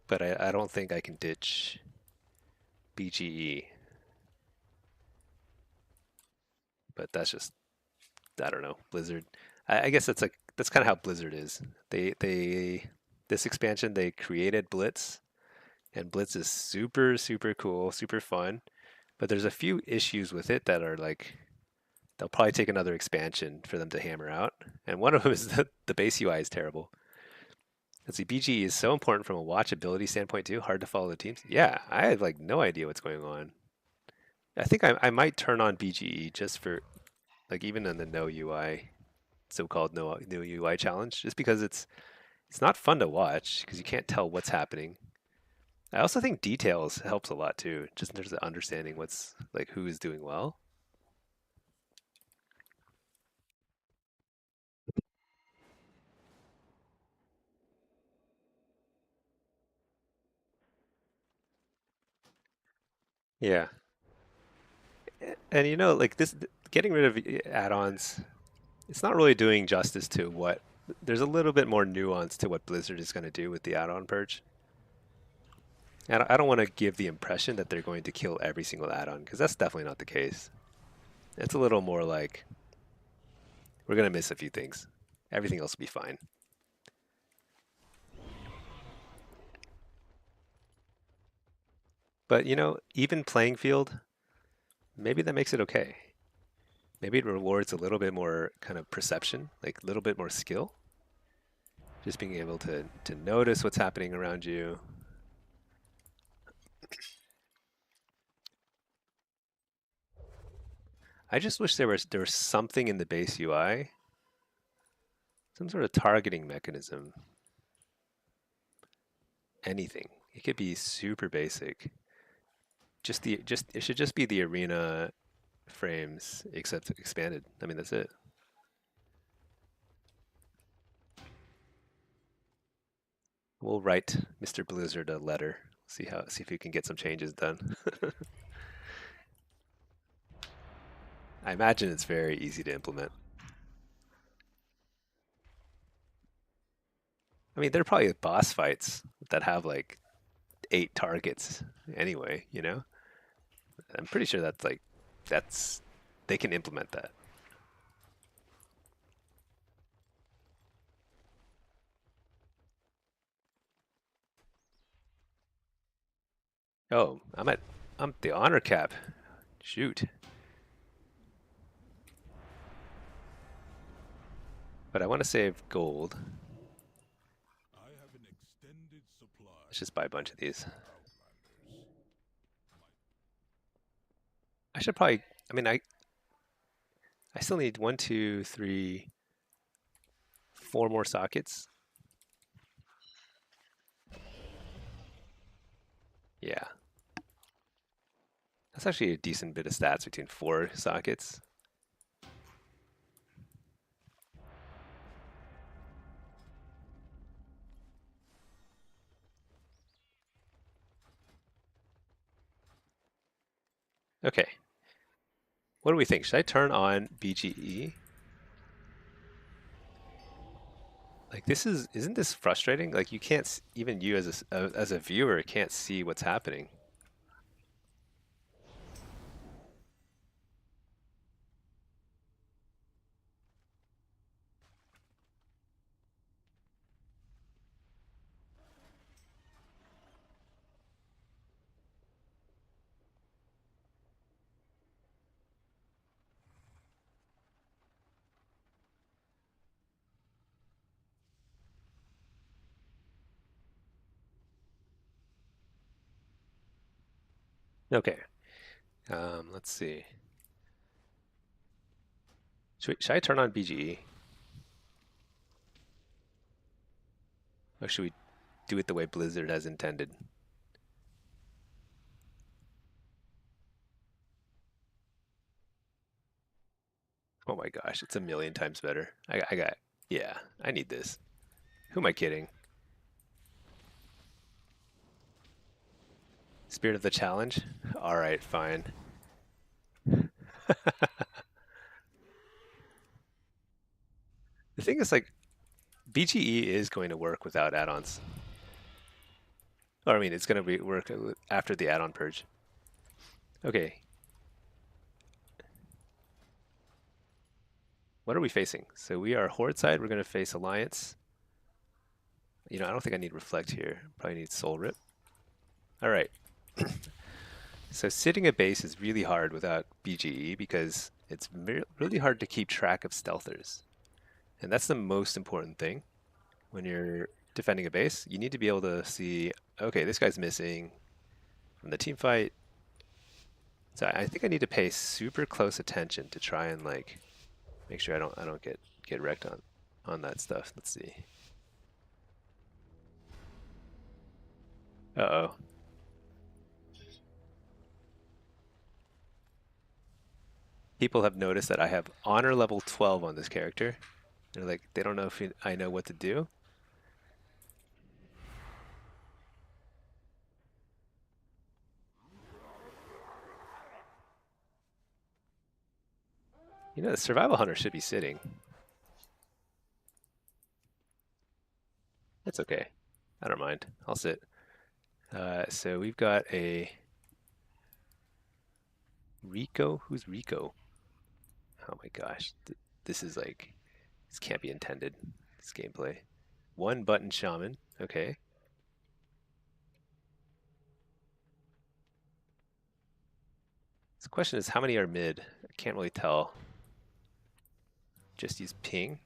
But I don't think I can ditch BGE. But that's just, I don't know, Blizzard. I guess that's kind of how Blizzard is. This expansion, they created Blitz, and Blitz is super, super cool, super fun. But there's a few issues with it that are like, they'll probably take another expansion for them to hammer out. And one of them is that the base UI is terrible. Let's see, BGE is so important from a watchability standpoint too. Hard to follow the teams. Yeah, I have like no idea what's going on. I think I might turn on BGE just for, like, even in the no UI, so-called no UI challenge, just because it's not fun to watch because you can't tell what's happening. I also think details helps a lot too, just in terms of understanding what's like who is doing well. Yeah, and you know, like this, getting rid of add-ons, it's not really doing justice to what. There's a little bit more nuance to what Blizzard is going to do with the add-on purge. And I don't want to give the impression that they're going to kill every single add-on, because that's definitely not the case. It's a little more like, we're going to miss a few things. Everything else will be fine. But, you know, even playing field, maybe that makes it okay. Maybe it rewards a little bit more kind of perception, like a little bit more skill. Just being able to notice what's happening around you. I just wish there was something in the base UI, some sort of targeting mechanism. Anything. It could be super basic. It should just be the arena frames except expanded. I mean, that's it. We'll write Mr. Blizzard a letter. See if we can get some changes done. I imagine it's very easy to implement. I mean, there are probably boss fights that have like 8 targets anyway, you know? I'm pretty sure they can implement that. Oh, I'm at the honor cap. Shoot. But I want to save gold. I have an extended supply Let's just buy a bunch of these. of Outlanders. I should probably, I mean, I still need 1, 2, 3, 4 more sockets. Yeah. That's actually a decent bit of stats between 4 sockets. Okay. What do we think? Should I turn on BGE? Like isn't this frustrating? Like you can't, even you as a viewer can't see what's happening. Okay. Let's see. Should I turn on BGE? Or should we do it the way Blizzard has intended? Oh my gosh, it's a million times better. Yeah, I need this. Who am I kidding? Spirit of the challenge? All right, fine. The thing is, like, BGE is going to work without add-ons. Or, I mean, it's going to work after the add-on purge. Okay. What are we facing? So we are Horde side. We're going to face Alliance. You know, I don't think I need Reflect here. Probably need Soul Rip. All right. So sitting a base is really hard without BGE because it's really hard to keep track of stealthers. And that's the most important thing when you're defending a base. You need to be able to see, okay, this guy's missing from the team fight. So I think I need to pay super close attention to try and like make sure I don't get wrecked on that stuff. Let's see. Uh-oh. People have noticed that I have honor level 12 on this character. They're like, they don't know if I know what to do. You know, the survival hunter should be sitting. That's okay. I don't mind. I'll sit. So we've got a Rico. Who's Rico? Oh my gosh. This is like, this can't be intended. This gameplay. One button shaman. Okay. The question is, how many are mid? I can't really tell. Just use ping.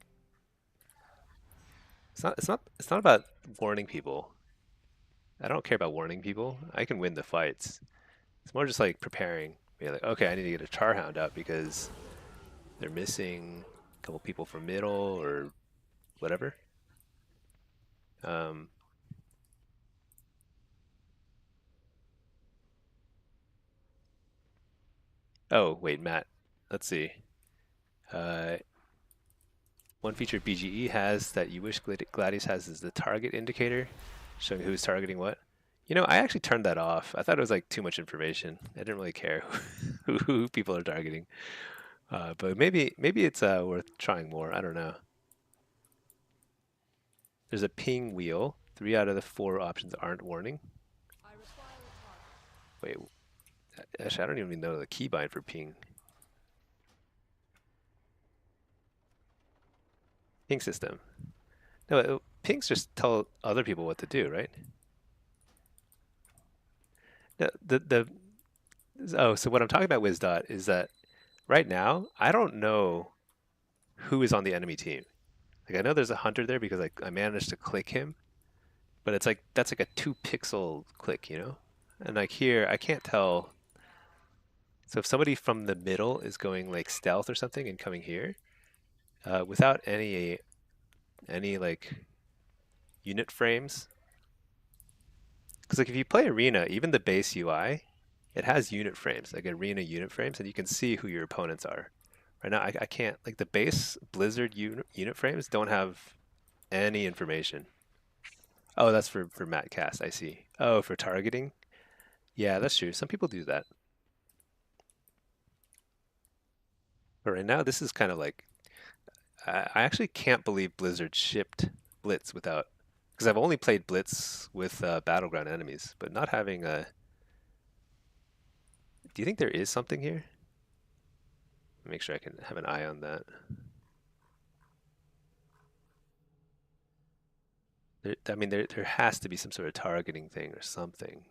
It's not about warning people. I don't care about warning people. I can win the fights. It's more just like preparing. Be like, okay, I need to get a Charhound up because they're missing a couple people from middle or whatever. Oh, wait, Matt. Let's see. One feature BGE has that you wish Gladius has is the target indicator, showing who's targeting what. You know, I actually turned that off. I thought it was like too much information. I didn't really care who people are targeting. But maybe it's worth trying more. I don't know. There's a ping wheel. 3 out of the 4 options aren't warning. Wait, actually, I don't even know the keybind for ping. Ping system. No, pings just tell other people what to do, right? No, so what I'm talking about, WizDot, is that right now I don't know who is on the enemy team. Like I know there's a hunter there because I managed to click him, but it's like that's like a 2 pixel click, you know? And like here, I can't tell. So if somebody from the middle is going like stealth or something and coming here, without any like unit frames, because like if you play arena, even the base UI, it has unit frames, like arena unit frames, and you can see who your opponents are. Right now, I can't, like the base Blizzard unit frames don't have any information. Oh, that's for Matt Cast, I see. Oh, for targeting? Yeah, that's true. Some people do that. But right now, this is kind of like, I actually can't believe Blizzard shipped Blitz without, because I've only played Blitz with Battleground enemies, but not having a, do you think there is something here? Make sure I can have an eye on that. I mean, there has to be some sort of targeting thing or something.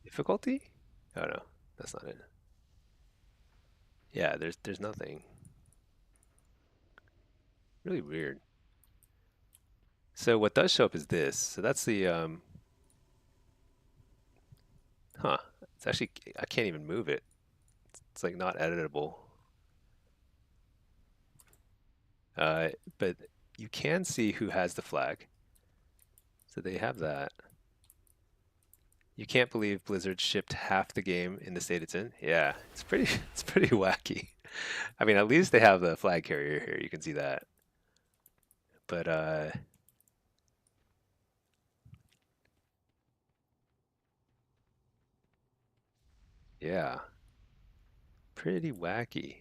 Difficulty? Oh no, that's not it. Yeah, there's nothing. Really weird. So what does show up is this. So that's the huh. It's actually I can't even move it. It's like not editable. But you can see who has the flag. So they have that. You can't believe Blizzard shipped half the game in the state it's in. Yeah, it's pretty it's pretty wacky. I mean, at least they have the flag carrier here. You can see that. But yeah, pretty wacky.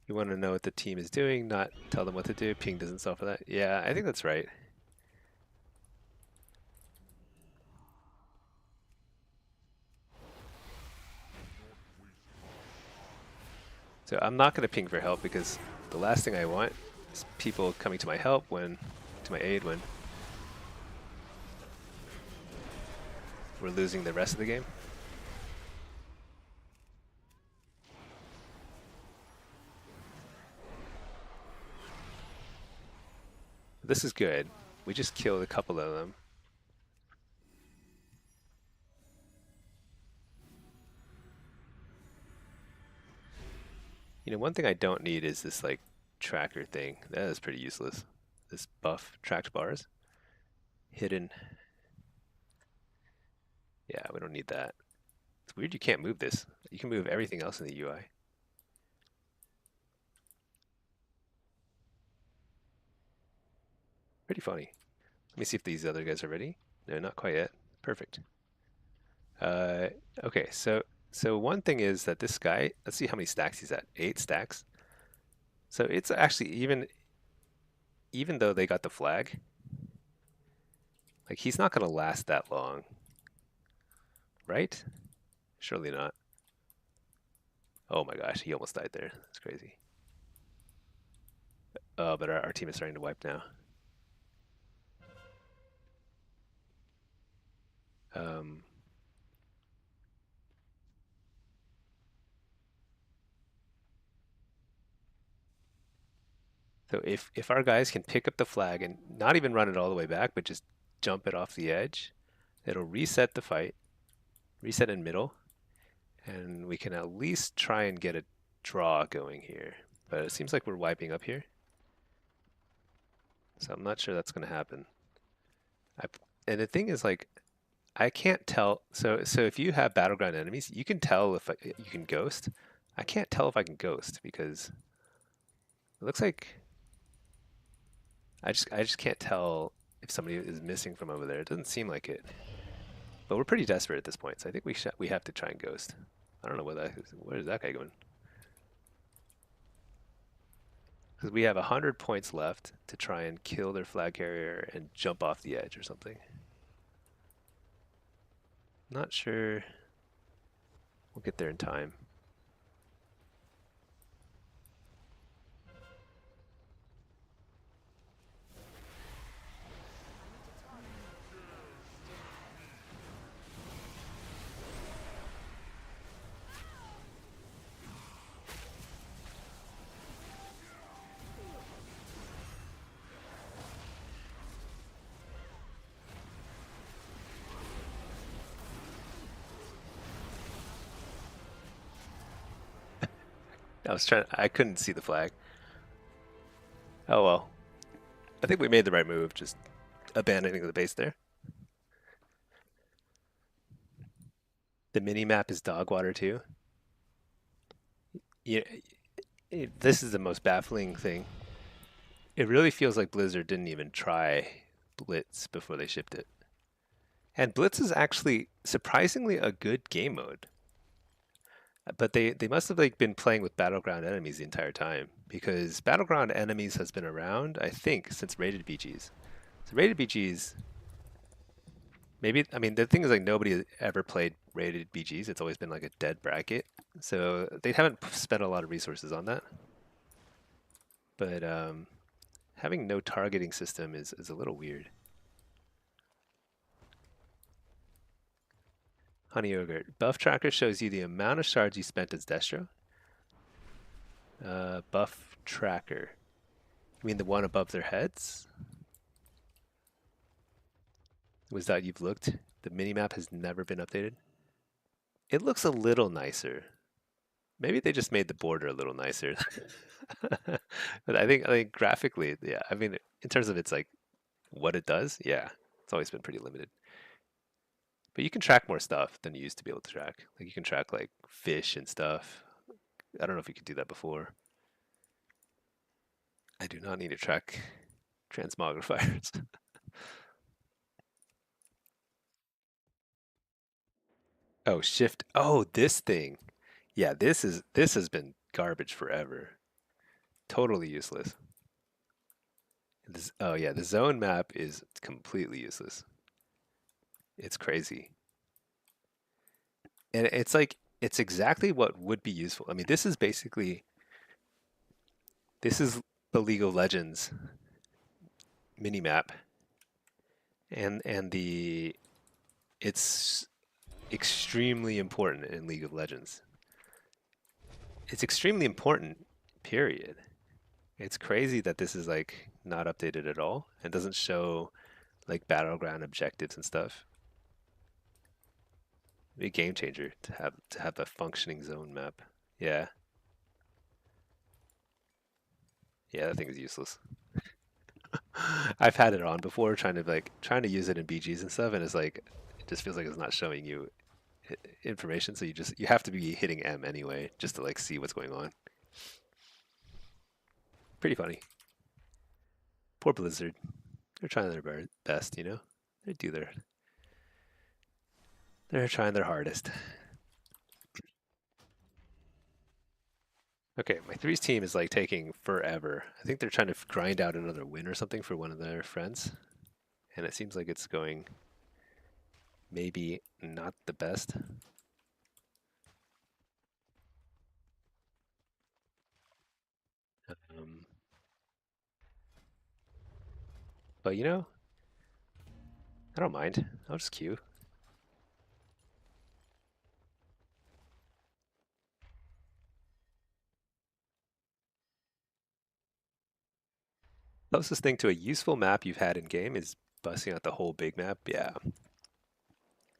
You want to know what the team is doing, not tell them what to do. Ping doesn't solve for that. Yeah, I think that's right. So I'm not going to ping for help because the last thing I want is people coming to my help to my aid when we're losing the rest of the game. This is good. We just killed a couple of them. You know, one thing I don't need is this like tracker thing. That is pretty useless. This buff tracked bars. Hidden. Yeah, we don't need that. It's weird you can't move this. You can move everything else in the UI. Pretty funny. Let me see if these other guys are ready. No, not quite yet. Perfect. Okay, so one thing is that this guy, let's see how many stacks he's at. 8 stacks. So it's actually even though they got the flag, like he's not gonna last that long. Right? Surely not. Oh my gosh, he almost died there. That's crazy. Oh, but our team is starting to wipe now. So if our guys can pick up the flag and not even run it all the way back, but just jump it off the edge, it'll reset the fight, reset in middle, and we can at least try and get a draw going here. But it seems like we're wiping up here. So I'm not sure that's going to happen. And the thing is, like, I can't tell. So if you have battleground enemies, you can tell if you can ghost. I can't tell if I can ghost because it looks like I just can't tell if somebody is missing from over there. It doesn't seem like it. But we're pretty desperate at this point, so I think we have to try and ghost. I don't know where is that guy going? Because we have 100 points left to try and kill their flag carrier and jump off the edge or something. Not sure we'll get there in time. I couldn't see the flag. Oh well. I think we made the right move, just abandoning the base there. The mini map is dog water too. Yeah, this is the most baffling thing. It really feels like Blizzard didn't even try Blitz before they shipped it. And Blitz is actually surprisingly a good game mode. But they must have like been playing with Battleground enemies the entire time because Battleground enemies has been around, I think, since rated BGs. So rated BGs, maybe I mean the thing is like nobody has ever played rated BGs. It's always been like a dead bracket, so they haven't spent a lot of resources on that. But having no targeting system is a little weird. Honey yogurt buff tracker shows you the amount of shards you spent as Destro. Buff tracker. You mean the one above their heads? Was that you've looked? The minimap has never been updated. It looks a little nicer. Maybe they just made the border a little nicer. But I think graphically, yeah. I mean, in terms of it's like what it does, yeah, it's always been pretty limited. But you can track more stuff than you used to be able to track. Like you can track like fish and stuff. I don't know if you could do that before. I do not need to track transmogrifiers. Oh, shift. Oh, this thing. Yeah, this has been garbage forever. Totally useless. Oh yeah, the zone map is completely useless. It's crazy. And it's like it's exactly what would be useful. I mean, this is the League of Legends mini map and the it's extremely important in League of Legends. It's extremely important, period. It's crazy that this is like not updated at all and doesn't show like battleground objectives and stuff. Be a game changer to have a functioning zone map. Yeah. Yeah, that thing is useless. I've had it on before trying to use it in BGs and stuff and it's like it just feels like it's not showing you information so you have to be hitting M anyway just to like see what's going on. Pretty funny. Poor Blizzard. They're trying their best, you know? They do they're trying their hardest. Okay, my threes team is like taking forever. I think they're trying to grind out another win or something for one of their friends. And it seems like it's going maybe not the best. Um, but you know, I don't mind. I'll just queue. Closest thing to a useful map you've had in game is busting out the whole big map. Yeah.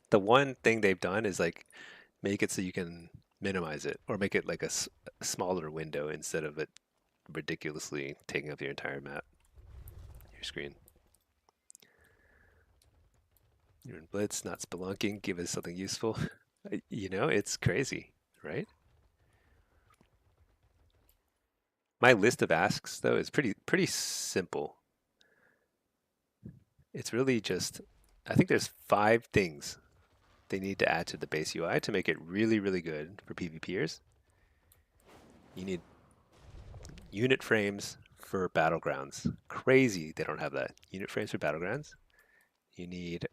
The one thing they've done is like make it so you can minimize it or make it like a smaller window instead of it ridiculously taking up your entire map, your screen. You're in Blitz, not spelunking. Give us something useful. You know, it's crazy, right? My list of asks though is pretty simple. It's really just I think there's 5 things they need to add to the base UI to make it really, really good for PvPers. You need unit frames for battlegrounds. Crazy they don't have that. Unit frames for battlegrounds. You need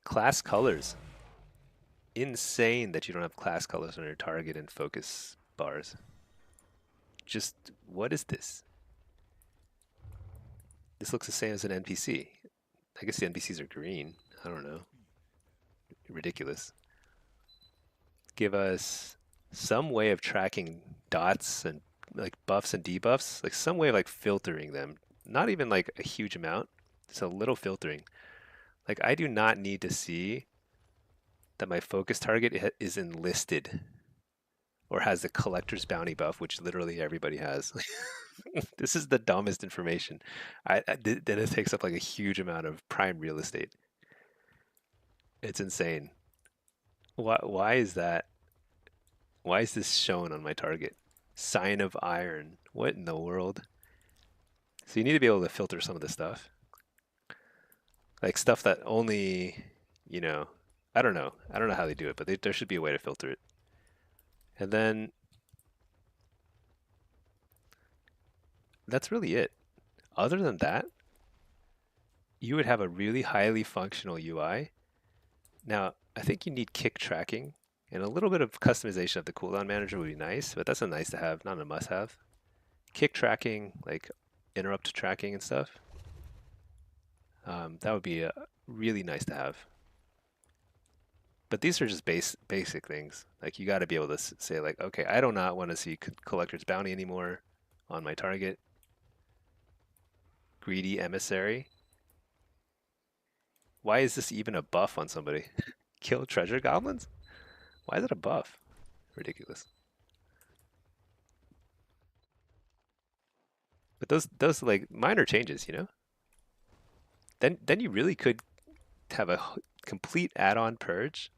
class colors. Insane that you don't have class colors on your target and focus bars. Just what is this? This looks the same as an NPC. I guess the NPCs are green. I don't know. Ridiculous. Give us some way of tracking dots and like buffs and debuffs, like some way of like filtering them. Not even like a huge amount, just a little filtering. Like I do not need to see that my focus target is enlisted. or has the collector's bounty buff, which literally everybody has. This is the dumbest information. Then it takes up like a huge amount of prime real estate. It's insane. Why is that? Why is this shown on my target? Sign of iron. What in the world? So you need to be able to filter some of the stuff. Like stuff that only, you know, I don't know. I don't know how they do it, but there should be a way to filter it. And then that's really it. Other than that, you would have a really highly functional UI. Now, I think you need kick tracking, and a little bit of customization of the cooldown manager would be nice, but that's a nice to have, not a must have. Kick tracking, like interrupt tracking and stuff, that would be really nice to have. But these are just basic things. Like you got to be able to say like, okay, I do not want to see collector's bounty anymore on my target. Greedy emissary. Why is this even a buff on somebody? Kill treasure goblins? Why is it a buff? Ridiculous. But those like minor changes, you know? Then you really could have a complete add-on purge.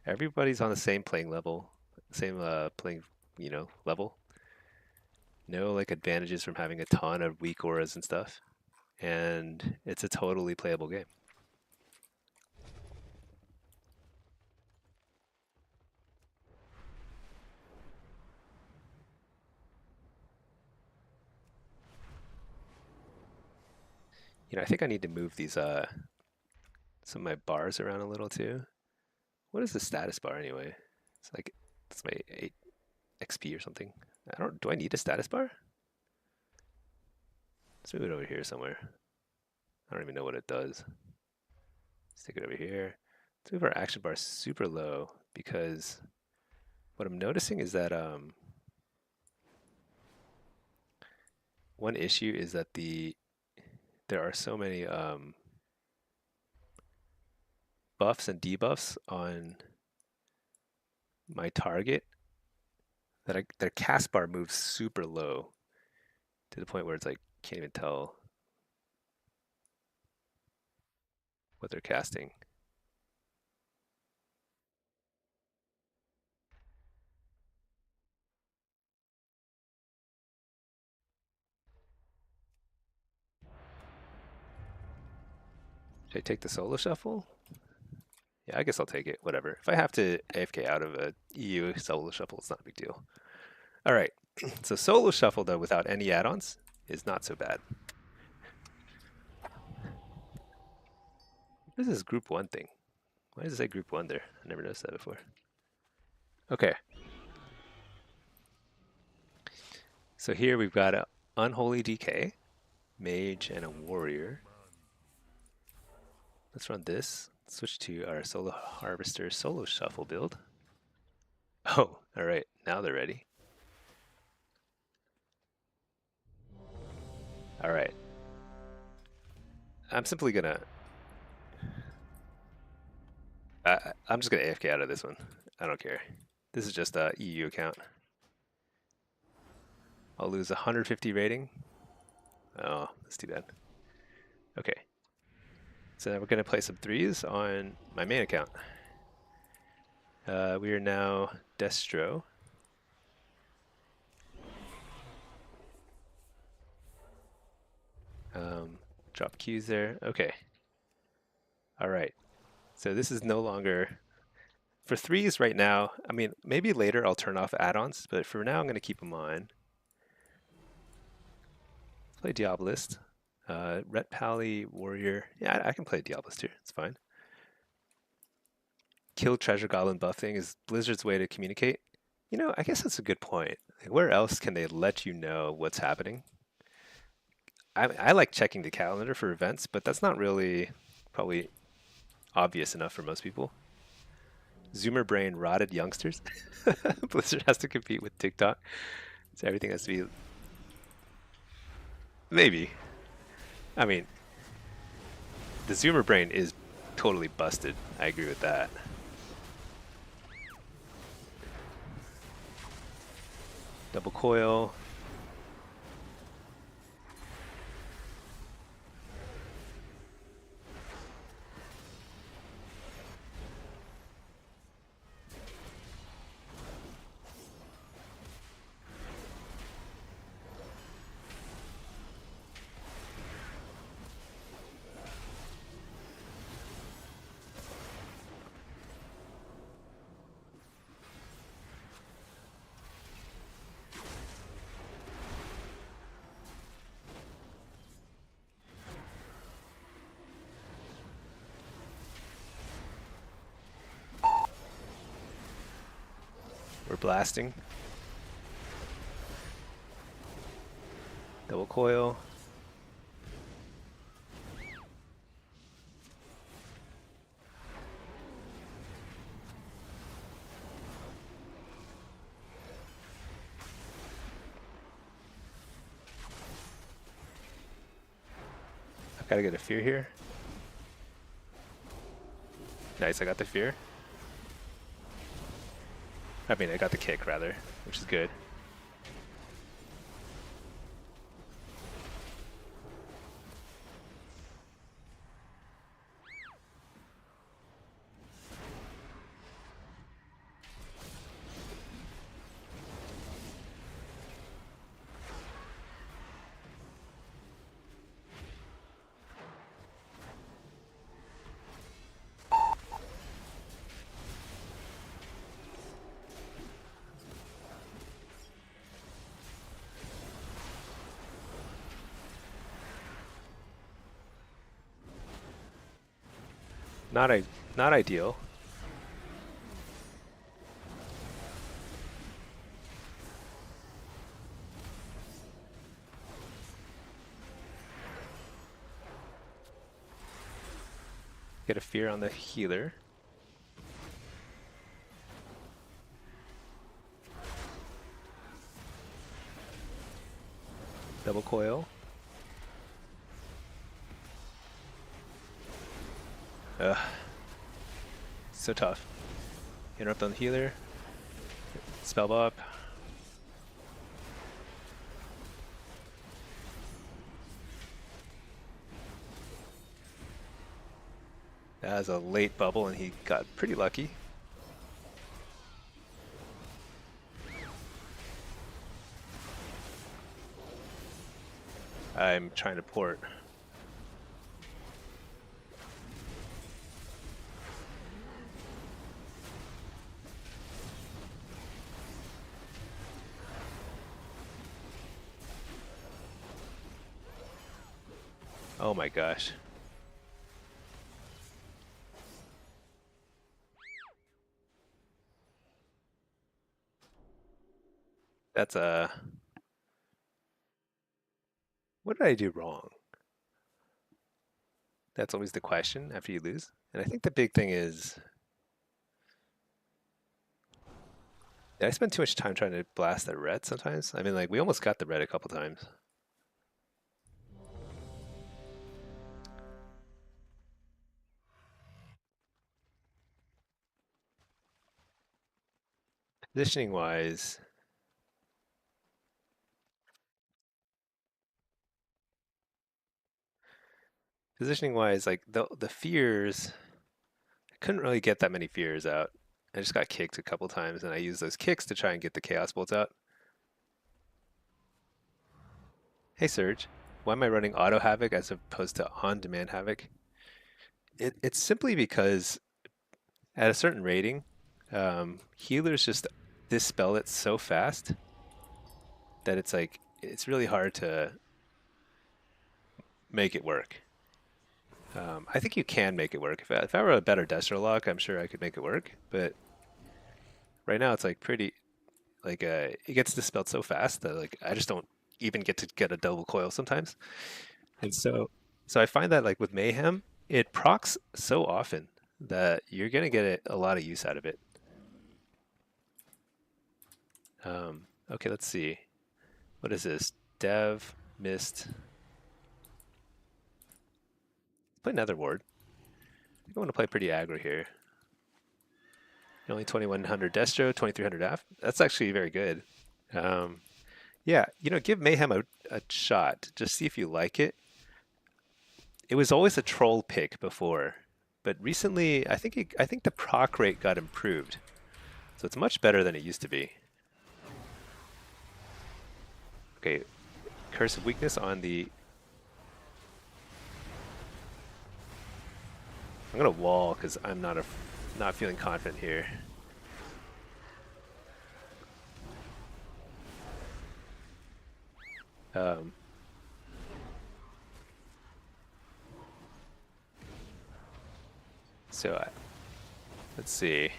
Everybody's on the same playing level, same playing, you know, level. No like advantages from having a ton of weak auras and stuff. And it's a totally playable game. You know, I think I need to move these some of my bars around a little too. What is the status bar anyway? It's like it's my 8 XP or something. Do I need a status bar? Let's move it over here somewhere. I don't even know what it does. Stick it over here. Let's move our action bar super low because what I'm noticing is that one issue is that there are so many buffs and debuffs on my target that their cast bar moves super low to the point where it's like can't even tell what they're casting. Should I take the solo shuffle? Yeah, I guess I'll take it. Whatever. If I have to AFK out of a EU solo shuffle, it's not a big deal. All right. So solo shuffle, though, without any add-ons is not so bad. What is this group 1 thing? Why does it say group 1 there? I never noticed that before. Okay. So here we've got an Unholy DK, Mage, and a Warrior. Let's run this. Switch to our Solo Harvester Solo Shuffle build. Oh, all right. Now they're ready. All right. I'm simply gonna... I'm just gonna AFK out of this one. I don't care. This is just a EU account. I'll lose 150 rating. Oh, that's too bad. Okay. So now we're going to play some 3s on my main account. We are now Destro. Drop Qs there. Okay. All right. So this is no longer... For 3s right now, I mean, maybe later I'll turn off add-ons, but for now I'm going to keep them on. Play Diabolist. Ret Pally, Warrior. Yeah, I can play Diabolist here. It's fine. Kill Treasure Goblin buff thing is Blizzard's way to communicate. You know, I guess that's a good point. Like, where else can they let you know what's happening? I like checking the calendar for events, but that's not really probably obvious enough for most people. Zoomer brain rotted youngsters. Blizzard has to compete with TikTok. So everything has to be... Maybe. I mean, the Zoomer brain is totally busted. I agree with that. Double coil. We're blasting. Double coil. I've got to get a fear here. Nice, I got the fear. I mean, I got the kick, rather, which is good. Not ideal. Get a fear on the healer. Double coil. Ugh. So tough. Interrupt on the healer. Spell up. That was a late bubble and he got pretty lucky. I'm trying to port. Oh my gosh. That's a... What did I do wrong? That's always the question after you lose. And I think the big thing is... Did I spend too much time trying to blast that red sometimes? I mean, like, we almost got the red a couple times. Positioning wise, like the fears, I couldn't really get that many fears out. I just got kicked a couple times, and I used those kicks to try and get the chaos bolts out. Hey Surge, why am I running auto havoc as opposed to on-demand havoc? It's simply because at a certain rating, healers just dispel it so fast that it's like it's really hard to make it work. I think you can make it work. If I were a better Destro lock, I'm sure I could make it work. But right now, it's like pretty, like it gets dispelled so fast that like I just don't even get to get a double coil sometimes. And so I find that like with Mayhem, it procs so often that you're gonna get a lot of use out of it. Okay, let's see. What is this? Dev, Mist. Play Nether Ward. I think I want to play pretty aggro here. Only 2100 Destro, 2300 AF. That's actually very good. Yeah, give Mayhem a shot. Just see if you like it. It was always a troll pick before, but recently I think the proc rate got improved, so it's much better than it used to be. Okay, Curse of Weakness on the. I'm gonna wall because I'm not feeling confident here. Um, so let's see.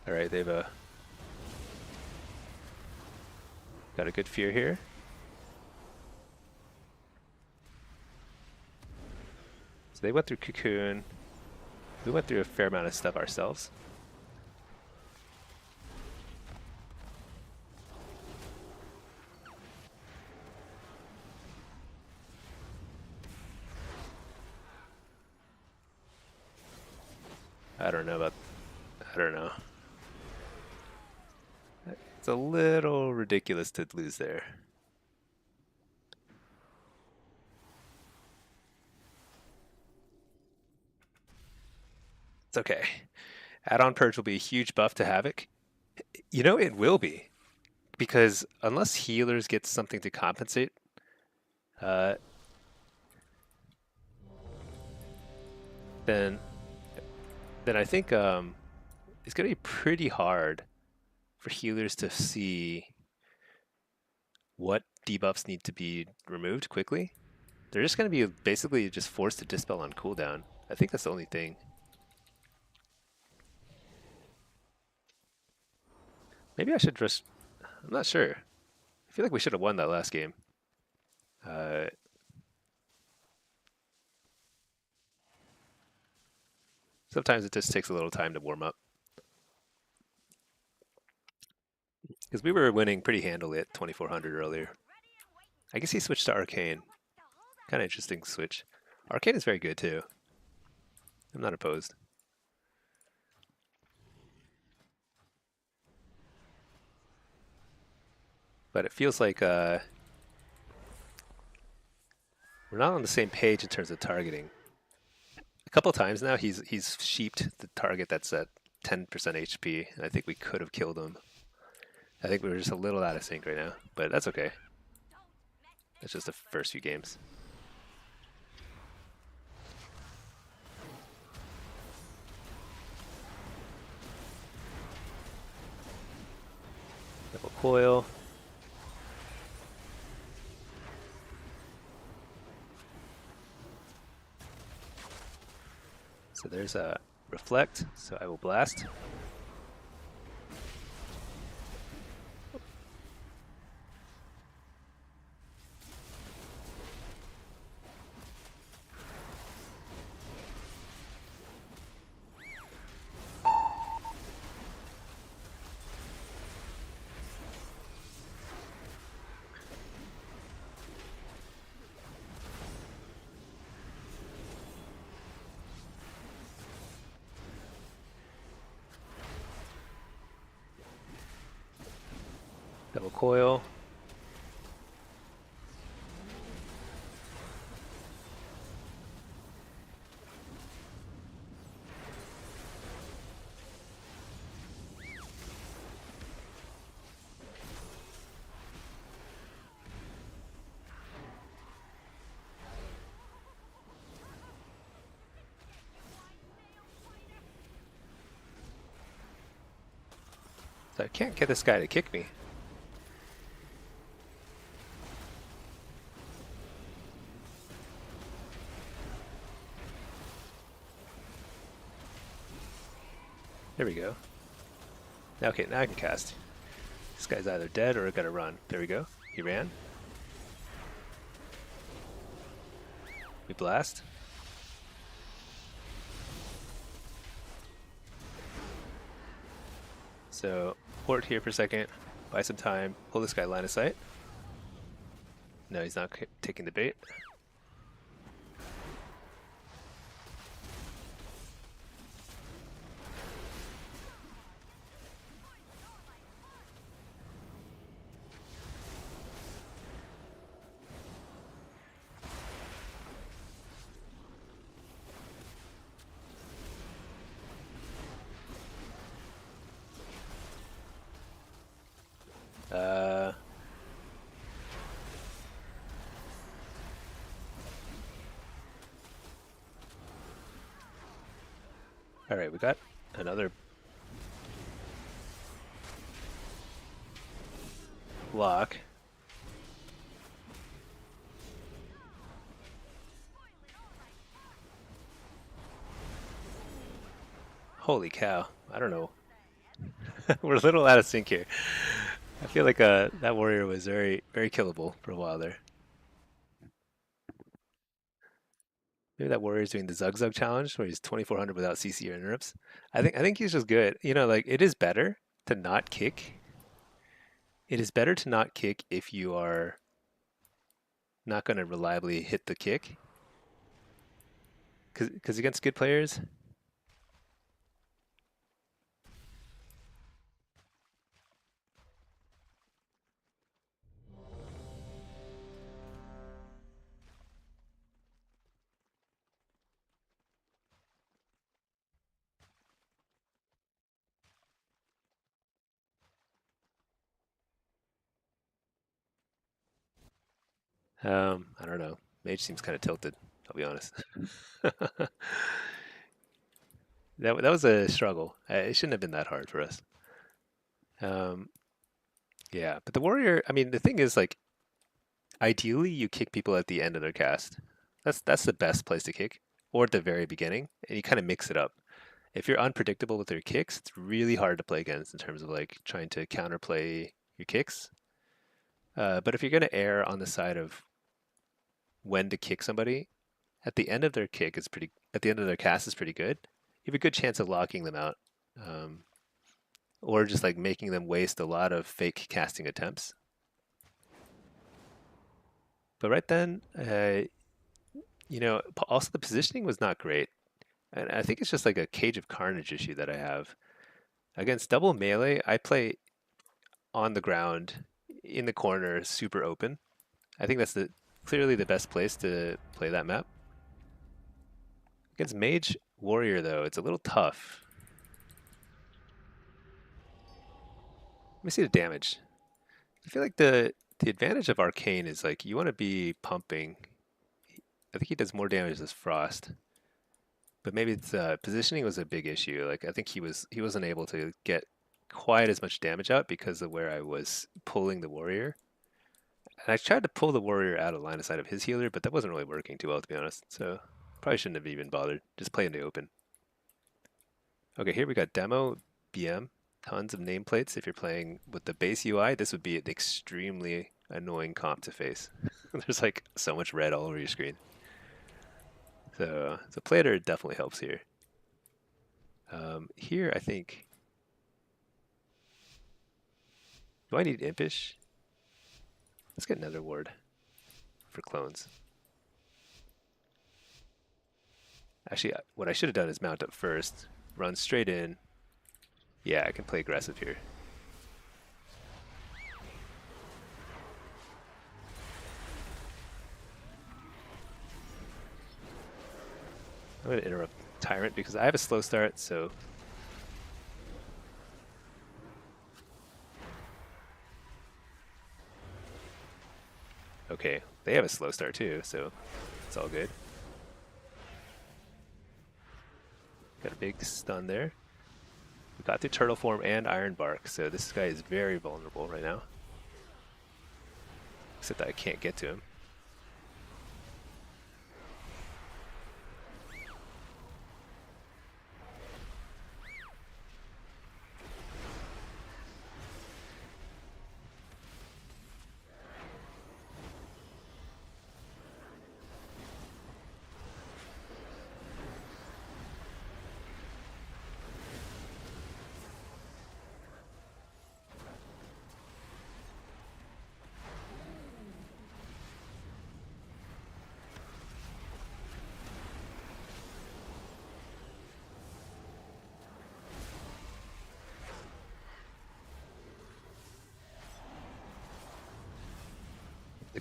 All right, they've got a good fear here. So they went through Cocoon. We went through a fair amount of stuff ourselves. I don't know. It's a little ridiculous to lose there. It's okay. Add-on Purge will be a huge buff to Havoc. It will be. Because unless healers get something to compensate, then I think it's going to be pretty hard for healers to see what debuffs need to be removed quickly. They're just going to be basically just forced to dispel on cooldown. I think that's the only thing. Maybe I should just... I'm not sure. I feel like we should have won that last game. Sometimes it just takes a little time to warm up. Because we were winning pretty handily at 2400 earlier. I guess he switched to Arcane. Kind of interesting switch. Arcane is very good too. I'm not opposed. But it feels like we're not on the same page in terms of targeting. A couple times now he's sheeped the target that's at 10% HP, and I think we could have killed him. I think we were just a little out of sync right now, but that's okay. That's just the first few games. Double coil. So there's a reflect, so I will blast. Double coil. So I can't get this guy to kick me. There we go. Okay, now I can cast. This guy's either dead or gotta run. There we go. He ran. We blast. So, port here for a second, buy some time, pull this guy line of sight. No, he's not taking the bait. All right, we got another block. Holy cow! I don't know. We're a little out of sync here. I feel like that warrior was very killable for a while there. Maybe that warrior's doing the Zug Zug challenge where he's 2400 without CC or interrupts. I think he's just good. You know, like it is better to not kick. It is better to not kick if you are not going to reliably hit the kick. Because against good players, I don't know. Mage seems kind of tilted. I'll be honest. That was a struggle. It shouldn't have been that hard for us. Yeah, but the warrior. I mean, the thing is, like, ideally, you kick people at the end of their cast. That's the best place to kick, or at the very beginning, and you kind of mix it up. If you're unpredictable with your kicks, it's really hard to play against in terms of like trying to counterplay your kicks. But if you're going to err on the side of when to kick somebody, at the end of their kick is pretty. At the end of their cast is pretty good. You have a good chance of locking them out, or just like making them waste a lot of fake casting attempts. But right then, you know, also the positioning was not great. And I think it's just like a Cage of Carnage issue that I have. Against double melee, I play on the ground, in the corner, super open. I think that's clearly the best place to play that map. Against Mage Warrior, though, it's a little tough. Let me see the damage. I feel like the advantage of Arcane is like you want to be pumping. I think he does more damage as Frost. But maybe it's positioning was a big issue. Like I think he wasn't able to get quite as much damage out because of where I was pulling the warrior. And I tried to pull the warrior out of line of sight of his healer, but that wasn't really working too well, to be honest. So probably shouldn't have even bothered. Just play in the open. Okay, here we got demo, BM, tons of nameplates. If you're playing with the base UI, this would be an extremely annoying comp to face. There's like so much red all over your screen. So Plater definitely helps here. Here, I think... Do I need Impish? Let's get another ward for clones. Actually, what I should have done is mount up first, run straight in. Yeah, I can play aggressive here. I'm going to interrupt Tyrant because I have a slow start, so... Okay, they have a slow start too, so it's all good. Got a big stun there. We got through Turtle Form and Iron Bark, so this guy is very vulnerable right now. Except that I can't get to him.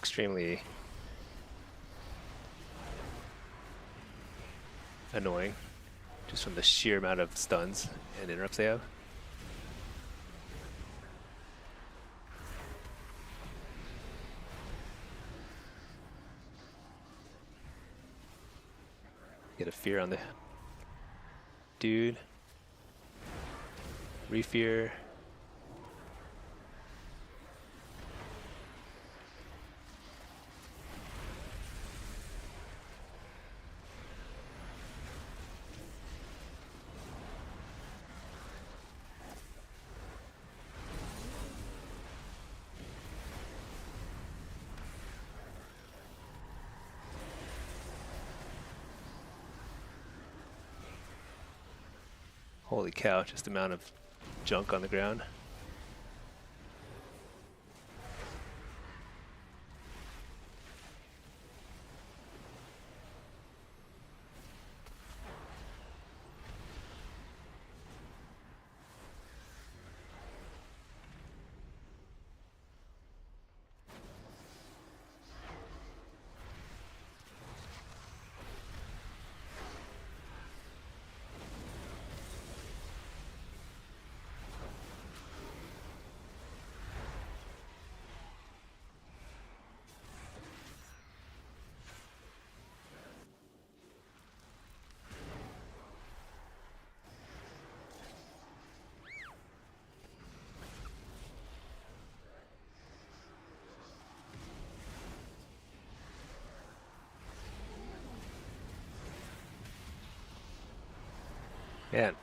extremely annoying, just from the sheer amount of stuns and interrupts they have. Get a fear on the dude. Refear. Holy cow, just the amount of junk on the ground. Man.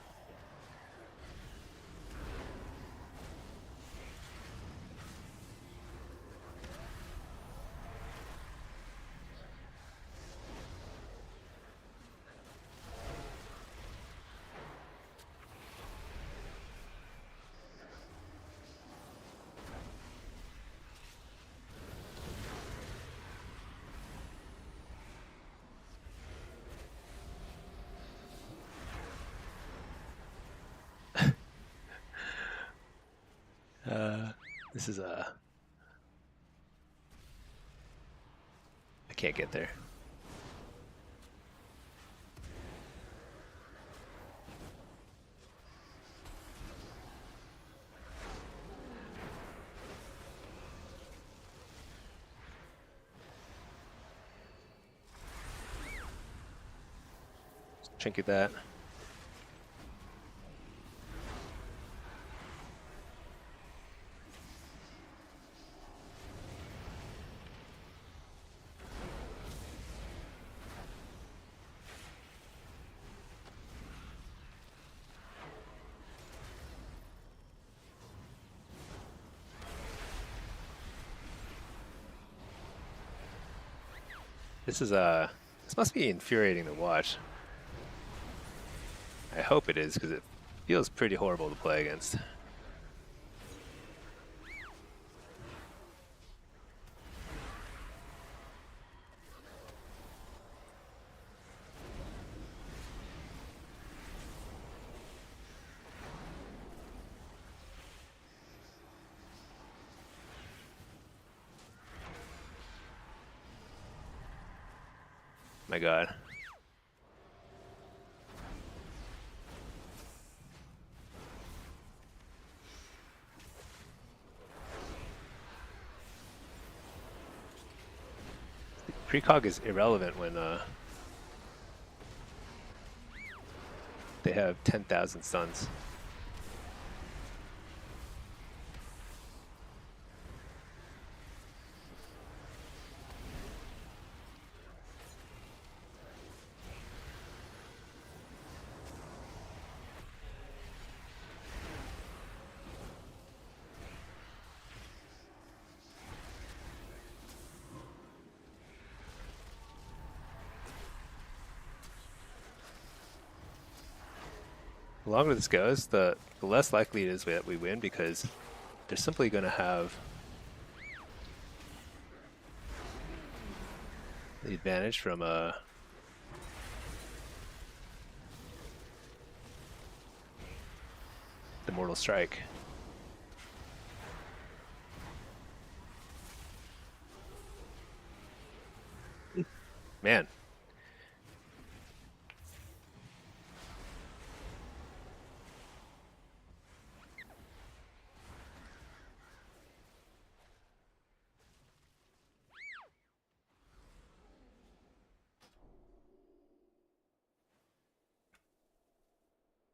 This is I can't get there. Trinket that. This must be infuriating to watch. I hope it is, because it feels pretty horrible to play against. My God. Precog is irrelevant when they have 10,000 stuns. The longer this goes, the less likely it is that we win, because they're simply going to have the advantage from the Mortal Strike. Man.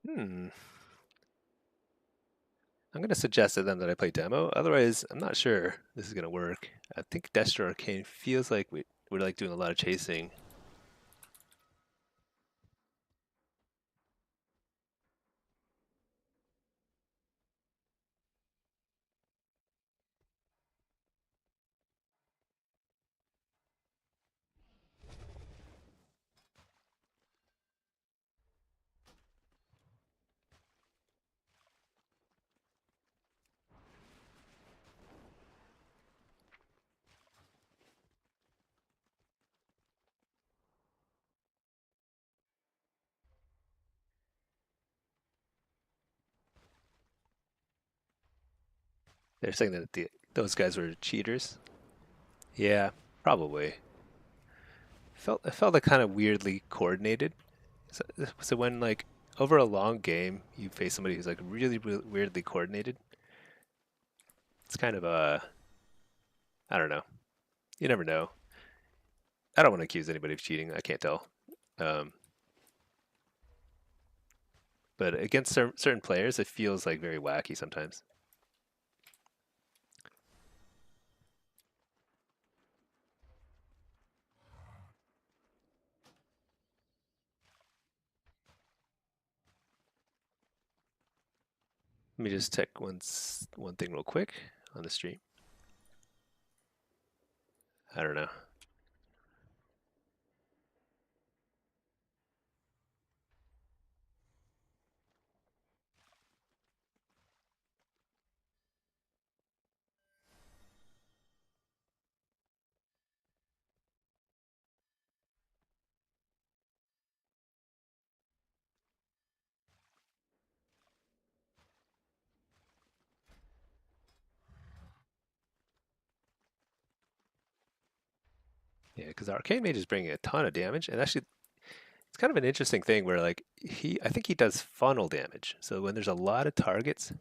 Hmm. I'm going to suggest to them that I play demo. Otherwise, I'm not sure this is going to work. I think Destro Arcane feels like we're like doing a lot of chasing. They're saying that those guys were cheaters. Yeah, probably. It felt like kind of weirdly coordinated. So when like over a long game you face somebody who's like really, really weirdly coordinated, it's kind of I don't know. You never know. I don't want to accuse anybody of cheating. I can't tell. Um, but against certain players, it feels like very wacky sometimes. Let me just check one thing real quick on the stream. I don't know. Yeah, because Arcane Mage is bringing a ton of damage, and actually, it's kind of an interesting thing where like I think he does funnel damage. So when there's a lot of targets,